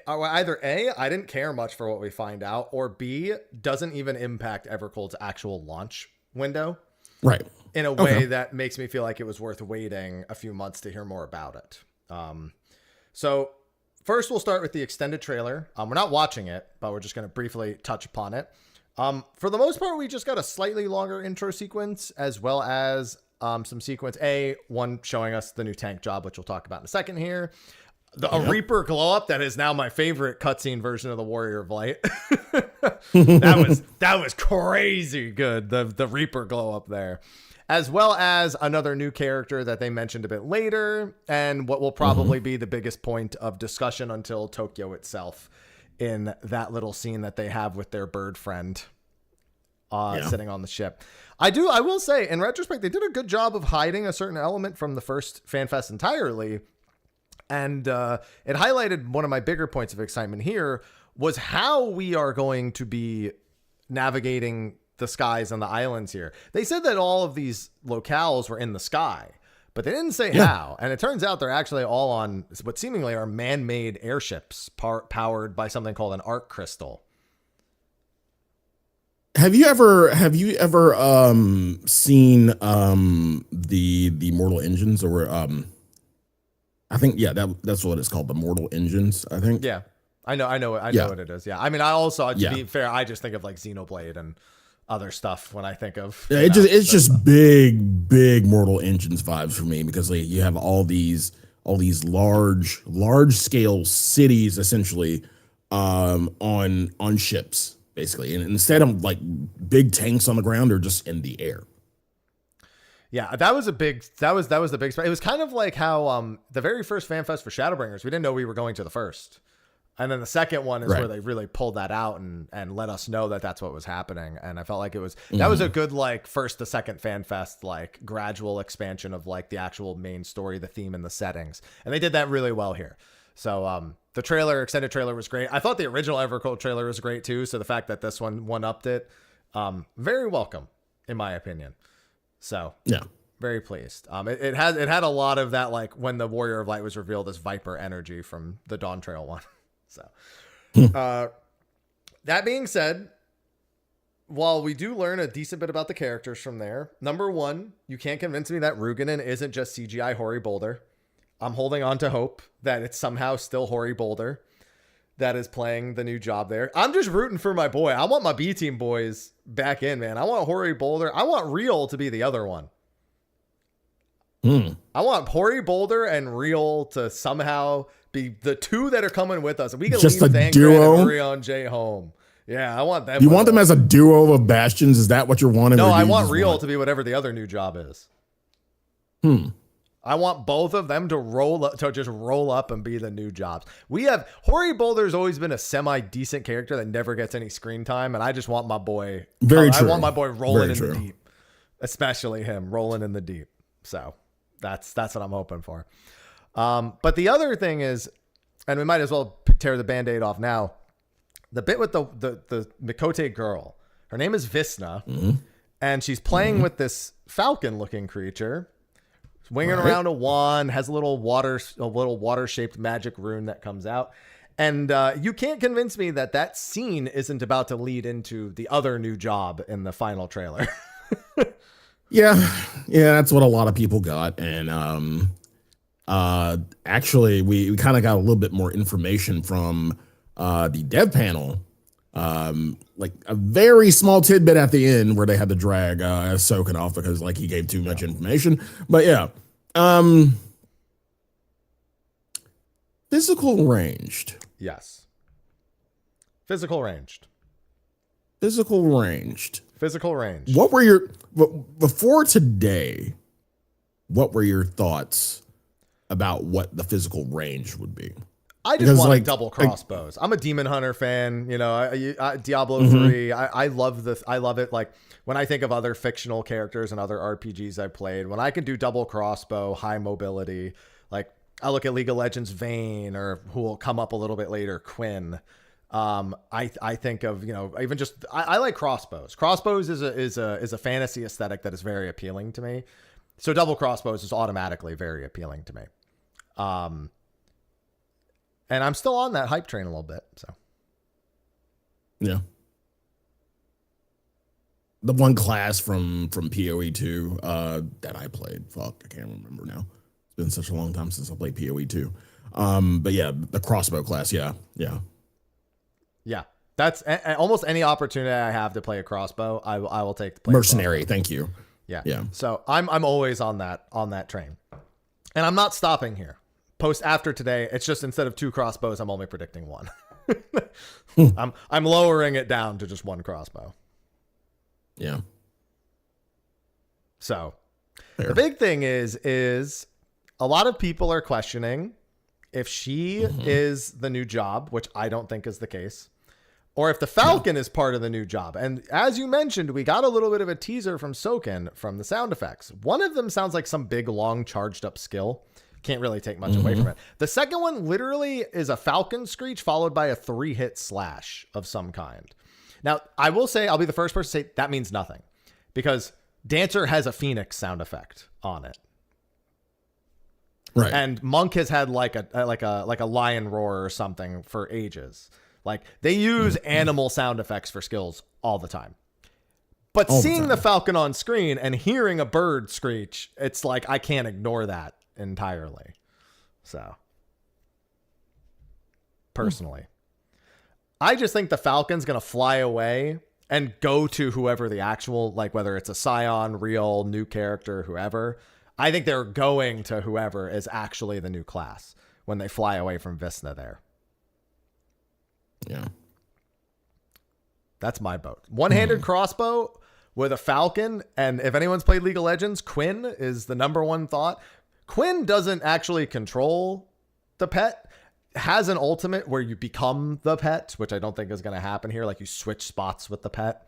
A: either A, I didn't care much for what we find out, or B, doesn't even impact Evercold's actual launch window.
C: Right.
A: In a way that makes me feel like it was worth waiting a few months to hear more about it. So first we'll start with the extended trailer. We're not watching it, but we're just going to briefly touch upon it. For the most part, we just got a slightly longer intro sequence, as well as some sequence. One showing us the new tank job, which we'll talk about in a second here. A Reaper glow up that is now my favorite cutscene version of the Warrior of Light. that was crazy good. The Reaper glow up there, as well as another new character that they mentioned a bit later, and what will probably be the biggest point of discussion until Tokyo itself, in that little scene that they have with their bird friend sitting on the ship. I will say, in retrospect, they did a good job of hiding a certain element from the first FanFest entirely. And it highlighted one of my bigger points of excitement here was how we are going to be navigating the skies and the islands here. They said that all of these locales were in the sky, but they didn't say how. And it turns out they're actually all on what seemingly are man-made airships powered by something called an arc crystal.
C: Have you ever seen the Mortal Engines, or I think that's what it's called, the Mortal Engines, I think.
A: Yeah. I know what it is. Yeah. I mean, I also, to be fair, I just think of like Xenoblade and other stuff when I think of
C: it's just big Mortal Engines vibes for me, because like you have all these large scale cities essentially on ships basically, and instead of like big tanks on the ground, they're just in the air.
A: Yeah, that was the big it was kind of like how the very first FanFest for Shadowbringers, we didn't know we were going to the first. And then the second one is where they really pulled that out and let us know that that's what was happening. And I felt like that was a good, like, first to second FanFest, like, gradual expansion of, like, the actual main story, the theme, and the settings. And they did that really well here. So the extended trailer was great. I thought the original Evercold trailer was great, too. So the fact that this one-upped it, very welcome, in my opinion. So, yeah, very pleased. It had a lot of that, like, when the Warrior of Light was revealed as Viper energy from the Dawn Trail one. So, that being said, while we do learn a decent bit about the characters from there, number one, you can't convince me that Ruganin isn't just CGI Hoary Boulder. I'm holding on to hope that it's somehow still Hoary Boulder that is playing the new job there. I'm just rooting for my boy. I want my B team boys back in, man. I want Hoary Boulder. I want Real to be the other one. I want Hoary Boulder and Real to somehow be the two that are coming with us. We can
C: just
A: leave
C: a duo
A: and Orion J home. Yeah, I want them.
C: You want them as a duo of Bastions? Is that what you're wanting?
A: No, I want Real to be whatever the other new job is. I want both of them to just roll up and be the new jobs. Hoary Boulder's always been a semi-decent character that never gets any screen time, and I just want my boy. I want my boy rolling in the deep, especially him rolling in the deep. So that's what I'm hoping for. But the other thing is, and we might as well tear the Band-Aid off now, the bit with the Mikote girl, her name is Visna, and she's playing with this falcon-looking creature, winging around a wand, has a little water-shaped magic rune that comes out. And you can't convince me that scene isn't about to lead into the other new job in the final trailer.
C: Yeah, that's what a lot of people got. And actually, we kind of got a little bit more information from the dev panel, like a very small tidbit at the end where they had to drag Soken off because like he gave too much information. But yeah, physical ranged.
A: Yes. Physical ranged.
C: What were your before today? What were your thoughts about what the physical range would be?
A: I just want double crossbows. I'm a Demon Hunter fan. You know, Diablo 3. I love this. I love it. Like when I think of other fictional characters and other RPGs I played, when I can do double crossbow, high mobility, like I look at League of Legends Vayne, or who will come up a little bit later, Quinn. I think of, you know, even just, I like crossbows. Crossbows is a fantasy aesthetic that is very appealing to me. So double crossbows is automatically very appealing to me. And I'm still on that hype train a little bit. So,
C: yeah. The one class from PoE 2 that I played, I can't remember now. It's been such a long time since I played PoE 2. But yeah, the crossbow class, yeah.
A: That's almost any opportunity I have to play a crossbow, I will take the play.
C: Mercenary, thank you.
A: Yeah. So I'm always on that train, and I'm not stopping here. After today, it's just instead of 2 crossbows, I'm only predicting 1. I'm lowering it down to just 1 crossbow.
C: Yeah.
A: So the big thing is a lot of people are questioning if she is the new job, which I don't think is the case, or if the Falcon is part of the new job. And as you mentioned, we got a little bit of a teaser from Soken from the sound effects. One of them sounds like some big, long, charged up skill. Can't really take much away from it. The second one literally is a falcon screech followed by a 3-hit slash of some kind. Now, I will say, I'll be the first person to say that means nothing, because Dancer has a phoenix sound effect on it.
C: Right.
A: And Monk has had like a lion roar or something for ages. Like, they use animal sound effects for skills all the time. But seeing the falcon on screen and hearing a bird screech, it's like I can't ignore that entirely. So, personally, I just think the falcon's going to fly away and go to whoever the actual, like, whether it's a Scion, real, new character, whoever. I think they're going to whoever is actually the new class when they fly away from Visna there.
C: Yeah.
A: That's my vote. One-handed crossbow with a falcon. And if anyone's played League of Legends, Quinn is the number one thought. Quinn doesn't actually control the pet. Has an ultimate where you become the pet, which I don't think is going to happen here. Like, you switch spots with the pet.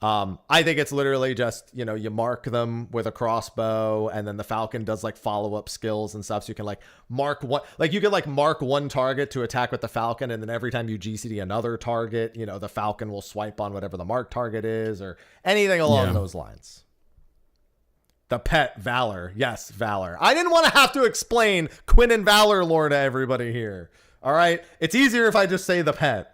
A: I think it's literally just, you know, you mark them with a crossbow, and then the falcon does like follow-up skills and stuff. So you can like mark one, like you can like mark one target to attack with the falcon, and then every time you GCD another target, you know, the falcon will swipe on whatever the mark target is, or anything along those lines. The pet Valor. Yes, Valor. I didn't want to have to explain Quinn and Valor lore to everybody here. All right. It's easier if I just say the pet.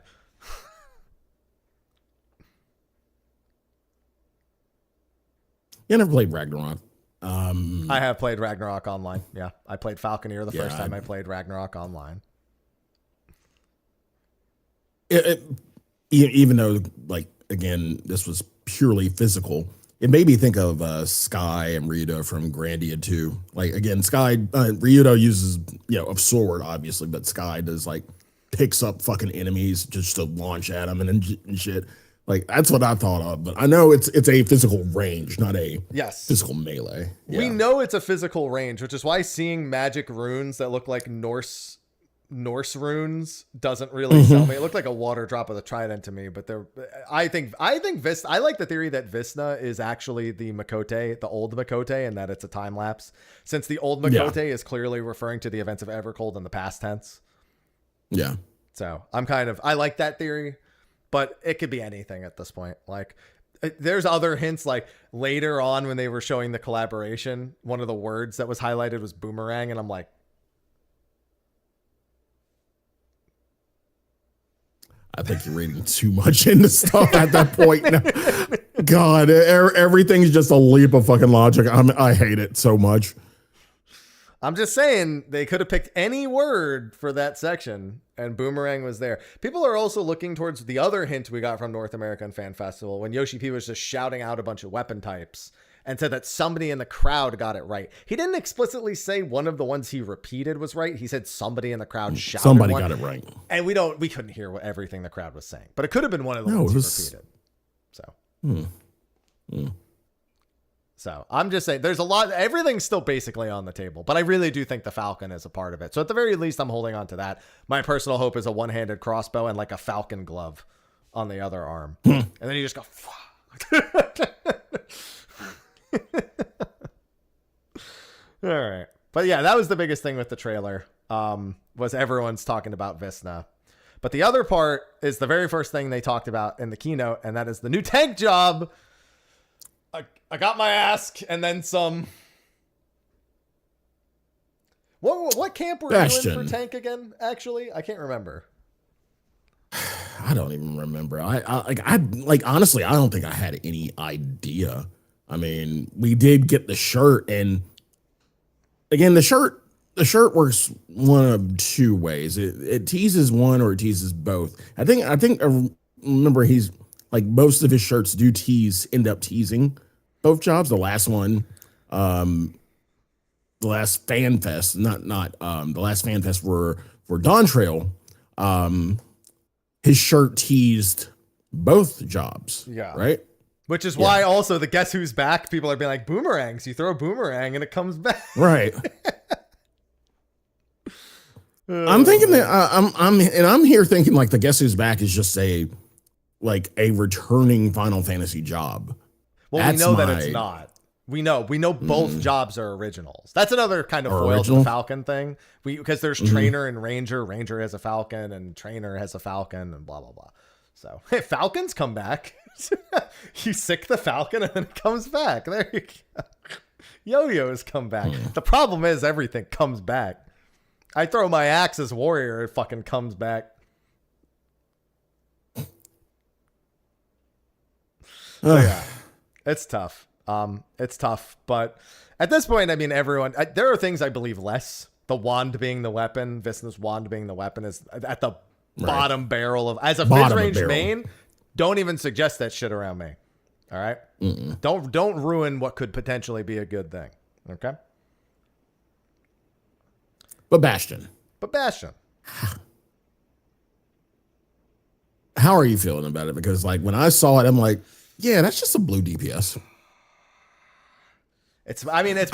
C: You never played Ragnarok.
A: I have played Ragnarok online. Yeah. I played Falconeer the first time I played Ragnarok online.
C: Even though, like, again, this was purely physical, it made me think of Sky and Ryudo from Grandia 2. Like, again, Sky, Ryudo uses, you know, a sword, obviously, but Sky does, like, picks up fucking enemies just to launch at them and shit. Like, that's what I thought of, but I know it's a physical range, not a physical melee. Yeah.
A: We know it's a physical range, which is why seeing magic runes that look like Norse runes doesn't really sell me. It looked like a water drop of the trident to me, but I think Visna, I like the theory that Visna is actually the Makote, the old Makote, and that it's a time lapse, since the old Makote is clearly referring to the events of Evercold in the past tense.
C: Yeah.
A: So I like that theory. But it could be anything at this point. Like, there's other hints, like later on when they were showing the collaboration, one of the words that was highlighted was boomerang. And I'm like,
C: I think you're reading too much into stuff at that point. God, everything's just a leap of fucking logic. I hate it so much.
A: I'm just saying they could have picked any word for that section, and boomerang was there. People are also looking towards the other hint we got from North American Fan Festival when Yoshi P was just shouting out a bunch of weapon types and said that somebody in the crowd got it right. He didn't explicitly say one of the ones he repeated was right. He said somebody in the crowd shouted
C: somebody
A: one,
C: got it right.
A: And we couldn't hear everything the crowd was saying, but it could have been one of the ones he repeated. So. So I'm just saying there's a lot, everything's still basically on the table, but I really do think the falcon is a part of it. So at the very least, I'm holding on to that. My personal hope is a one-handed crossbow and like a falcon glove on the other arm. And then you just go, all right. But yeah, that was the biggest thing with the trailer, was everyone's talking about Visna. But the other part is the very first thing they talked about in the keynote, and that is the new tank job. I got my ask and then some. What camp were you in for tank again? Actually, I can't remember.
C: I don't even remember. I honestly, I don't think I had any idea. I mean, we did get the shirt, and again, the shirt works one of two ways. It teases one or it teases both. I remember he's like most of his shirts do end up teasing both jobs. The last one, the last fan fest, not the last fan fest for Dawntrail, his shirt teased both jobs. Yeah. Right.
A: Which is why also the Guess Who's Back, people are being like, boomerangs. You throw a boomerang and it comes back.
C: Right. I'm thinking that I'm here thinking like the Guess Who's Back is just a returning Final Fantasy job.
A: Well, we know that it's not. We know both jobs are originals. That's another kind of
C: Or
A: foil to
C: original?
A: the Falcon thing. Because there's Trainer and Ranger. Ranger has a Falcon and Trainer has a Falcon and blah, blah, blah. So, hey, Falcons come back. You sick the Falcon and then it comes back. There you go. Yo-yos come back. The problem is everything comes back. I throw my Axis Warrior, it fucking comes back. So, yeah, it's tough. It's tough, but at this point, I mean, there are things I believe less. The wand being the weapon, Visna's wand being the weapon is at the bottom barrel of, as a mid-range main, don't even suggest that shit around me. All right. Don't ruin what could potentially be a good thing. Okay.
C: But Bastion, how are you feeling about it? Because like when I saw it, I'm like, yeah, that's just a blue DPS.
A: It's what I asked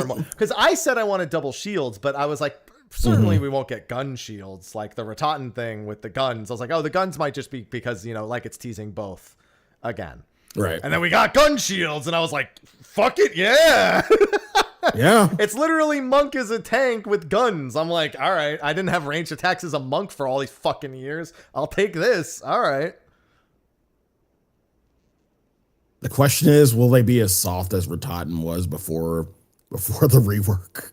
A: for. Because I said I wanted double shields, but I was like, certainly we won't get gun shields like the Ratatan thing with the guns. I was like, oh, the guns might just be because, like it's teasing both again.
C: Right.
A: And then we got gun shields, and I was like, fuck it, yeah.
C: Yeah.
A: It's literally Monk as a tank with guns. I'm like, all right, I didn't have ranged attacks as a Monk for all these fucking years. I'll take this. All right.
C: The question is, will they be as soft as Ratatan was before the rework?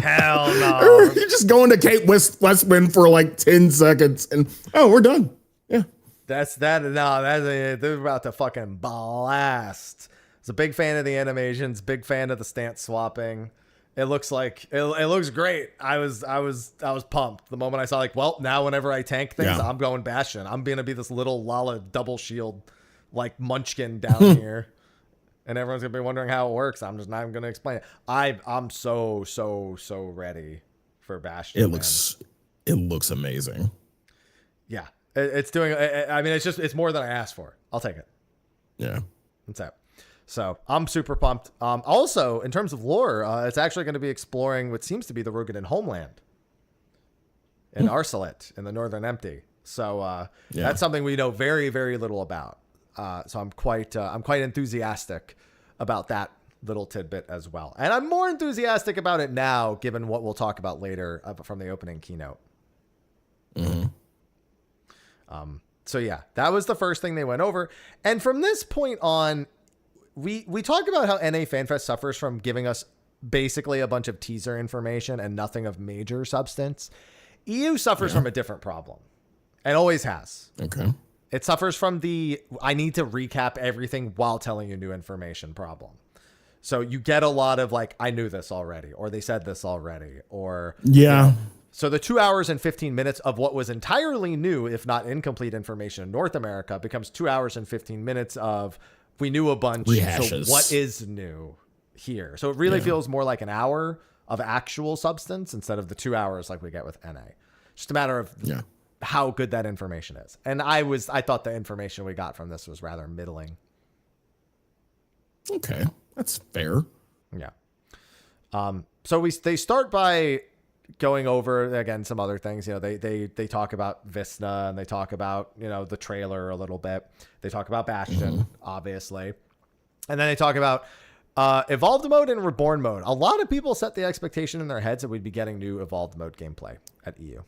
A: Hell no.
C: You just go into Kate Westwind for like 10 seconds and we're done. Yeah.
A: They're about to fucking blast. I was a big fan of the animations, big fan of the stance swapping. It looks like it looks great. I was pumped the moment I saw like, well, now whenever I tank things, I'm going Bastion. I'm gonna be this little Lala double shield like munchkin down here. And everyone's gonna be wondering how it works. I'm just not even gonna explain it. I'm so ready for Bastion.
C: It looks amazing.
A: Yeah. It's doing it's more than I asked for. I'll take it.
C: Yeah.
A: That's it. So I'm super pumped. Also, in terms of lore, it's actually going to be exploring what seems to be the Roegadyn homeland in Arsalit in the Northern Empty. So that's something we know very, very little about. So I'm quite enthusiastic about that little tidbit as well. And I'm more enthusiastic about it now, given what we'll talk about later from the opening keynote. So yeah, that was the first thing they went over. And from this point on, we talk about how NA FanFest suffers from giving us basically a bunch of teaser information and nothing of major substance. EU suffers from a different problem and always has.
C: Okay.
A: It suffers from I need to recap everything while telling you new information problem. So you get a lot of like, I knew this already, or they said this already, or so the 2 hours and 15 minutes of what was entirely new, if not incomplete information in North America, becomes 2 hours and 15 minutes of we knew a bunch.
C: Rehashes.
A: So what is new here? So it really feels more like an hour of actual substance instead of the 2 hours like we get with NA. Just a matter of how good that information is. And I thought the information we got from this was rather middling.
C: Okay, that's fair.
A: Yeah. So they start by going over again some other things. They talk about Visna and they talk about the trailer a little bit. They talk about Bastion, obviously, and then they talk about evolved mode and reborn mode. A lot of people set the expectation in their heads that we'd be getting new evolved mode gameplay at EU.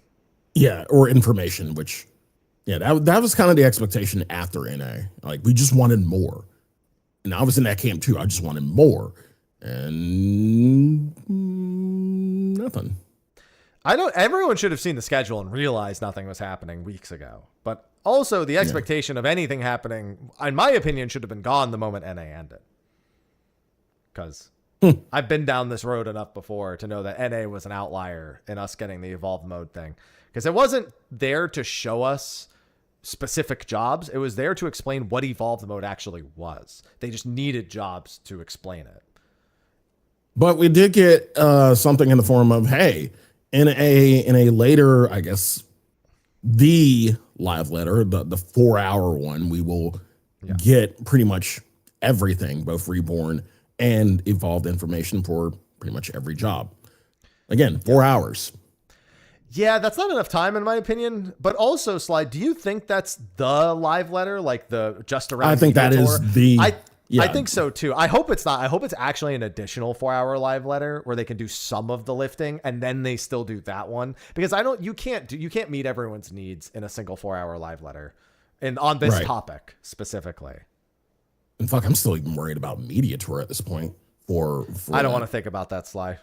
C: Yeah, or information, which that was kind of the expectation after NA. Like we just wanted more, and I was in that camp too. I just wanted more, and nothing.
A: Everyone should have seen the schedule and realized nothing was happening weeks ago. But also the expectation of anything happening, in my opinion, should have been gone the moment NA ended. Because I've been down this road enough before to know that NA was an outlier in us getting the evolved mode thing. Because it wasn't there to show us specific jobs. It was there to explain what evolved mode actually was. They just needed jobs to explain it.
C: But we did get something in the form of, hey, in a later, I guess, the live letter, the 4-hour one, we will get pretty much everything, both reborn and evolved information for pretty much every job. Again, 4 hours.
A: Yeah, that's not enough time in my opinion. But also, Slide, do you think that's the live letter, like the just around?
C: I think that is the. Yeah,
A: I think so too. I hope it's not. I hope it's actually an additional 4-hour live letter where they can do some of the lifting and then they still do that one, because you can't meet everyone's needs in a single 4-hour live letter and on this topic specifically.
C: And fuck, I'm still even worried about Media Tour at this point.
A: I don't want to think about that, Sly.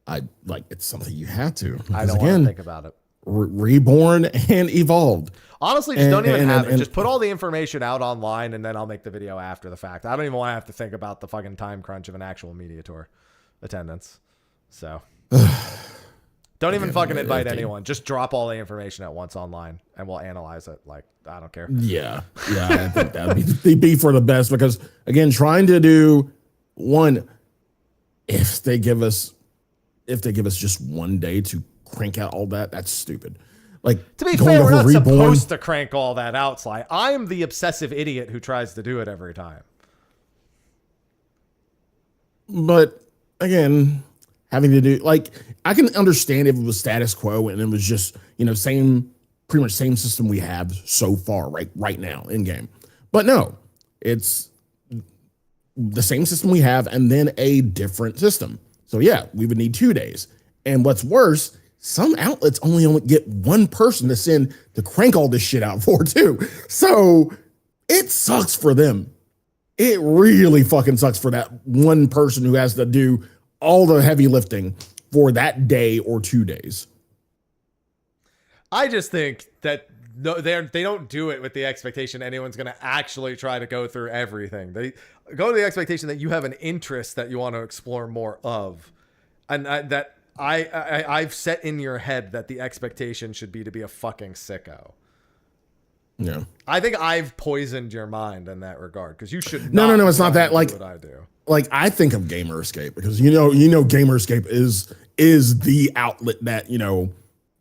C: It's something you have to.
A: I don't want to think about it.
C: Reborn and evolved.
A: Honestly, just don't even have it. Just put all the information out online, and then I'll make the video after the fact. I don't even want to have to think about the fucking time crunch of an actual Media Tour attendance. So don't even fucking invite anyone. Just drop all the information at once online, and we'll analyze it. Like, I don't care.
C: Yeah. I think that'd be for the best, because again, trying to do one, if they give us just one day to crank out all that, that's stupid. Like,
A: to be fair, we're not supposed to crank all that out, Sly. I am the obsessive idiot who tries to do it every time.
C: But again, having to do, like, I can understand if it was status quo and it was just, pretty much same system we have so far right now in game. But no, it's the same system we have and then a different system. So yeah, we would need 2 days. And what's worse, some outlets only get one person to crank all this shit out for too. So it sucks for them. It really fucking sucks for that one person who has to do all the heavy lifting for that day or 2 days.
A: I just think that they don't do it with the expectation anyone's going to actually try to go through everything. They go to the expectation that you have an interest that you want to explore more of. And I've set in your head that the expectation should be to be a fucking sicko.
C: Yeah.
A: I think I've poisoned your mind in that regard, because you should not.
C: No, it's not that. Like,
A: what I do.
C: Like, I think of Gamer Escape because Gamer Escape is the outlet that,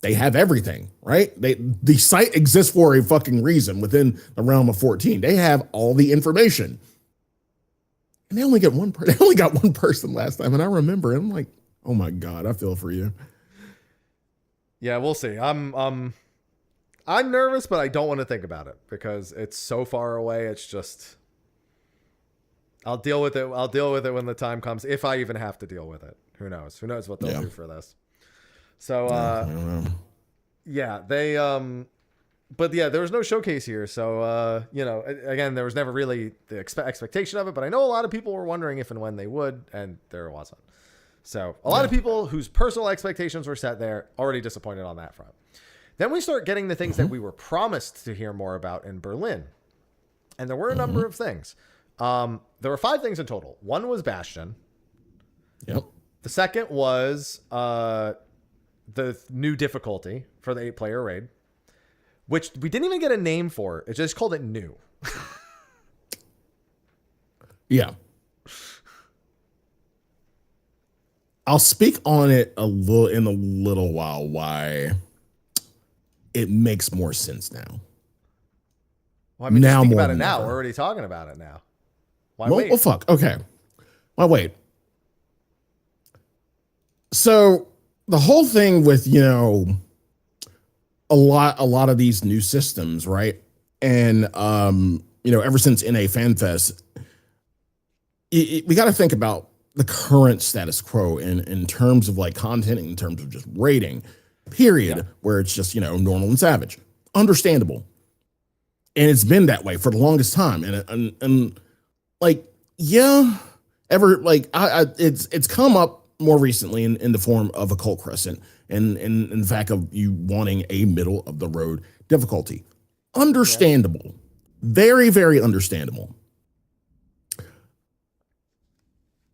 C: they have everything, right? The site exists for a fucking reason within the realm of 14. They have all the information. And they only got one person last time, and I remember it. I'm like, oh my God, I feel for you.
A: Yeah, we'll see. I'm nervous, but I don't want to think about it because it's so far away. It's just, I'll deal with it. I'll deal with it when the time comes, if I even have to deal with it. Who knows? Who knows what they'll do for this? So, yeah, they, but yeah, there was no showcase here. So, again, there was never really the expectation of it, but I know a lot of people were wondering if and when they would, and there wasn't. So a lot of people whose personal expectations were set there already disappointed on that front. Then we start getting the things that we were promised to hear more about in Berlin. And there were a number of things. There were 5 things in total. One was Bastion.
C: Yep.
A: The second was the new difficulty for the 8-player raid, which we didn't even get a name for. It just called it new.
C: Yeah. I'll speak on it in a little while why it makes more sense now.
A: Well, I mean, now, just think about it now. We're already talking about it now. Why wait?
C: Well, fuck. Okay. Why wait? So the whole thing with, a lot of these new systems, right? And, ever since NA FanFest, we got to think about the current status quo in terms of like content, in terms of just rating, period, where it's just, normal and savage. Understandable. And it's been that way for the longest time. And like, yeah, it's come up more recently in the form of Occult Crescent and in the fact of you wanting a middle of the road difficulty. Understandable. Yeah. Very, very understandable.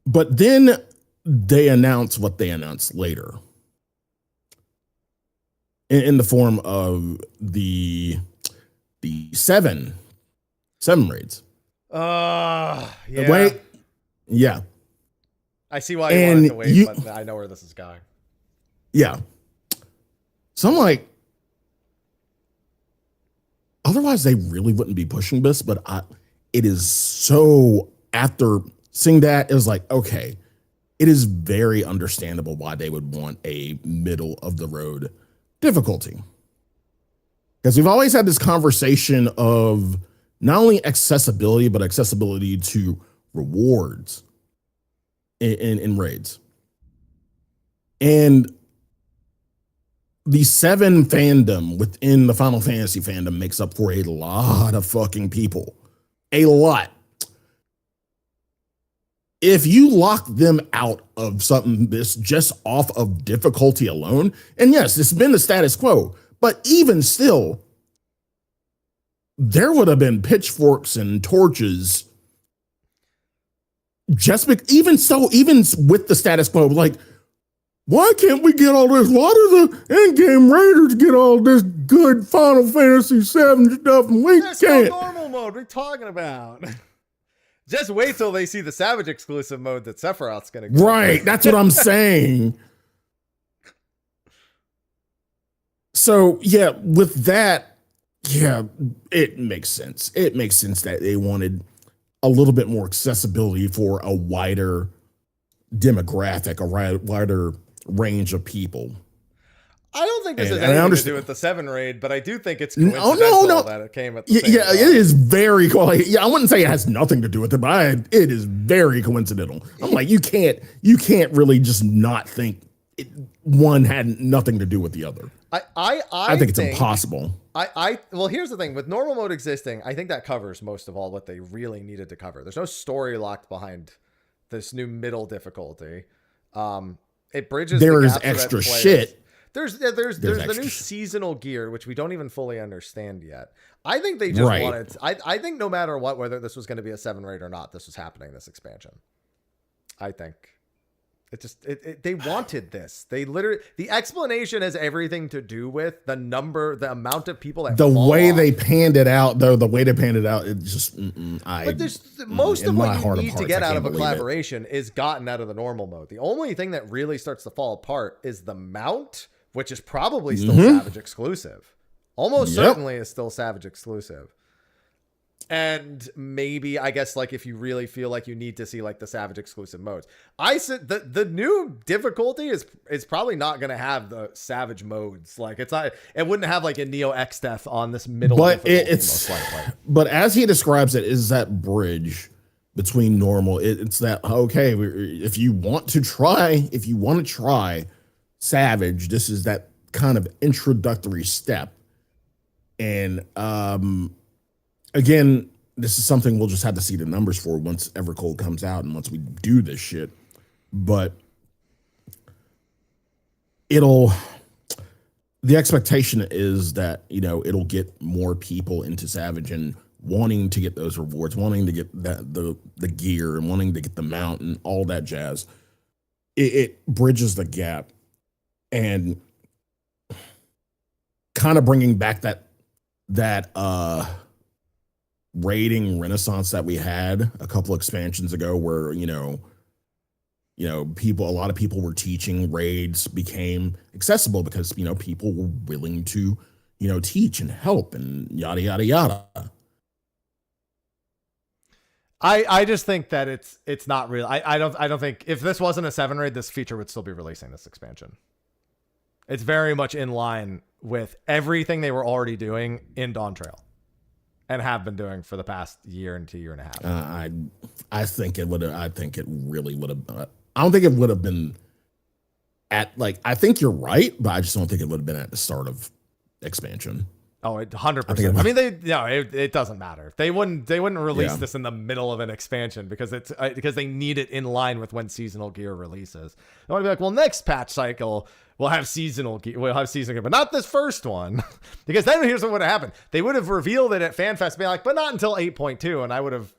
C: But then they announce what they announced later in the form of the 7 raids.
A: Yeah.
C: Wait. Yeah.
A: I see why you wanted to wait, but I know where this is going.
C: Yeah. So I'm like, otherwise they really wouldn't be pushing this, but it is so, after seeing that, it was like, okay, it is very understandable why they would want a middle of the road difficulty. Because we've always had this conversation of not only accessibility, but accessibility to rewards in raids. And the 7 fandom within the Final Fantasy fandom makes up for a lot of fucking people. A lot. If you lock them out of something this just off of difficulty alone, and yes, it's been the status quo, but even still, there would have been pitchforks and torches. Even with the status quo, like, why can't we get all this? Why do the in-game raiders get all this good Final Fantasy VII stuff and we
A: That's
C: can't?
A: no normal mode. What are you talking about? Just wait till they see the Savage exclusive mode that Sephiroth's gonna get.
C: Right, that's what I'm saying. So yeah, with that, yeah, it makes sense. It makes sense that they wanted a little bit more accessibility for a wider demographic, a wider range of people.
A: I don't think this has
C: And I
A: anything to do with the 7 raid, but I do think it's
C: No,
A: coincidental that it came at the same
C: Yeah,
A: time.
C: it is very I wouldn't say it has nothing to do with it, but it is very coincidental. I'm like, you can't really just not think one had nothing to do with the other. I think it's impossible.
A: Well, here's the thing with normal mode existing, I think that covers most of all what they really needed to cover. There's no story locked behind this new middle difficulty. It bridges.
C: There is
A: gap so that
C: extra
A: players-
C: shit.
A: There's the
C: extra
A: new
C: shit.
A: seasonal gear, which we don't even fully understand yet. I think they just
C: Right.
A: wanted. I think no matter what, whether this was going to be a 7 raid or not, this was happening. This expansion. I think. They wanted this. They literally, the explanation has everything to do with the amount of people that
C: The
A: fall
C: way
A: off.
C: they panned it out, though, it just,
A: But there's most
C: in
A: of
C: my
A: what
C: heart
A: you
C: of
A: need to
C: hearts,
A: get
C: I
A: out
C: can't
A: of a
C: believe it.
A: collaboration is gotten out of the normal mode. The only thing that really starts to fall apart is the mount, which is probably still Savage exclusive. Almost
C: Yep.
A: certainly is still Savage exclusive. And maybe, I guess, like if you really feel like you need to see like the Savage exclusive modes, I said the new difficulty is probably not going to have the Savage modes. Like it wouldn't have like a Neo X Death on this middle.
C: But
A: difficulty,
C: it's,
A: most likely.
C: but as he describes it, is that bridge between normal. It's that, okay, if you want to try Savage, this is that kind of introductory step. And, again, this is something we'll just have to see the numbers for once Evercold comes out and once we do this shit. But the expectation is that, it'll get more people into Savage and wanting to get those rewards, wanting to get the gear and wanting to get the mount and all that jazz. It bridges the gap and kind of bringing back that raiding renaissance that we had a couple expansions ago where, a lot of people were teaching, raids became accessible because, people were willing to, teach and help and yada, yada, yada.
A: I just think that it's not real. I don't think if this wasn't a 7 raid, this feature would still be releasing this expansion. It's very much in line with everything they were already doing in Dawn Trail and have been doing for the past year and a half.
C: I think it would have. I think it really would have. I don't think it would have been at I think you're right, but I just don't think it would have been at the start of expansion.
A: Oh, 100%. I mean, it doesn't matter. They wouldn't release this in the middle of an expansion because they need it in line with when seasonal gear releases. They want to be like, well, next patch cycle we'll have seasonal gear, but not this first one, because then here's what would have happened. They would have revealed it at FanFest, being like, but not until 8.2, and I would have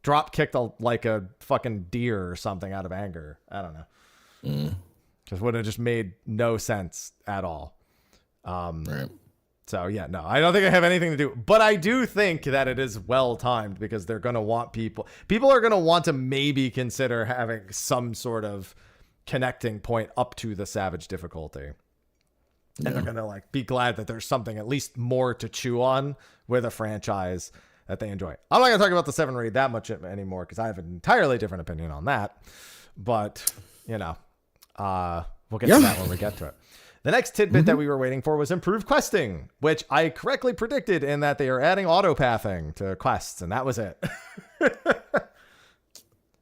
A: drop kicked like a fucking deer or something out of anger. I don't know. Just would have just made no sense at all.
C: Right.
A: So yeah, no, I don't think I have anything to do, but I do think that it is well timed because they're going to want people are going to want to maybe consider having some sort of connecting point up to the Savage difficulty. And they're going to be glad that there's something at least more to chew on with a franchise that they enjoy. I'm not going to talk about the 7 raid that much anymore because I have an entirely different opinion on that, but we'll get to that when we get to it. The next tidbit that we were waiting for was improved questing, which I correctly predicted in that they are adding autopathing to quests, and that was it.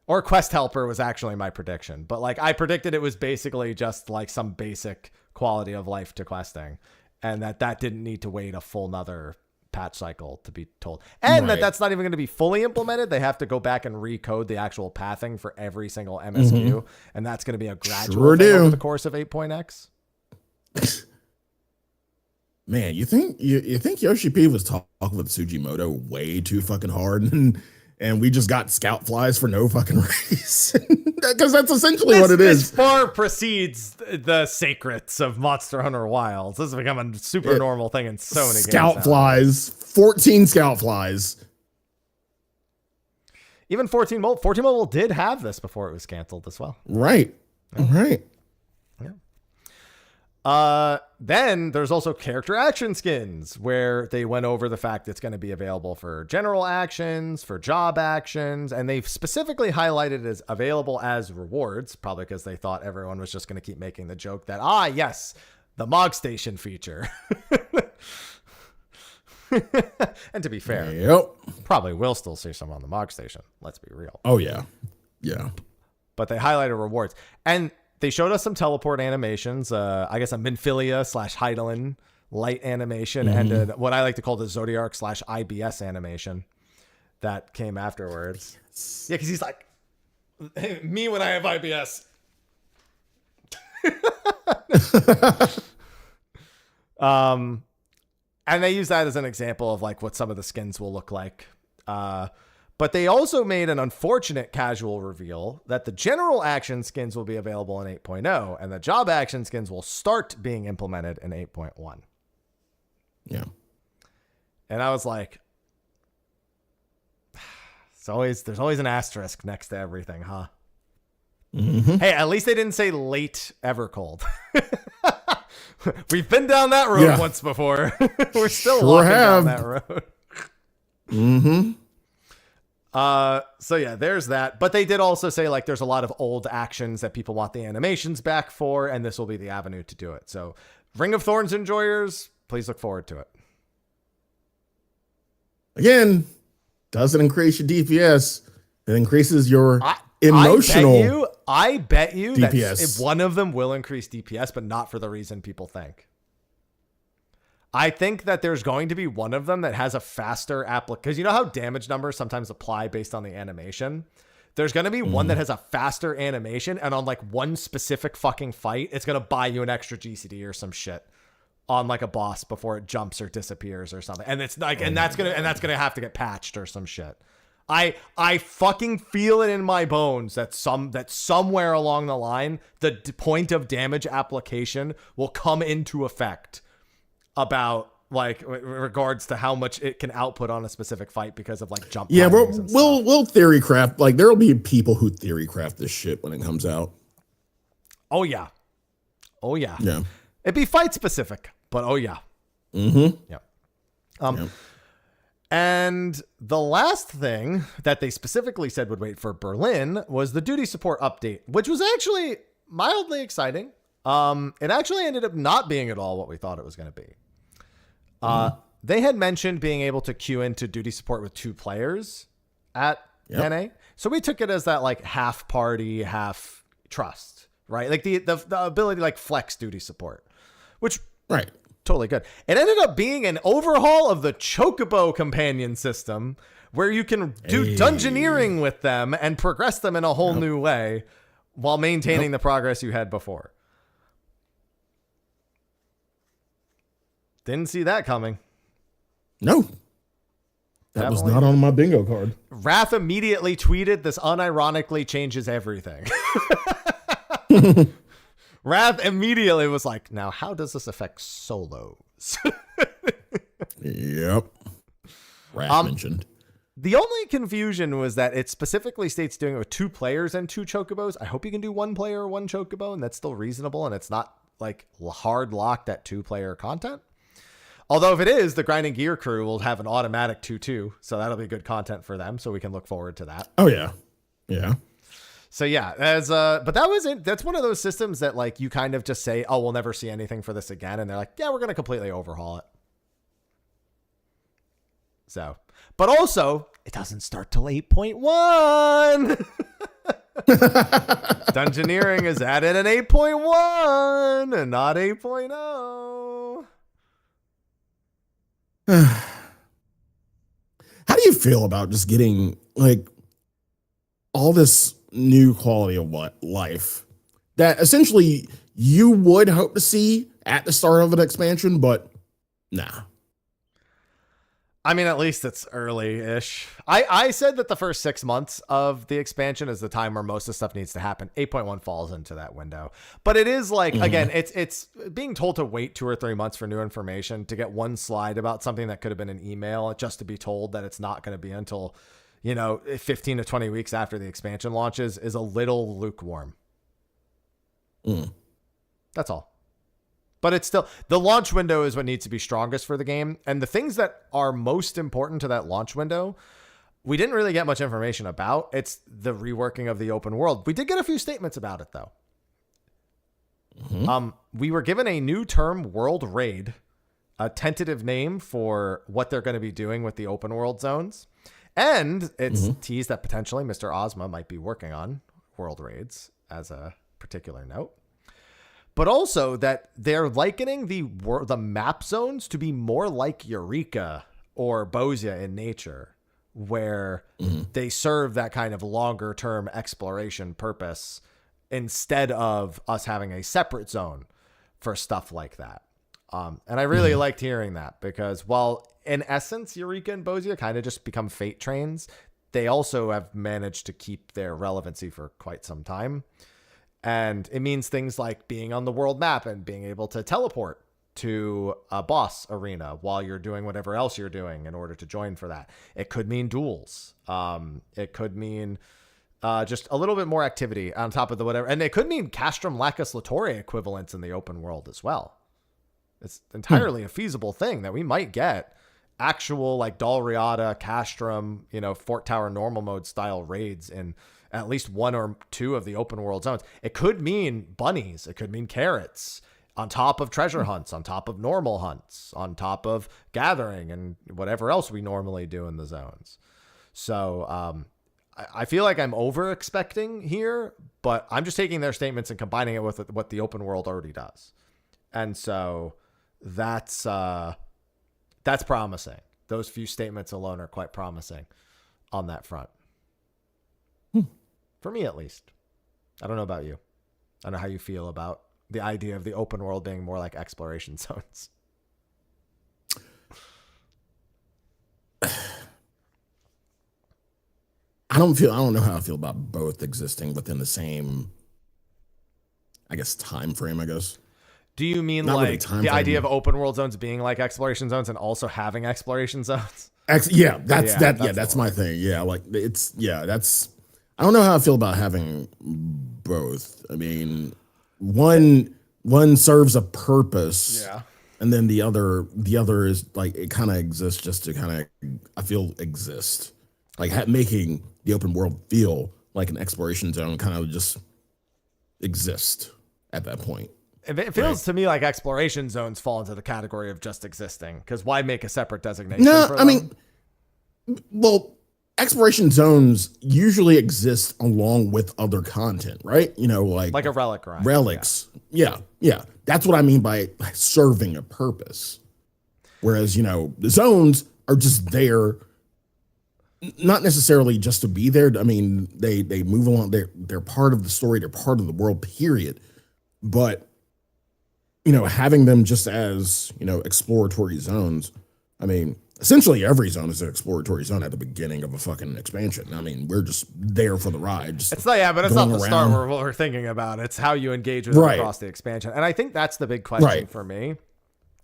A: Or quest helper was actually my prediction, but like I predicted it was basically just like some basic quality of life to questing, and that didn't need to wait a full nother patch cycle to be told, and that's not even going to be fully implemented. They have to go back and recode the actual pathing for every single MSQ, and that's going to be a gradual thing over the course of 8.x.
C: Man, you think Yoshi P was talking with Sugimoto way too fucking hard, and we just got scout flies for no fucking reason? Because that's essentially what it is.
A: This far precedes the secrets of Monster Hunter Wilds. This has become a super normal thing in so many games.
C: Scout flies, 14 scout flies.
A: Even 14 Mobile did have this before it was canceled as well.
C: Right. Right.
A: Then there's also character action skins, where they went over the fact it's going to be available for general actions, for job actions, and they've specifically highlighted as available as rewards, probably because they thought everyone was just going to keep making the joke that, yes, the Mog Station feature. And to be fair, probably will still see some on the Mog Station. Let's be real.
C: Oh, yeah. Yeah.
A: But they highlighted rewards. And they showed us some teleport animations. I guess a Minfilia / Heidelin light animation, and what I like to call the Zodiark / IBS animation that came afterwards. Yeah, because he's like, hey, me when I have IBS. And they use that as an example of like what some of the skins will look like. But they also made an unfortunate casual reveal that the general action skins will be available in 8.0 and the job action skins will start being implemented in 8.1.
C: Yeah.
A: And I was like, there's always an asterisk next to everything, huh? Hey, at least they didn't say late Evercold. We've been down that road once before. We're still walking down that road. So yeah, there's that. But they did also say like there's a lot of old actions that people want the animations back for, and this will be the avenue to do it. So Ring of Thorns enjoyers, please look forward to it.
C: Again, doesn't increase your DPS. It increases your emotional.
A: I bet you
C: DPS.
A: That if one of them will increase DPS, but not for the reason people think. I think that there's going to be one of them that has a faster because you know how damage numbers sometimes apply based on the animation? There's going to be one that has a faster animation, and on like one specific fucking fight, it's going to buy you an extra GCD or some shit on like a boss before it jumps or disappears or something. And it's like, and that's going to have to get patched or some shit. I fucking feel it in my bones that somewhere along the line, the point of damage application will come into effect about like regards to how much it can output on a specific fight because of like jump. Yeah,
C: we'll theory craft. Like there'll be people who theory craft this shit when it comes out.
A: Oh yeah.
C: Yeah.
A: It'd be fight specific, but oh yeah.
C: Yeah.
A: And the last thing that they specifically said would wait for Berlin was the duty support update, which was actually mildly exciting. It actually ended up not being at all what we thought it was going to be. They had mentioned being able to queue into duty support with 2 players at NA. So we took it as that like half party, half trust, right? Like the ability to like flex duty support, which totally good. It ended up being an overhaul of the Chocobo companion system where you can do dungeoneering with them and progress them in a whole new way while maintaining the progress you had before. Didn't see that coming.
C: No. That was not on my bingo card.
A: Wrath immediately tweeted, "This unironically changes everything." Wrath immediately was like, "Now, how does this affect solos?"
C: Yep. Wrath mentioned.
A: The only confusion was that it specifically states doing it with 2 players and 2 chocobos. I hope you can do 1 player, 1 chocobo, and that's still reasonable, and it's not like hard locked at 2-player content. Although if it is, the Grinding Gear crew will have an automatic 2-2, so that'll be good content for them, so we can look forward to that.
C: Oh, yeah. Yeah.
A: So yeah, but that was it. That's one of those systems that like you kind of just say, oh, we'll never see anything for this again. And they're like, yeah, we're going to completely overhaul it. So, but also it doesn't start till 8.1. Dungeoneering is added in 8.1 and not 8.0.
C: How do you feel about just getting like all this new quality of life that essentially you would hope to see at the start of an expansion, but nah.
A: I mean, at least it's early-ish. I said that the first 6 months of the expansion is the time where most of the stuff needs to happen. 8.1 falls into that window. But it is like, again, it's being told to wait 2 or 3 months for new information to get one slide about something that could have been an email just to be told that it's not going to be until, 15 to 20 weeks after the expansion launches is a little lukewarm. That's all. But it's still, the launch window is what needs to be strongest for the game. And the things that are most important to that launch window, we didn't really get much information about. It's the reworking of the open world. We did get a few statements about it, though. We were given a new term, World Raid, a tentative name for what they're going to be doing with the open world zones. And it's teased that potentially Mr. Ozma might be working on World Raids as a particular note. But also that they're likening the map zones to be more like Eureka or Bozia in nature, where they serve that kind of longer term exploration purpose instead of us having a separate zone for stuff like that. And I really liked hearing that because while in essence, Eureka and Bozia kind of just become fate trains, they also have managed to keep their relevancy for quite some time. And it means things like being on the world map and being able to teleport to a boss arena while you're doing whatever else you're doing in order to join for that. It could mean duels. It could mean just a little bit more activity on top of the whatever. And it could mean Castrum Lacus Latoria equivalents in the open world as well. It's entirely a feasible thing that we might get actual like Dalriada, Castrum, Fort Tower normal mode style raids in at least 1 or 2 of the open world zones. It could mean bunnies. It could mean carrots on top of treasure hunts, on top of normal hunts, on top of gathering and whatever else we normally do in the zones. So I feel like I'm over expecting here, but I'm just taking their statements and combining it with what the open world already does. And so that's promising. Those few statements alone are quite promising on that front. For me, at least. I don't know about you. I don't know how you feel about the idea of the open world being more like exploration zones.
C: I don't know how I feel about both existing within the same, I guess, time frame, I guess.
A: Do you mean
C: Not
A: like
C: really
A: the idea of open world zones being like exploration zones and also having exploration zones?
C: That's my thing. Yeah, like I don't know how I feel about having both. I mean, one serves a purpose, and then the other is like it kind of exists just to kind of I feel exist, like making the open world feel like an exploration zone, kind of just exist at that point.
A: It feels to me like exploration zones fall into the category of just existing, because why make a separate designation?
C: No, I mean, well, exploration zones usually exist along with other content, right? Like
A: a relic grind.
C: Relics. Yeah. That's what I mean by serving a purpose. Whereas, the zones are just there, not necessarily just to be there. I mean, they move along. They're part of the story. They're part of the world, period. But, having them just as, exploratory zones, I mean, essentially every zone is an exploratory zone at the beginning of a fucking expansion. I mean, we're just there for the ride.
A: It's not the start where we're thinking about. It's how you engage with it across the expansion. And I think that's the big question for me,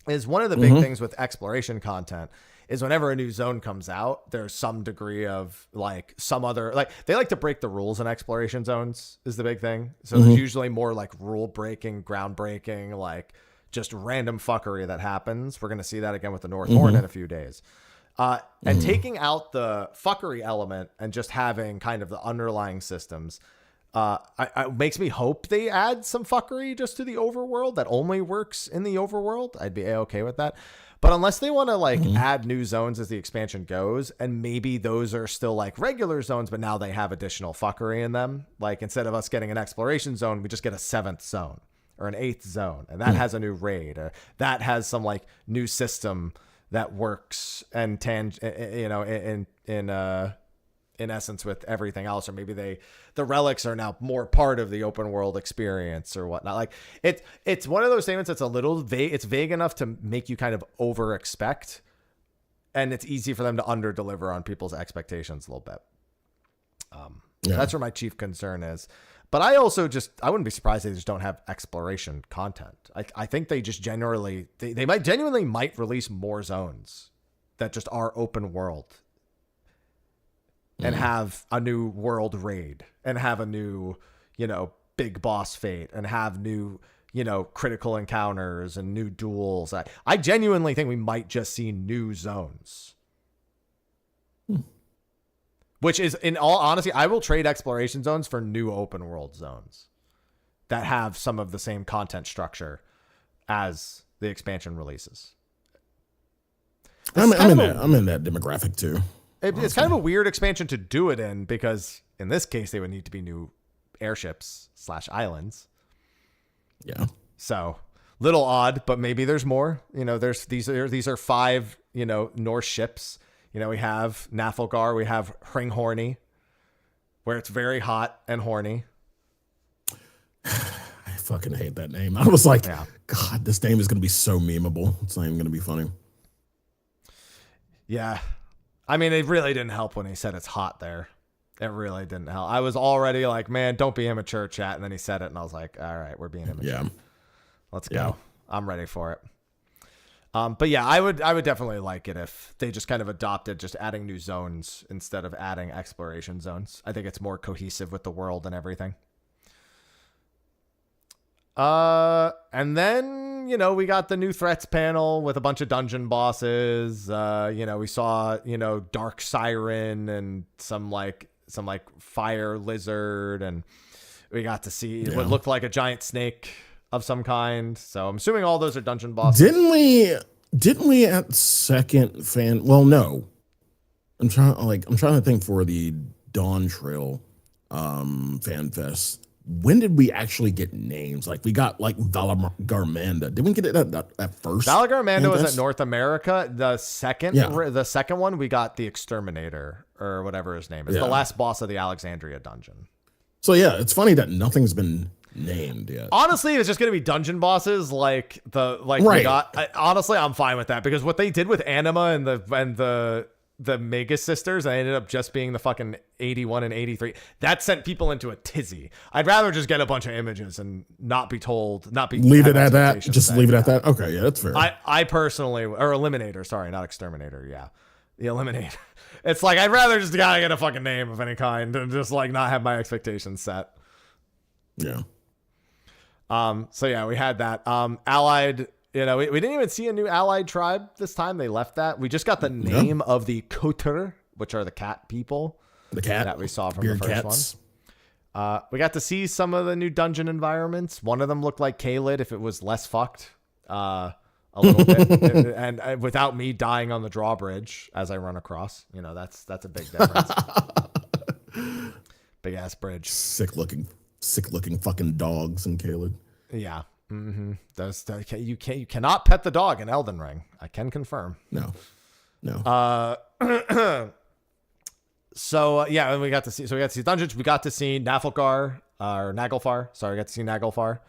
A: is one of the big things with exploration content is whenever a new zone comes out, there's some degree of like some other, like they like to break the rules in exploration zones is the big thing. So there's usually more like rule breaking, ground breaking, like just random fuckery that happens. We're going to see that again with the North Horn in a few days. And taking out the fuckery element and just having kind of the underlying systems, I makes me hope they add some fuckery just to the overworld that only works in the overworld. I'd be okay with that. But unless they want to like add new zones as the expansion goes, and maybe those are still like regular zones, but now they have additional fuckery in them. Like instead of us getting an exploration zone, we just get a 7th zone or an 8th zone, and that has a new raid, or that has some like new system that works and in essence with everything else, or maybe the relics are now more part of the open world experience or whatnot. Like it's one of those statements that's a little vague. It's vague enough to make you kind of over expect, and it's easy for them to under deliver on people's expectations a little bit. That's where my chief concern is. But I wouldn't be surprised if they just don't have exploration content. I think they just generally, they might genuinely release more zones that just are open world and have a new world raid and have a new, big boss fate and have new, critical encounters and new duels. I genuinely think we might just see new zones. Which is, in all honesty, I will trade exploration zones for new open world zones that have some of the same content structure as the expansion releases.
C: I'm in that demographic too.
A: It's kind of a weird expansion to do it in, because in this case they would need to be new airships / islands.
C: Yeah. So
A: little odd, but maybe there's more. These are 5 Norse ships. We have Nafelgar, we have Hringhorny, where it's very hot and horny.
C: I fucking hate that name. I was like, God, this name is going to be so memeable. It's not even going to be funny.
A: Yeah. I mean, it really didn't help when he said it's hot there. It really didn't help. I was already like, man, don't be immature, chat. And then he said it, and I was like, all right, we're being immature.
C: Yeah.
A: Let's go. I'm ready for it. But yeah, I would definitely like it if they just kind of adopted just adding new zones instead of adding exploration zones. I think it's more cohesive with the world and everything. And then, we got the new threats panel with a bunch of dungeon bosses. We saw, Dark Siren and some fire lizard, and we got to see what looked like a giant snake of some kind. So I'm assuming all those are dungeon bosses. Didn't we at second fan? Well, no. I'm trying to think for the Dawn Trail fan fest. When did we actually get names? Like we got Valagarmanda. Did we get it at first? Valagarmanda was at North America. The second one we got the Exterminator or whatever his name is. The last boss of the Alexandria dungeon.
C: So yeah, it's funny that nothing's been named yet.
A: Honestly, it's just going to be dungeon bosses right. We got. Honestly, I'm fine with that, because what they did with Anima and the Mega Sisters, I ended up just being the fucking 81 and 83. That sent people into a tizzy. I'd rather just get a bunch of images and not be told,
C: leave it at that. Just leave it at that. Okay, yeah, that's fair.
A: I personally, or Eliminator, sorry, not Exterminator. Yeah, the Eliminator. It's like I'd rather just gotta get a fucking name of any kind and just like not have my expectations set.
C: Yeah.
A: So yeah, we had that. Allied. We didn't even see a new allied tribe this time. They left that. We just got the name of the Kotur, which are the cat people.
C: The cat
A: that we saw from the first one. We got to see some of the new dungeon environments. One of them looked like Caelid if it was less fucked. A little bit. and without me dying on the drawbridge as I run across. That's a big difference. Big ass bridge.
C: Sick looking fucking dogs in Caelid.
A: Yeah. Mm-hmm. You cannot pet the dog in Elden Ring. I can confirm.
C: No.
A: So yeah, we got to see dungeons. We got to see Nagelfar. Sorry, we got to see Nagelfar.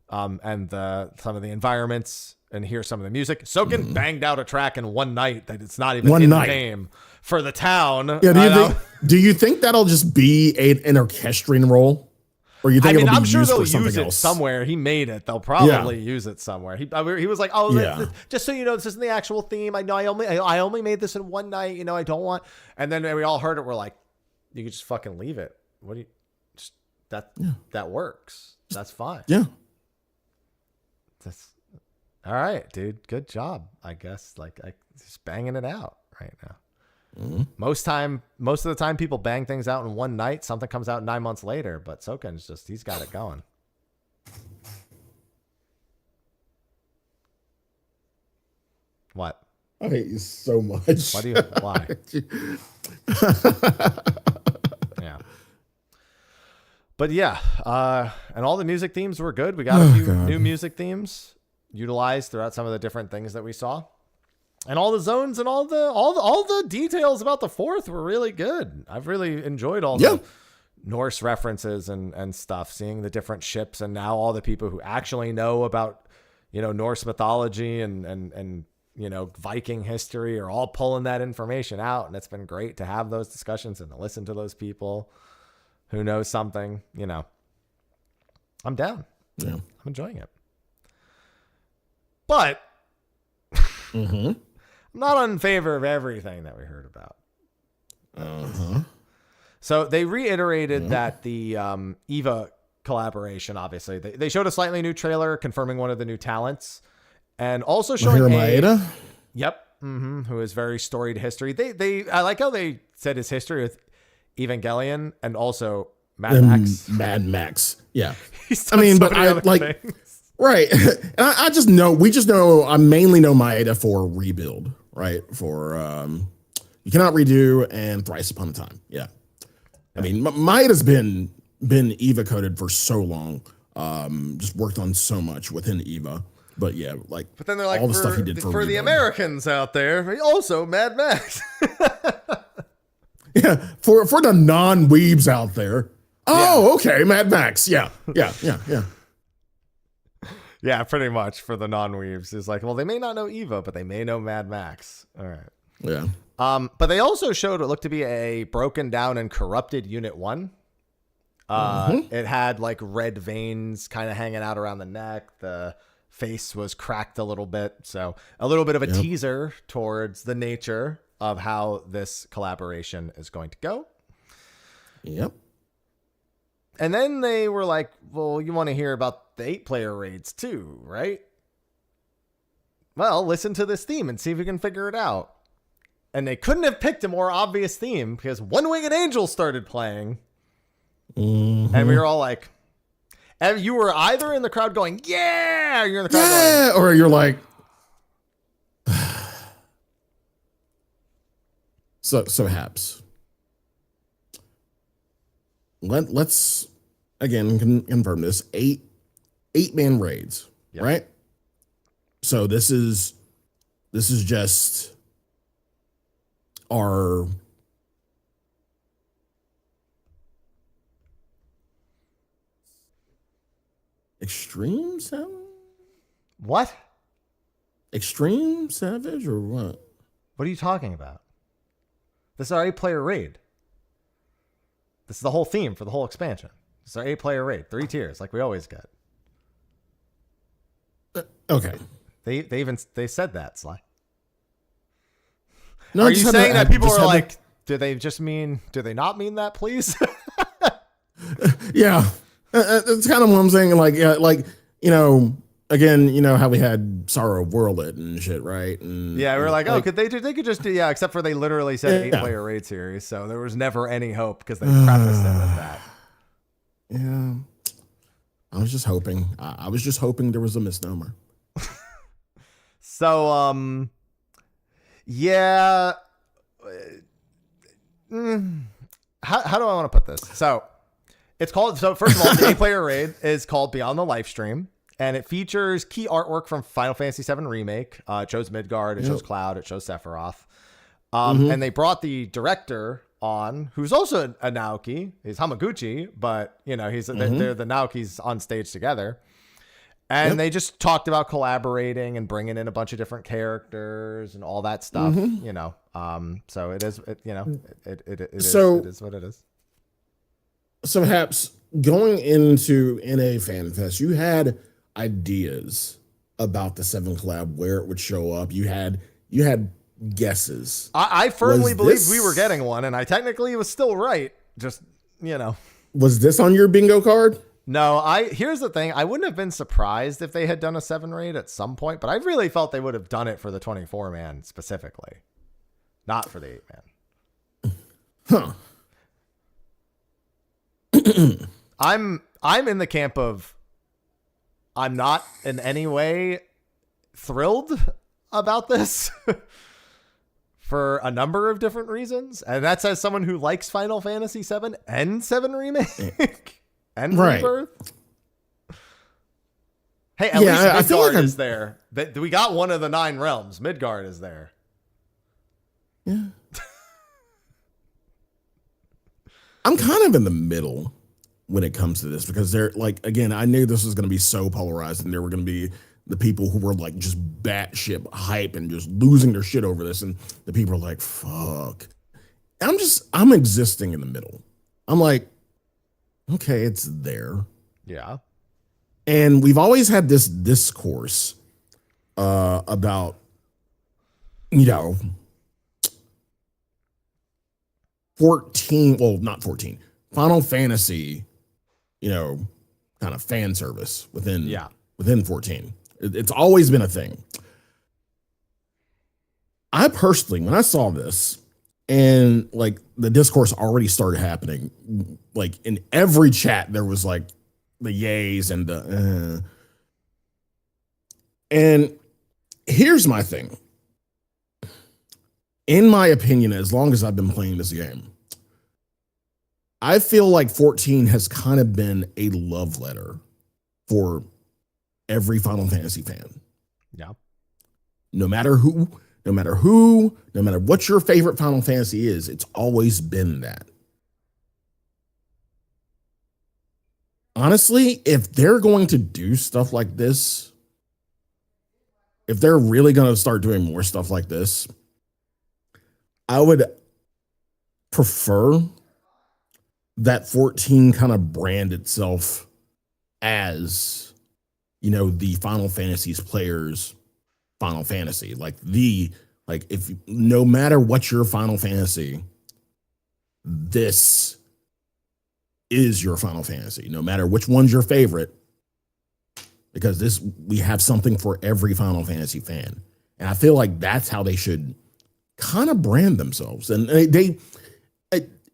A: And some of the environments and hear some of the music. Soken banged out a track in one night that it's not even the name for the town.
C: Yeah. Do you think that'll just be an orchestrating role? Or you think
A: I'm sure they'll use it somewhere. He made it. They'll probably use it somewhere. He was like, just so you know, this isn't the actual theme. I know I only made this in one night. I don't want. And then we all heard it. We're like, you could just fucking leave it. What do you? Just that works. That's fine.
C: Yeah.
A: That's all right, dude. Good job. I guess just banging it out right now. Most of the time, people bang things out in one night. Something comes out 9 months later, but Soken's he's got it going. What?
C: I hate you so much.
A: Why? Yeah. But yeah, and all the music themes were good. We got a few new music themes utilized throughout some of the different things that we saw. And all the zones and all the details about the fourth were really good. I've really enjoyed all the Norse references and stuff, seeing the different ships, and now all the people who actually know about, Norse mythology and Viking history are all pulling that information out. And it's been great to have those discussions and to listen to those people who know something, I'm down.
C: Yeah.
A: I'm enjoying it. But I'm not in favor of everything that we heard about. So they reiterated that the Eva collaboration, obviously, they showed a slightly new trailer confirming one of the new talents, and also showing
C: Maeda?
A: Yep. Who is very storied history. I like how they said his history with Evangelion and also Mad Max.
C: Mad Max. Yeah.
A: Things.
C: Right. And I just know, I mainly know Maeda for Rebuild, right? For You Cannot Redo and Thrice Upon a Time. Yeah. I mean, Maeda's been Eva coded for so long. Just worked on so much within Eva. But yeah,
A: but then they're like,
C: all the stuff he did
A: for the Americans out there, also Mad Max.
C: Yeah, for the non-weebs out there. Oh, okay, Mad Max. Yeah.
A: Yeah, pretty much for the non-weebs. It's like, well, they may not know Eva, but they may know Mad Max. All right.
C: Yeah.
A: But they also showed what looked to be a broken down and corrupted Unit 1. It had like red veins kind of hanging out around the neck. The face was cracked a little bit. So a little bit of a teaser towards the nature of how this collaboration is going to go.
C: Yep.
A: And then they were like, well, you want to hear about the 8-player raids too, right? Well, listen to this theme and see if you can figure it out. And they couldn't have picked a more obvious theme because One Winged Angel started playing. And we were all like, and you were either in the crowd going, yeah, or you're in the crowd going,
C: or you're like, so Haps. Let's again confirm this. 8-man raids, right? So this is just our Extreme Savage?
A: What?
C: Extreme Savage or what?
A: What are you talking about? This is our 8-player raid. This is the whole theme for the whole expansion. This is our 8-player raid. 3 tiers, like we always get.
C: Okay.
A: They said that, Sly.
C: No,
A: are you saying that people are like, do they not mean that, please?
C: Yeah. That's kind of what I'm saying. Again, how we had Sorrow Worlded and shit, right? And
A: yeah, we were like, could they could just do, except for they literally said 8-player raid series, so there was never any hope because they prefaced it with that.
C: Yeah. I was just hoping. I was just hoping there was a misnomer.
A: So, yeah. How do I want to put this? So, it's called, first of all, the 8-player raid is called Beyond the Livestream, and it features key artwork from Final Fantasy VII Remake. It shows Midgard, it shows Cloud, it shows Sephiroth. And they brought the director on, who's also a Naoki. He's Hamaguchi, but, they're the Naokis on stage together. And they just talked about collaborating and bringing in a bunch of different characters and all that stuff, So it is, it is what it is.
C: So Haps, going into NA FanFest, you had ideas about the 7 collab, where it would show up. You had guesses.
A: I firmly believed we were getting one, and I technically was still right. Just,
C: Was this on your bingo card?
A: No, here's the thing. I wouldn't have been surprised if they had done a 7 raid at some point, but I really felt they would have done it for the 24-man specifically, not for the 8-man.
C: Huh.
A: I'm in the camp of I'm not in any way thrilled about this for a number of different reasons. And that's as someone who likes Final Fantasy 7 and 7 Remake and Rebirth. Hey, at least Midgard is there. We got one of the 9 realms. Midgard is there.
C: Yeah. I'm kind of in the middle when it comes to this because they're like, again, I knew this was going to be so polarized and there were going to be the people who were like just batshit hype and just losing their shit over this. And the people are like, fuck. I'm existing in the middle. I'm like, okay, it's there.
A: Yeah.
C: And we've always had this discourse about, 14, well, not 14, Final Fantasy, kind of fan service within 14. It's always been a thing. I personally, when I saw this and like the discourse already started happening, like in every chat, there was like the yays and the, and here's my thing. In my opinion, as long as I've been playing this game, I feel like 14 has kind of been a love letter for every Final Fantasy fan.
A: Yeah.
C: No matter what your favorite Final Fantasy is, it's always been that. Honestly, if they're going to do stuff like this, if they're really going to start doing more stuff like this, I would prefer that 14 kind of brand itself as, the Final Fantasy's players' Final Fantasy. If no matter what your Final Fantasy, this is your Final Fantasy, no matter which one's your favorite, because we have something for every Final Fantasy fan. And I feel like that's how they should kind of brand themselves. And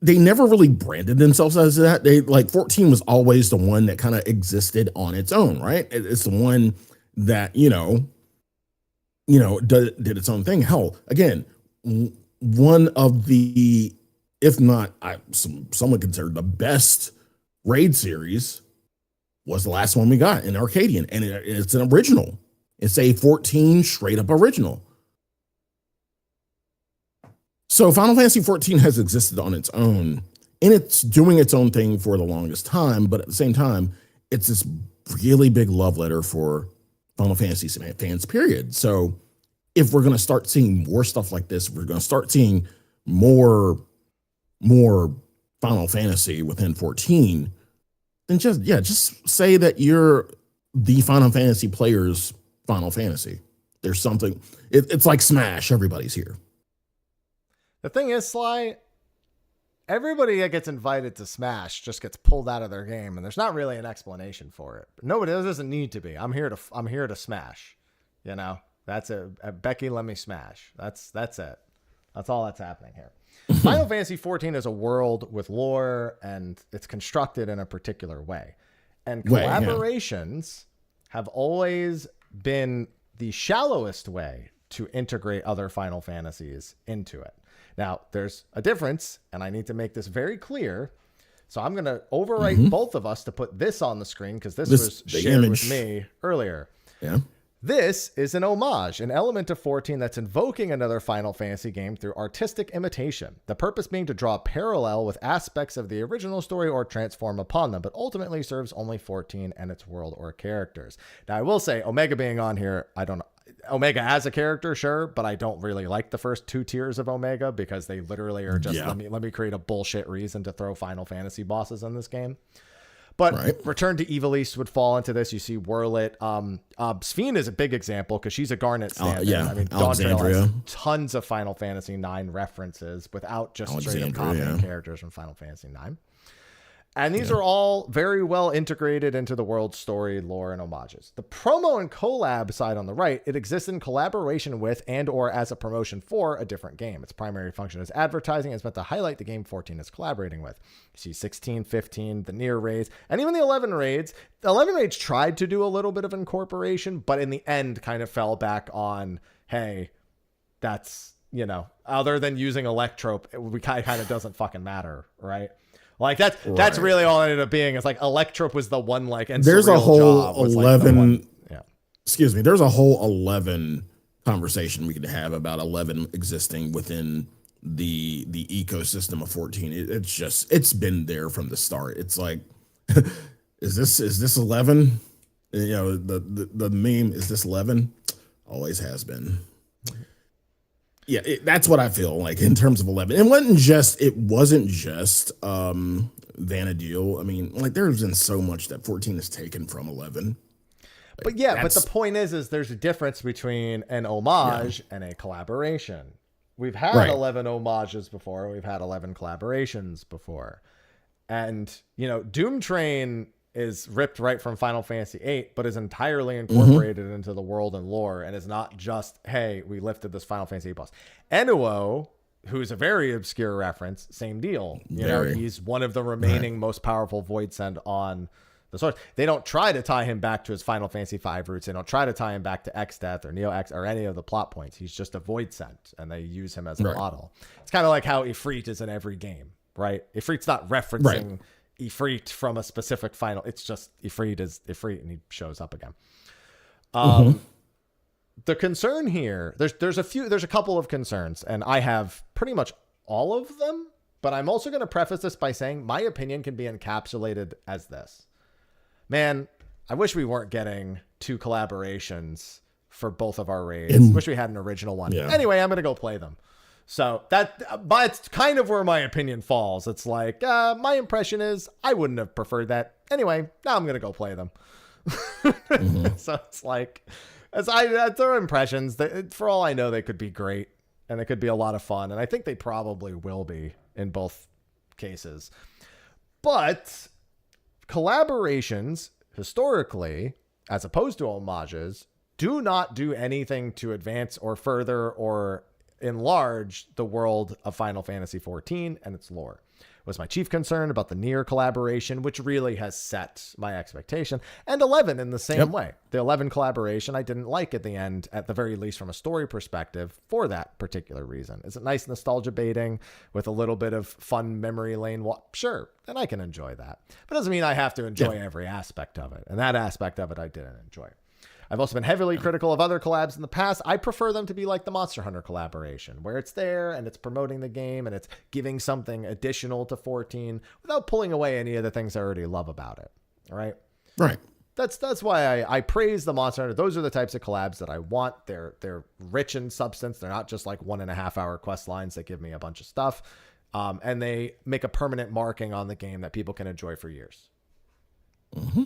C: they never really branded themselves as that. 14 was always the one that kind of existed on its own, right? It's the one that, did its own thing. Hell, again, one of the, if not, someone considered the best raid series was the last one we got in Arcadian. And it's an original. It's a 14 straight up original. So Final Fantasy 14 has existed on its own, and it's doing its own thing for the longest time, but at the same time, it's this really big love letter for Final Fantasy fans, period. So if we're going to start seeing more stuff like this, we're going to start seeing more Final Fantasy within 14, then just say that you're the Final Fantasy player's Final Fantasy. There's something, it's like Smash, everybody's here.
A: The thing is, Sly, everybody that gets invited to Smash just gets pulled out of their game, and there's not really an explanation for it. But nobody doesn't need to be. I'm here to smash. That's it. Becky, let me smash. That's it. That's all that's happening here. Final Fantasy 14 is a world with lore, and it's constructed in a particular way. And collaborations have always been the shallowest way to integrate other Final Fantasies into it. Now, there's a difference, and I need to make this very clear. So I'm going to overwrite both of us to put this on the screen because this was shared with me earlier.
C: Yeah.
A: This is an homage, an element of 14 that's invoking another Final Fantasy game through artistic imitation. The purpose being to draw a parallel with aspects of the original story or transform upon them, but ultimately serves only 14 and its world or characters. Now, I will say, Omega being on here, I don't know. Omega as a character, sure, but I don't really like the first 2 tiers of Omega because they literally are just let me create a bullshit reason to throw Final Fantasy bosses in this game. But Return to Evil East would fall into this. You see Whirlit. Sphene is a big example because she's a Garnet stand-in. I mean, Dawntrail has tons of Final Fantasy IX references without just straight up copying characters from Final Fantasy IX. And these are all very well integrated into the world's story, lore, and homages. The promo and collab side on the right, it exists in collaboration with and or as a promotion for a different game. Its primary function is advertising and is meant to highlight the game 14 is collaborating with. You see 16, 15, the Nier raids, and even the 11 raids. The 11 raids tried to do a little bit of incorporation, but in the end kind of fell back on, hey, that's, you know, other than using Electrope, it kind of doesn't fucking matter, right? Like that's really all it ended up being. It's like Electrope was the one, like, and
C: there's a whole 11.
A: Like yeah.
C: Excuse me. There's a whole 11 conversation we could have about 11 existing within the ecosystem of 14. It's been there from the start. It's like, is this 11? You know, the meme, is this 11? Always has been. Yeah, that's what I feel like in terms of 11. It wasn't just Vanadil. I mean, like, there's been so much that 14 has taken from 11. Like,
A: but yeah, but the point is there's a difference between an homage and a collaboration. We've had 11 homages before. We've had 11 collaborations before. And, you know, Doom Train is ripped right from Final Fantasy VIII, but is entirely incorporated into the world and lore, and is not just, hey, we lifted this Final Fantasy VIII boss. Enuo, who's a very obscure reference, same deal. You know, he's one of the remaining most powerful Void Send on the source. They don't try to tie him back to his Final Fantasy V roots. They don't try to tie him back to X-Death or Neo X or any of the plot points. He's just a Void Send, and they use him as a model. It's kind of like how Ifrit is in every game, right? Ifrit's not referencing Ifrit from a specific final. It's just Ifrit is Ifrit, and he shows up again. The concern here, there's a couple of concerns, and I have pretty much all of them, but I'm also going to preface this by saying my opinion can be encapsulated as this. Man, I wish we weren't getting 2 collaborations for both of our raids. Wish we had an original one. Yeah. Anyway, I'm going to go play them. So but it's kind of where my opinion falls. It's like, my impression is I wouldn't have preferred that. Anyway, now I'm going to go play them. So it's like, their impressions, for all I know, they could be great and they could be a lot of fun. And I think they probably will be in both cases. But collaborations, historically, as opposed to homages, do not do anything to advance or further or enlarge the world of Final Fantasy XIV and its lore. Was my chief concern about the Nier collaboration, which really has set my expectation, and 11 in the same way. The 11 collaboration I didn't like at the end, at the very least from a story perspective, for that particular reason. Is it nice nostalgia baiting with a little bit of fun memory lane? Well, sure, and I can enjoy that. But it doesn't mean I have to enjoy every aspect of it, and that aspect of it I didn't enjoy. I've also been heavily critical of other collabs in the past. I prefer them to be like the Monster Hunter collaboration, where it's there and it's promoting the game and it's giving something additional to 14 without pulling away any of the things I already love about it. All right.
C: Right.
A: That's why I praise the Monster Hunter. Those are the types of collabs that I want. They're rich in substance. They're not just like 1.5 hour quest lines that give me a bunch of stuff. And they make a permanent marking on the game that people can enjoy for years. Mm-hmm.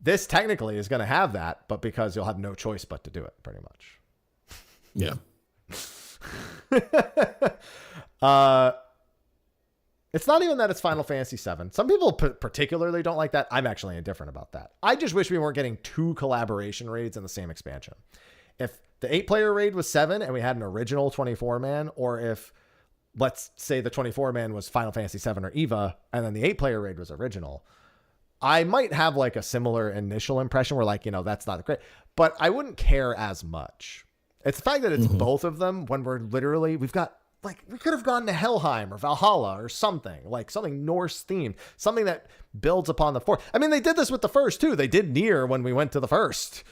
A: This technically is going to have that, but because you'll have no choice but to do it, pretty much.
C: Yeah.
A: It's not even that it's Final Fantasy VII. Some people particularly don't like that. I'm actually indifferent about that. I just wish we weren't getting 2 collaboration raids in the same expansion. If the 8-player raid was 7 and we had an original 24-man, or if, let's say, the 24-man was Final Fantasy VII or EVA, and then the 8-player raid was original, I might have like a similar initial impression where, like, you know, that's not great, but I wouldn't care as much. It's the fact that it's both of them when we've got, like, we could have gone to Helheim or Valhalla or something, like something Norse themed, something that builds upon the fourth. I mean, they did this with the first too. They did Nier when we went to the first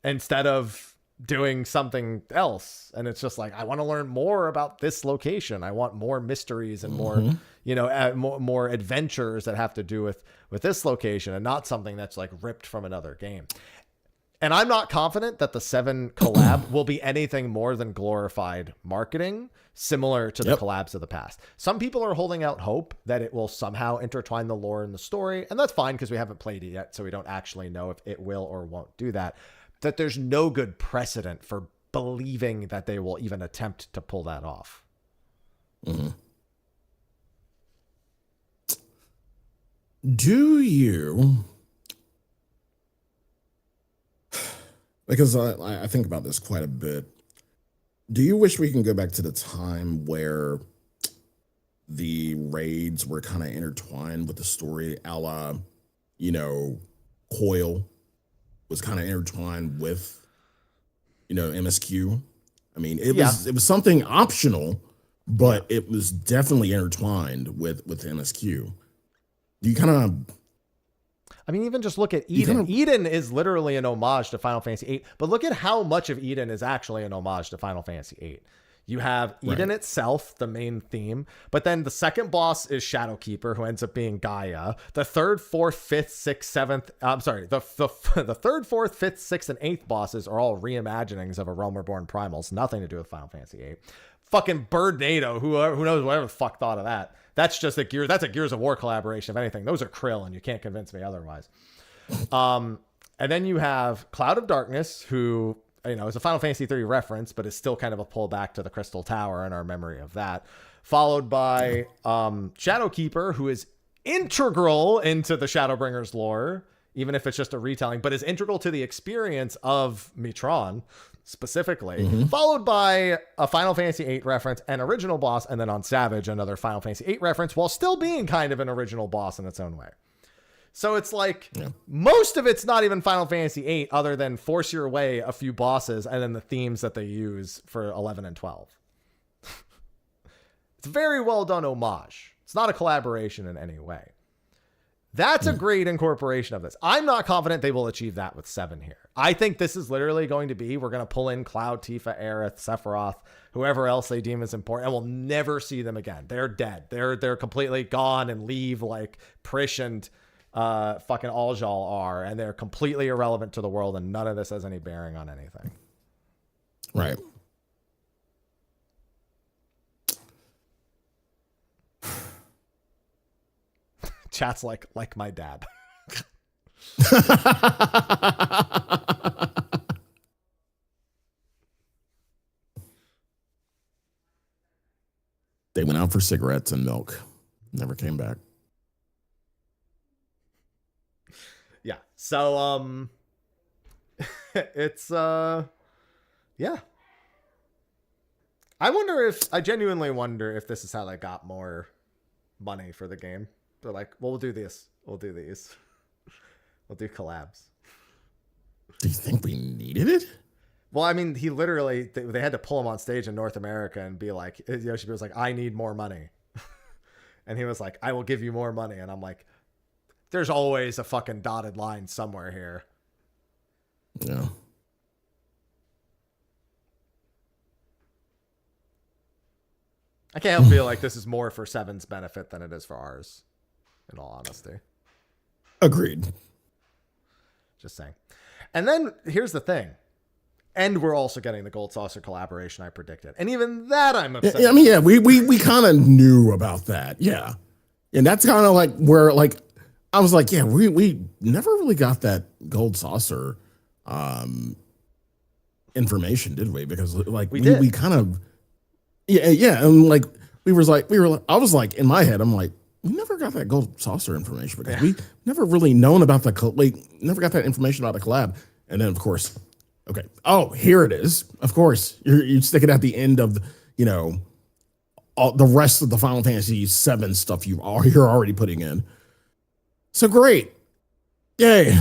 A: instead of doing something else. And it's just like, I want to learn more about this location. I want more mysteries and more, you know, more adventures that have to do with this location, and not something that's like ripped from another game. And I'm not confident that the 7 collab will be anything more than glorified marketing, similar to the collabs of the past. Some people are holding out hope that it will somehow intertwine the lore and the story, and that's fine because we haven't played it yet, so we don't actually know if it will or won't do that. That there's no good precedent for believing that they will even attempt to pull that off.
C: Do you? Because I think about this quite a bit. Do you wish we can go back to the time where the raids were kind of intertwined with the story, a la, you know, Coil was kind of intertwined with, you know, MSQ? I mean, it was something optional, but it was definitely intertwined with MSQ. Do you kind of?
A: I mean, even just look at Eden. Eden is literally an homage to Final Fantasy VIII, but look at how much of Eden is actually an homage to Final Fantasy VIII. You have Eden itself, the main theme, but then the second boss is Shadowkeeper, who ends up being Gaia. The third, fourth, fifth, sixth, seventh, the third, fourth, fifth, sixth, and eighth bosses are all reimaginings of A Realm Reborn Primals. Nothing to do with Final Fantasy VIII. Fucking Birdnado, who knows whatever the fuck thought of that. That's just that's a Gears of War collaboration, if anything. Those are Krill, and you can't convince me otherwise. And then you have Cloud of Darkness, who, you know, is a Final Fantasy III reference, but is still kind of a pullback to the Crystal Tower and our memory of that. Followed by Shadowkeeper, who is integral into the Shadowbringers lore, even if it's just a retelling, but is integral to the experience of Mitron specifically, followed by a Final Fantasy VIII reference, an original boss, and then on Savage, another Final Fantasy VIII reference, while still being kind of an original boss in its own way. So it's like most of it's not even Final Fantasy VIII other than force your way a few bosses and then the themes that they use for 11 and 12. It's a very well done homage. It's not a collaboration in any way. That's a great incorporation of this. I'm not confident they will achieve that with 7 here. I think this is literally going to be, we're going to pull in Cloud, Tifa, Aerith, Sephiroth, whoever else they deem as important, and we'll never see them again. They're dead. They're completely gone and leave like Prish and fucking Aljal are, and they're completely irrelevant to the world, and none of this has any bearing on anything.
C: Right.
A: Chat's like my dad.
C: They went out for cigarettes and milk. Never came back.
A: Yeah. So it's yeah. I genuinely wonder if this is how they got more money for the game. They're like, well, we'll do this. We'll do these. We'll do collabs.
C: Do you think we needed it?
A: Well, I mean, he literally, they had to pull him on stage in North America and be like, Yoshi was like, I need more money. And he was like, I will give you more money. And I'm like, there's always a fucking dotted line somewhere here.
C: Yeah.
A: I can't help feel like this is more for 7's benefit than it is for ours, in all honesty.
C: Agreed.
A: Just saying. And then here's the thing. And we're also getting the Gold Saucer collaboration I predicted. And even that I'm upset.
C: Yeah, I mean, yeah, we kind of knew about that. Yeah. And that's kind of like where, like, I was like, yeah, we never really got that Gold Saucer information, did we? Because like we kind of and like I was like, in my head, I'm like, we never got that Gold Saucer information because we never really known about never got that information about the collab. And then of course, okay, oh, here it is. Of course, you stick it at the end of all the rest of the Final Fantasy VII stuff you're already putting in. So great, yay.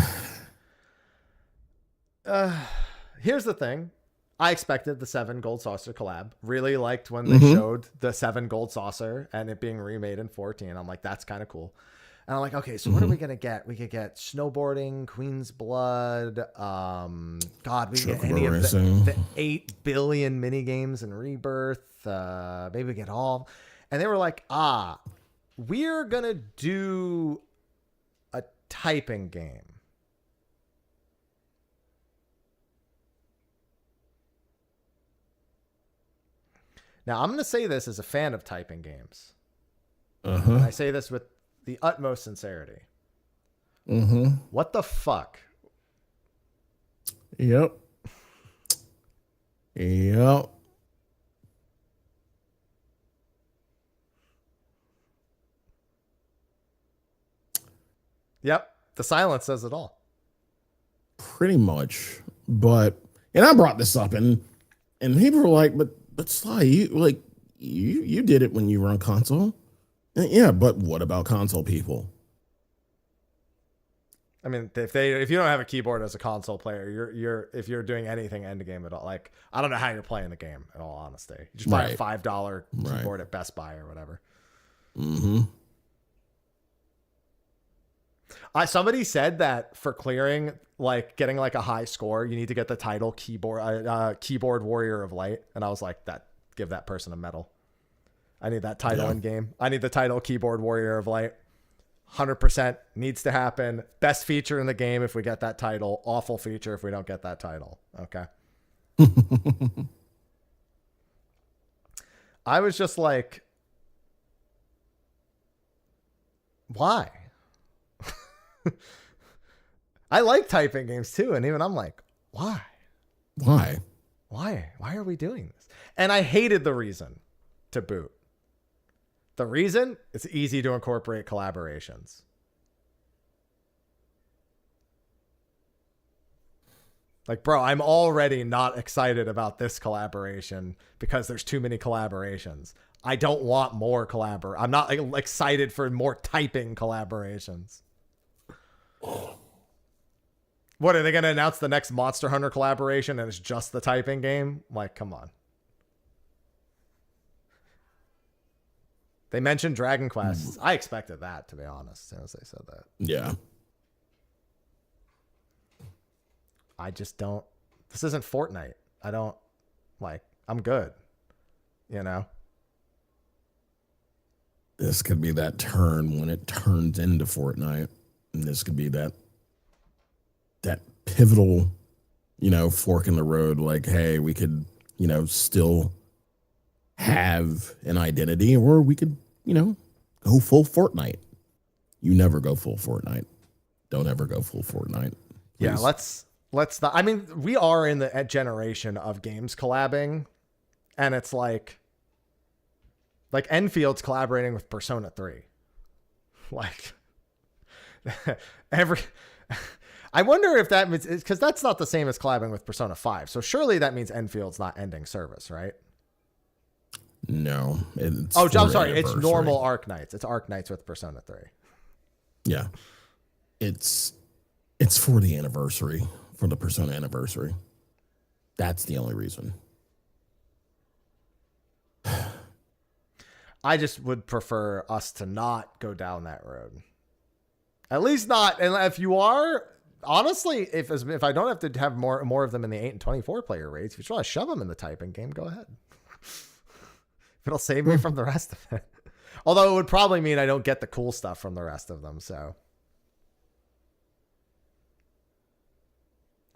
A: Here's the thing. I expected the 7 Gold Saucer collab. Really liked when they showed the 7 Gold Saucer and it being remade in 14. I'm like, that's kind of cool. And I'm like, okay, so what are we going to get? We could get snowboarding, Queen's Blood. God, we get any of the 8 billion mini games in Rebirth. Maybe we get all. And they were like, we're going to do a typing game. Now, I'm going to say this as a fan of typing games. And I say this with the utmost sincerity. What the fuck?
C: Yep.
A: Yep. The silence says it all.
C: Pretty much. But and I brought this up and people were like, but Sly, you did it when you were on console. And yeah, but what about console people?
A: I mean, if you don't have a keyboard as a console player, if you're doing anything end game at all, like I don't know how you're playing the game. In all honesty, you just buy a $5 keyboard at Best Buy or whatever.
C: Mm-hmm.
A: Somebody said that for clearing, like getting like a high score, you need to get the title keyboard warrior of light, and I was like, give that person a medal. I need that title in game. I need the title keyboard warrior of light. 100% needs to happen. Best feature in the game if we get that title. Awful feature if we don't get that title. Okay. I was just like, why? I like typing games too, and even I'm like, why?
C: Why
A: Why are we doing this? And I hated the reason to boot. The reason, it's easy to incorporate collaborations. Like, bro, I'm already not excited about this collaboration because there's too many collaborations. I don't want more I'm not excited for more typing collaborations. What, are they going to announce the next Monster Hunter collaboration and it's just the typing game? Like, come on. They mentioned Dragon Quest. I expected that, to be honest, as soon as they said that.
C: Yeah.
A: I just don't. This isn't Fortnite. I'm good. You know?
C: This could be that turn when it turns into Fortnite. And this could be that pivotal, fork in the road. Like, hey, we could, still have an identity, or we could, go full Fortnite. You never go full Fortnite. Don't ever go full Fortnite. Please.
A: Yeah, let's not. I mean, we are in the generation of games collabing, and it's like Enfield's collaborating with Persona 3. Like I wonder if that means, because that's not the same as collabing with Persona 5. So surely that means Enfield's not ending service, right?
C: No.
A: I'm sorry. It's normal Arc Knights. It's Arc Knights with Persona 3.
C: Yeah. It's for the anniversary, for the Persona anniversary. That's the only reason.
A: I just would prefer us to not go down that road. At least not. And if you are, honestly, if I don't have to have more of them in the 8 and 24 player rates, if you just want to shove them in the typing game, go ahead. It'll save me from the rest of it. Although it would probably mean I don't get the cool stuff from the rest of them. So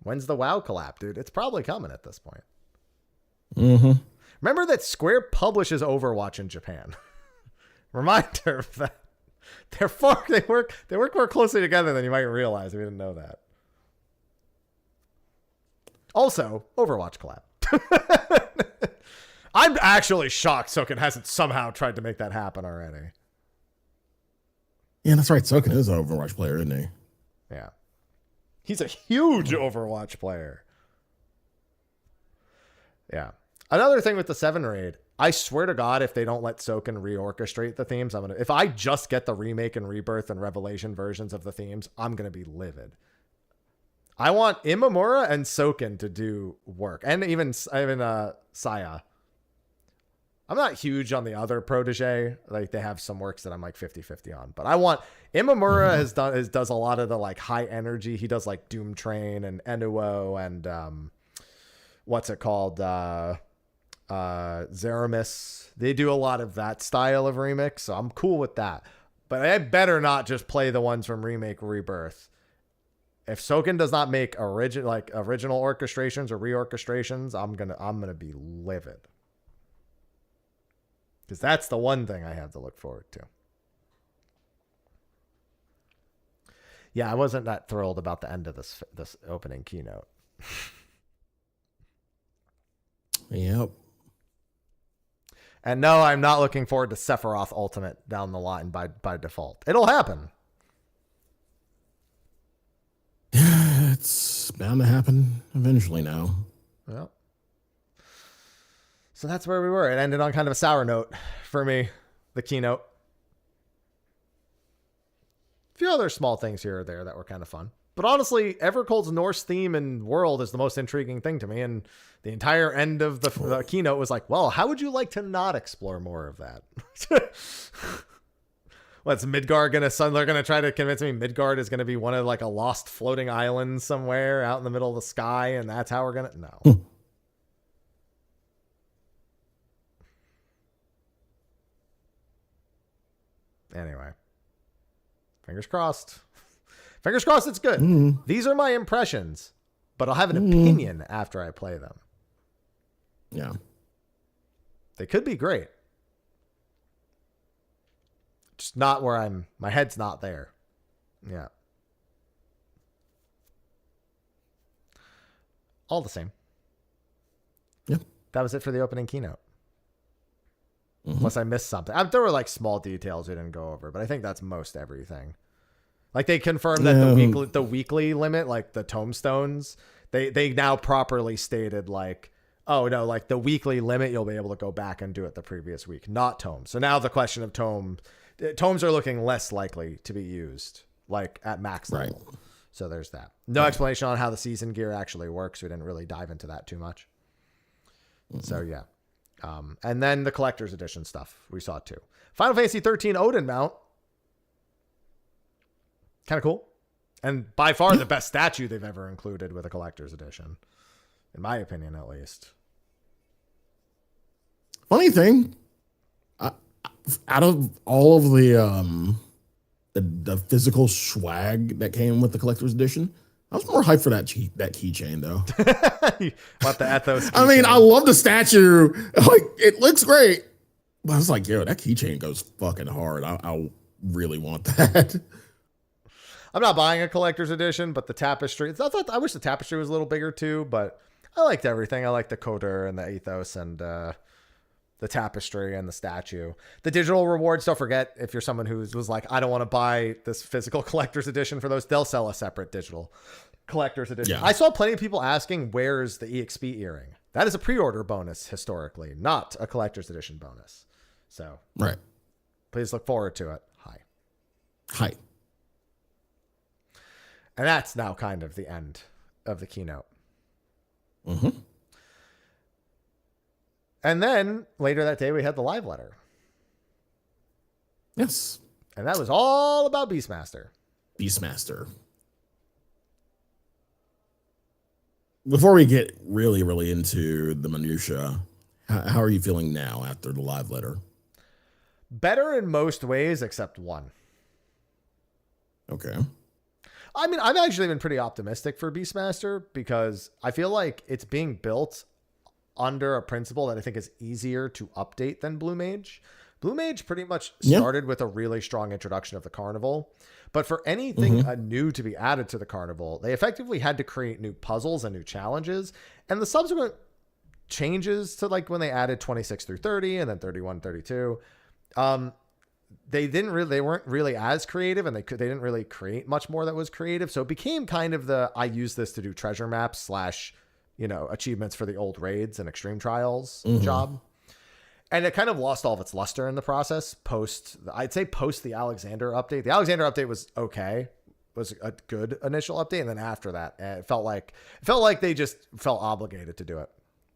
A: when's the WoW collab, dude? It's probably coming at this point.
C: Mm-hmm.
A: Remember that Square publishes Overwatch in Japan. Reminder of that. They work more closely together than you might realize. We didn't know that. Also, Overwatch collab. I'm actually shocked Soken hasn't somehow tried to make that happen already.
C: Yeah, that's right. Soken is an Overwatch player, isn't he?
A: Yeah. He's a huge Overwatch player. Yeah. Another thing with the 7 raid, I swear to God, if they don't let Soken reorchestrate the themes, if I just get the remake and rebirth and revelation versions of the themes, I'm going to be livid. I want Imamura and Soken to do work, and even Saya. I'm not huge on the other protege. Like, they have some works that I'm like 50-50 on, but I want Imamura does a lot of the like high energy. He does like Doom Train and Enuo and what's it called? Zeramis. They do a lot of that style of remix, so I'm cool with that. But I better not just play the ones from Remake Rebirth. If Soken does not make original orchestrations or reorchestrations, I'm gonna be livid. Because that's the one thing I have to look forward to. Yeah, I wasn't that thrilled about the end of this opening keynote.
C: Yep.
A: And no, I'm not looking forward to Sephiroth Ultimate down the line by default. It'll happen.
C: It's bound to happen eventually now.
A: Well, so that's where we were. It ended on kind of a sour note for me, the keynote. A few other small things here or there that were kind of fun. But honestly, Evercold's Norse theme and world is the most intriguing thing to me. And the entire end of the keynote was like, well, how would you like to not explore more of that? What's Midgard going to... They're going to try to convince me Midgard is going to be one of like a lost floating island somewhere out in the middle of the sky. And that's how we're going to... No. Anyway. Fingers crossed. Fingers crossed it's good. These are my impressions, but I'll have an opinion after I play them.
C: Yeah.
A: They could be great. Just not where my head's not there. Yeah. All the same.
C: Yep.
A: That was it for the opening keynote. Unless I missed something. There were like small details we didn't go over, but I think that's most everything. Like they confirmed that the weekly limit, like the tombstones, they now properly stated like, oh no, like the weekly limit, you'll be able to go back and do it the previous week, not tomes. So now the question of tomes are looking less likely to be used like at max level. Right. So there's that. No explanation on how the season gear actually works. We didn't really dive into that too much. So yeah. And then the collector's edition stuff we saw too. Final Fantasy 13 Odin mount. Kind of cool. And by far the best statue they've ever included with a collector's edition. In my opinion, at least.
C: Funny thing, out of all of the physical swag that came with the collector's edition, I was more hyped for that keychain though.
A: What the ethos?
C: I mean, I love the statue. Like it looks great, but I was like, yo, that keychain goes fucking hard. I really want that.
A: I'm not buying a collector's edition, but the tapestry. I wish the tapestry was a little bigger too, but I liked everything. I liked the coder and the ethos and the tapestry and the statue. The digital rewards, don't forget, if you're someone who was like, I don't want to buy this physical collector's edition for those, they'll sell a separate digital collector's edition. Yeah. I saw plenty of people asking, where's the EXP earring? That is a pre-order bonus historically, not a collector's edition bonus. So
C: right.
A: Please look forward to it.
C: Hi.
A: And that's now kind of the end of the keynote.
C: Mm-hmm.
A: And then later that day, we had the live letter.
C: Yes.
A: And that was all about Beastmaster.
C: Before we get really into the minutia, how are you feeling now after the live letter?
A: Better in most ways, except one.
C: Okay.
A: I mean, I've actually been pretty optimistic for Beastmaster because I feel like it's being built under a principle that I think is easier to update than Blue Mage. Blue Mage pretty much started with a really strong introduction of the Carnival, but for anything new to be added to the Carnival, they effectively had to create new puzzles and new challenges, and the subsequent changes to like when they added 26 through 30 and then 31, 32, they weren't really as creative, and they didn't really create much more that was creative. So it became kind of I use this to do treasure maps / achievements for the old raids and extreme trials job. And it kind of lost all of its luster in the process post the Alexander update. The Alexander update was okay. Was a good initial update. And then after that, it felt like they just felt obligated to do it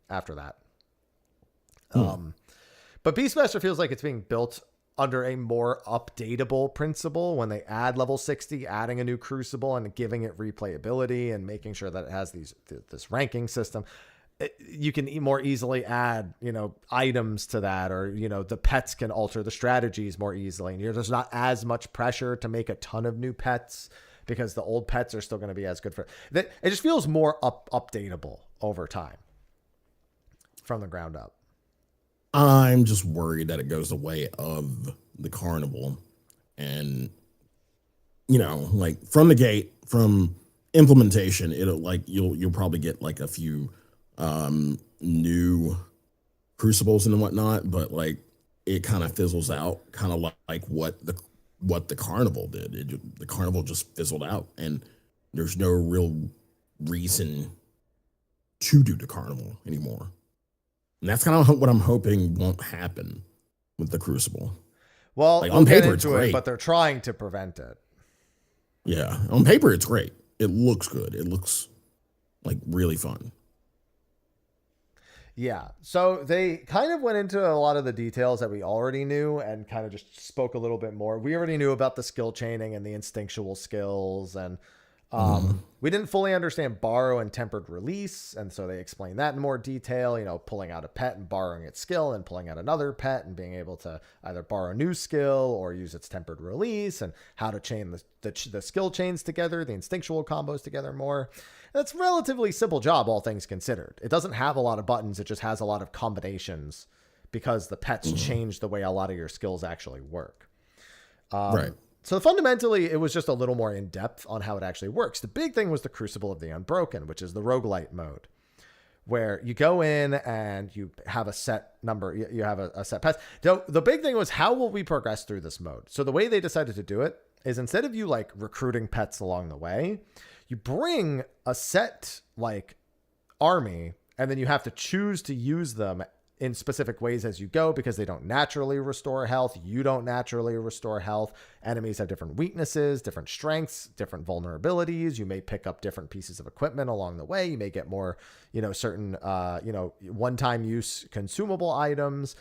A: after that. But Beastmaster feels like it's being built under a more updatable principle when they add level 60, adding a new crucible and giving it replayability and making sure that it has this ranking system. You can more easily add, items to that, or, the pets can alter the strategies more easily. And there's not as much pressure to make a ton of new pets because the old pets are still going to be as good for that. It just feels more updatable over time from the ground up.
C: I'm just worried that it goes the way of the Carnival, and like from the gate, from implementation, you'll probably get like a few new crucibles and whatnot, but like it kind of fizzles out, kind of like what the Carnival did. The Carnival just fizzled out, and there's no real reason to do the carnival anymore. And that's kind of what I'm hoping won't happen with the Crucible.
A: Well,
C: like,
A: we'll
C: on
A: get
C: paper, it's
A: into it,
C: great.
A: but they're trying to prevent it.
C: Yeah, on paper, it's great. It looks good. It looks like really fun.
A: Yeah. So they kind of went into a lot of the details that we already knew and kind of just spoke a little bit more. We already knew about the skill chaining and the instinctual skills, and we didn't fully understand borrow and tempered release. And so they explained that in more detail, you know, pulling out a pet and borrowing its skill and pulling out another pet and being able to either borrow a new skill or use its tempered release, and how to chain the skill chains together, the instinctual combos together more. That's a relatively simple job, all things considered. It doesn't have a lot of buttons. It just has a lot of combinations because the pets change the way a lot of your skills actually work.
C: Right.
A: So fundamentally, it was just a little more in depth on how it actually works. The big thing was the Crucible of the Unbroken, which is the roguelite mode, where you go in and you have a set number. You have a set pets. So the big thing was, how will we progress through this mode? So the way they decided to do it is, instead of you like recruiting pets along the way, you bring a set like army, and then you have to choose to use them in specific ways as you go, because they don't naturally restore health. You don't naturally restore health. Enemies have different weaknesses, different strengths, different vulnerabilities. You may pick up different pieces of equipment along the way. You may get more, you know, certain, one-time use consumable items.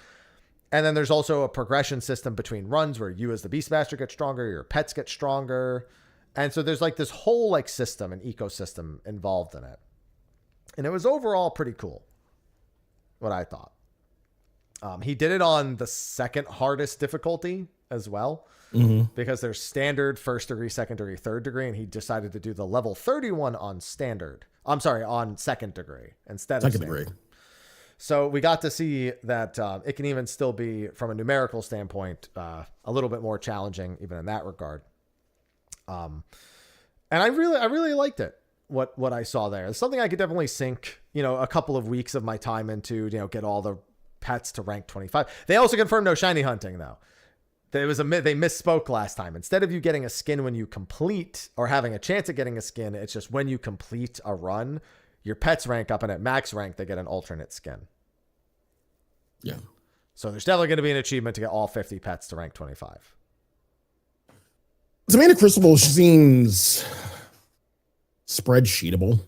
A: And then there's also a progression system between runs where you as the Beastmaster get stronger, your pets get stronger. And so there's like this whole like system and ecosystem involved in it. And it was overall pretty cool, what I thought. He did it on the second hardest difficulty as well, because there's standard, first degree, second degree, third degree, and he decided to do the level 31 on standard. I'm sorry, on second degree instead of standard. Degree. So we got to see that it can even still be, from a numerical standpoint, a little bit more challenging, even in that regard. And I really liked it. What I saw there. It's something I could definitely sink, you know, a couple of weeks of my time into, you know, get all the pets to rank 25. They also confirmed no shiny hunting though. They misspoke last time. Instead of you getting a skin when you complete, or having a chance at getting a skin, it's just when you complete a run, your pets rank up, and at max rank, they get an alternate skin.
C: Yeah.
A: So there's definitely going to be an achievement to get all 50 pets to rank 25.
C: To me, the Crucible seems spreadsheetable.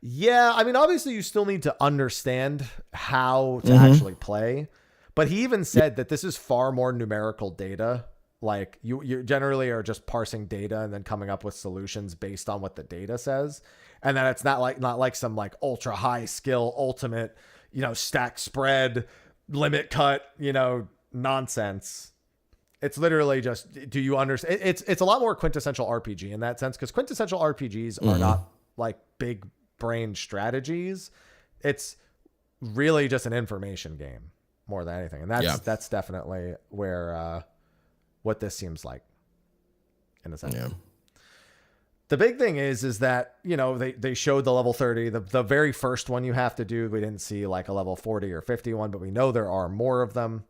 A: Yeah, I mean, obviously you still need to understand how to actually play. But he even said that this is far more numerical data. Like you generally are just parsing data and then coming up with solutions based on what the data says. And then it's not like some like ultra high skill, ultimate, you know, stack spread, limit cut, you know, nonsense. It's literally just, do you understand? It's a lot more quintessential RPG in that sense, because quintessential RPGs are not like big brain strategies. It's really just an information game more than anything. And that's definitely where what this seems like, in a sense. Yeah. The big thing is that, you know, they showed the level 30, the very first one you have to do. We didn't see like a level 40 or 51, but we know there are more of them.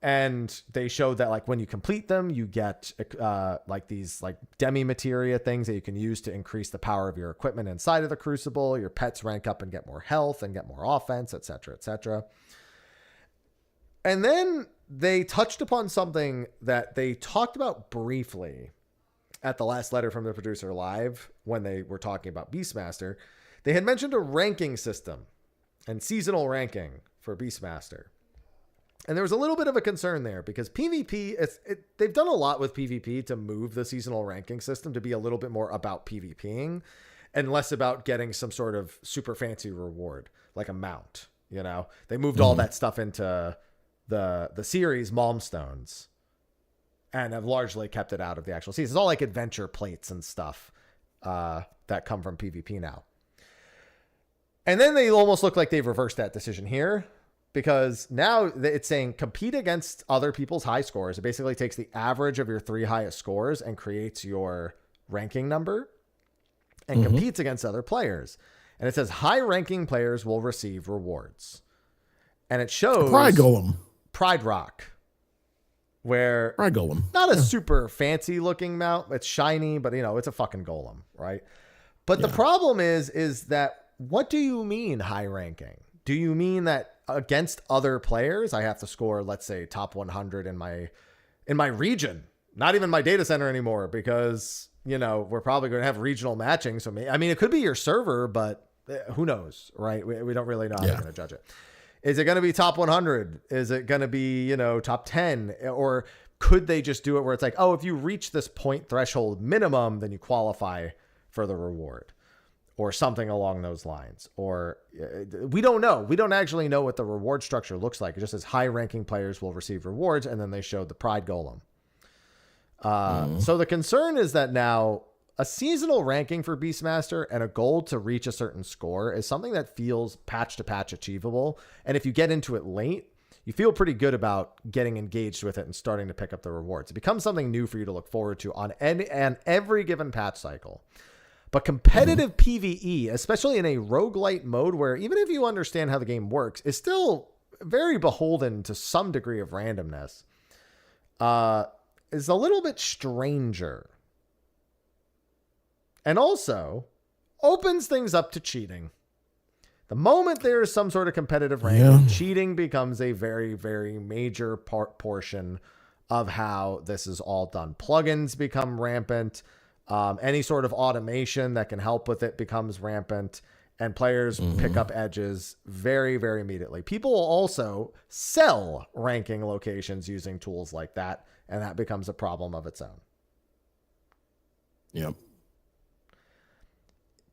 A: And they showed that like when you complete them, you get like these like demi materia things that you can use to increase the power of your equipment inside of the Crucible. Your pets rank up and get more health and get more offense, etc., etc. And then they touched upon something that they talked about briefly at the last letter from the producer live when they were talking about Beastmaster. They had mentioned a ranking system and seasonal ranking for Beastmaster. And there was a little bit of a concern there because PvP, they've done a lot with PvP to move the seasonal ranking system to be a little bit more about PvPing and less about getting some sort of super fancy reward, like a mount, you know? They moved all that stuff into the series Malmstones and have largely kept it out of the actual season. It's all like adventure plates and stuff that come from PvP now. And then they almost look like they've reversed that decision here, because now it's saying compete against other people's high scores. It basically takes the average of your 3 highest scores and creates your ranking number and competes against other players. And it says high ranking players will receive rewards. And it shows
C: Pride Golem.
A: Pride Rock. where
C: Right, Golem.
A: not a super fancy looking mount. It's shiny, but it's a fucking golem, right? But the problem is that what do you mean high ranking? Do you mean that against other players, I have to score, let's say, top 100 in my region, not even my data center anymore, because we're probably going to have regional matching. So it could be your server, but who knows, right? We don't really know how they're going to judge it. Is it going to be top 100? Is it going to be, top 10? Or could they just do it where it's like, oh, if you reach this point threshold minimum, then you qualify for the reward or something along those lines? Or we don't know. We don't actually know what the reward structure looks like. It just says high ranking players will receive rewards. And then they showed the Pride Golem. So the concern is that now a seasonal ranking for Beastmaster and a goal to reach a certain score is something that feels patch to patch achievable. And if you get into it late, you feel pretty good about getting engaged with it and starting to pick up the rewards. It becomes something new for you to look forward to on every given patch cycle. But competitive PvE, especially in a roguelite mode where even if you understand how the game works, is still very beholden to some degree of randomness, is a little bit stranger. And also opens things up to cheating. The moment there is some sort of competitive ranking, cheating becomes a very, very major portion of how this is all done. Plugins become rampant. Any sort of automation that can help with it becomes rampant. And players pick up edges very, very immediately. People will also sell ranking locations using tools like that. And that becomes a problem of its own.
C: Yep.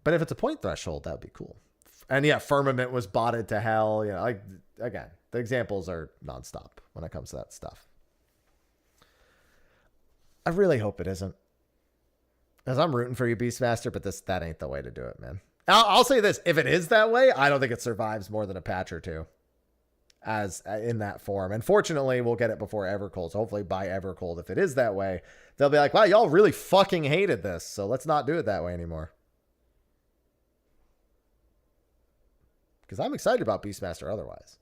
A: But if it's a point threshold, that would be cool. And yeah, Firmament was botted to hell. Again, the examples are nonstop when it comes to that stuff. I really hope it isn't. Because I'm rooting for you, Beastmaster, but that ain't the way to do it, man. I'll say this. If it is that way, I don't think it survives more than a patch or two as in that form. And fortunately, we'll get it before Evercold. So hopefully by Evercold, if it is that way, they'll be like, wow, y'all really fucking hated this. So let's not do it that way anymore. Because I'm excited about Beastmaster otherwise.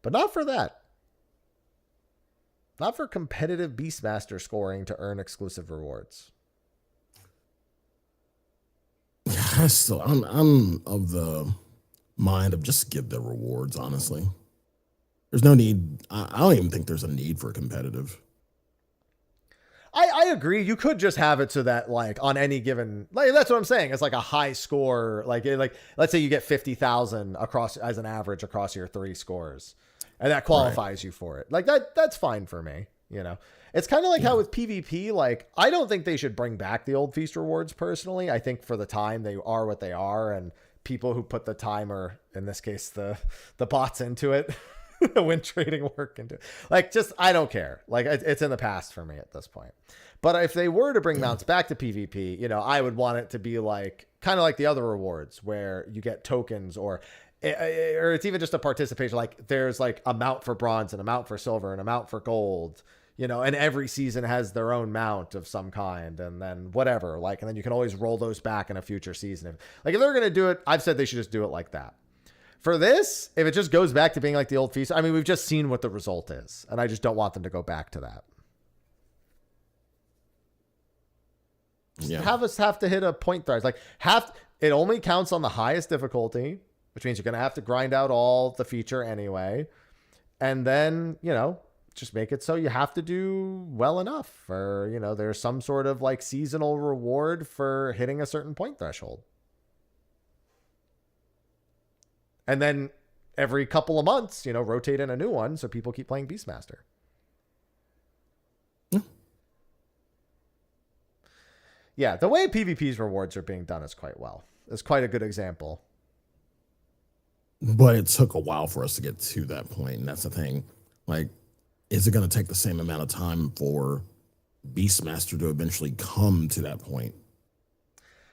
A: But not for that. Not for competitive Beastmaster scoring to earn exclusive rewards.
C: I'm of the mind of just give the rewards, honestly. There's no need. I don't even think there's a need for competitive.
A: I agree. You could just have it so that on any given, that's what I'm saying. It's like a high score. Let's say you get 50,000 across as an average across your 3 scores, and that qualifies you for it. That's fine for me. It's kind of like how with PvP, I don't think they should bring back the old feast rewards personally. I think for the time they are what they are, and people who put the timer, in this case, the bots into it, win trading work into it. I don't care. It's in the past for me at this point. But if they were to bring mounts back to PvP, I would want it to be kind of like the other rewards where you get tokens or it's even just a participation. There's a mount for bronze and a mount for silver and a mount for gold, and every season has their own mount of some kind, and then whatever, and then you can always roll those back in a future season. If they're going to do it, I've said they should just do it like that. For this, if it just goes back to being like the old feast, we've just seen what the result is, and I just don't want them to go back to that. Have us have to hit a point threshold. It only counts on the highest difficulty, which means you're going to have to grind out all the feature anyway. And then, just make it so you have to do well enough, or, there's some sort of seasonal reward for hitting a certain point threshold. And then every couple of months, rotate in a new one so people keep playing Beastmaster. Yeah, the way PvP's rewards are being done is quite well. It's quite a good example.
C: But it took a while for us to get to that point, and that's the thing. Is it going to take the same amount of time for Beastmaster to eventually come to that point?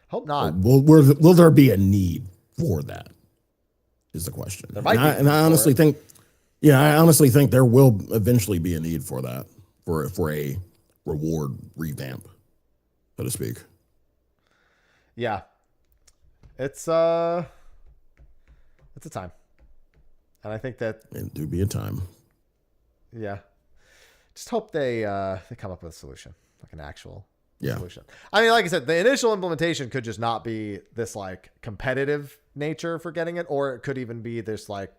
A: Hope not.
C: Will there be a need for that? Is the question. I honestly think, I honestly think there will eventually be a need for that, for a reward revamp, so to speak.
A: Yeah, it's a time, and I think that
C: it do be a time.
A: Yeah, Just hope they come up with a solution, like an actual solution. I mean, like I said, the initial implementation could just not be this like competitive nature for getting it, or it could even be this like,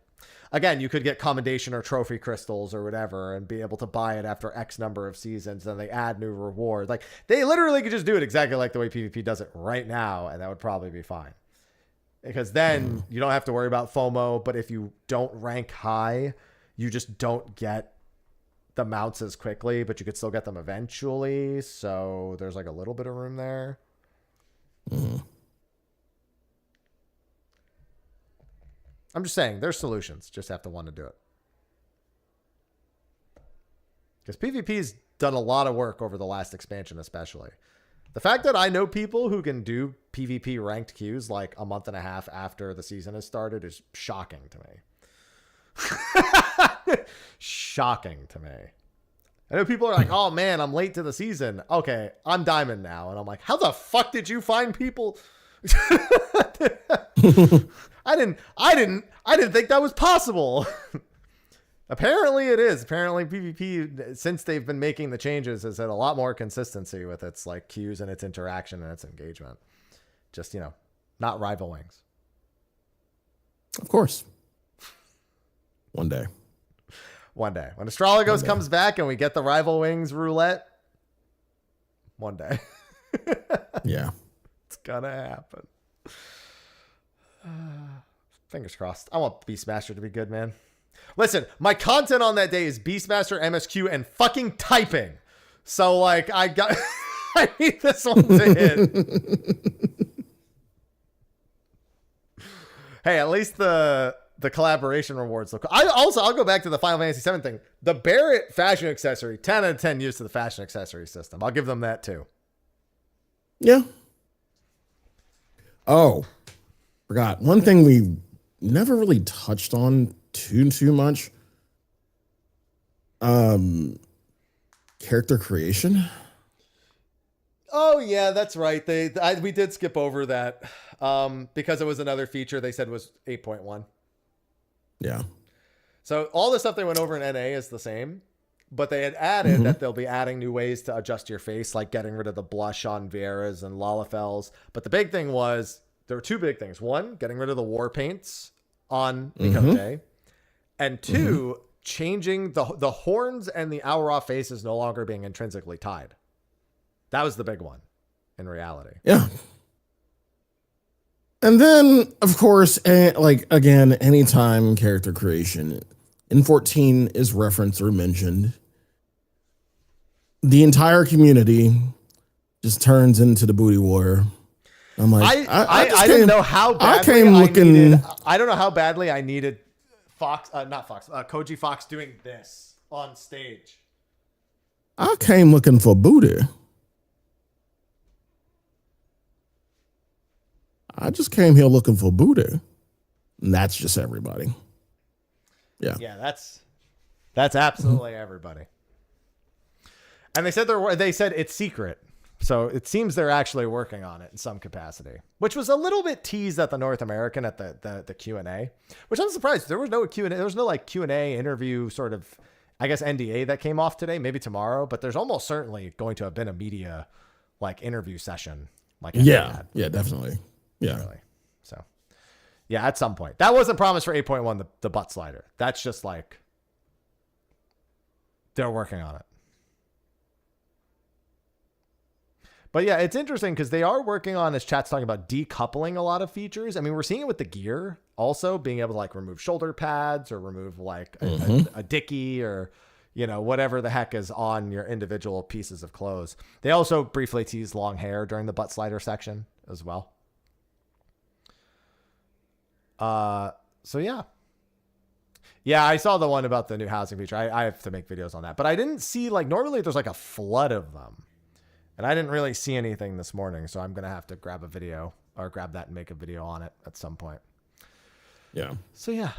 A: again, you could get commendation or trophy crystals or whatever and be able to buy it after X number of seasons. Then they add new rewards. Like they literally could just do it exactly like the way PvP does it right now. And that would probably be fine, because then you don't have to worry about FOMO. But if you don't rank high, you just don't get the mounts as quickly, but you could still get them eventually. So there's like a little bit of room there. I'm just saying there's solutions. Just have to want to do it. Because PvP's done a lot of work over the last expansion, especially. The fact that I know people who can do PvP ranked queues like a month and a half after the season has started is shocking to me. Shocking to me. I know people are like, oh man, I'm late to the season. Okay, I'm diamond now. And I'm like, how the fuck did you find people? I didn't think that was possible. Apparently it is. Apparently PvP, since they've been making the changes, has had a lot more consistency with its like queues and its interaction and its engagement. Just, you know, not rival wings.
C: Of course. One day.
A: One day. When Astrologos comes back and we get the rival wings roulette. One day.
C: Yeah.
A: It's gonna happen. Fingers crossed. I want Beastmaster to be good, man. Listen, my content on that day is Beastmaster, MSQ, and fucking typing. So, like, I need this one to hit. Hey, at least the collaboration rewards look. I'll go back to the Final Fantasy VII thing. The Barrett fashion accessory, 10 out of 10 use to the fashion accessory system. I'll give them that too.
C: Yeah. Oh, forgot one thing we never really touched on too much. Character creation.
A: Oh yeah, that's right. We did skip over that because it was another feature they said was 8.1.
C: Yeah.
A: So all the stuff they went over in NA is the same, but they had added that they'll be adding new ways to adjust your face, like getting rid of the blush on Vieira's and Lalafel's. But the big thing was, there were two big things. One, getting rid of the war paints on Mikote. And two, changing the horns and the Auroch faces no longer being intrinsically tied. That was the big one in reality.
C: Yeah. And then, of course, like, again, anytime character creation in 14 is referenced or mentioned, the entire community just turns into the booty war. I'm like,
A: I didn't know how badly I don't know how badly I needed Koji Fox doing this on stage.
C: I came looking for booty. I just came here looking for booty. And that's just everybody. Yeah.
A: Yeah, that's absolutely everybody. And they said it's secret. So it seems they're actually working on it in some capacity, which was a little bit teased at the North American at the Q&A, which I'm surprised. There was no Q&A. There was no like Q&A interview sort of, I guess, NDA that came off today, maybe tomorrow, but there's almost certainly going to have been a media like interview session. Like,
C: yeah, definitely. Yeah.
A: Really. So yeah, at some point. That wasn't promised for 8.1, the butt slider. That's just like, they're working on it. But yeah, it's interesting because they are working on, as chat's talking about, decoupling a lot of features. I mean, we're seeing it with the gear also, being able to like remove shoulder pads or remove like a dicky or, you know, whatever the heck is on your individual pieces of clothes. They also briefly teased long hair during the butt slider section as well. So yeah. Yeah, I saw the one about the new housing feature. I have to make videos on that. But I didn't see, like, normally there's like a flood of them. And I didn't really see anything this morning, so I'm going to have to grab a video or grab that and make a video on it at some point.
C: Yeah.
A: So, yeah.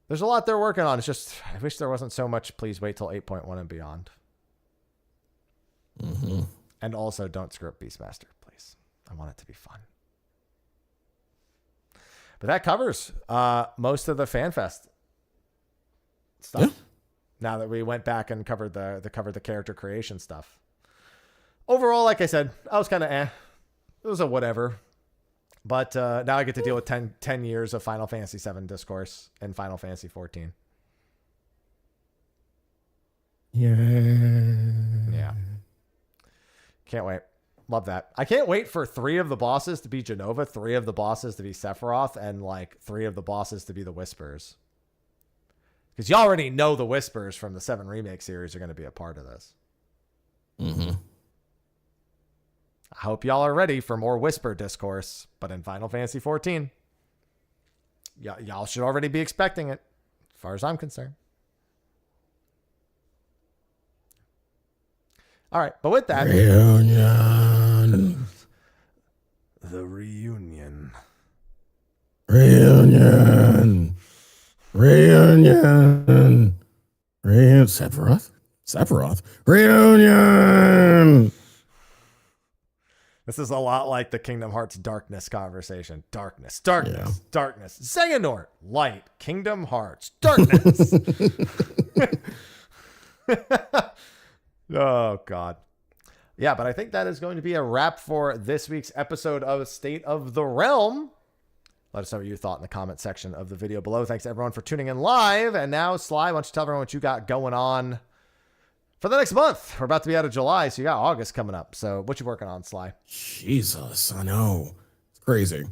A: There's a lot they're working on. It's just, I wish there wasn't so much. Please wait till 8.1 and beyond. And also, don't screw up Beastmaster, please. I want it to be fun. But that covers most of the FanFest stuff. now that we went back and covered the character creation stuff. Overall, like I said, I was kind of it was a whatever. But now I get to deal with 10 years of Final Fantasy VII discourse and Final Fantasy 14. Yeah. Can't wait. Love that. I can't wait for 3 of the bosses to be Jenova, 3 of the bosses to be Sephiroth, and like 3 of the bosses to be the Whispers. Because you already know the Whispers from the 7 Remake series are going to be a part of this.
C: Mm-hmm.
A: I hope y'all are ready for more Whisper discourse, but in Final Fantasy 14. Y'all should already be expecting it, as far as I'm concerned. All right, but with that...
C: Reunion.
A: The reunion.
C: Reunion. Reunion. Reunion. Sephiroth. Reunion.
A: This is a lot like the Kingdom Hearts Darkness conversation. Darkness.
C: Yeah.
A: Darkness. Xehanort. Light. Kingdom Hearts. Darkness. Oh, God. Yeah, but I think that is going to be a wrap for this week's episode of State of the Realm. Let us know what you thought in the comment section of the video below. Thanks, everyone, for tuning in live. And now, Sly, why don't you tell everyone what you got going on for the next month? We're about to be out of July, so you got August coming up. So what you working on, Sly?
C: Jesus, I know. It's crazy.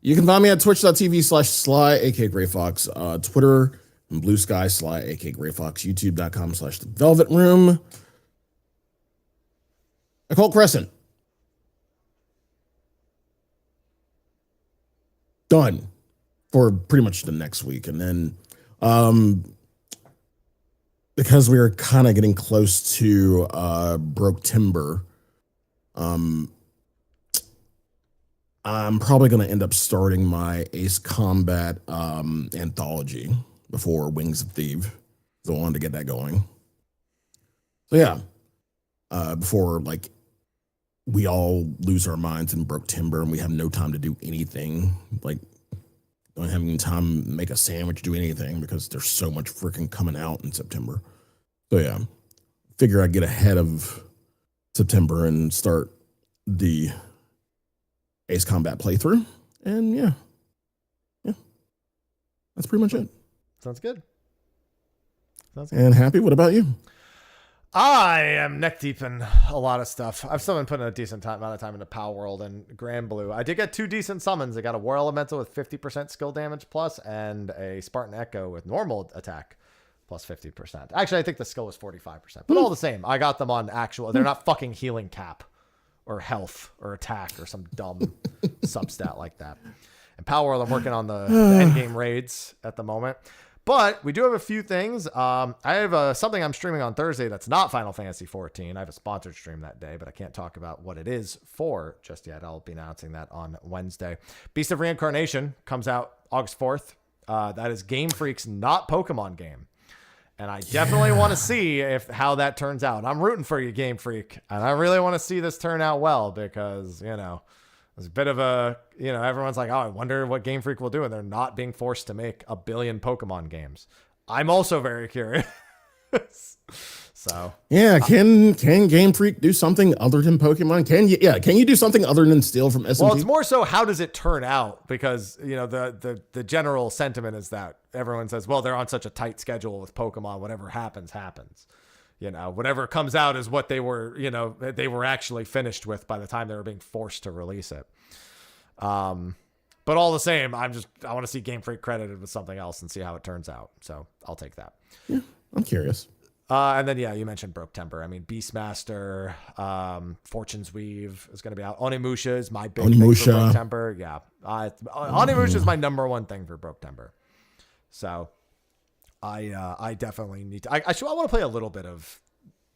C: You can find me at twitch.tv/Sly, aka Gray Fox, Twitter, and Blue Sky Sly, aka Gray Fox, youtube.com/The Velvet Room. Occult Crescent. Done for pretty much the next week. And then because we were kind of getting close to Broke Timber, I'm probably going to end up starting my Ace Combat anthology before Wings of Thief. So I wanted to get that going. So yeah, before like we all lose our minds in Broke Timber and we have no time to do anything, like don't have any time to make a sandwich, do anything because there's so much freaking coming out in September. So yeah, figure I'd get ahead of September and start the Ace Combat playthrough. And yeah, that's pretty much it.
A: Sounds good.
C: And Happy, what about you?
A: I am neck deep in a lot of stuff. I've still been putting a decent amount of time into Power World and Grand Blue. I did get 2 decent summons. I got a War Elemental with 50% skill damage plus and a Spartan Echo with normal attack plus 50%. Actually, I think the skill was 45%, but all the same, I got them on actual. They're not fucking healing cap or health or attack or some dumb substat like that. And Power World, I'm working on the end game raids at the moment. But we do have a few things. I have something I'm streaming on Thursday that's not Final Fantasy 14. I have a sponsored stream that day, but I can't talk about what it is for just yet. I'll be announcing that on Wednesday. Beast of Reincarnation comes out August 4th. That is Game Freak's not Pokemon game. And I definitely want to see how that turns out. I'm rooting for you, Game Freak. And I really want to see this turn out well because, it's a bit of a, everyone's like, oh, I wonder what Game Freak will do. And they're not being forced to make a billion Pokemon games. I'm also very curious. So
C: yeah, can Game Freak do something other than Pokemon? Can you do something other than steal from SMT?
A: Well, it's more so how does it turn out? Because the general sentiment is that everyone says, well, they're on such a tight schedule with Pokemon. Whatever happens. Whatever comes out is what they were actually finished with by the time they were being forced to release it. But all the same, I want to see Game Freak credited with something else and see how it turns out. So I'll take that.
C: Yeah, I'm curious.
A: And then, you mentioned Broke Timber. I mean, Beastmaster, Fortune's Weave is going to be out. Onimusha is my big thing for Broke Timber. Yeah. Onimusha is my number one thing for Broke Timber. So I definitely need to. I want to play a little bit of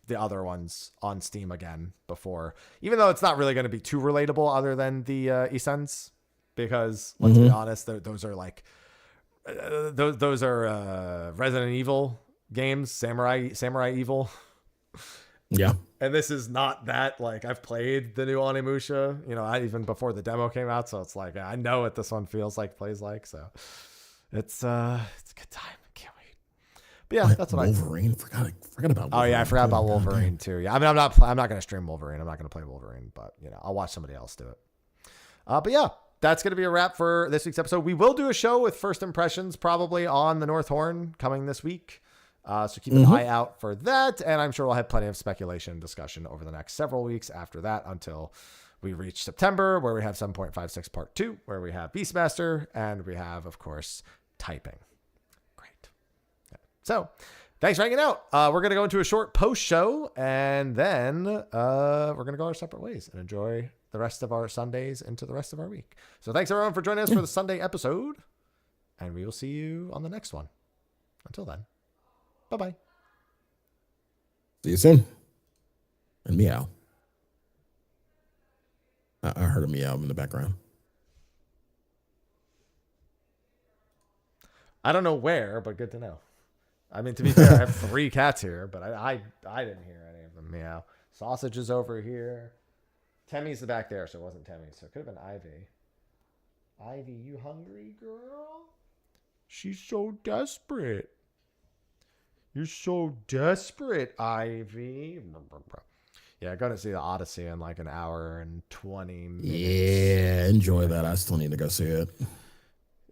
A: the other ones on Steam again before, even though it's not really going to be too relatable other than the Essence, because let's be honest, those are like those are Resident Evil games, Samurai Evil.
C: Yeah.
A: And this is not that. Like, I've played the new Onimusha, even before the demo came out, so it's like I know what this one feels like, plays like, so it's a good time. But yeah, that's what
C: Wolverine. Forgot about Wolverine.
A: Oh yeah, I forgot about Wolverine too. Yeah, I mean, I'm not going to stream Wolverine. I'm not going to play Wolverine, but I'll watch somebody else do it. But yeah, that's going to be a wrap for this week's episode. We will do a show with first impressions probably on the North Horn coming this week. So keep an eye out for that. And I'm sure we'll have plenty of speculation and discussion over the next several weeks after that until we reach September, where we have 7.56 part 2, where we have Beastmaster, and we have, of course, typing. Great. Yeah. So thanks for hanging out. We're going to go into a short post show, and then we're going to go our separate ways and enjoy the rest of our Sundays into the rest of our week. So thanks everyone for joining us for the Sunday episode, and we will see you on the next one. Until then, bye-bye.
C: See you soon. And meow. I heard a meow in the background.
A: I don't know where, but good to know. I mean, to be fair, I have 3 cats here, but I didn't hear any of them meow. Sausage is over here. Temmy's the back there, so it wasn't Temmy. So it could have been Ivy. Ivy, you hungry, girl? She's so desperate. You're so desperate, Ivy. Yeah, going to see the Odyssey in like an hour and 20 minutes.
C: Yeah, enjoy that. I still need to go see it.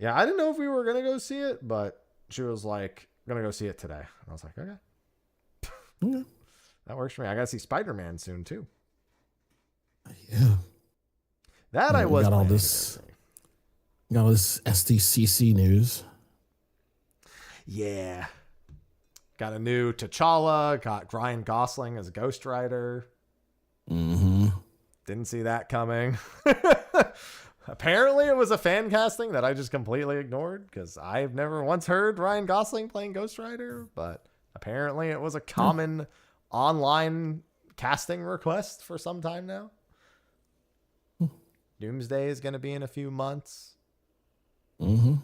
A: Yeah, I didn't know if we were going to go see it, but she was like, going to go see it today. And I was like, okay.
C: Okay.
A: That works for me. I got to see Spider-Man soon, too.
C: Yeah.
A: That I was.
C: Got all this SDCC news.
A: Yeah. Got a new T'Challa. Got Ryan Gosling as Ghost Rider.
C: Mm-hmm.
A: Didn't see that coming. Apparently it was a fan casting that I just completely ignored because I've never once heard Ryan Gosling playing Ghost Rider, but apparently it was a common online casting request for some time now. Doomsday is going to be in a few months.
C: Mm-hmm.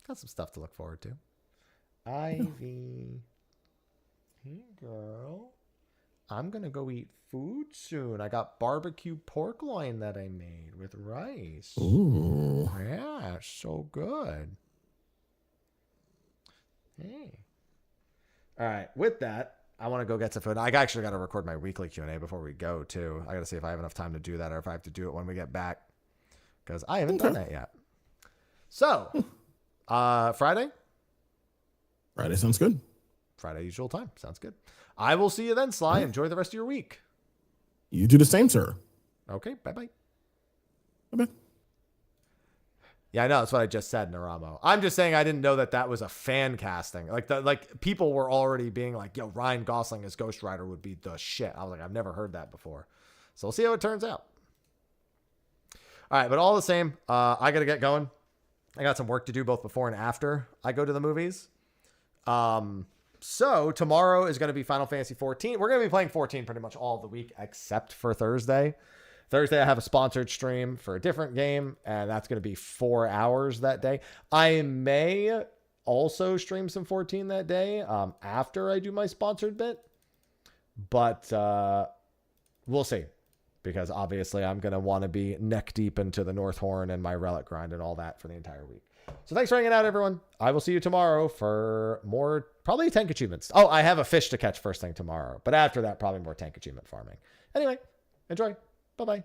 A: Got some stuff to look forward to. Ivy. Hey, girl. I'm going to go eat food soon. I got barbecue pork loin that I made with rice.
C: Ooh.
A: Yeah, it's so good. Hey. All right. With that, I want to go get some food. I actually got to record my weekly Q&A before we go, too. I got to see if I have enough time to do that or if I have to do it when we get back. Because I haven't done that yet. So, Friday?
C: Friday sounds good.
A: Friday usual time. Sounds good. I will see you then, Sly. Enjoy the rest of your week.
C: You do the same, sir.
A: Okay. Bye-bye.
C: Bye-bye.
A: Yeah, I know. That's what I just said, Naramo. I'm just saying I didn't know that was a fan casting. Like people were already being like, yo, Ryan Gosling as Ghost Rider would be the shit. I was like, I've never heard that before. So we'll see how it turns out. All right. But all the same, I got to get going. I got some work to do both before and after I go to the movies. So tomorrow is going to be Final Fantasy 14. We're going to be playing 14 pretty much all the week except for Thursday. Thursday, I have a sponsored stream for a different game, and that's going to be 4 hours that day. I may also stream some 14 that day after I do my sponsored bit, but we'll see, because obviously I'm going to want to be neck deep into the North Horn and my relic grind and all that for the entire week. So thanks for hanging out, everyone. I will see you tomorrow for more, probably tank achievements. Oh, I have a fish to catch first thing tomorrow, but after that, probably more tank achievement farming. Anyway, enjoy. Bye-bye.